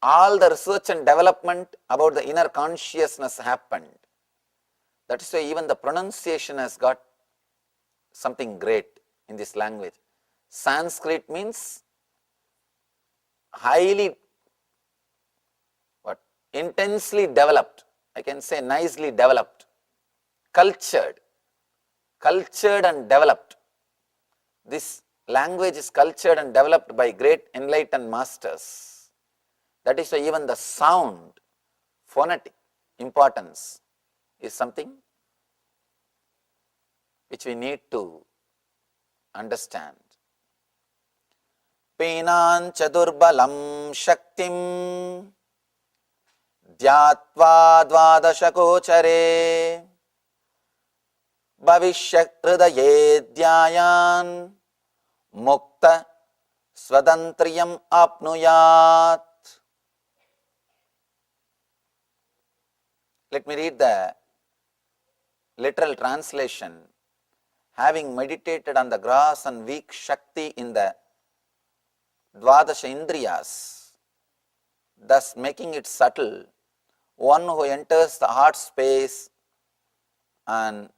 all the research and development about the inner consciousness happened. That is why even the pronunciation has got something great in this language. Sanskrit means highly, intensely developed, I can say nicely developed, cultured and developed. This language is cultured and developed by great enlightened masters. That is why even the sound, phonetic importance is something which we need to understand. Pinancha durbalam shaktim dhyatva dvadashagochare bhavishyak hridaye dhyayan mukta svadantriyam apnuyat. Let me read the literal translation. Having meditated on the gross and weak Shakti in the Dvadasha Indriyas, thus making it subtle, one who enters the heart space and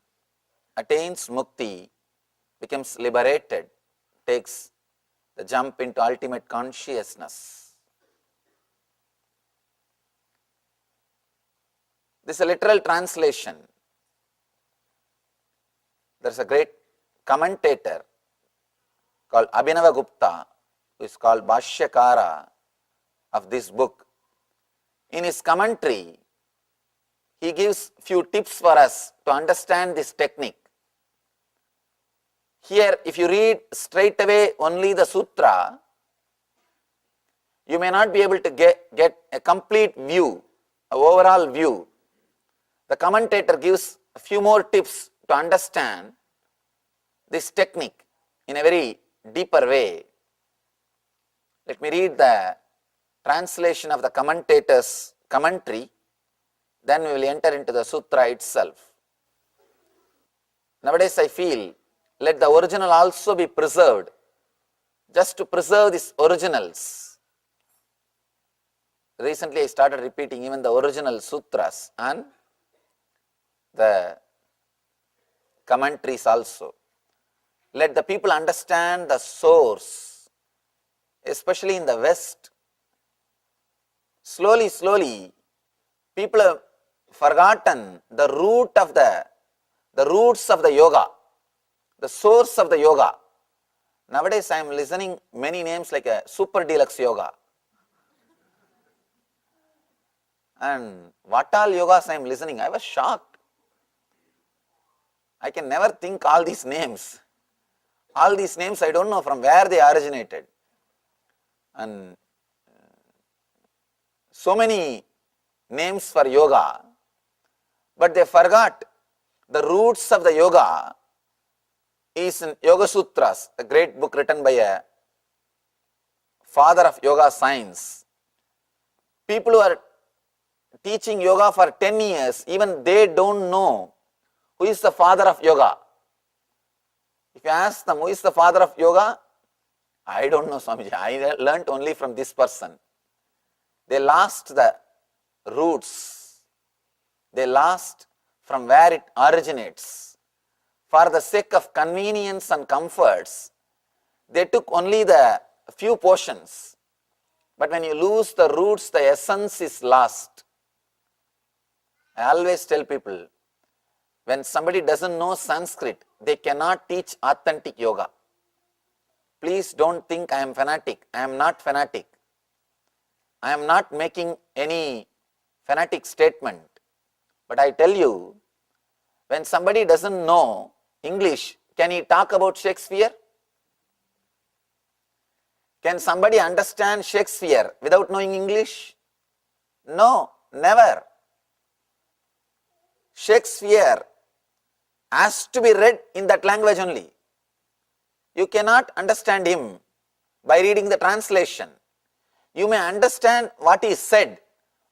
attains mukti, becomes liberated, takes the jump into ultimate consciousness. This is a literal translation. There is a great commentator called Abhinava Gupta, who is called Bhashyakara of this book. In his commentary, he gives few tips for us to understand this technique. Here, if you read straight away only the sutra, you may not be able to get a complete view, an overall view. The commentator gives a few more tips to understand this technique in a very deeper way. Let me read the translation of the commentator's commentary, then we will enter into the sutra itself. Nowadays I feel, let the original also be preserved, just to preserve these originals. Recently I started repeating even the original sutras and the commentaries also. Let the people understand the source, especially in the West. Slowly, people have forgotten the roots of the yoga, the source of the yoga. Nowadays I am listening many names like a super deluxe yoga. And what all yogas I am listening, I was shocked. I can never think all these names. All these names I don't know from where they originated. And so many names for yoga, but they forgot the roots of the yoga is in Yoga Sutras, a great book written by a father of yoga science. People who are teaching yoga for 10 years, even they don't know who is the father of yoga. If you ask them who is the father of yoga, I don't know, Swamiji. I learnt only from this person. They lost the roots. They lost from where it originates. For the sake of convenience and comforts, they took only the few portions. But when you lose the roots, the essence is lost. I always tell people, when somebody doesn't know Sanskrit, they cannot teach authentic yoga. Please don't think I am fanatic. I am not fanatic. I am not making any fanatic statement. But I tell you, when somebody doesn't know English, can he talk about Shakespeare? Can somebody understand Shakespeare without knowing English? No, never. Shakespeare has to be read in that language only. You cannot understand him by reading the translation. You may understand what he said,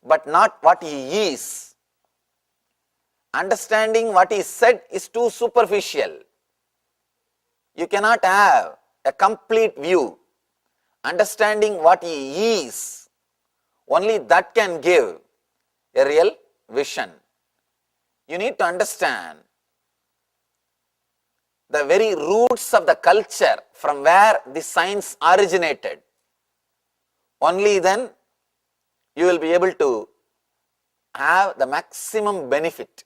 but not what he is. Understanding what he said is too superficial. You cannot have a complete view. Understanding what he is, only that can give a real vision. You need to understand the very roots of the culture from where the science originated. Only then you will be able to have the maximum benefit.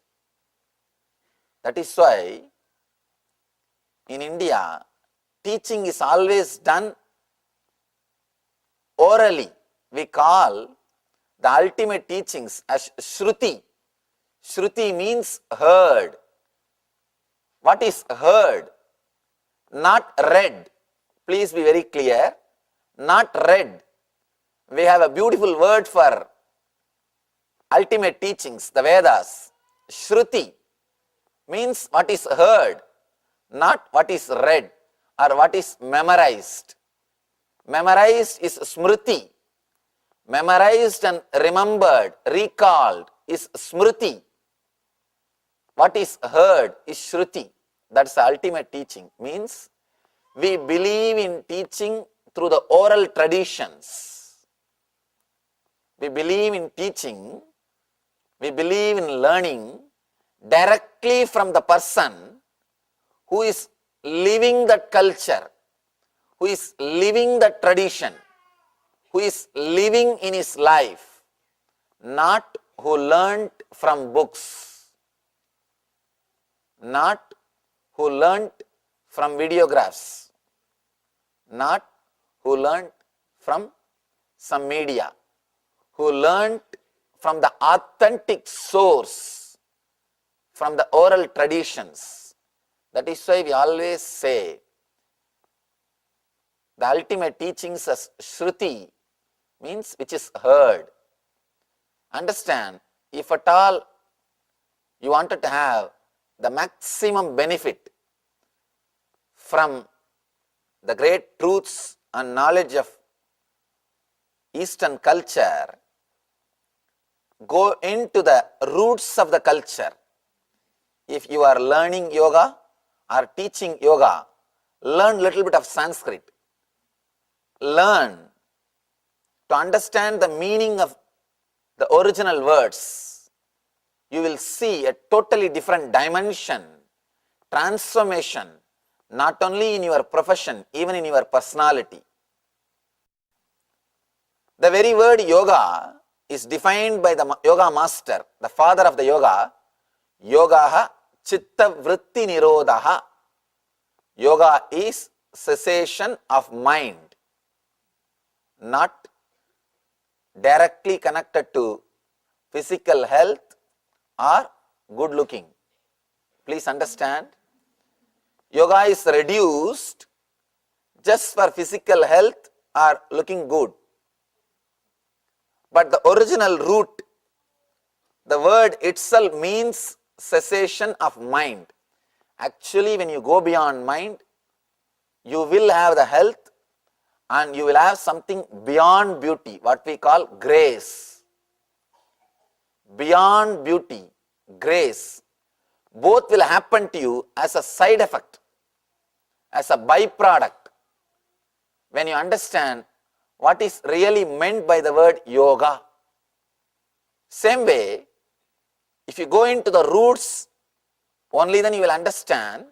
That is why in India, teaching is always done orally. We call the ultimate teachings as Shruti. Shruti means heard. What is heard? Not read. Please be very clear. Not read. We have a beautiful word for ultimate teachings, the Vedas. Shruti means what is heard, not what is read or what is memorized. Memorized is Smriti. Memorized and remembered, recalled is Smriti. What is heard is Shruti. That's the ultimate teaching. Means we believe in teaching through the oral traditions. We believe in teaching, we believe in learning directly from the person who is living that culture, who is living that tradition, who is living in his life, not who learnt from books, not who learnt from videographs, not who learnt from some media, who learnt from the authentic source, from the oral traditions. That is why we always say the ultimate teachings as Shruti means which is heard. Understand, if at all you wanted to have the maximum benefit from the great truths and knowledge of Eastern culture, go into the roots of the culture. If you are learning yoga or teaching yoga, learn little bit of Sanskrit. Learn to understand the meaning of the original words. You will see a totally different dimension, transformation, not only in your profession, even in your personality. The very word yoga is defined by the yoga master, the father of the yoga, yogaha chitta vritti nirodhaha. Yoga is cessation of mind, not directly connected to physical health or good looking. Please understand, yoga is reduced just for physical health or looking good. But the original root, the word itself means cessation of mind. Actually, when you go beyond mind, you will have the health and you will have something beyond beauty, what we call grace. Beyond beauty, grace, both will happen to you as a side effect, as a byproduct, when you understand what is really meant by the word yoga. Same way, if you go into the roots, only then you will understand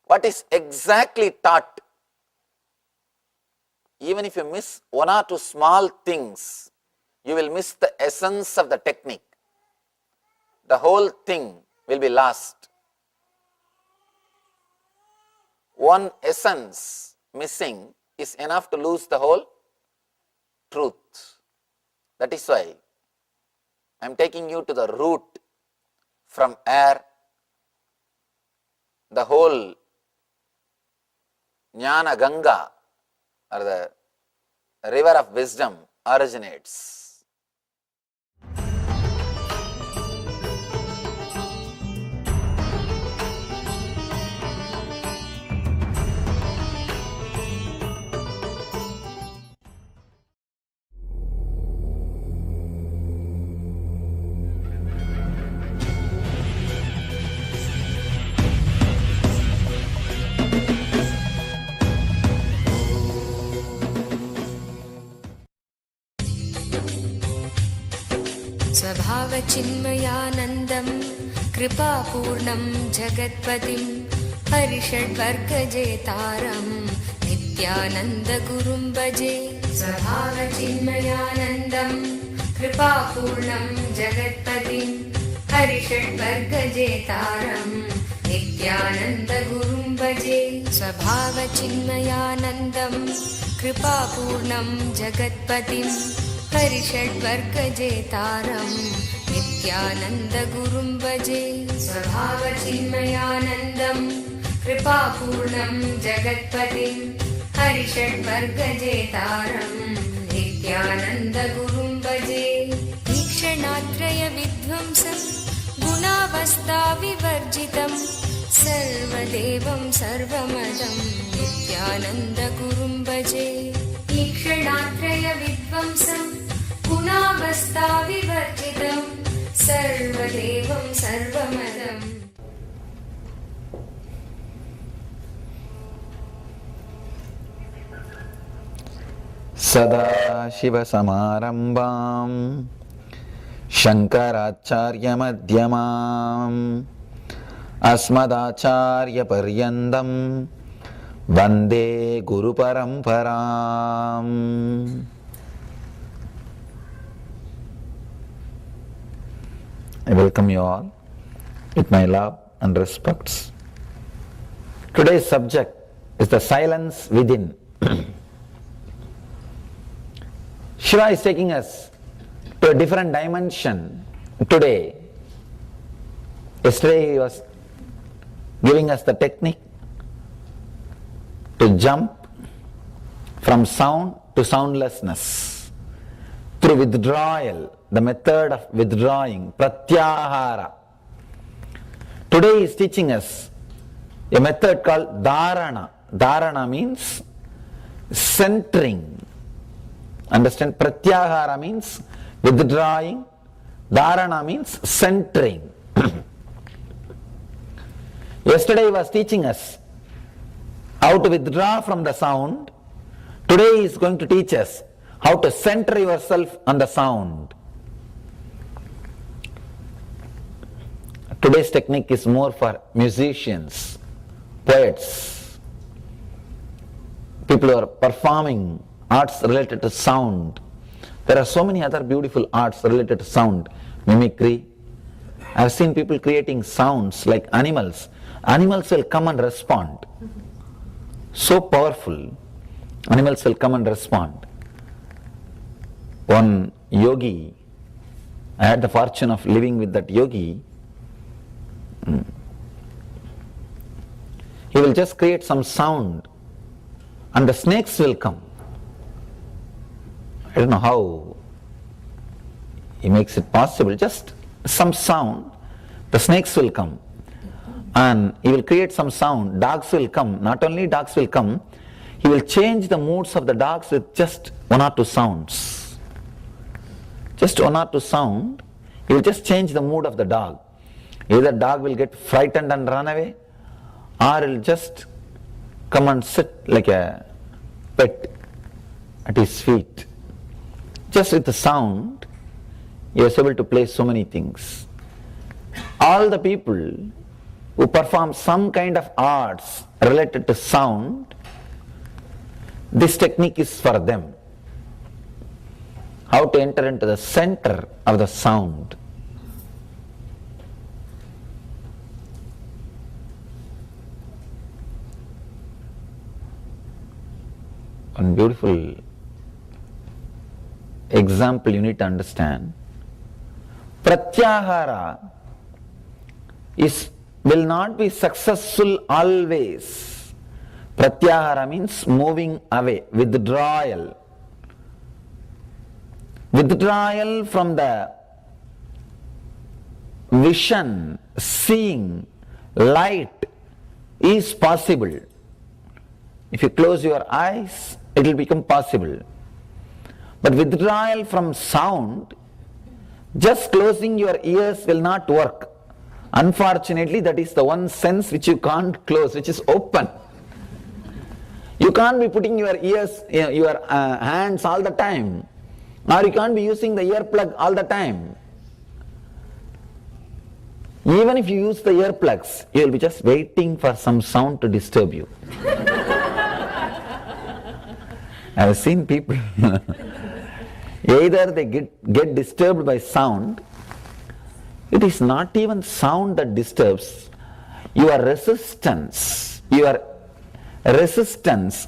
what is exactly taught. Even if you miss one or two small things, you will miss the essence of the technique. The whole thing will be lost. One essence missing is enough to lose the whole truth. That is why I am taking you to the root from where the whole Jnana Ganga, or the river of wisdom, originates. स्वभावचिन्मयानन्दं कृपापूर्णं जगत्पतिं हरिषड्वर्गजेतारं नित्यानन्दगुरुं भजे। स्वभावचिन्मयानन्दं कृपापूर्णं जगत्पतिं हरिषड्वर्गजेतारं नित्यानन्दगुरुं भजे। स्वभावचिन्मयानन्दं कृपापूर्णं जगत्पतिं हरिषड्वर्गजेतारं नित्यानन्दगुरुं भजे। स्वभावचिन्मयानन्दं कृपापूर्णं जगत्पतिं हरिषड्वर्गजेतारं नित्यानन्दगुरुं भजे। ईक्षणात्रयविध्वंसं गुणावस्थाविवर्जितं सर्वदेवं सर्वमदं नित्यानन्दगुरुं भजे। ईक्षणात्रयविध्वंसं गुणावस्थाविवर्जितं सर्वदेवं सर्वमदम्। सदाशिवसमारम्भां शङ्कराचार्यमध्यमाम् अस्मदाचार्यपर्यन्तं वन्दे गुरुपरम्पराम्। I welcome you all with my love and respects. Today's subject is the silence within. Shiva is taking us to a different dimension today. Yesterday he was giving us the technique to jump from sound to soundlessness through withdrawal, the method of withdrawing, pratyahara. Today he is teaching us a method called dharana. Dharana means centering. Understand? Pratyahara means withdrawing, dharana means centering. Yesterday he was teaching us how to withdraw from the sound. Today he is going to teach us how to center yourself on the sound. Today's technique is more for musicians, poets, people who are performing arts related to sound. There are so many other beautiful arts related to sound, mimicry. I have seen people creating sounds like animals. Animals will come and respond. So powerful. Animals will come and respond. One yogi I had the fortune of living with that yogi. He will just create some sound and the snakes will come. I don't know how he makes it possible. Just some sound, the snakes will come. And he will create some sound, dogs will come. Not only dogs will come, he will change the moods of the dogs with just one or two sounds. Just one or two sound, he will just change the mood of the dog. Either dog will get frightened and run away, or he will just come and sit like a pet at his feet. Just with the sound, he was able to play so many things. All the people who perform some kind of arts related to sound, this technique is for them. How to enter into the center of the sound. One beautiful example you need to understand. Pratyahara will not be successful always. Pratyahara means moving away, withdrawal. Withdrawal from the vision, seeing, light is possible. If you close your eyes, it will become possible. But withdrawal from sound, just closing your ears will not work. Unfortunately, that is the one sense which you can't close, which is open. You can't be putting your ears, your hands all the time, or you can't be using the earplug all the time. Even if you use the earplugs, you will be just waiting for some sound to disturb you. I have seen people, either they get disturbed by sound. It is not even sound that disturbs, your resistance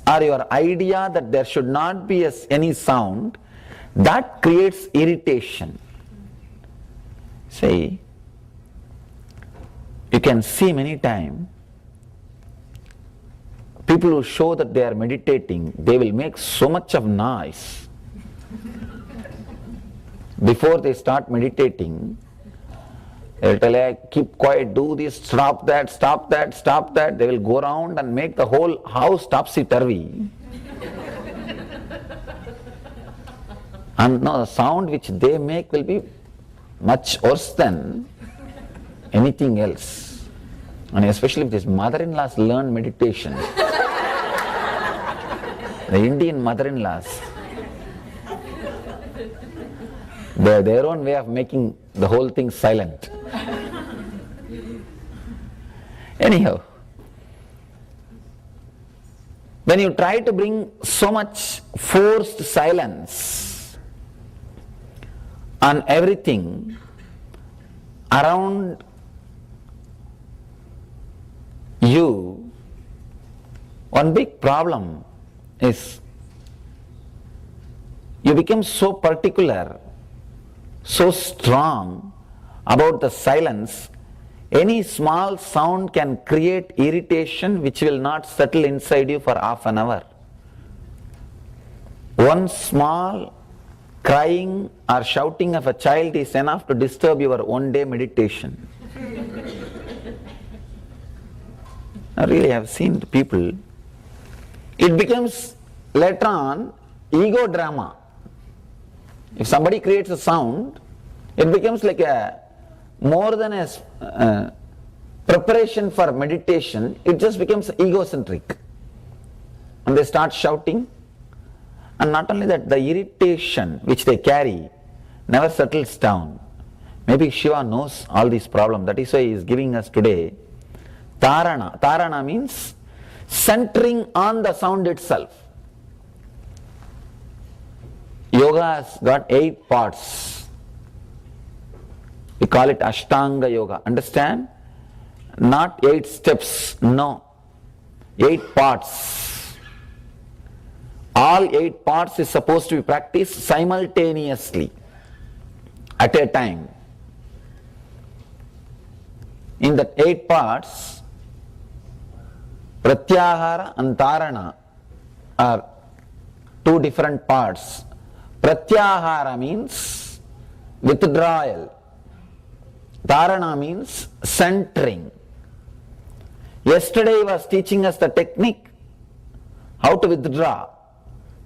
or your idea that there should not be any sound, that creates irritation. See, you can see many times, people who show that they are meditating, they will make so much of noise. Before they start meditating, they will tell you, keep quiet, do this, stop that, stop that, stop that. They will go around and make the whole house topsy-turvy. And now the sound which they make will be much worse than anything else. And especially if these mother-in-laws learn meditation. The Indian mother-in-laws, they have their own way of making the whole thing silent. Anyhow, when you try to bring so much forced silence on everything around you, one big problem is you become so particular, so strong about the silence. Any small sound can create irritation which will not settle inside you for half an hour. One small crying or shouting of a child is enough to disturb your one-day meditation. I really have seen people, it becomes later on ego drama. If somebody creates a sound, it becomes like a more than a preparation for meditation, it just becomes egocentric. And they start shouting. And not only that, the irritation which they carry never settles down. Maybe Shiva knows all these problems. That is why he is giving us today Dharana. Dharana means centering on the sound itself. Yoga has got 8 parts. We call it Ashtanga Yoga. Understand? Not 8 steps, no. 8 parts. All 8 parts is supposed to be practiced simultaneously. at a time. In the 8 parts, Pratyahara and Dharana are 2 different parts. Pratyahara means withdrawal. Dharana means centering. Yesterday he was teaching us the technique, how to withdraw.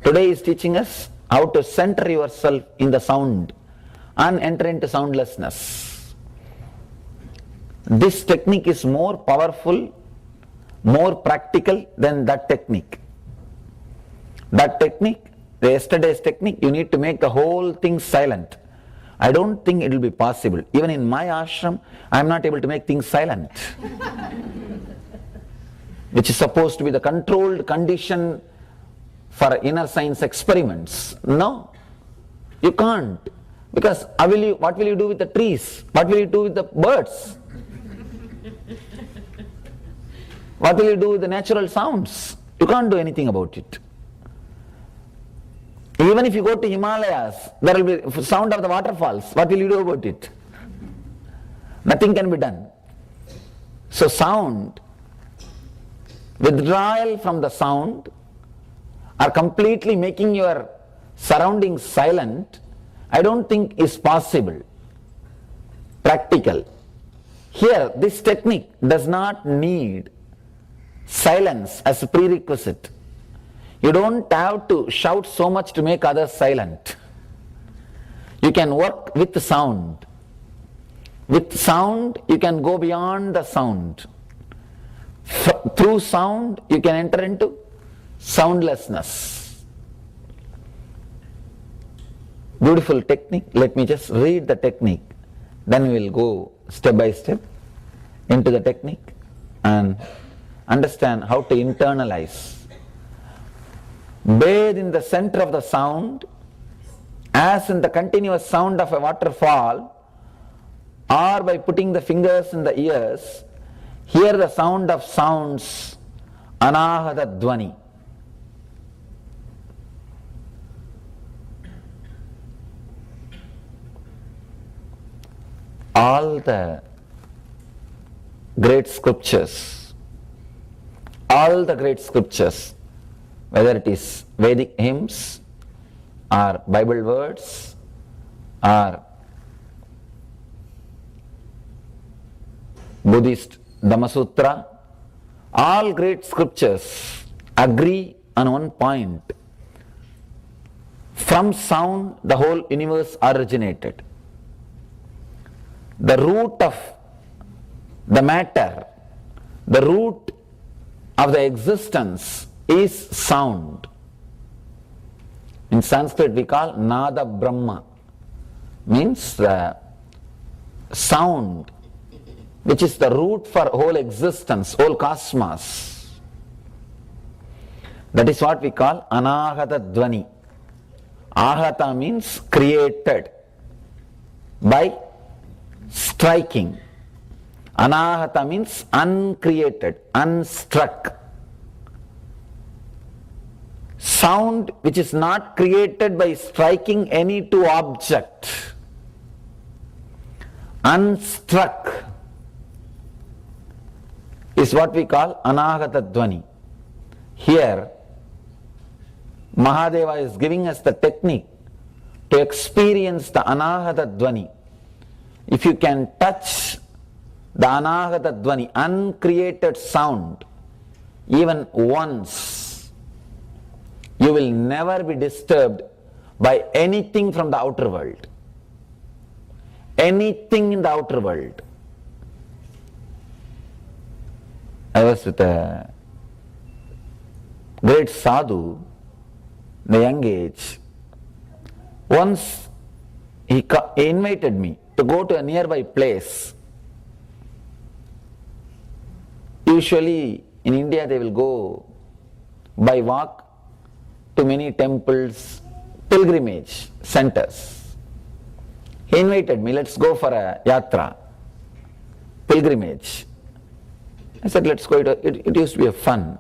Today he is teaching us how to center yourself in the sound and enter into soundlessness. This technique is more powerful, more practical than that technique. That technique, the yesterday's technique, you need to make the whole thing silent. I don't think it will be possible. Even in my ashram, I am not able to make things silent. Which is supposed to be the controlled condition for inner science experiments. No, you can't. Because what will you do with the trees? What will you do with the birds? What will you do with the natural sounds? You can't do anything about it. Even if you go to Himalayas, there will be sound of the waterfalls. What will you do about it? Nothing can be done. So sound, withdrawal from the sound, or completely making your surroundings silent, I don't think is possible, practical. Here, this technique does not need silence as a prerequisite. You don't have to shout so much to make others silent. You can work with sound. With sound, you can go beyond the sound. Through sound, you can enter into soundlessness. Beautiful technique. Let me just read the technique. Then we will go step by step into the technique and understand how to internalize. Bathe in the center of the sound, as in the continuous sound of a waterfall, or by putting the fingers in the ears, hear the sound of sounds, anahata dvani. All the great scriptures, whether it is Vedic hymns or Bible words or Buddhist Dhammasutra, all great scriptures agree on one point. From sound, the whole universe originated. The root of the matter, the root of the existence is sound. In Sanskrit we call Nada Brahma, means the sound, which is the root for whole existence, whole cosmos. That is what we call Anahata Dvani. Ahata means created by striking. Anahata means uncreated, unstruck. Sound which is not created by striking any two object. Unstruck is what we call Anahata Dvani. Here, Mahadeva is giving us the technique to experience the Anahata Dvani. If you can touch the Anahata Dvani, uncreated sound, even once, you will never be disturbed by anything from the outer world. Anything in the outer world. I was with a great sadhu in a young age. Once he invited me to go to a nearby place. Usually in India they will go by walk to many temples, pilgrimage centers. He invited me, let's go for a yatra, pilgrimage. I said, let's go. It used to be a fun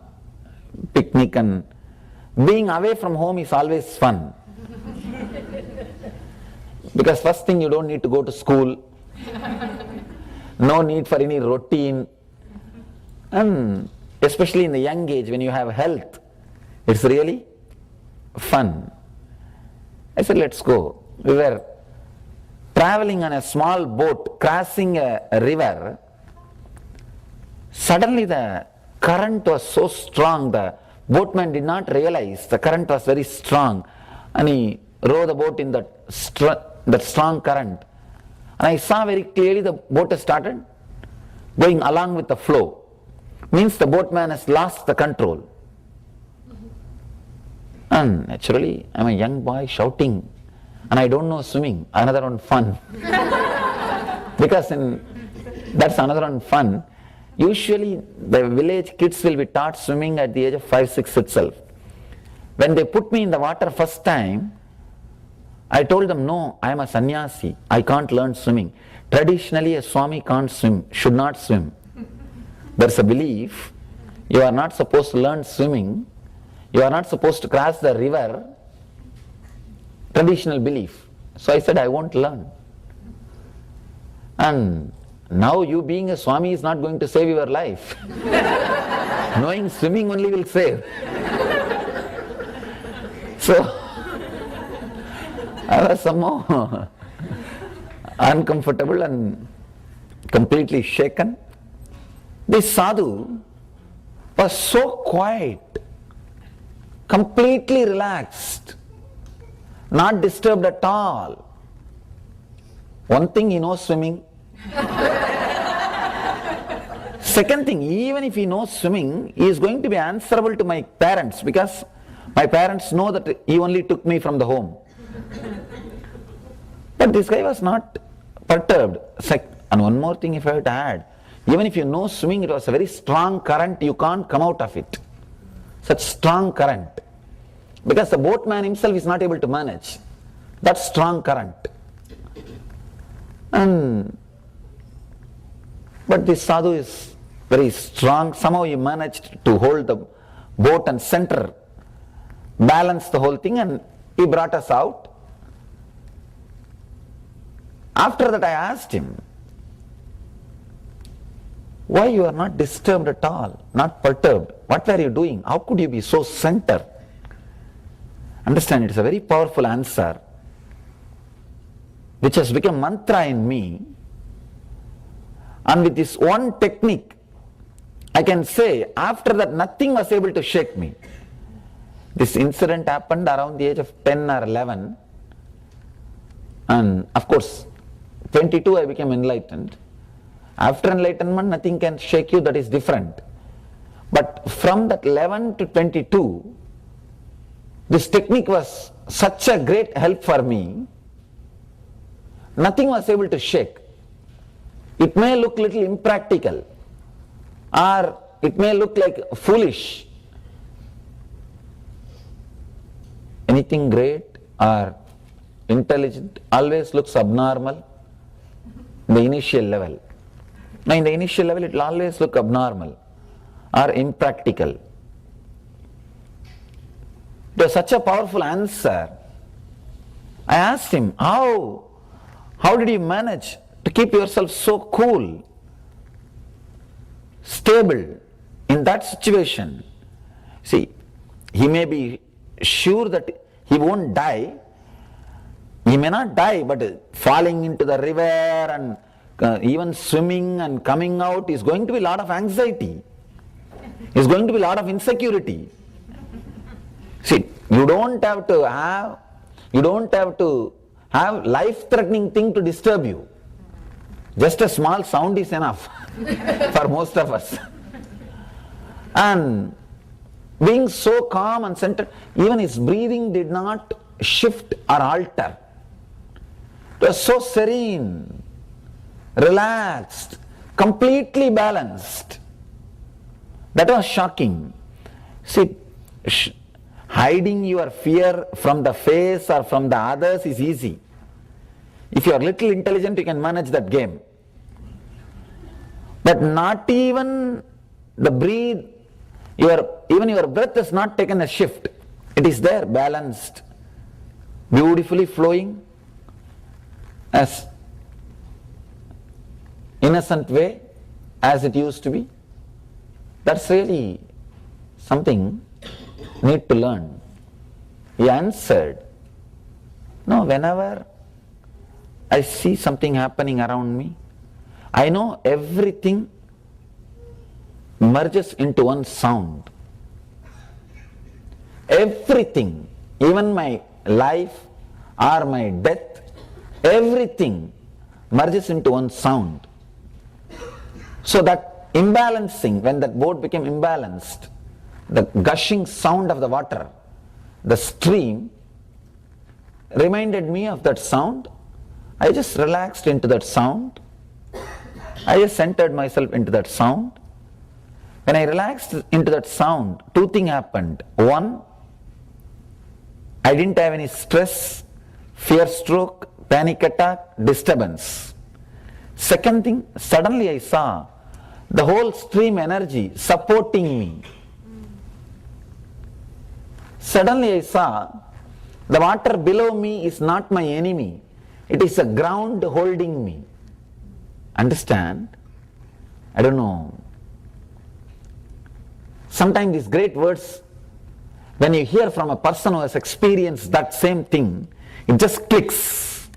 picnic, and being away from home is always fun. Because first thing, you don't need to go to school. No need for any routine. And especially in the young age when you have health, it's really fun. I said, let's go. We were traveling on a small boat, crossing a river. Suddenly the current was so strong, the boatman did not realize the current was very strong, and he rowed the boat in that strong current. And I saw very clearly the boat has started going along with the flow. Means the boatman has lost the control. And naturally, I'm a young boy shouting, and I don't know swimming. Another one fun. Because that's another one fun. Usually the village kids will be taught swimming at the age of 5, 6 itself. When they put me in the water first time, I told them, no, I am a sannyasi, I can't learn swimming. Traditionally a Swami can't swim, should not swim. There's a belief, you are not supposed to learn swimming, you are not supposed to cross the river. Traditional belief. So I said, I won't learn. And now you being a Swami is not going to save your life. Knowing swimming only will save. So I was somehow uncomfortable and completely shaken. This sadhu was so quiet, completely relaxed, not disturbed at all. One thing, he knows swimming. Second thing, even if he knows swimming, he is going to be answerable to my parents, because my parents know that he only took me from the home. But this guy was not perturbed. And one more thing if I have to add, even if you know swimming, it was a very strong current, you can't come out of it. Such strong current. Because the boatman himself is not able to manage that strong current. But this sadhu is very strong. Somehow he managed to hold the boat and center, balance the whole thing, and he brought us out. After that I asked him, why you are not disturbed at all, not perturbed? What were you doing? How could you be so centered? Understand, it's a very powerful answer which has become mantra in me. And with this one technique, I can say after that nothing was able to shake me. This incident happened around the age of 10 or 11. And of course, 22 I became enlightened. After enlightenment, nothing can shake you, that is different. But from that 11 to 22, this technique was such a great help for me. Nothing was able to shake. It may look little impractical, or it may look like foolish. Anything great or intelligent always looks abnormal in the initial level. Now in the initial level it will always look abnormal or impractical. It was such a powerful answer. I asked him, how did you manage to keep yourself so cool, stable in that situation? See, he may be sure that he won't die. He may not die, but falling into the river and even swimming and coming out is going to be a lot of anxiety. Is going to be a lot of insecurity. See, you don't have to have life-threatening thing to disturb you. Just a small sound is enough for most of us. And being so calm and centered, even his breathing did not shift or alter. It was so serene, relaxed, completely balanced. That was shocking. See, hiding your fear from the face or from the others is easy. If you are little intelligent, you can manage that game. But not even the breathe, even your breath has not taken a shift. It is there, balanced, beautifully flowing, as innocent way as it used to be? That's really something need to learn. He answered, no, whenever I see something happening around me, I know everything merges into one sound. Everything, even my life or my death, everything merges into one sound. So that imbalancing, when that boat became imbalanced, the gushing sound of the water, the stream, reminded me of that sound. I just relaxed into that sound. I just centered myself into that sound. When I relaxed into that sound, two things happened. One, I didn't have any stress, fear stroke, panic attack, disturbance. Second thing, suddenly I saw the whole stream energy supporting me. Suddenly I saw the water below me is not my enemy. It is a ground holding me. Understand? I don't know. Sometimes these great words, when you hear from a person who has experienced that same thing, it just clicks.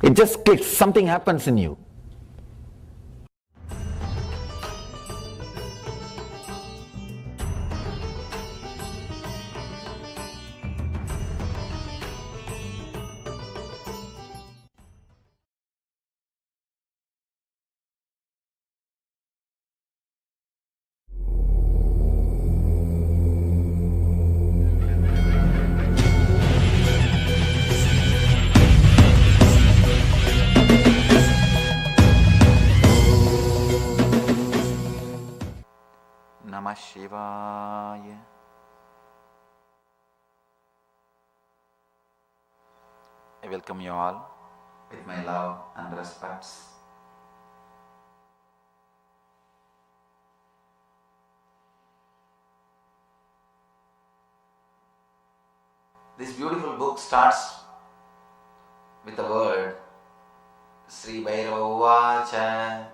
It just clicks. Something happens in you. Shiva. I welcome you all with my love and respects. This beautiful book starts with the word Sri Bhairavacha,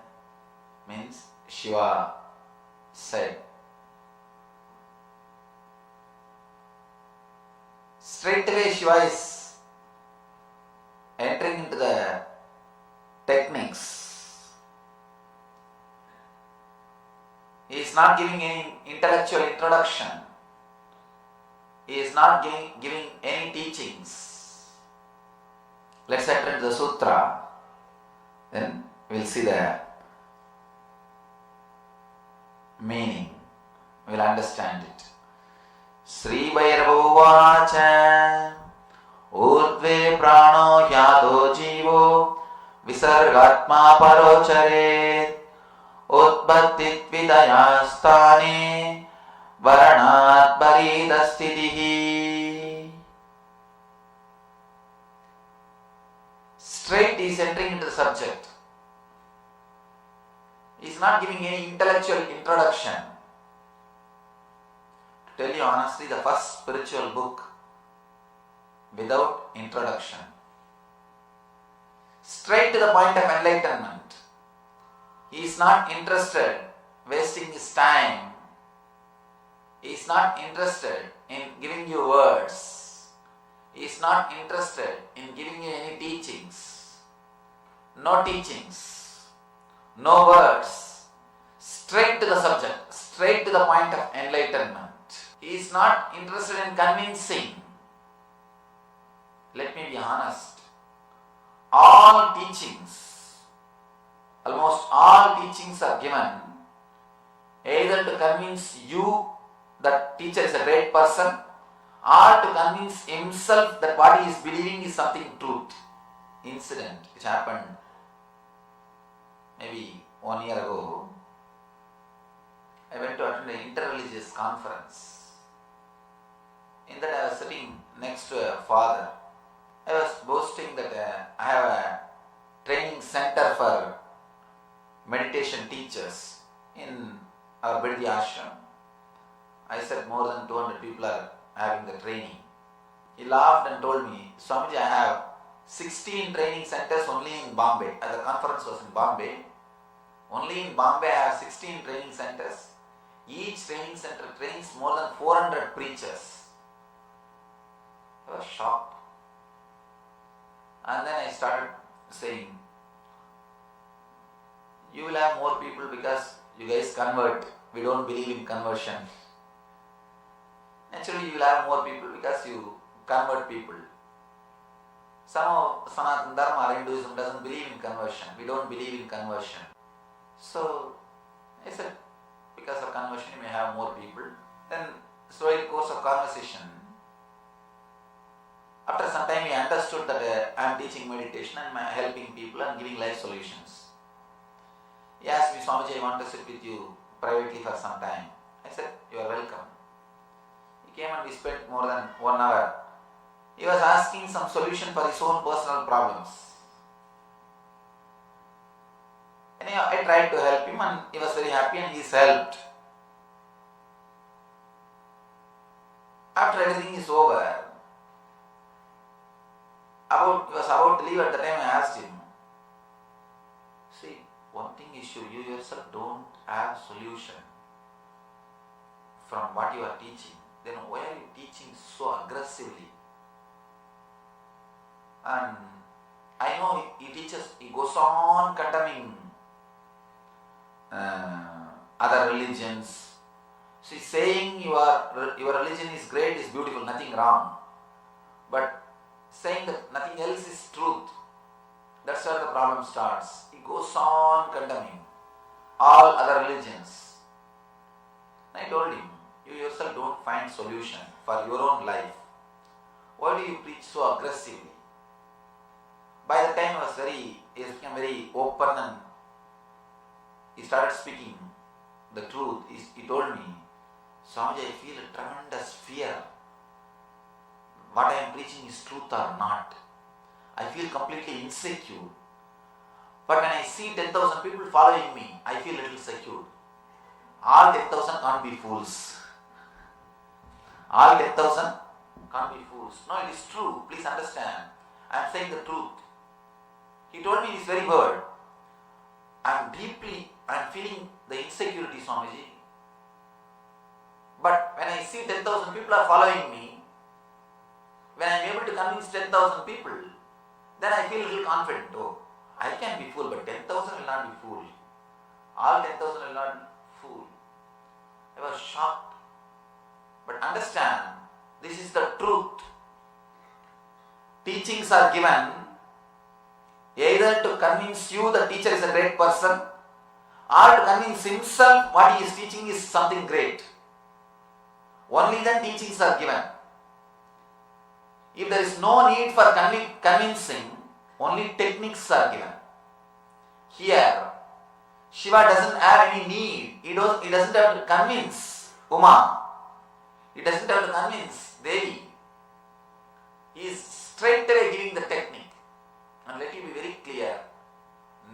means Shiva said. Straight away Shiva is entering into the techniques. He is not giving any intellectual introduction. He is not giving any teachings. Let's enter into the sutra. Then we will see the meaning. We will understand it. Sri Bhairavacha Urdve prano yato jivo Visargatma parocharet Utbhattit vidayastane Varanat baridastitihi. Straight he is entering into the subject. He is not giving any intellectual introduction. To tell you honestly, the first spiritual book without introduction. Straight to the point of enlightenment. He is not interested wasting his time. He is not interested in giving you words. He is not interested in giving you any teachings. No teachings. No words. Straight to the subject. Straight to the point of enlightenment. He is not interested in convincing. Let me be honest. All teachings, almost all teachings are given either to convince you that teacher is a great person or to convince himself that what he is believing is something truth. Incident which happened maybe 1 year ago. I went to attend an interreligious conference. In that I was sitting next to a father. I was boasting that I have a training center for meditation teachers in our Biddi ashram. I said more than 200 people are having the training. He laughed and told me, Swamiji, I have 16 training centers only in Bombay. The conference was in Bombay. Only in Bombay I have 16 training centers. Each training center trains more than 400 preachers. I was shocked. And then I started saying, you will have more people because you guys convert. We don't believe in conversion. Naturally, you will have more people because you convert people. Some of Sanatana Dharma or Hinduism doesn't believe in conversion. We don't believe in conversion. So, I said, because of conversion you may have more people. Then, slowly in course of conversation, after some time he understood that I am teaching meditation and I am helping people and giving life solutions. He asked me, Swamiji, I want to sit with you privately for some time. I said, you are welcome. He came and we spent more than 1 hour. He was asking some solution for his own personal problems. Anyhow, I tried to help him and he was very happy and he is helped. After everything is over, he was about to leave at the time. I asked him, see, one thing is sure, you yourself don't have solution from what you are teaching. Then why are you teaching so aggressively? And I know he teaches, he goes on condemning other religions. See, saying your religion is great is beautiful, nothing wrong. But saying that nothing else is truth, that's where the problem starts. He goes on condemning all other religions. I told him, you yourself don't find solution for your own life. Why do you preach so aggressively? By the time he became very open and he started speaking the truth. He told me, Swamiji, I feel a tremendous fear. What I am preaching is truth or not. I feel completely insecure. But when I see 10,000 people following me, I feel a little secure. All 10,000 can't be fools. All 10,000 can't be fools. No, it is true. Please understand. I am saying the truth. He told me this very word. I am feeling the insecurity, Swamiji. But when I see 10,000 people are following me, when I am able to convince 10,000 people, then I feel a little confident. Oh, I can be fooled, but 10,000 will not be fooled. All 10,000 will not be fooled. I was shocked. But understand, this is the truth. Teachings are given either to convince you the teacher is a great person, or to convince himself what he is teaching is something great. Only then teachings are given. If there is no need for convincing, only techniques are given. Here, Shiva doesn't have any need. He doesn't have to convince Uma. He doesn't have to convince Devi. He is straight away giving the technique. And let me be very clear.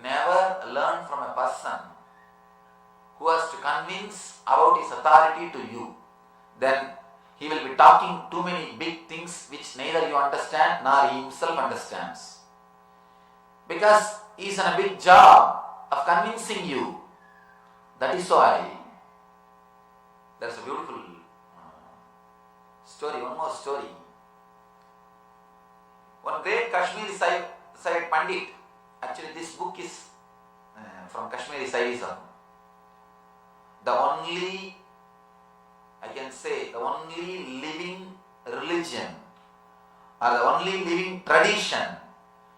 Never learn from a person who has to convince about his authority to you. Then he will be talking too many big things which neither you understand nor he himself understands. Because he is in a big job of convincing you. That is why there is a beautiful story, one more story. One great Kashmiri side Pandit, actually this book is from Kashmiri Saivism. The only living religion or the only living tradition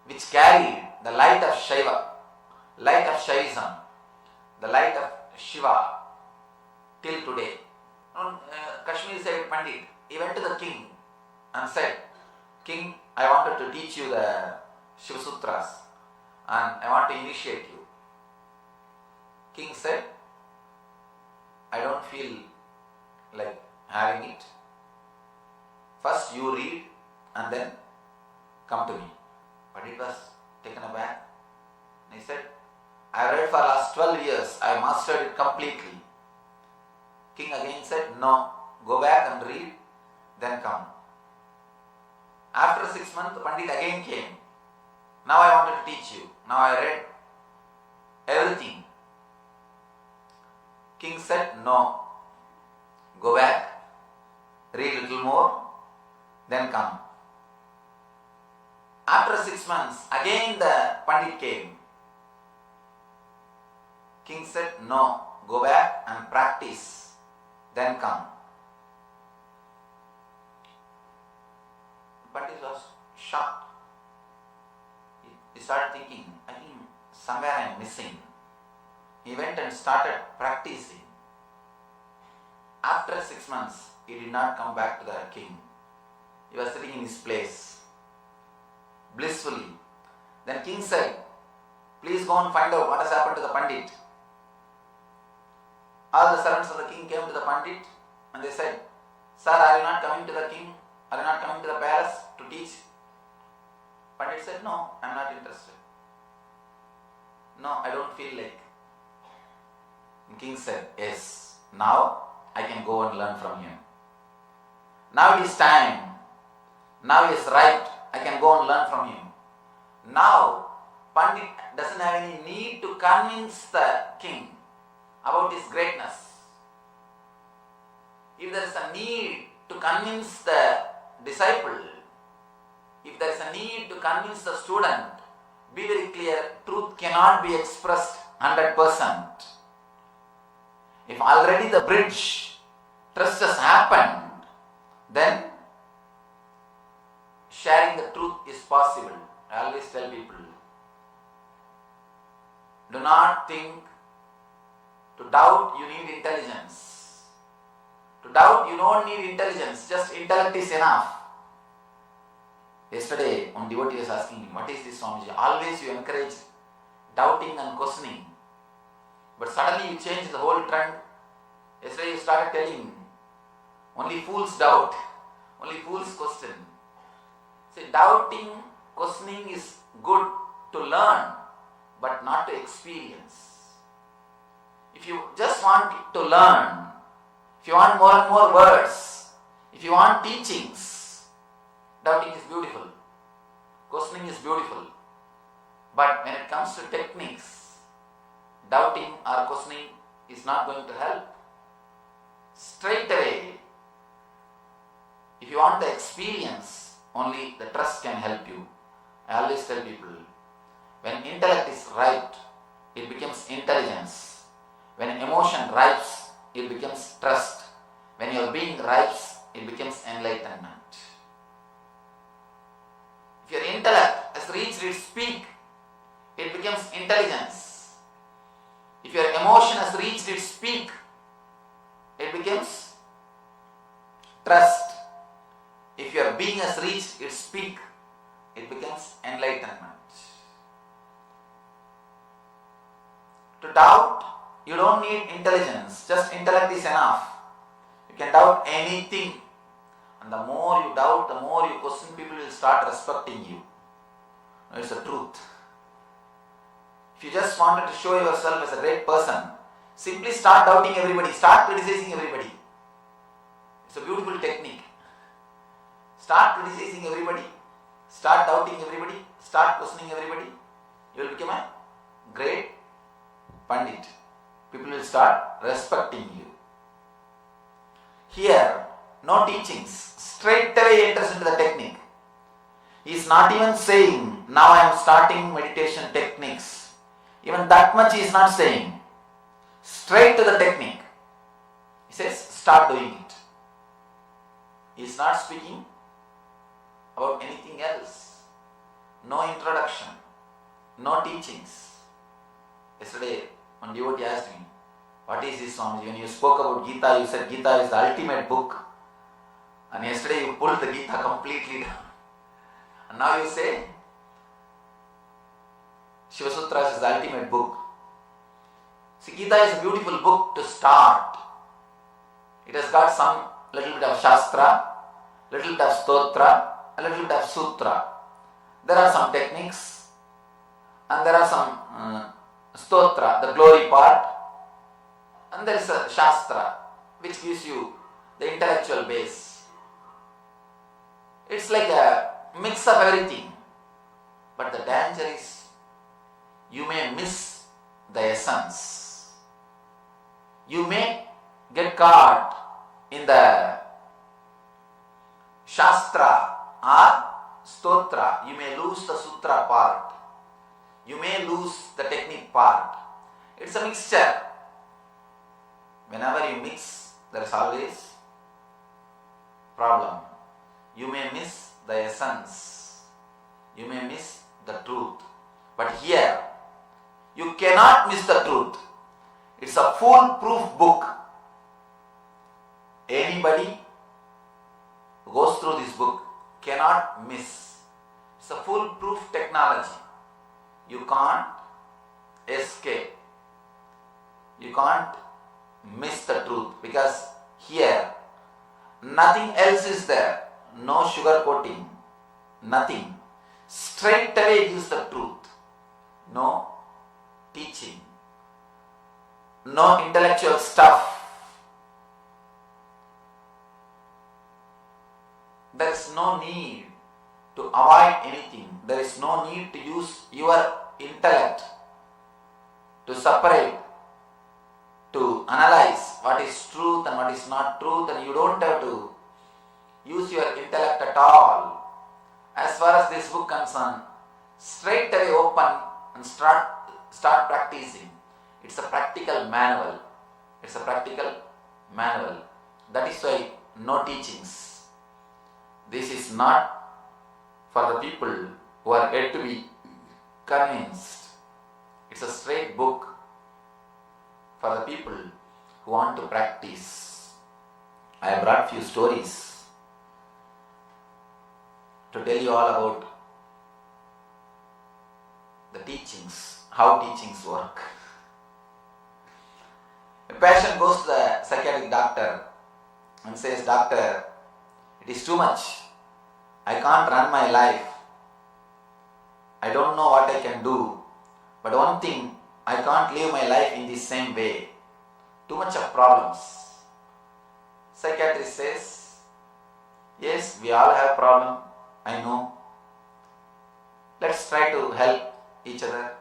which carried the light of Shiva, light of Shaivism, the light of Shiva till today. Kashmiri side Pandit, he went to the king and said, King, I wanted to teach you the Shiva Sutras and I want to initiate you. King said, I don't feel like having it. First you read and then come to me. But it was taken aback. He said, I read for last 12 years, I mastered it completely. King again said, no, go back and read, then come. After 6 months, the Pandit again came. Now I wanted to teach you. Now I read everything. King said, no. Go back, read little more, then come. After 6 months, again the Pandit came. King said, no, go back and practice, then come. Pandit was shocked. He started thinking, I think somewhere I am missing. He went and started practicing. After 6 months, he did not come back to the king. He was sitting in his place, blissfully. Then king said, please go and find out what has happened to the Pandit. All the servants of the king came to the Pandit and they said, sir, are you not coming to the king? Are you not coming to the palace to teach? Pandit said, no, I am not interested. No, I don't feel like. The king said, yes, now I can go and learn from him. Now it is time. Now he is right. I can go and learn from him. Now, Pandit doesn't have any need to convince the king about his greatness. If there is a need to convince the disciple, if there is a need to convince the student, be very clear, truth cannot be expressed 100%. If already the bridge, trust has happened, then sharing the truth is possible. I always tell people, do not think to doubt you need intelligence. To doubt you don't need intelligence, just intellect is enough. Yesterday, one devotee was asking me, what is this, Swamiji? Always you encourage doubting and questioning. But suddenly you change the whole trend. Yesterday you started telling, only fools doubt, only fools question. See, doubting, questioning is good to learn, but not to experience. If you just want to learn, if you want more and more words, if you want teachings, doubting is beautiful, questioning is beautiful. But when it comes to techniques, doubting or questioning is not going to help. Straight away, if you want the experience, only the trust can help you. I always tell people, when intellect is right, it becomes intelligence. When emotion ripes, it becomes trust. When your being ripes, it becomes enlightenment. If your intellect has reached its peak, it becomes intelligence. If your emotion has reached its peak, it becomes trust. If your being has reached its peak, it becomes enlightenment. To doubt, you don't need intelligence, just intellect is enough. You can doubt anything. And the more you doubt, the more you question, people will start respecting you. It's the truth. If you just wanted to show yourself as a great person, simply start doubting everybody, start criticizing everybody. It's a beautiful technique. Start criticizing everybody, start doubting everybody, start questioning everybody. You will become a great Pandit. People will start respecting you. Here, no teachings, straight away enters into the technique. He is not even saying, now I am starting meditation techniques. Even that much he is not saying. Straight to the technique. He says, start doing it. He is not speaking about anything else. No introduction, no teachings. Yesterday, one devotee asked me, what is this, Swamiji? When you spoke about Gita, you said Gita is the ultimate book. And yesterday you pulled the Gita completely down. And now you say, Shiva Sutras is the ultimate book. See, Gita is a beautiful book to start. It has got some little bit of Shastra, little bit of Stotra, a little bit of Sutra. There are some techniques and there are some Stotra, the glory part, and there is a Shastra which gives you the intellectual base. It's like a mix of everything. But the danger danger is you may miss the essence. You may get caught in the Shastra or Stotra. You may lose the Sutra part. You may lose the technique part. It's a mixture. Whenever you mix, there is always problem. You may miss the essence. You may miss the truth. But here, you cannot miss the truth. It's a foolproof book. Anybody who goes through this book cannot miss. It's a foolproof technology. You can't escape. You can't miss the truth because here nothing else is there. No sugar coating. Nothing. Straight away gives the truth. No teaching. No intellectual stuff. There is no need to avoid anything. There is no need to use your intellect to separate, to analyze what is truth and what is not truth, and you don't have to use your intellect at all. As far as this book concerned, straight away open and start practicing. It's a practical manual. It's a practical manual. That is why no teachings. This is not for the people who are yet to be convinced. It's a straight book for the people who want to practice. I have brought few stories to tell you all about the teachings, how teachings work. A patient goes to the psychiatric doctor and says, "Doctor, it is too much. I can't run my life. I don't know what I can do. But one thing, I can't live my life in the same way. Too much of problems." Psychiatrist says, "Yes, we all have problem. I know. Let's try to help each other.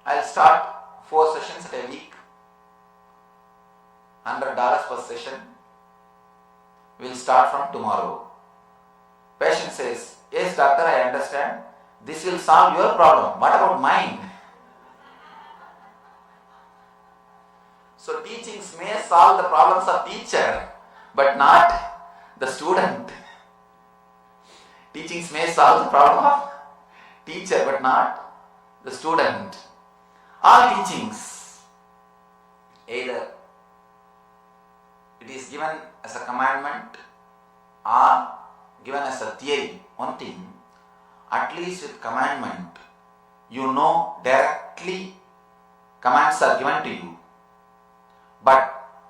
I'll start 4 sessions at a week. $100 per session. We'll start from tomorrow." Patient says, "Yes, doctor, I understand. This will solve your problem. What about mine?" So teachings may solve the problems of teacher, but not the student. Teachings may solve the problem of teacher, but not the student. All teachings, either it is given as a commandment or given as a theory. One thing, at least with commandment, you know directly commands are given to you. But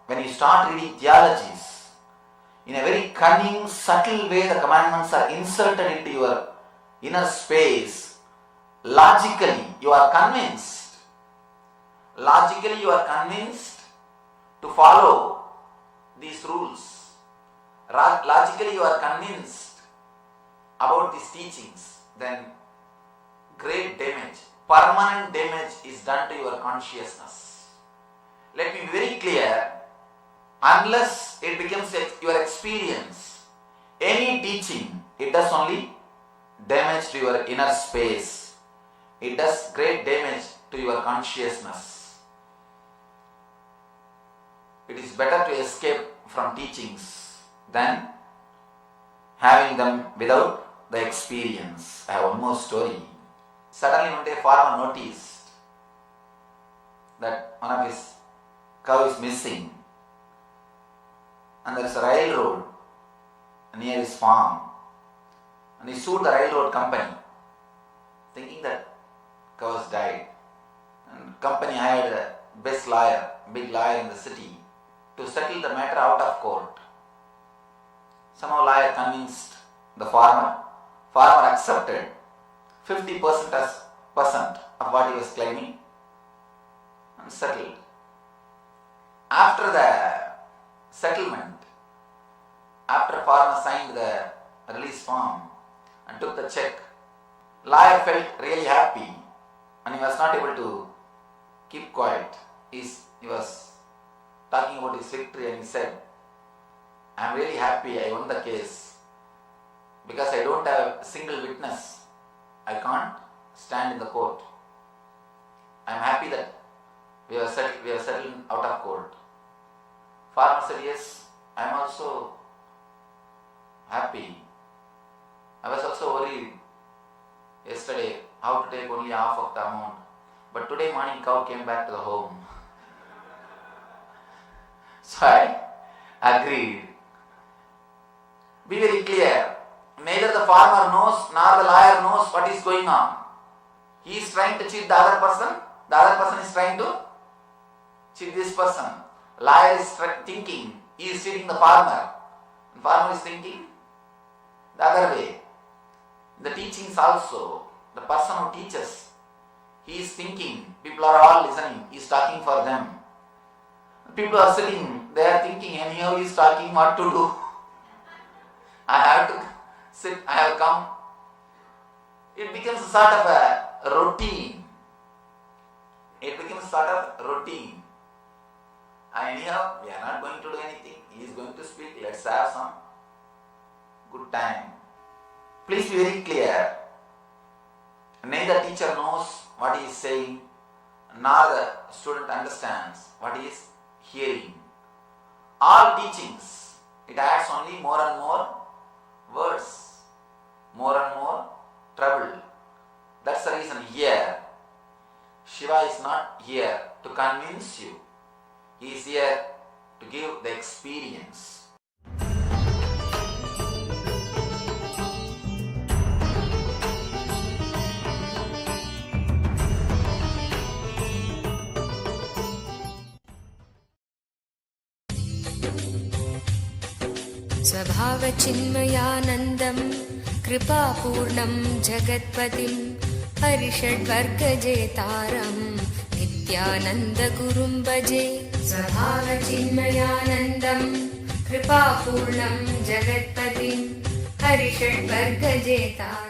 when you start reading theologies, in a very cunning, subtle way, the commandments are inserted into your inner space. Logically, you are convinced. Logically, you are convinced to follow these rules. Logically, you are convinced about these teachings. Then great damage, permanent damage is done to your consciousness. Let me be very clear. Unless it becomes your experience, any teaching, it does only damage to your inner space. It does great damage to your consciousness. It is better to escape from teachings than having them without the experience. I have one more story. Suddenly one day farmer noticed that one of his cow is missing, and there is a railroad near his farm, and he sued the railroad company thinking that cow has died, and company hired the best lawyer, big lawyer in the city to settle the matter out of court. Somehow lawyer convinced the farmer accepted 50% as percent of what he was claiming and settled. After the settlement, after farmer signed the release form and took the check, Liar felt really happy and he was not able to keep quiet. He was talking about his victory and he said, I am really happy I won the case because I don't have a single witness. I can't stand in the court. I am happy that we are settled out of court. Farmer said, yes, I am also happy. I was also worried yesterday how to take only half of the amount. But today morning cow came back to the home. So I agreed. Be very clear. Neither the farmer knows nor the liar knows what is going on. He is trying to cheat the other person. The other person is trying to cheat this person. Liar is thinking he is cheating the farmer. And farmer is thinking the other way. The teachings also, the person who teaches, he is thinking, people are all listening, he is talking for them. People are sitting, they are thinking, anyhow he is talking what to do. I have to sit, I have come. It becomes a sort of a routine. It becomes sort of routine. And anyhow, we are not going to do anything. He is going to speak, let's have some good time. Please be very clear. Neither teacher knows what he is saying, nor the student understands what he is hearing. All teachings, it adds only more and more words, more and more trouble. That's the reason here, Shiva is not here to convince you. He is here to give the experience. स्वभावचिन्मयानन्दं कृपापूर्णं जगत्पतिं हरिषड्वर्गजेतारं नित्यानन्दगुरुं भजे स्वभावचिन्मयानन्दं कृपापूर्णं जगत्पतिं हरिषड्वर्गजेतारम्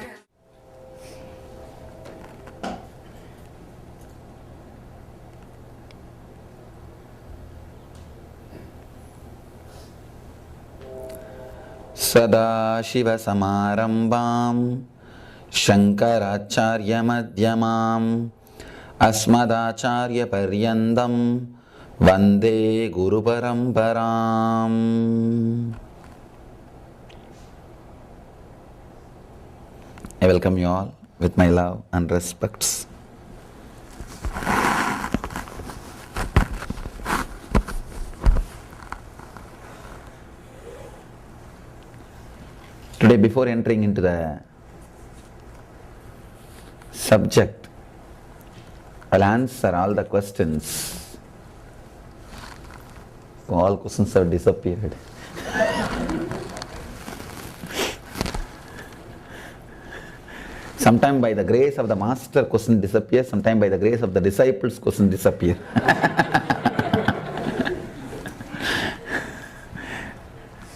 सदाशिवसमारम्भां शङ्कराचार्यमध्यमाम् अस्मदाचार्यपर्यन्तं वन्दे गुरुपरम्पराम्. I welcome you all with my love and respects. Today, before entering into the subject, I'll answer all the questions. All questions have disappeared. Sometime by the grace of the master, question disappears. Sometime by the grace of the disciples, question disappear.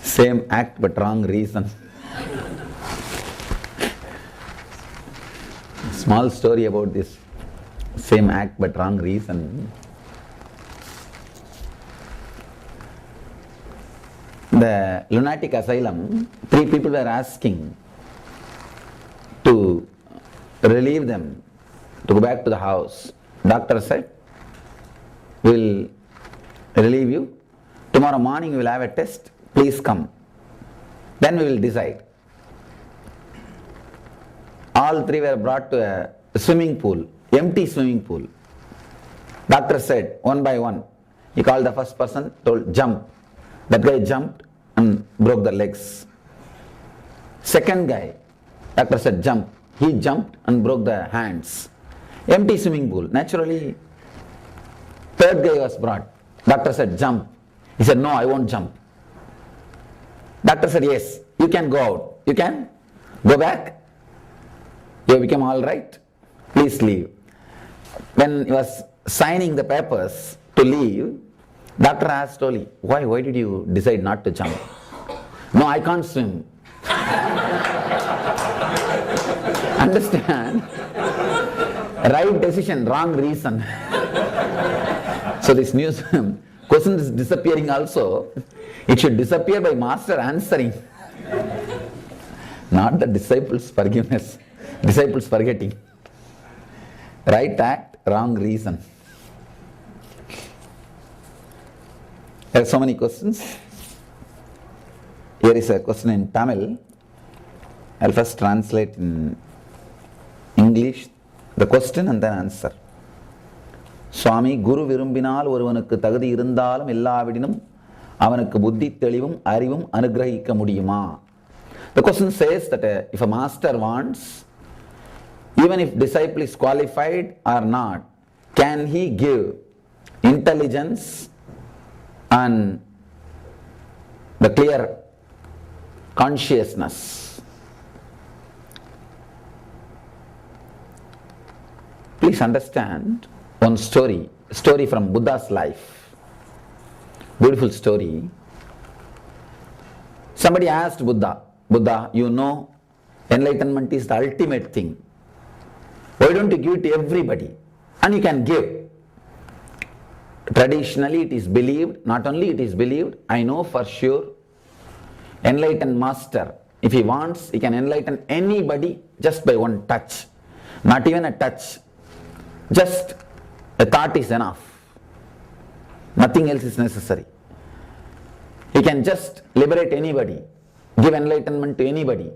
Same act but wrong reason. Small story about this same act but wrong reason. The lunatic asylum, 3 people were asking to relieve them, to go back to the house. Doctor said, we'll relieve you. Tomorrow morning we will have a test. Please come. Then we will decide. All 3 were brought to a swimming pool, empty swimming pool. Doctor said, one by one, he called the first person, told, jump. That guy jumped and broke the legs. Second guy, doctor said, jump. He jumped and broke the hands. Empty swimming pool. Naturally, third guy was brought. Doctor said, jump. He said, no, I won't jump. Doctor said, yes, you can go out. You can go back. You become all right. Please leave. When he was signing the papers to leave, doctor asked only, why did you decide not to jump? No, I can't swim. Understand? Right decision, wrong reason. So this news question is disappearing also. It should disappear by master answering. Not the disciples' forgiveness. Disciples forgetting. Right act, wrong reason. There are so many questions. Here is a question in Tamil. I'll first translate in English the question and then answer. சுவாமி, குரு விரும்பினால் ஒருவனுக்கு தகுதி இருந்தாலும் இல்லாவிடினும் அவனுக்கு புத்தி தெளிவும் அறிவும் அனுகிரகிக்க முடியுமா? The question says that if a master wants, even if disciple is qualified or not, can he give intelligence and the clear consciousness? Please understand one story from Buddha's life. Beautiful story. Somebody asked Buddha, you know enlightenment is the ultimate thing. Why don't you give it to everybody? And you can give. Traditionally it is believed, not only it is believed, I know for sure, enlightened master, if he wants, he can enlighten anybody just by one touch. Not even a touch. Just a thought is enough. Nothing else is necessary. He can just liberate anybody, give enlightenment to anybody.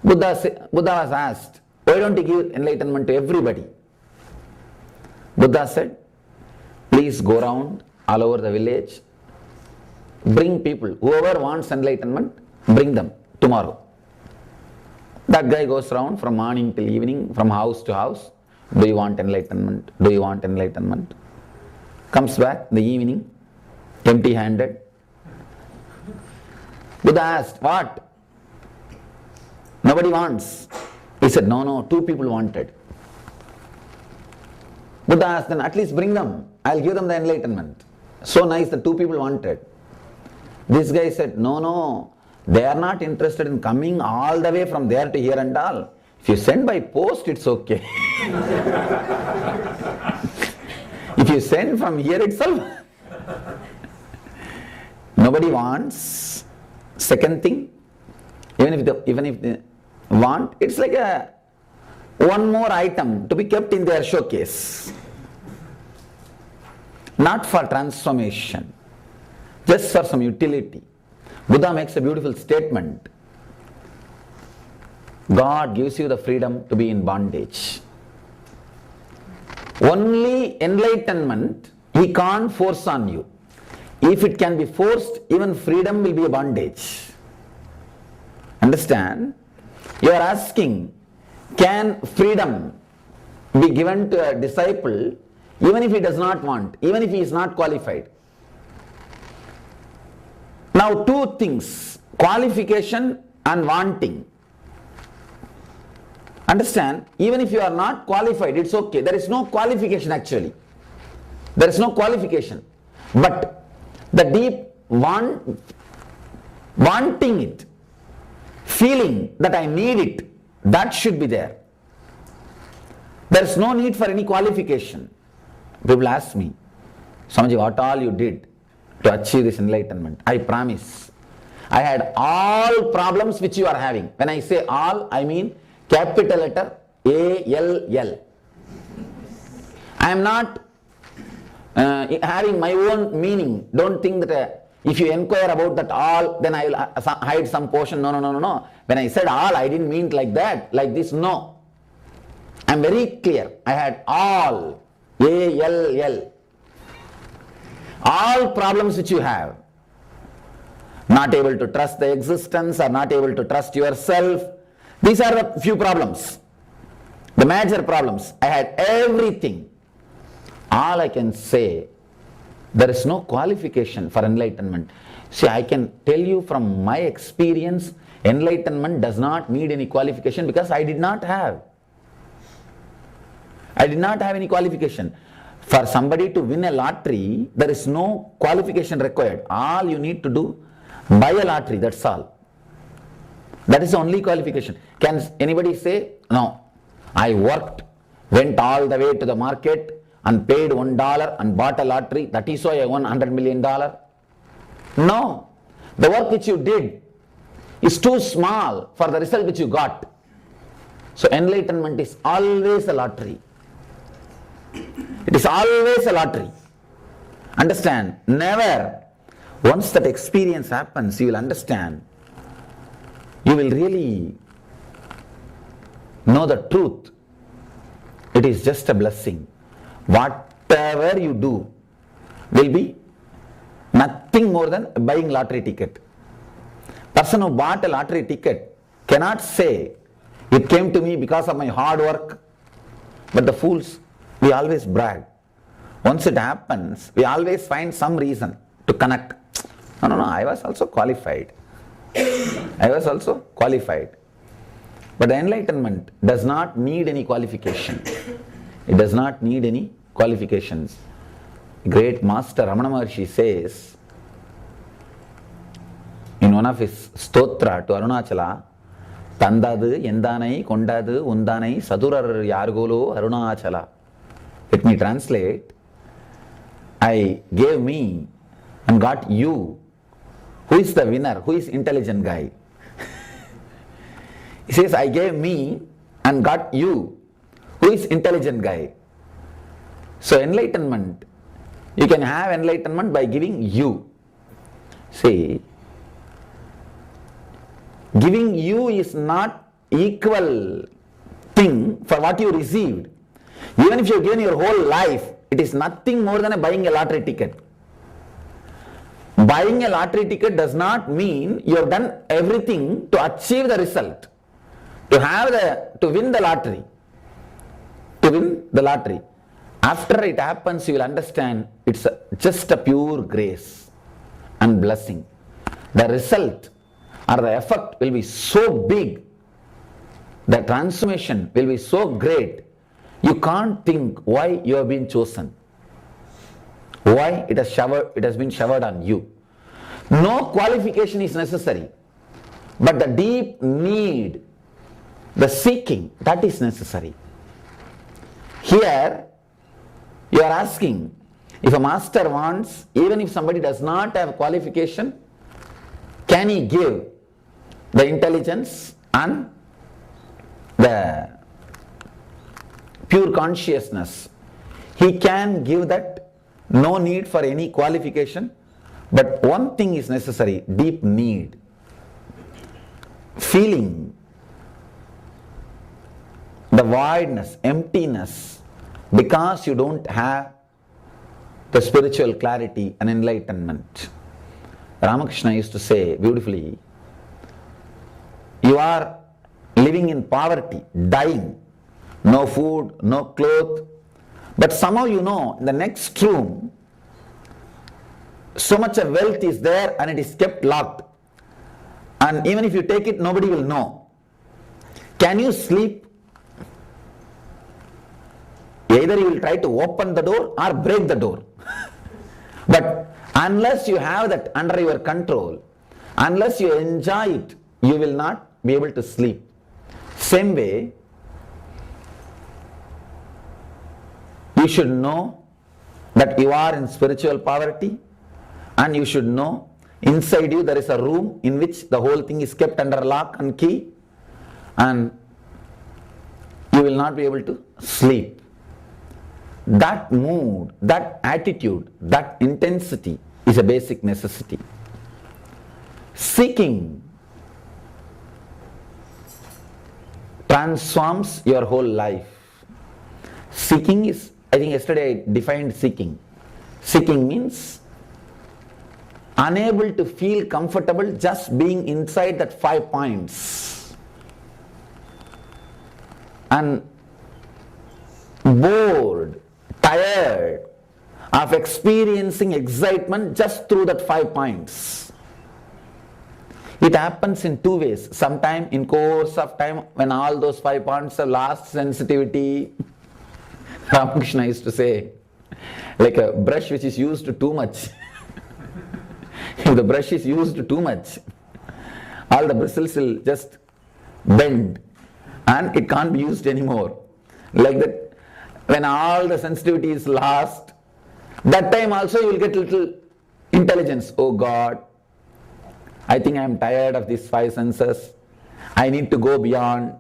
Buddha was asked, why don't you give enlightenment to everybody? Buddha said, please go around all over the village, bring people, whoever wants enlightenment, bring them tomorrow. That guy goes around from morning till evening, from house to house. Do you want enlightenment? Do you want enlightenment? Comes back in the evening, empty-handed. Buddha asked, what? Nobody wants. He said, no, 2 people wanted. Buddha asked, then at least bring them. I'll give them the enlightenment. So nice, the 2 people wanted. This guy said, no, they are not interested in coming all the way from there to here and all. If you send by post, it's okay. If you send from here itself, nobody wants. Second thing, even if they want, it's like one more item to be kept in their showcase. Not for transformation, just for some utility. Buddha makes a beautiful statement. God gives you the freedom to be in bondage. Only enlightenment He can't force on you. If it can be forced, even freedom will be a bondage. Understand? You are asking, can freedom be given to a disciple even if he does not want, even if he is not qualified? Now 2 things, qualification and wanting. Understand, even if you are not qualified, it's okay. There is no qualification actually. There is no qualification. But the deep wanting it, feeling that I need it, that should be there. There is no need for any qualification. People ask me, Swamiji, what all you did to achieve this enlightenment? I promise, I had all problems which you are having. When I say all, I mean capital letter A-L-L. I am not having my own meaning. Don't think that if you inquire about that all, then I will hide some portion. No. When I said all, I didn't mean it like that, like this, no. I am very clear. I had all, A-L-L. All problems which you have. Not able to trust the existence or not able to trust yourself. These are the few problems, the major problems. I had everything. All I can say, there is no qualification for enlightenment. See, I can tell you from my experience, enlightenment does not need any qualification because I did not have. I did not have any qualification. For somebody to win a lottery, there is no qualification required. All you need to do, buy a lottery, that's all. That is the only qualification. Can anybody say, no, I worked, went all the way to the market and paid $1 and bought a lottery, that is why I won $100 million? No. The work which you did is too small for the result which you got. So enlightenment is always a lottery. It is always a lottery. Understand? Never. Once that experience happens, you will understand. You will really know the truth. It is just a blessing. Whatever you do will be nothing more than buying lottery ticket. Person who bought a lottery ticket cannot say, it came to me because of my hard work. But the fools, we always brag. Once it happens, we always find some reason to connect. No, I was also qualified. I was also qualified. But the enlightenment does not need any qualification. It does not need any qualifications. Great master Ramana Maharshi says in one of his stotra to Arunachala, Tandadu, Yendanai, Kondadu, Undanai, Sadurar Yargolo, Arunachala. Let me translate. I gave me and got you. Who is the winner? Who is intelligent guy? He says, I gave me and got you. Who is intelligent guy? So enlightenment, you can have enlightenment by giving you. See, giving you is not equal thing for what you received. Even if you have given your whole life, it is nothing more than buying a lottery ticket. Buying a lottery ticket does not mean you have done everything to achieve the result, to win the lottery. To win the lottery. After it happens, you will understand it's just a pure grace and blessing. The result or the effect will be so big, the transformation will be so great, you can't think why you have been chosen. Why it has been showered on you. No qualification is necessary, but the deep need, the seeking, that is necessary. Here, you are asking, if a master wants, even if somebody does not have qualification, can he give the intelligence and the pure consciousness? He can give that, no need for any qualification, but one thing is necessary, deep need. Feeling the voidness, emptiness, because you don't have the spiritual clarity and enlightenment. Ramakrishna used to say beautifully, you are living in poverty, dying, no food, no clothes, but somehow you know in the next room so much of wealth is there and it is kept locked, and even if you take it nobody will know. Can you sleep? Either you will try to open the door or break the door. But unless you have that under your control, unless you enjoy it, you will not be able to sleep. Same way, you should know that you are in spiritual poverty, and you should know inside you there is a room in which the whole thing is kept under lock and key, and you will not be able to sleep. That mood, that attitude, that intensity is a basic necessity. Seeking transforms your whole life. Seeking is, I think yesterday I defined seeking. Seeking means unable to feel comfortable just being inside that 5 points, and bored, tired of experiencing excitement just through that 5 points. It happens in 2 ways. Sometime in course of time when all those 5 points have lost sensitivity, Ramakrishna used to say, like a brush which is used too much. If the brush is used too much, all the bristles will just bend and it can't be used anymore. Like that, when all the sensitivity is lost, that time also you will get little intelligence. Oh God, I think I am tired of these five senses. I need to go beyond.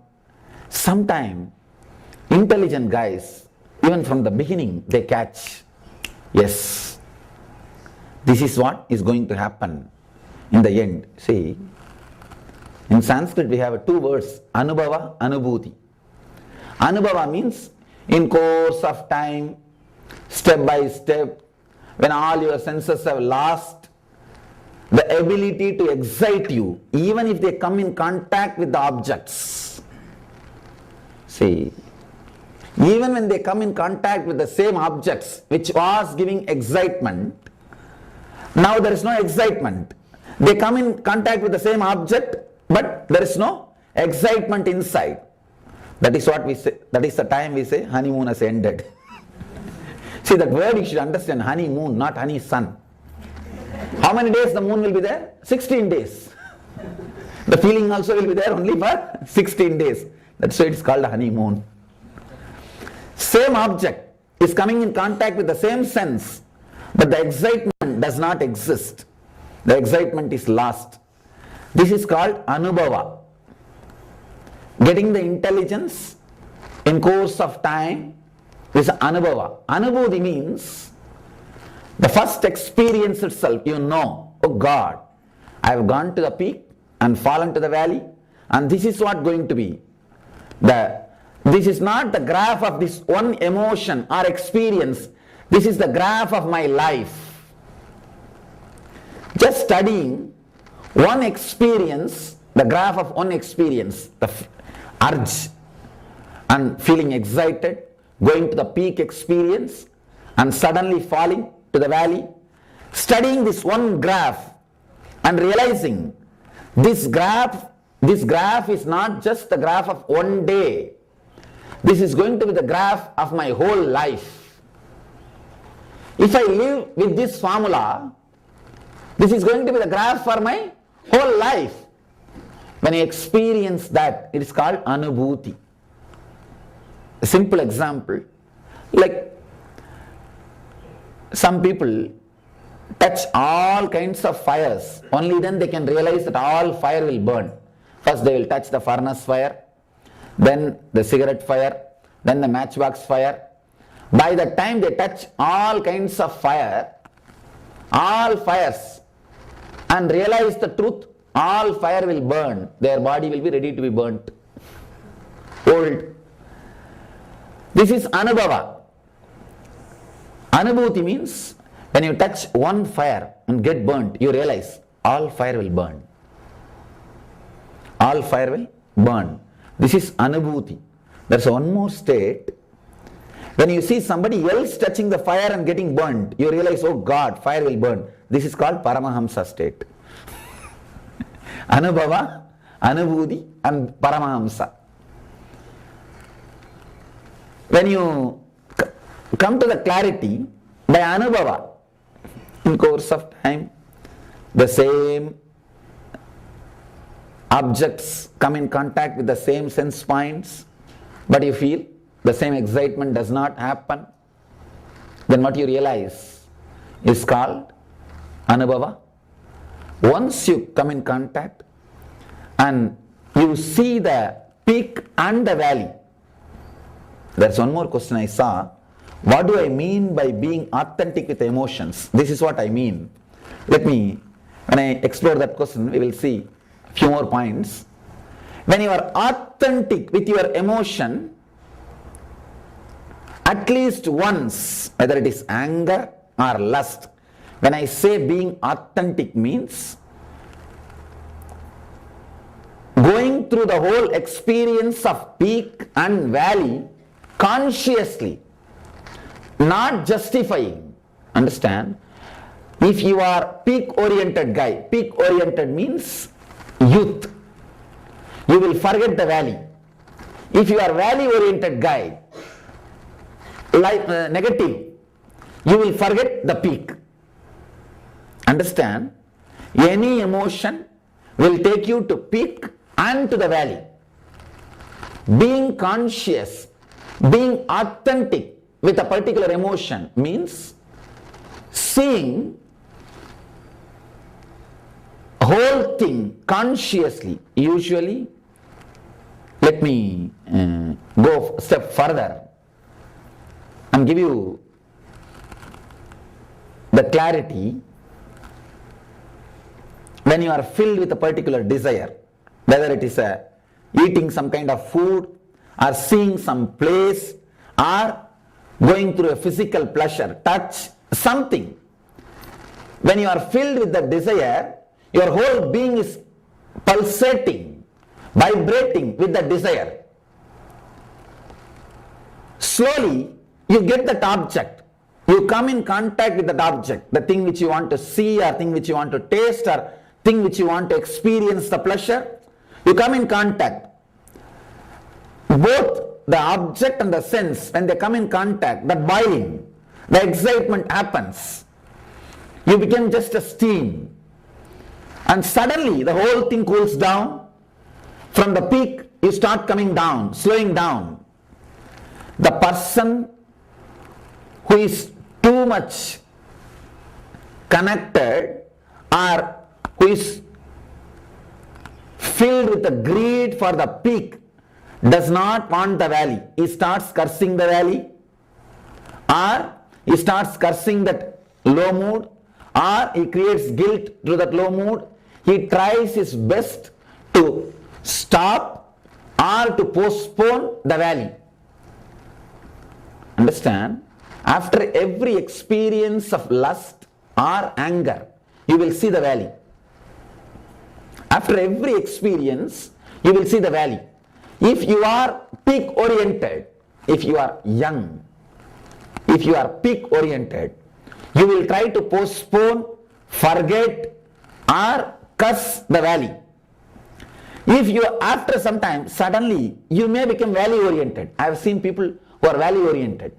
Sometime, intelligent guys, even from the beginning, they catch, yes, this is what is going to happen in the end. See, in Sanskrit we have two words, Anubhava, Anubhuti. Anubhava means in course of time, step by step, when all your senses have lost the ability to excite you, even if they come in contact with the objects. See, even when they come in contact with the same objects which was giving excitement, now there is no excitement. They come in contact with the same object, but there is no excitement inside. That is what we say, that is the time we say honeymoon has ended. See, that word you should understand, honeymoon, not honey sun. How many days the moon will be there? 16 days. The feeling also will be there only for 16 days. That's why it's called a honeymoon. Same object is coming in contact with the same sense, but the excitement does not exist. The excitement is lost. This is called anubhava. Getting the intelligence in course of time is anubhava. Anubhuti means the first experience itself, you know, oh God, I have gone to the peak and fallen to the valley, and this is what going to be. This is not the graph of this one emotion or experience. This is the graph of my life. Just studying one experience, the graph of one experience, the urge and feeling excited, going to the peak experience and suddenly falling to the valley. Studying this one graph and realizing this graph is not just the graph of one day. This is going to be the graph of my whole life. If I live with this formula, this is going to be the graph for my whole life. When I experience that, it is called anubhuti. A simple example, like some people touch all kinds of fires, only then they can realize that all fire will burn. First they will touch the furnace fire, then the cigarette fire, then the matchbox fire. By the time they touch all kinds of fire, all fires, and realize the truth, all fire will burn, their body will be ready to be burnt, old. This is anubhava. Anubhuti means when you touch one fire and get burnt, you realize all fire will burn. All fire will burn. This is anubhuti. There's one more state. When you see somebody else touching the fire and getting burnt, you realize, oh God, fire will burn. This is called Paramahamsa state. Anubhava, Anubhuti and Paramahamsa. When you come to the clarity by Anubhava, in course of time, the same objects come in contact with the same sense points, but you feel the same excitement does not happen, then what you realize is called Anubhava. Once you come in contact and you see the peak and the valley, there's one more question I saw. What do I mean by being authentic with emotions? This is what I mean. When I explore that question, we will see a few more points. When you are authentic with your emotion, at least once, whether it is anger or lust, when I say being authentic means going through the whole experience of peak and valley consciously, not justifying. Understand? If you are peak-oriented guy, peak-oriented means youth, you will forget the valley. If you are valley-oriented guy, like negative, you will forget the peak. Understand? Any emotion will take you to peak and to the valley. Being conscious, being authentic with a particular emotion means seeing whole thing consciously. Usually, let me go a step further and give you the clarity. When you are filled with a particular desire, whether it is eating some kind of food or seeing some place or going through a physical pleasure, touch, something. When you are filled with the desire, your whole being is pulsating, vibrating with the desire. Slowly, you get that object. You come in contact with that object, the thing which you want to see or thing which you want to taste or thing which you want to experience the pleasure. You come in contact. Both the object and the sense, when they come in contact, that boiling, the excitement happens. You become just a steam. And suddenly the whole thing cools down. From the peak, you start coming down, slowing down. The person who is too much connected or who is filled with the greed for the peak does not want the valley. He starts cursing the valley, or he starts cursing that low mood, or he creates guilt through that low mood. He tries his best to stop or to postpone the valley. Understand? After every experience of lust or anger, you will see the valley. After every experience, you will see the valley. If you are peak oriented, if you are young, if you are peak oriented, you will try to postpone, forget or curse the valley. If you, after some time, suddenly you may become valley oriented. I have seen people who are valley oriented.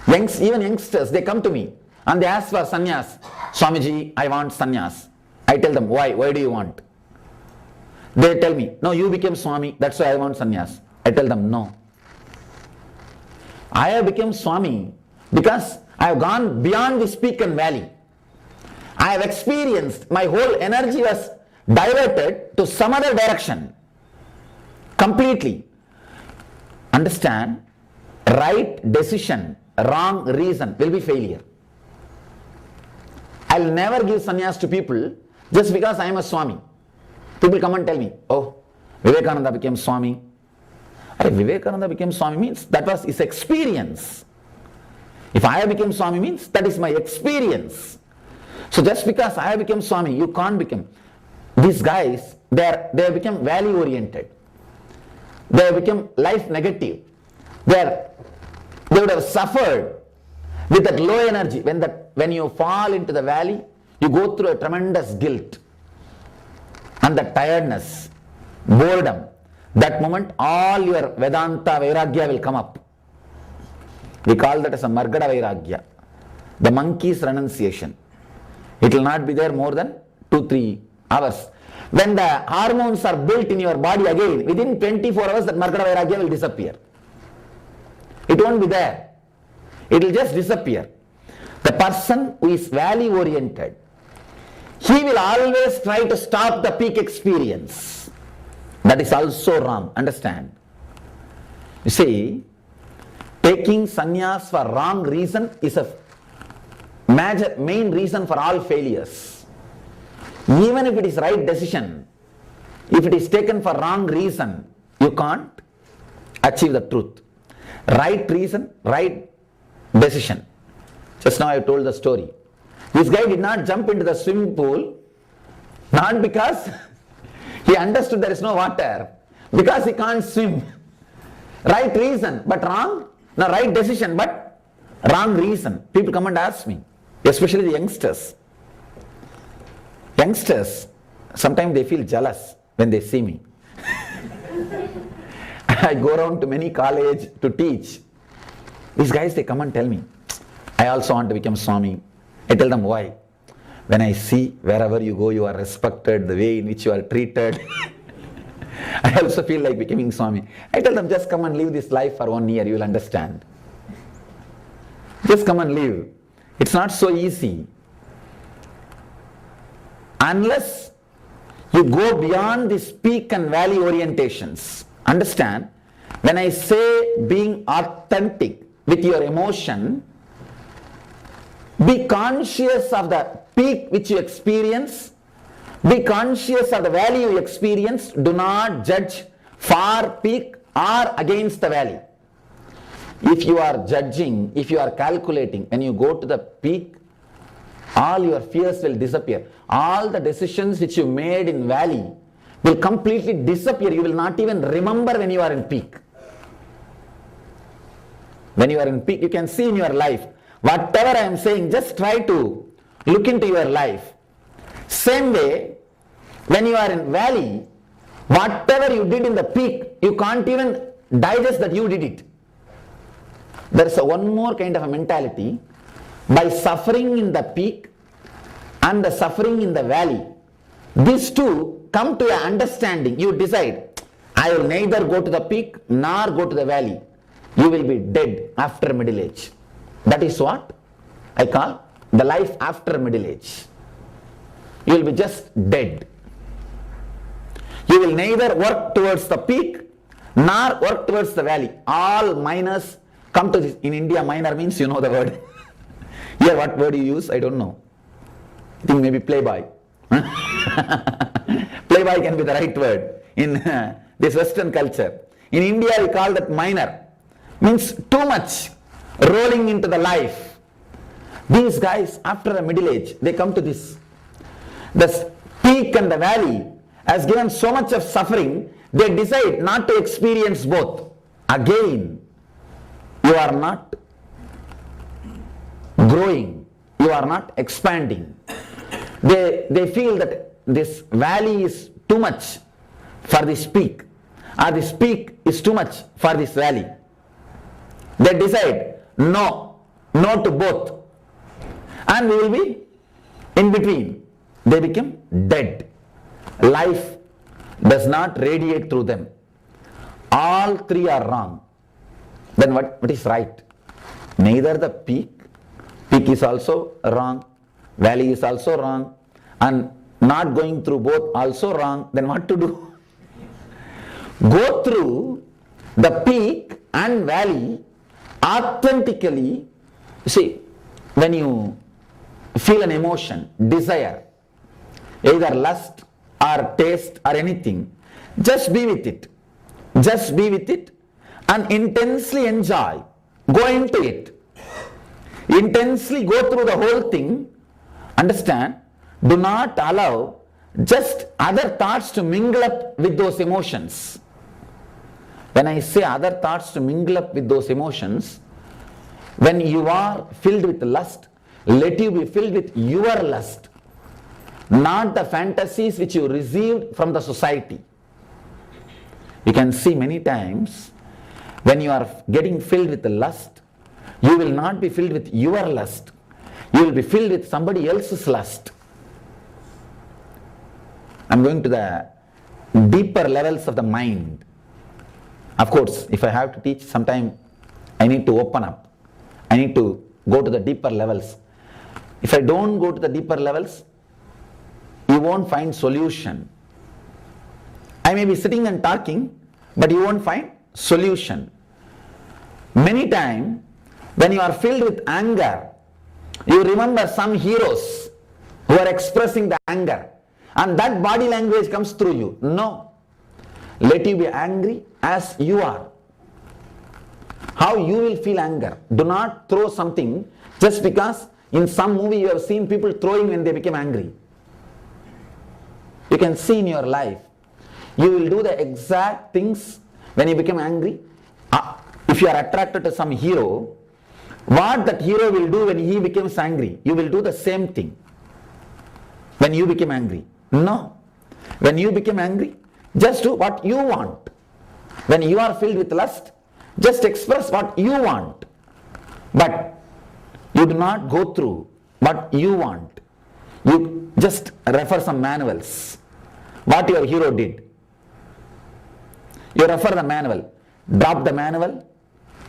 Even youngsters, they come to me and they ask for sannyas. Swamiji, I want sannyas. I tell them, why? Why do you want? They tell me, no, you became Swami, that's why I want sannyas. I tell them, no. I have become Swami because I have gone beyond this peak and valley. I have experienced, my whole energy was diverted to some other direction. Completely. Understand? Right decision, wrong reason will be failure. I'll never give sannyas to people just because I am a Swami. People come and tell me, oh, Vivekananda became Swami. Vivekananda became Swami means that was his experience. If I have become Swami means that is my experience. So just because I have become Swami, you can't become. These guys, they have become valley oriented. They have become life negative. They would have suffered with that low energy. When you fall into the valley, you go through a tremendous guilt and the tiredness, boredom. That moment all your Vedanta Vairagya will come up. We call that as a Margada Vairagya, the monkey's renunciation. It will not be there more than 2-3 hours. When the hormones are built in your body again, within 24 hours that Margada Vairagya will disappear. It won't be there. It will just disappear. The person who is valley oriented, he will always try to stop the peak experience. That is also wrong. Understand? You see, taking sannyas for wrong reason is a main reason for all failures. Even if it is right decision, if it is taken for wrong reason, you can't achieve the truth. Right reason, right decision. Just now I told the story. This guy did not jump into the swimming pool, not because he understood there is no water, because he can't swim. Right reason, but wrong. No, right decision, but wrong reason. People come and ask me, especially the youngsters. Youngsters, sometimes they feel jealous when they see me. I go around to many colleges to teach. These guys, they come and tell me, I also want to become Swami. I tell them why. When I see wherever you go, you are respected, the way in which you are treated, I also feel like becoming Swami. I tell them, just come and live this life for 1 year, you will understand. Just come and live. It's not so easy. Unless you go beyond these peak and valley orientations. Understand, when I say being authentic with your emotion, be conscious of the peak which you experience, be conscious of the valley you experience. Do not judge for peak or against the valley. If you are judging, if you are calculating, when you go to the peak, all your fears will disappear. All the decisions which you made in valley will completely disappear. You will not even remember when you are in peak. When you are in peak, you can see in your life. Whatever I am saying, just try to look into your life. Same way, when you are in valley, whatever you did in the peak, you can't even digest that you did it. There is one more kind of a mentality. By suffering in the peak and the suffering in the valley, these two come to an understanding. You decide, I will neither go to the peak nor go to the valley. You will be dead after middle age. That is what I call the life after middle age. You will be just dead. You will neither work towards the peak nor work towards the valley. All minors come to this. In India, minor means, you know the word. Here, what word you use, I don't know. I think maybe playboy. Playboy can be the right word in this Western culture. In India, we call that minor. Means too much rolling into the life. These guys, after a middle age, they come to this. The peak and the valley has given so much of suffering, they decide not to experience both. Again, you are not growing, you are not expanding. They feel that this valley is too much for this peak, or this peak is too much for this valley. They decide no to both, and we will be in between. They become dead. Life does not radiate through them. All three are wrong. Then what is right? Neither the peak is also wrong, valley is also wrong, and not going through both also wrong. Then what to do? Go through the peak and valley authentically. See, when you feel an emotion, desire, either lust or taste or anything, just be with it. Just be with it and intensely enjoy. Go into it. Intensely go through the whole thing. Understand? Do not allow just other thoughts to mingle up with those emotions. When I say other thoughts to mingle up with those emotions, when you are filled with lust, let you be filled with your lust, not the fantasies which you received from the society. You can see many times when you are getting filled with lust, you will not be filled with your lust. You will be filled with somebody else's lust. I'm going to the deeper levels of the mind. Of course, if I have to teach, sometime I need to open up. I need to go to the deeper levels. If I don't go to the deeper levels, you won't find solution. I may be sitting and talking, but you won't find solution. Many times, when you are filled with anger, you remember some heroes who are expressing the anger, and that body language comes through you. No. Let you be angry as you are. How you will feel anger. Do not throw something just because in some movie you have seen people throwing when they become angry. You can see in your life. You will do the exact things when you become angry. If you are attracted to some hero, what that hero will do when he becomes angry, you will do the same thing when you become angry. No. When you become angry, just do what you want. When you are filled with lust, just express what you want. But you do not go through what you want. You just refer some manuals. What your hero did. You refer the manual. Drop the manual.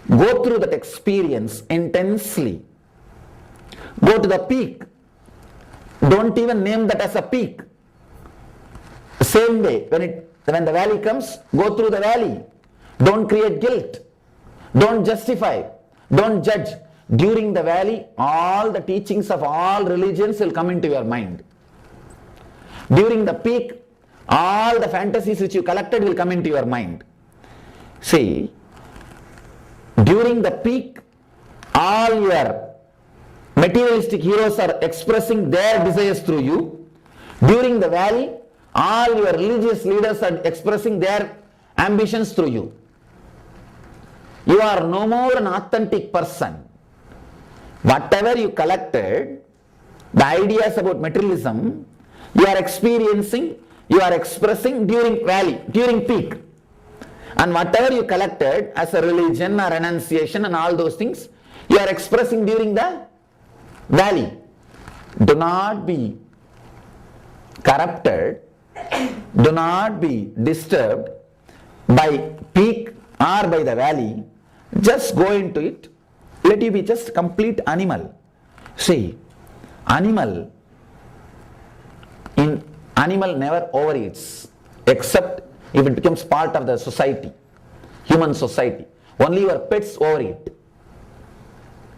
Go through that experience intensely. Go to the peak. Don't even name that as a peak. Same way, when the valley comes, go through the valley. Don't create guilt. Don't justify. Don't judge. During the valley, all the teachings of all religions will come into your mind. During the peak, all the fantasies which you collected will come into your mind. See, during the peak, all your materialistic heroes are expressing their desires through you. During the valley, all your religious leaders are expressing their ambitions through you. You are no more an authentic person. Whatever you collected, the ideas about materialism, you are experiencing, you are expressing during valley, during peak. And whatever you collected as a religion or renunciation and all those things, you are expressing during the valley. Do not be corrupted, do not be disturbed by peak or by the valley. Just go into it. Let you be just complete animal. See, animal never overeats except if it becomes part of the society, human society. Only your pets overeat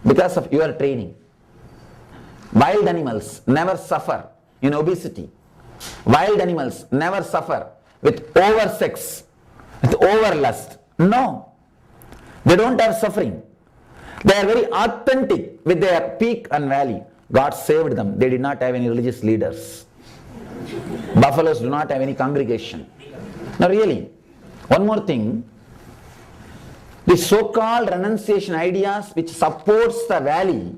because of your training. Wild animals never suffer in obesity. Wild animals never suffer with oversex, with overlust. No, they don't have suffering. They are very authentic with their peak and valley. God saved them. They did not have any religious leaders. Buffaloes do not have any congregation. No, really. One more thing. The so-called renunciation ideas which supports the valley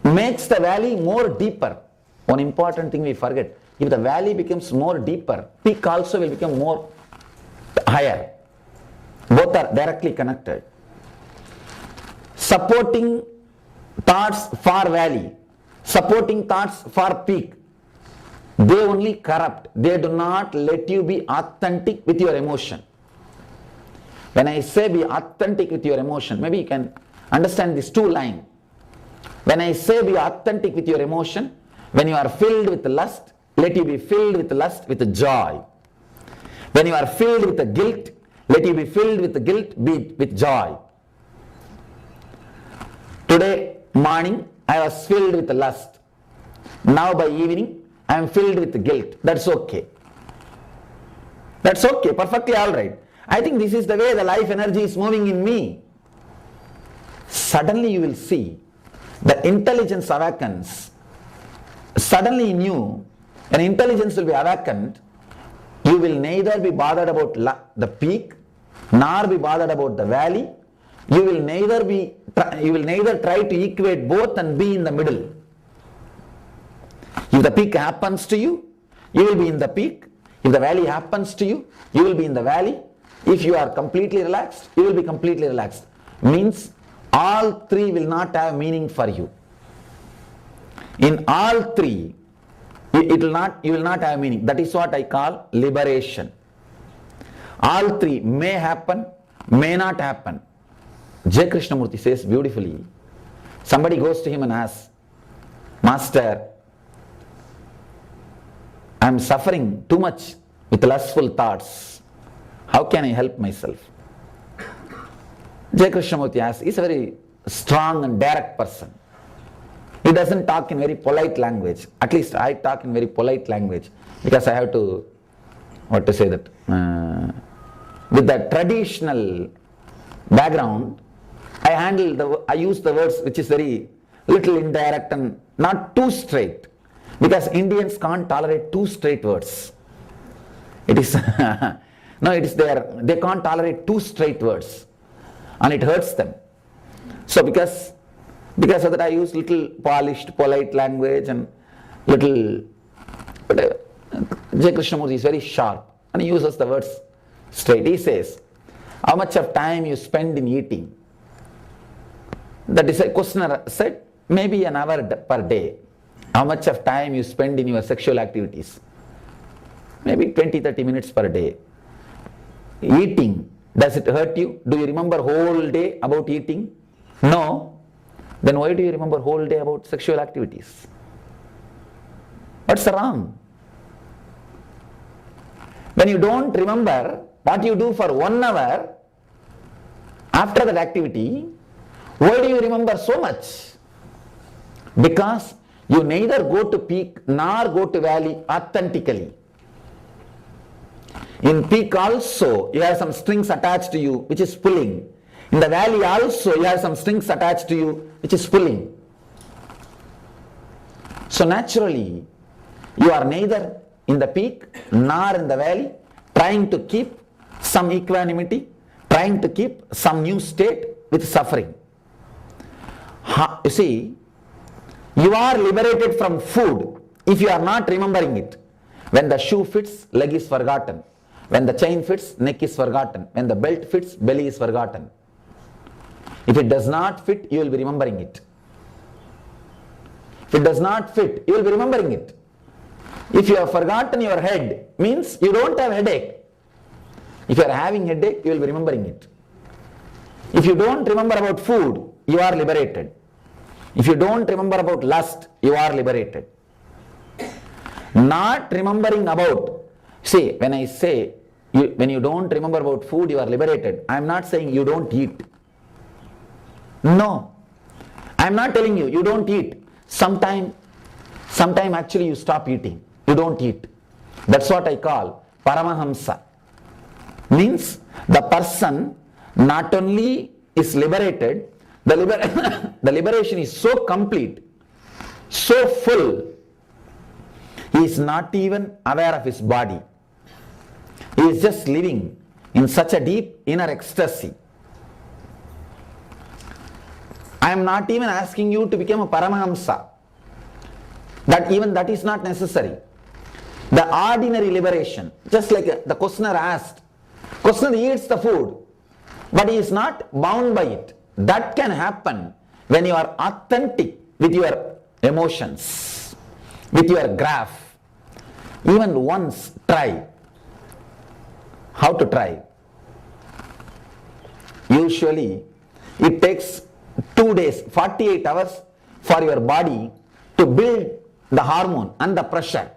makes the valley more deeper. One important thing we forget. If the valley becomes more deeper, peak also will become more higher. Both are directly connected. Supporting thoughts for valley, supporting thoughts for peak, they only corrupt. They do not let you be authentic with your emotion. When I say be authentic with your emotion, maybe you can understand these two lines. When I say be authentic with your emotion, when you are filled with lust, let you be filled with lust with joy. When you are filled with the guilt, let you be filled with the guilt with joy. Today morning I was filled with lust. Now by evening I am filled with guilt. That's okay. That's okay, perfectly alright. I think this is the way the life energy is moving in me. Suddenly you will see the intelligence awakens. Suddenly in you, an intelligence will be awakened. You will neither be bothered about the peak, nor be bothered about the valley. You will neither try to equate both and be in the middle. If the peak happens to you, you will be in the peak. If the valley happens to you, you will be in the valley. If you are completely relaxed, you will be completely relaxed. Means all three will not have meaning for you. In all three, you will not have meaning. That is what I call liberation. All three may happen, may not happen. J. Krishnamurti says beautifully, somebody goes to him and asks, Master, I am suffering too much with lustful thoughts. How can I help myself? J. Krishnamurti asks, he is a very strong and direct person. He doesn't talk in very polite language. At least I talk in very polite language because I have to, with the traditional background, I use the words which is very little indirect and not too straight, because Indians can't tolerate too straight words. It is no, it is there. They can't tolerate too straight words, and it hurts them. So because of that, I use little polished, polite language and little. But J. Krishnamurti is very sharp, and he uses the words straight. He says, "How much of time you spend in eating?" The questioner said, "Maybe an hour per day." how much of time you spend in your sexual activities. Maybe 20-30 minutes per day. Eating, does it hurt you? Do you remember whole day about eating? No. Then why do you remember whole day about sexual activities? What's wrong? When you don't remember what you do for 1 hour after that activity, why do you remember so much? Because you neither go to peak nor go to valley authentically. In peak also, you have some strings attached to you which is pulling. In the valley also, you have some strings attached to you which is pulling. So naturally, you are neither in the peak nor in the valley, trying to keep some equanimity, trying to keep some new state with suffering. You see, you are liberated from food if you are not remembering it. When the shoe fits, leg is forgotten. When the chain fits, neck is forgotten. When the belt fits, belly is forgotten. If it does not fit, you will be remembering it. If it does not fit, you will be remembering it. If you have forgotten your head, means you don't have headache. If you are having headache, you will be remembering it. If you don't remember about food, you are liberated. If you don't remember about lust, you are liberated. Not remembering about, see, when I say, when you don't remember about food, you are liberated. I am not saying you don't eat. No. I am not telling you, you don't eat. Sometime actually you stop eating. You don't eat. That's what I call Paramahamsa. Means the person not only is liberated, the liberation is so complete, so full, he is not even aware of his body. He is just living in such a deep inner ecstasy. I am not even asking you to become a Paramahamsa. That is not necessary. The ordinary liberation, just like the questioner asked, questioner eats the food, but he is not bound by it. That can happen when you are authentic with your emotions, with your graph. Even once try. How to try? Usually it takes 2 days, 48 hours for your body to build the hormone and the pressure.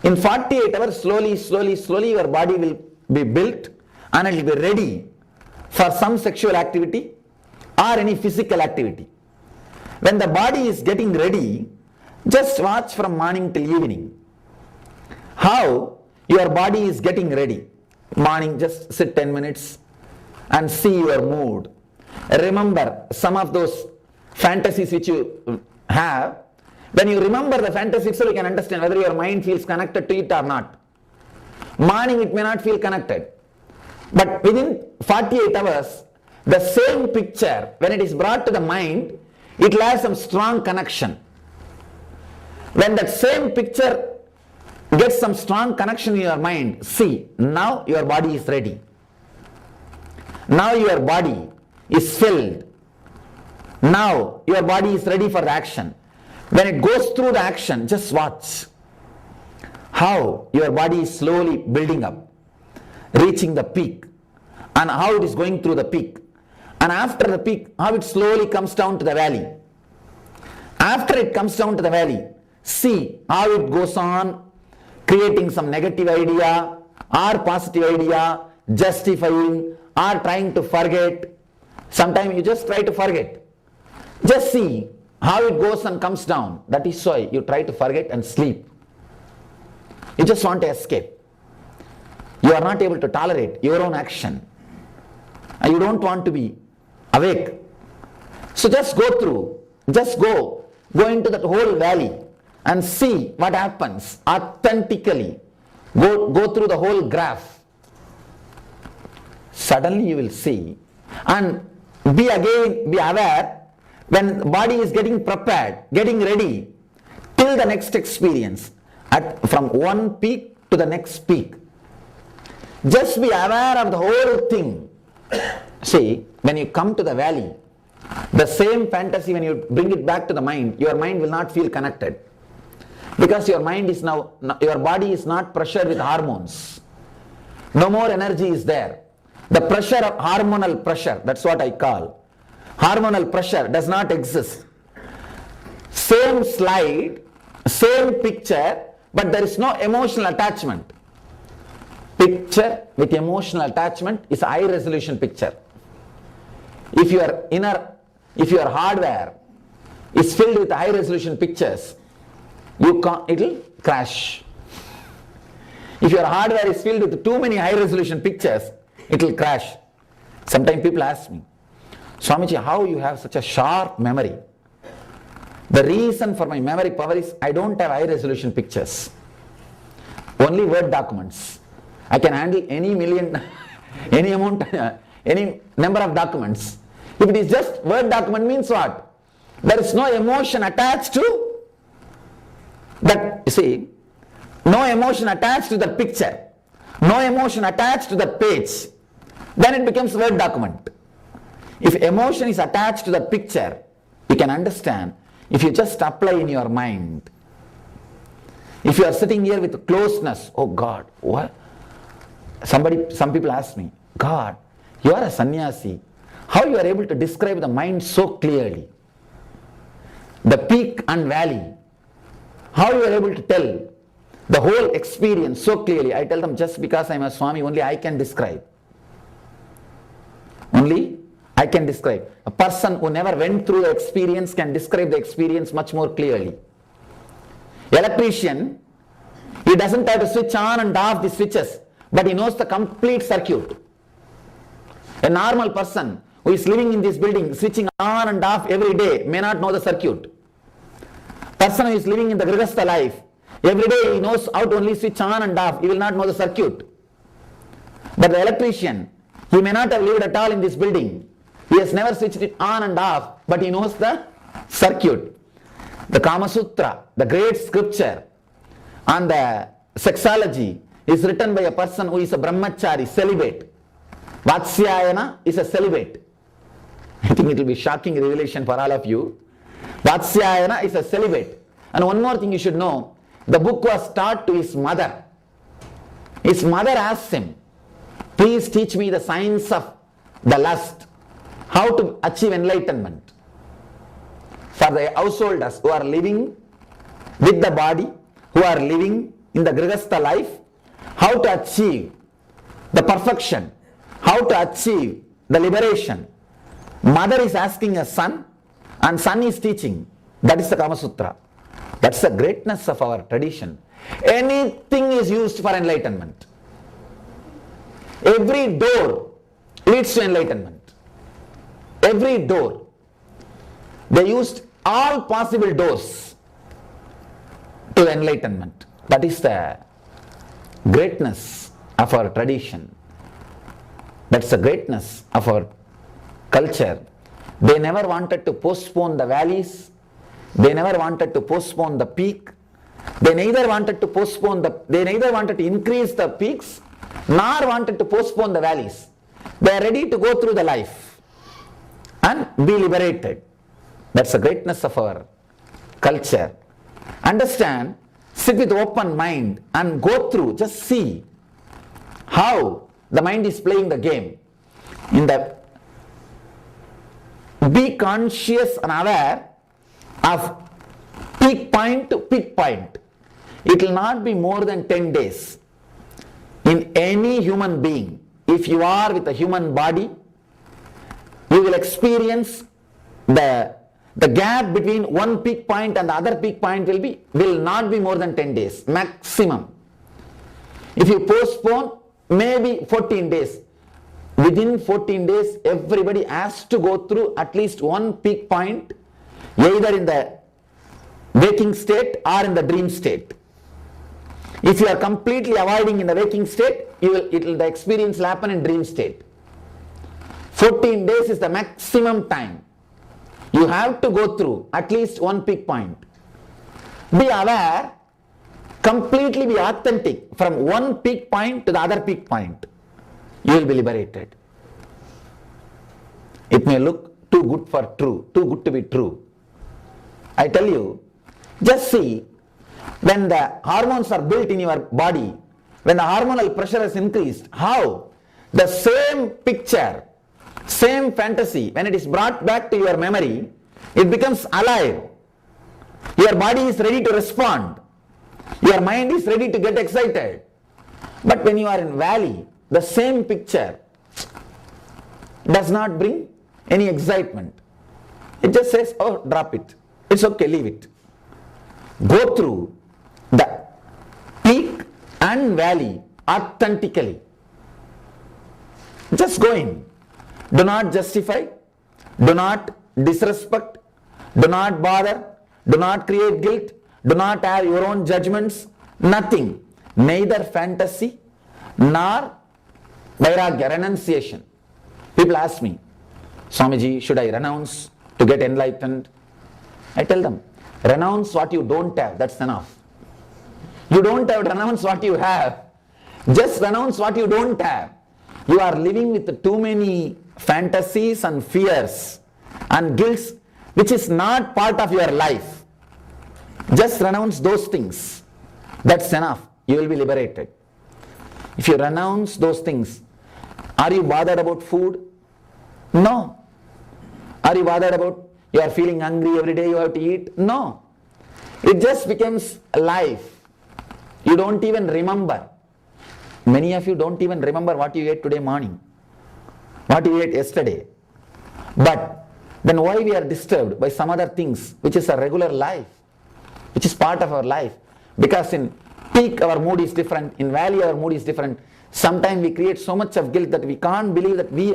In 48 hours, slowly your body will be built and it will be ready for some sexual activity or any physical activity. When the body is getting ready, just watch from morning till evening how your body is getting ready. Morning, just sit 10 minutes and see your mood. Remember some of those fantasies which you have. When you remember the fantasy itself, you can understand whether your mind feels connected to it or not. Morning it may not feel connected, but within 48 hours, the same picture, when it is brought to the mind, it will have some strong connection. When that same picture gets some strong connection in your mind, see, now your body is ready. Now your body is filled. Now your body is ready for the action. When it goes through the action, just watch how your body is slowly building up, reaching the peak, and how it is going through the peak. And after the peak, how it slowly comes down to the valley. After it comes down to the valley, see how it goes on creating some negative idea or positive idea, justifying or trying to forget. Sometimes you just try to forget. Just see how it goes and comes down. That is why you try to forget and sleep. You just want to escape. You are not able to tolerate your own action. And you don't want to be awake. So just go through. Just go into that whole valley and see what happens authentically. Go through the whole graph. Suddenly you will see, and be aware when the body is getting prepared, getting ready till the next experience, from one peak to the next peak. Just be aware of the whole thing. See, when you come to the valley, The same fantasy, when you bring it back to the mind, your mind will not feel connected. Because your mind is now, your body is not pressured with hormones. No more energy is there. The pressure of hormonal pressure, that's what I call. Hormonal pressure does not exist. Same slide, same picture, but there is no emotional attachment. Picture with emotional attachment is a high resolution picture. If your hardware is filled with high resolution pictures, it will crash. If your hardware is filled with too many high resolution pictures, it will crash. Sometimes people ask me, Swamiji, how you have such a sharp memory? The reason for my memory power is I don't have high resolution pictures. Only Word documents. I can handle any million, any amount, any number of documents. If it is just Word document, means what? There is no emotion attached to that, you see, no emotion attached to that picture, no emotion attached to that page, then it becomes Word document. If emotion is attached to the picture, you can understand. If you just apply in your mind, if you are sitting here with closeness, oh God, what? Some people ask me, God, you are a sannyasi, how you are able to describe the mind so clearly? The peak and valley, how you are able to tell the whole experience so clearly? I tell them, just because I am a Swami, only I can describe. Only I can describe. A person who never went through the experience can describe the experience much more clearly. Electrician, he doesn't have to switch on and off the switches, but he knows the complete circuit. A normal person who is living in this building, switching on and off every day, may not know the circuit. Person who is living in the Grihastha life, every day he knows how to only switch on and off, he will not know the circuit. But the electrician, he may not have lived at all in this building. He has never switched it on and off, but he knows the circuit. The Kama Sutra, the great scripture on the sexology, is written by a person who is a brahmachari, celibate. Vatsyayana is a celibate. I think it will be shocking revelation for all of you. Vatsyayana is a celibate. And one more thing you should know, the book was taught to his mother. His mother asked him, please teach me the science of the lust, how to achieve enlightenment. For the householders who are living with the body, who are living in the Grihastha life, how to achieve the perfection, how to achieve the liberation. Mother is asking a son, and son is teaching. That is the Kama Sutra. That's the greatness of our tradition. Anything is used for enlightenment. Every door leads to enlightenment. Every door. They used all possible doors to enlightenment. That is the greatness of our tradition. That's the greatness of our culture. They never wanted to postpone the valleys. They never wanted to postpone the peak. They neither wanted to increase the peaks, nor wanted to postpone the valleys. They are ready to go through the life and be liberated. That's the greatness of our culture. Understand, sit with open mind and go through, just see how the mind is playing the game. Be conscious and aware of peak point to peak point. It will not be more than 10 days. In any human being, if you are with a human body, you will experience the gap between one peak point and the other peak point will not be more than 10 days, maximum. If you postpone, maybe 14 days. Within 14 days, everybody has to go through at least one peak point, either in the waking state or in the dream state. If you are completely avoiding in the waking state, the experience will happen in dream state. 14 days is the maximum time. You have to go through at least one peak point. Be aware, completely be authentic from one peak point to the other peak point. You will be liberated. It may look too good for true, too good to be true. I tell you, just see, when the hormones are built in your body, when the hormonal pressure is increased, how the same picture, same fantasy, when it is brought back to your memory, it becomes alive. Your body is ready to respond. Your mind is ready to get excited. But when you are in valley, the same picture does not bring any excitement. It just says, oh, drop it. It's okay, leave it. Go through the peak and valley authentically. Just go in. Do not justify. Do not disrespect. Do not bother. Do not create guilt. Do not have your own judgments. Nothing. Neither fantasy nor vairagya, renunciation. People ask me, Swamiji, should I renounce to get enlightened? I tell them, renounce what you don't have, that's enough. You don't have to renounce what you have. Just renounce what you don't have. You are living with too many fantasies and fears and guilts which is not part of your life. Just renounce those things. That's enough. You will be liberated. If you renounce those things, are you bothered about food? No. Are you bothered about you are feeling hungry every day you have to eat? No. It just becomes life. You don't even remember. Many of you don't even remember what you ate today morning, what you ate yesterday. But then why we are disturbed by some other things which is a regular life, which is part of our life? Because in peak our mood is different, in valley our mood is different. Sometimes we create so much of guilt that we can't believe that we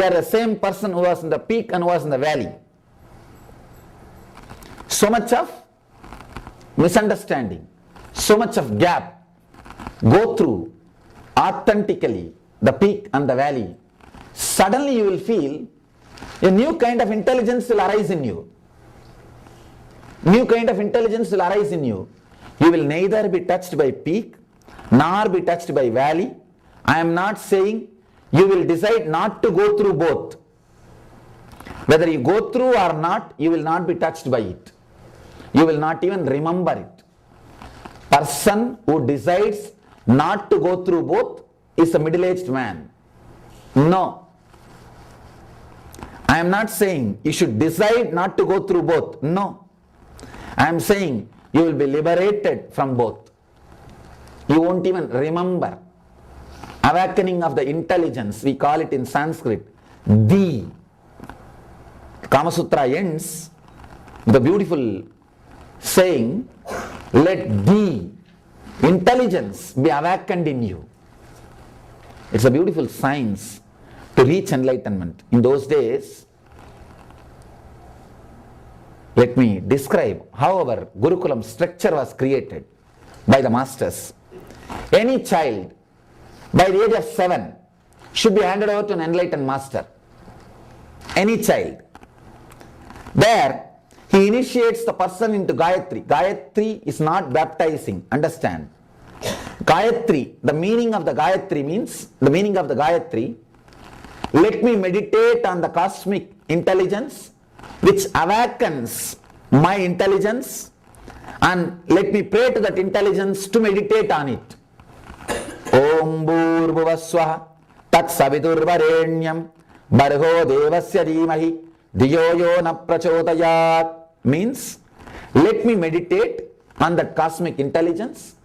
are the same person who was in the peak and who was in the valley. So much of misunderstanding, so much of gap. Go through authentically the peak and the valley. Suddenly you will feel a new kind of intelligence will arise in you. New kind of intelligence will arise in you. You will neither be touched by peak nor be touched by valley. I am not saying you will decide not to go through both. Whether you go through or not, you will not be touched by it. You will not even remember it. Person who decides not to go through both is a middle-aged man. No. I am not saying you should decide not to go through both. No. I am saying you will be liberated from both. You won't even remember. Awakening of the intelligence, we call it in Sanskrit, the. Kama Sutra ends with a beautiful saying, let the intelligence be awakened in you. It's a beautiful science to reach enlightenment. In those days, let me describe how our Gurukulam structure was created by the masters. Any child by the age of 7 should be handed over to an enlightened master. Any child. There, he initiates the person into Gayatri. Gayatri is not baptizing, understand. Gayatri, the meaning of the Gayatri means, let me meditate on the cosmic intelligence which awakens my intelligence, and let me pray to that intelligence to meditate on it. Om Bhurvuvaswaha Tat Savidurvarenyam Bhargo Devasya Dhimahi Dhiyo Yo Na Prachodayat means, let me meditate on that cosmic intelligence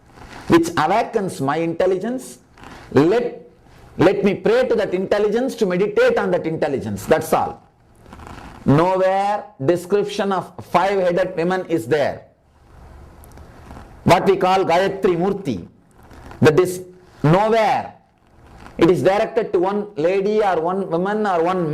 which awakens my intelligence. Let me pray to that intelligence to meditate on that intelligence. That's all. Nowhere description of 5-headed women is there. What we call Gayatri Murti. That is nowhere. It is directed to one lady or one woman or one man.